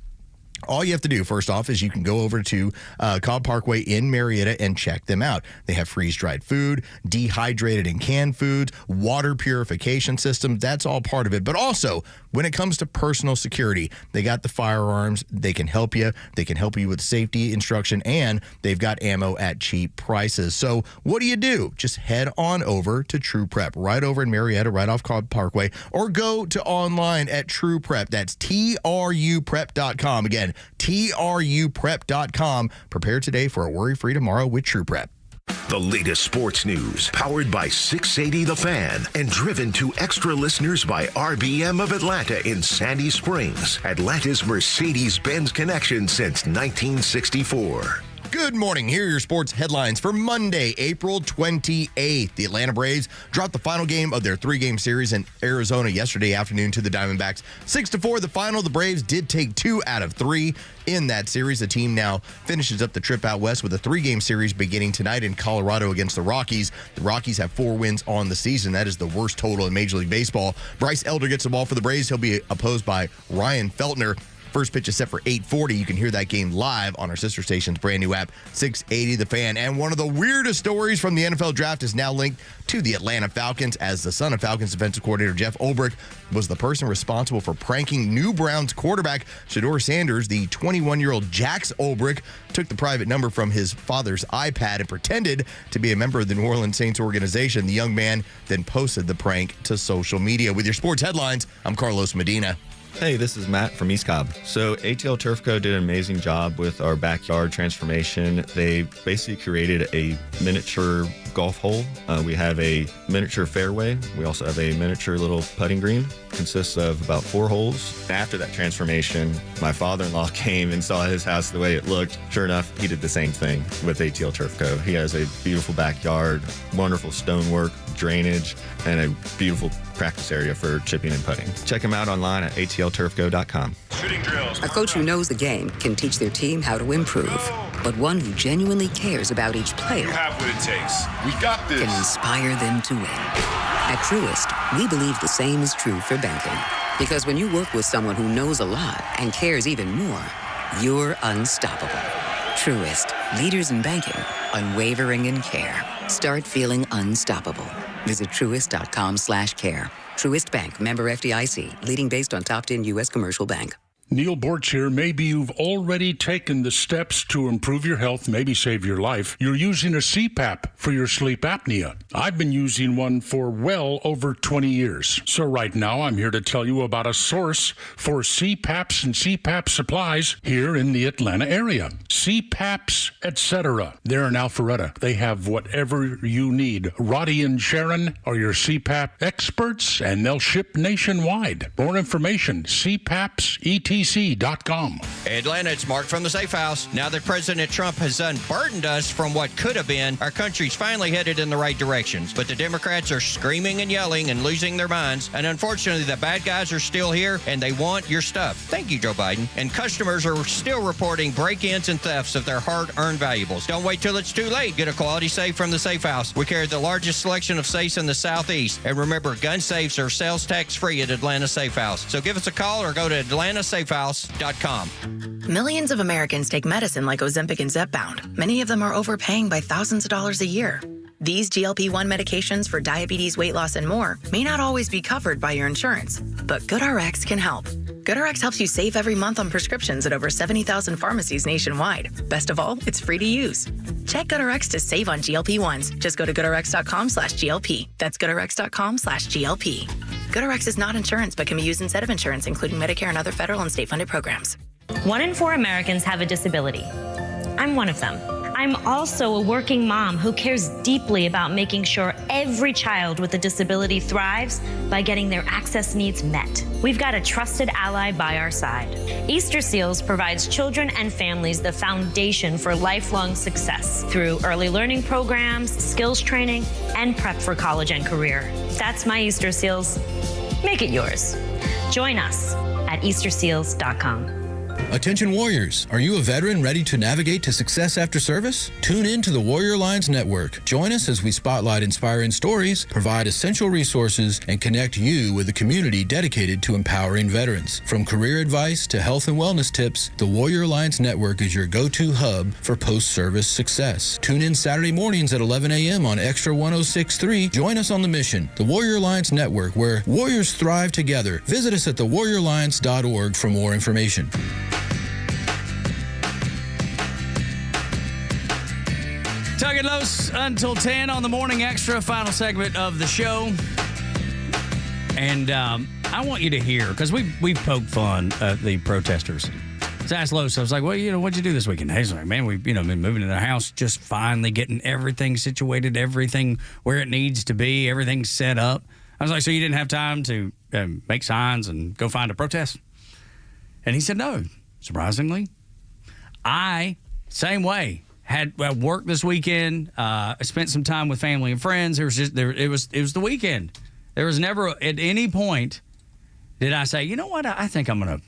All you have to do, first off, is you can go over to Cobb Parkway in Marietta and check them out. They have freeze-dried food, dehydrated and canned foods, water purification system. That's all part of it. But also, when it comes to personal security, they got the firearms. They can help you. They can help you with safety instruction, and they've got ammo at cheap prices. So what do? Just head on over to True Prep, right over in Marietta, right off Cobb Parkway, or go to online at True Prep. That's TRUprep.com. Again, TRUprep.com. Prepare today for a worry-free tomorrow with True Prep.
The latest sports news, powered by 680 The Fan and driven to extra listeners by RBM of Atlanta in Sandy Springs, Atlanta's Mercedes-Benz connection since 1964.
Good morning. Here are your sports headlines for Monday, April 28th. The Atlanta Braves dropped the final game of their 3-game series in Arizona yesterday afternoon to the Diamondbacks. 6-4, the final. The Braves did take 2 out of 3 in that series. The team now finishes up the trip out west with a 3-game series beginning tonight in Colorado against the Rockies. The Rockies have 4 wins on the season. That is the worst total in Major League Baseball. Bryce Elder gets the ball for the Braves. He'll be opposed by Ryan Feltner. First pitch is set for 8:40. You can hear that game live on our sister station's brand new app, 680 The Fan. And one of the weirdest stories from the NFL draft is now linked to the Atlanta Falcons, as the son of Falcons defensive coordinator Jeff Ulbrich was the person responsible for pranking new Browns quarterback Shedeur Sanders. The 21-year-old Jax Ulbrich took the private number from his father's iPad and pretended to be a member of the New Orleans Saints organization. The young man then posted the prank to social media. With your sports headlines, I'm Carlos Medina.
Hey, this is Matt from East Cobb. So ATL Turf Co. did an amazing job with our backyard transformation. They basically created a miniature golf hole. We have a miniature fairway. We also have a miniature little putting green. Consists of about 4 holes. After that transformation, my father-in-law came and saw his house the way it looked. Sure enough, he did the same thing with ATL Turf Co. He has a beautiful backyard, wonderful stonework, drainage, and a beautiful practice area for chipping and putting. Check him out online at atlturfco.com.
Shooting drills. A coach who knows the game can teach their team how to improve. But one who genuinely cares about each player
You have what it takes. We got this.
can inspire them to win. At Truist, we believe the same is true for banking. Because when you work with someone who knows a lot and cares even more, you're unstoppable. Truist, leaders in banking, unwavering in care. Start feeling unstoppable. Visit truist.com/care. Truist Bank, member FDIC, leading based on top 10 U.S. commercial bank.
Neil Borch here. Maybe you've already taken the steps to improve your health, maybe save your life. You're using a CPAP for your sleep apnea. I've been using one for well over 20 years. So right now I'm here to tell you about a source for CPAPs and CPAP supplies here in the Atlanta area. CPAPs, etc. They're in Alpharetta. They have whatever you need. Roddy and Sharon are your CPAP experts, and they'll ship nationwide. More information, CPAPs.com.
Atlanta, it's Mark from the Safe House. Now that President Trump has unburdened us from what could have been, our country's finally headed in the right directions. But the Democrats are screaming and yelling and losing their minds. And unfortunately, the bad guys are still here, and they want your stuff. Thank you, Joe Biden. And customers are still reporting break-ins and thefts of their hard-earned valuables. Don't wait till it's too late. Get a quality safe from the Safe House. We carry the largest selection of safes in the Southeast. And remember, gun safes are sales tax-free at Atlanta Safe House. So give us a call or go to AtlantaSafeHouse.com.
Millions of Americans take medicine like Ozempic and Zepbound. Many of them are overpaying by thousands of dollars a year. These GLP-1 medications for diabetes, weight loss, and more may not always be covered by your insurance, but GoodRx can help. GoodRx helps you save every month on prescriptions at over 70,000 pharmacies nationwide. Best of all, it's free to use. Check GoodRx to save on GLP-1s. Just go to GoodRx.com/GLP. That's GoodRx.com/GLP. GoodRx is not insurance, but can be used instead of insurance, including Medicare and other federal and state-funded programs.
1 in 4 Americans have a disability. I'm one of them. I'm also a working mom who cares deeply about making sure every child with a disability thrives by getting their access needs met. We've got a trusted ally by our side. Easter Seals provides children and families the foundation for lifelong success through early learning programs, skills training, and prep for college and career. That's my Easter Seals. Make it yours. Join us at EasterSeals.com.
Attention warriors, are you a veteran ready to navigate to success after service? Tune in to the Warrior Alliance Network. Join us as we spotlight inspiring stories, provide essential resources, and connect you with a community dedicated to empowering veterans. From career advice to health and wellness tips, the Warrior Alliance Network is your go-to hub for post-service success. Tune in Saturday mornings at 11 a.m. on Xtra 106.3. Join us on the mission, the Warrior Alliance Network, where warriors thrive together. Visit us at thewarrioralliance.org for more information.
Tug and Los until 10 on the Morning Xtra, final segment of the show. And I want you to hear, because we've poked fun at the protesters. So I asked Los, I was like, well, what'd you do this weekend? He's like, man, we've been moving in the house, just finally getting everything situated, everything where it needs to be, everything set up. I was like, so you didn't have time to make signs and go find a protest? And he said, no, surprisingly. Same way. Had work this weekend. I spent some time with family and friends. It was the weekend. There was never at any point did I say, you know what? I think I'm gonna,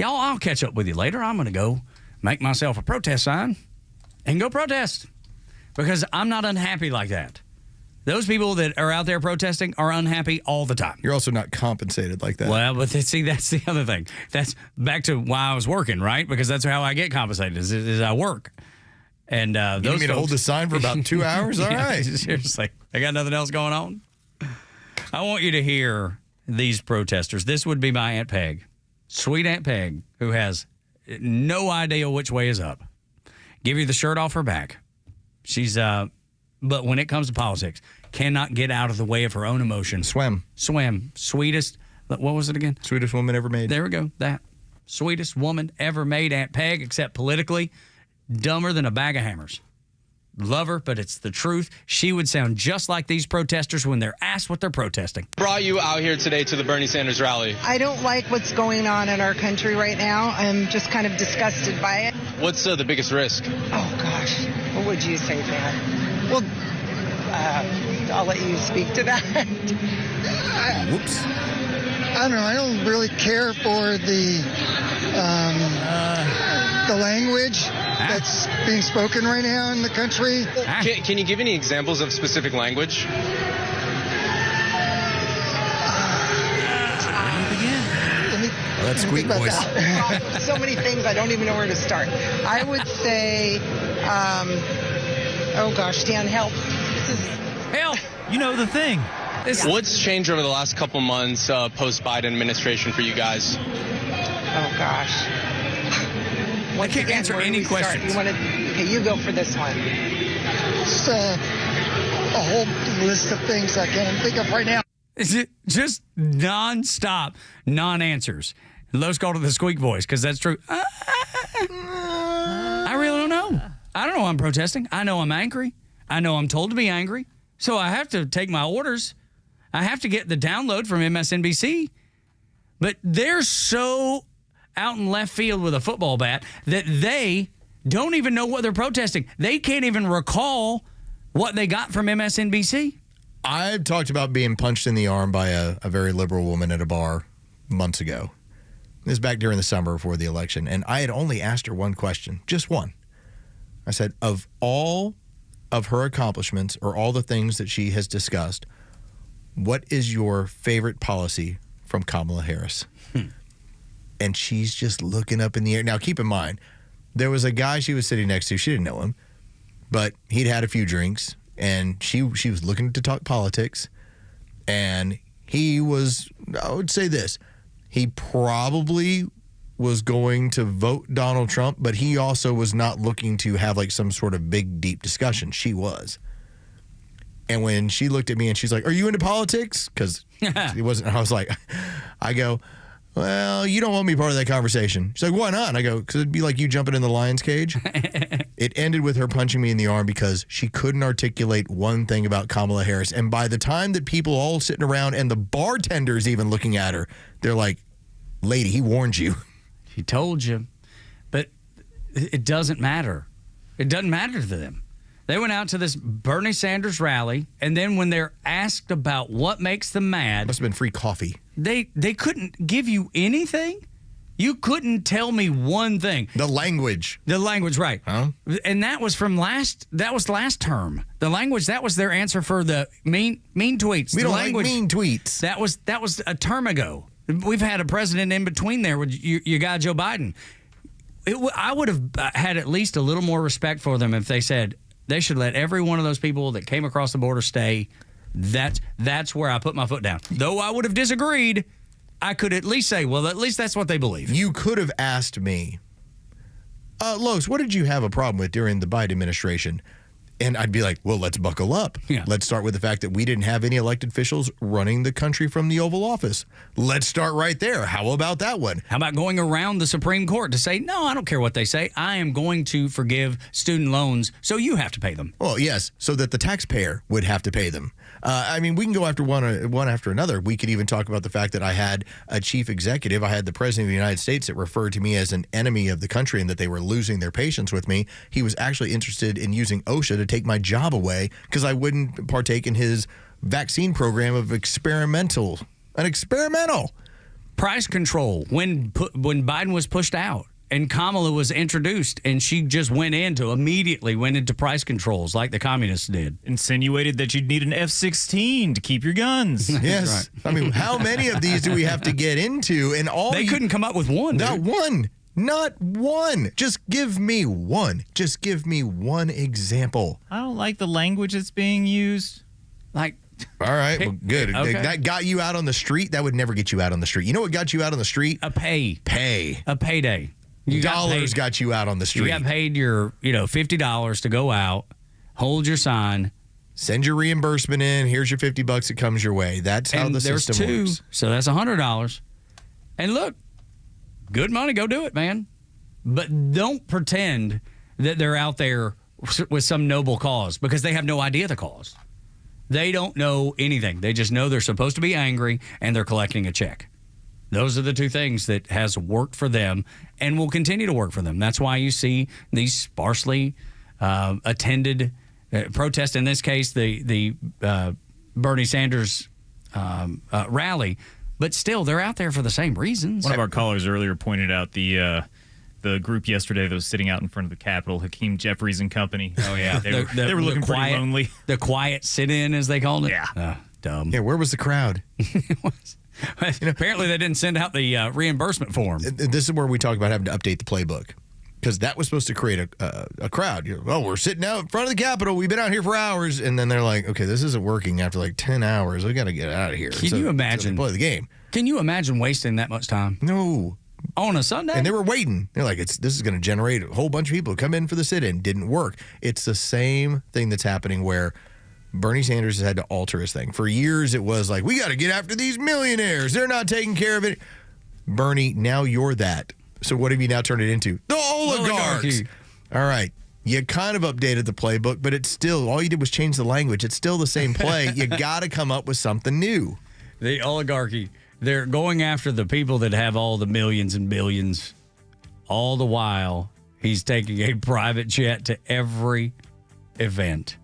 I'll catch up with you later. I'm gonna go make myself a protest sign and go protest because I'm not unhappy like that. Those people that are out there protesting are unhappy all the time.
You're also not compensated like that.
Well, but see, that's the other thing. That's back to why I was working, right? Because that's how I get compensated is I work. And those
you need me to hold the sign for about 2 hours? All right.
Seriously. I got nothing else going on. I want you to hear these protesters. This would be my Aunt Peg. Sweet Aunt Peg, who has no idea which way is up. Give you the shirt off her back. She's, but when it comes to politics, cannot get out of the way of her own emotions.
Swim.
Sweetest, what was it again?
Sweetest woman ever made.
There we go. That. Sweetest woman ever made, Aunt Peg, except politically. Dumber than a bag of hammers. Love her, but it's the truth. She would sound just like these protesters when they're asked what they're protesting.
Brought you out here today to the Bernie Sanders rally.
I don't like what's going on in our country right now. I'm just kind of disgusted by it.
What's the biggest risk?
Oh, gosh. What would you say, Pat? Well, I'll let you speak to that.
Whoops.
I don't know. I don't really care for the language that's being spoken right now in the country.
Can you give any examples of specific language?
That's squeak voice.
That. So many things, I don't even know where to start. I would say, oh gosh, Dan, help.
Help!
You know the thing.
What's changed over the last couple months post-Biden administration for you guys?
Oh gosh.
I can't answer any questions.
Okay, you go for this one.
Just a whole list of things I can't think of right now.
Is it just non-stop non-answers? Los called it the squeak voice because that's true. I really don't know. I don't know I'm protesting. I know I'm angry. I know I'm told to be angry. So I have to take my orders. I have to get the download from MSNBC. But they're so out in left field with a football bat that they don't even know what they're protesting. They can't even recall what they got from MSNBC.
I've talked about being punched in the arm by a very liberal woman at a bar months ago. This is back during the summer before the election, and I had only asked her one question, just one. I said, of all of her accomplishments or all the things that she has discussed, what is your favorite policy from Kamala Harris? And she's just looking up in the air. Now, keep in mind, there was a guy she was sitting next to. She didn't know him, but he'd had a few drinks, and she was looking to talk politics. And he was, I would say this, he probably was going to vote Donald Trump, but he also was not looking to have like some sort of big, deep discussion. She was. And when she looked at me and she's like, are you into politics? Because it wasn't, I go, well, you don't want me part of that conversation. She's like, why not? And I go, because it'd be like you jumping in the lion's cage. It ended with her punching me in the arm because she couldn't articulate one thing about Kamala Harris. And by the time that people all sitting around and the bartenders even looking at her, they're like, lady, he warned you.
He told you. But it doesn't matter. It doesn't matter to them. They went out to this Bernie Sanders rally, and then when they're asked about what makes them mad...
Must have been free coffee.
They couldn't give you anything You couldn't tell me one thing.
The language.
The language, right.
Huh?
And that was last term. The language, that was their answer for the mean tweets.
We
the
don't
language,
like mean tweets.
That was a term ago. We've had a president in between there with your guy, Joe Biden. I would have had at least a little more respect for them if they said they should let every one of those people that came across the border stay. That's where I put my foot down. Though I would have disagreed, I could at least say, well, at least that's what they believe.
You could have asked me, Los, what did you have a problem with during the Biden administration? And I'd be like, well, let's buckle up.
Yeah.
Let's start with the fact that we didn't have any elected officials running the country from the Oval Office. Let's start right there. How about that one?
How about going around the Supreme Court to say, no, I don't care what they say. I am going to forgive student loans, so you have to pay them.
Well, yes, so that the taxpayer would have to pay them. I mean, we can go after one after another. We could even talk about the fact that I had a chief executive. I had the president of the United States that referred to me as an enemy of the country and that they were losing their patience with me. He was actually interested in using OSHA to take my job away because I wouldn't partake in his vaccine program of experimental
price control. When Biden was pushed out and Kamala was introduced, and she just immediately went into price controls like the communists did.
Insinuated that you'd need an F-16 to keep your guns.
Yes. Right. I mean, how many of these do we have to get into? And
they couldn't come up with one.
Not one. Not one. Just give me one. Just give me one example.
I don't like the language that's being used.
Like,
all right, well, good.
Okay.
That got you out on the street? That would never get you out on the street. You know what got you out on the street?
A payday.
Dollars got you out on the street.
You got paid your, $50 to go out, hold your sign,
send your reimbursement in. Here's your $50. It comes your way. That's how the system works.
So that's $100. And look, good money. Go do it, man. But don't pretend that they're out there with some noble cause because they have no idea the cause. They don't know anything. They just know they're supposed to be angry and they're collecting a check. Those are the two things that has worked for them and will continue to work for them. That's why you see these sparsely attended protests. In this case, the Bernie Sanders rally. But still, they're out there for the same reasons.
One of our callers earlier pointed out the group yesterday that was sitting out in front of the Capitol, Hakeem Jeffries and company.
Oh, yeah.
They were looking pretty lonely.
The quiet sit-in, as they called it?
Yeah.
Dumb. Yeah, where was the crowd?
Apparently, they didn't send out the reimbursement form.
This is where we talk about having to update the playbook. Because that was supposed to create a crowd. We're sitting out in front of the Capitol. We've been out here for hours. And then they're like, okay, this isn't working after like 10 hours. We got to get out of here.
Can you imagine?
Play the game.
Can you imagine wasting that much time?
No.
On a Sunday?
And they were waiting. They're like, this is going to generate a whole bunch of people come in for the sit-in. Didn't work. It's the same thing that's happening where Bernie Sanders has had to alter his thing. For years, it was like, we got to get after these millionaires. They're not taking care of it. Bernie, now you're that. So what have you now turned it into? The oligarchs. All right. You kind of updated the playbook, but it's still, all you did was change the language. It's still the same play. You got to come up with something new.
The oligarchy. They're going after the people that have all the millions and billions. All the while, he's taking a private jet to every event.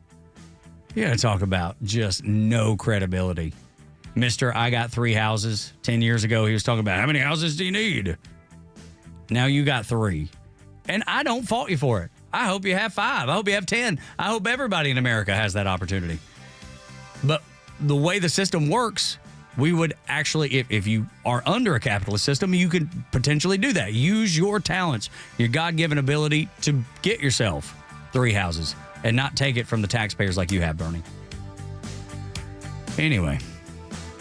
You got to talk about just no credibility. Mr. I got 3 houses. 10 years ago, he was talking about, how many houses do you need? Now you got 3. And I don't fault you for it. I hope you have 5. I hope you have 10. I hope everybody in America has that opportunity. But the way the system works, we would actually, if you are under a capitalist system, you could potentially do that. Use your talents, your God-given ability to get yourself 3 houses and not take it from the taxpayers like you have, Bernie. Anyway,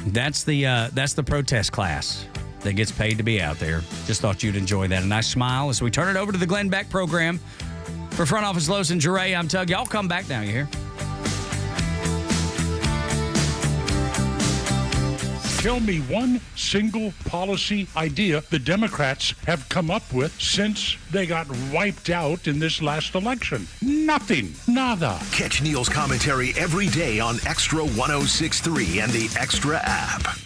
that's the protest class that gets paid to be out there. Just thought you'd enjoy that. A nice smile as we turn it over to the Glenn Beck program. For Front Office Los and Jure, I'm Tug. Y'all come back now, you hear?
Tell me one single policy idea the Democrats have come up with since they got wiped out in this last election. Nothing. Nada.
Catch Neil's commentary every day on Extra 106.3 and the Extra app.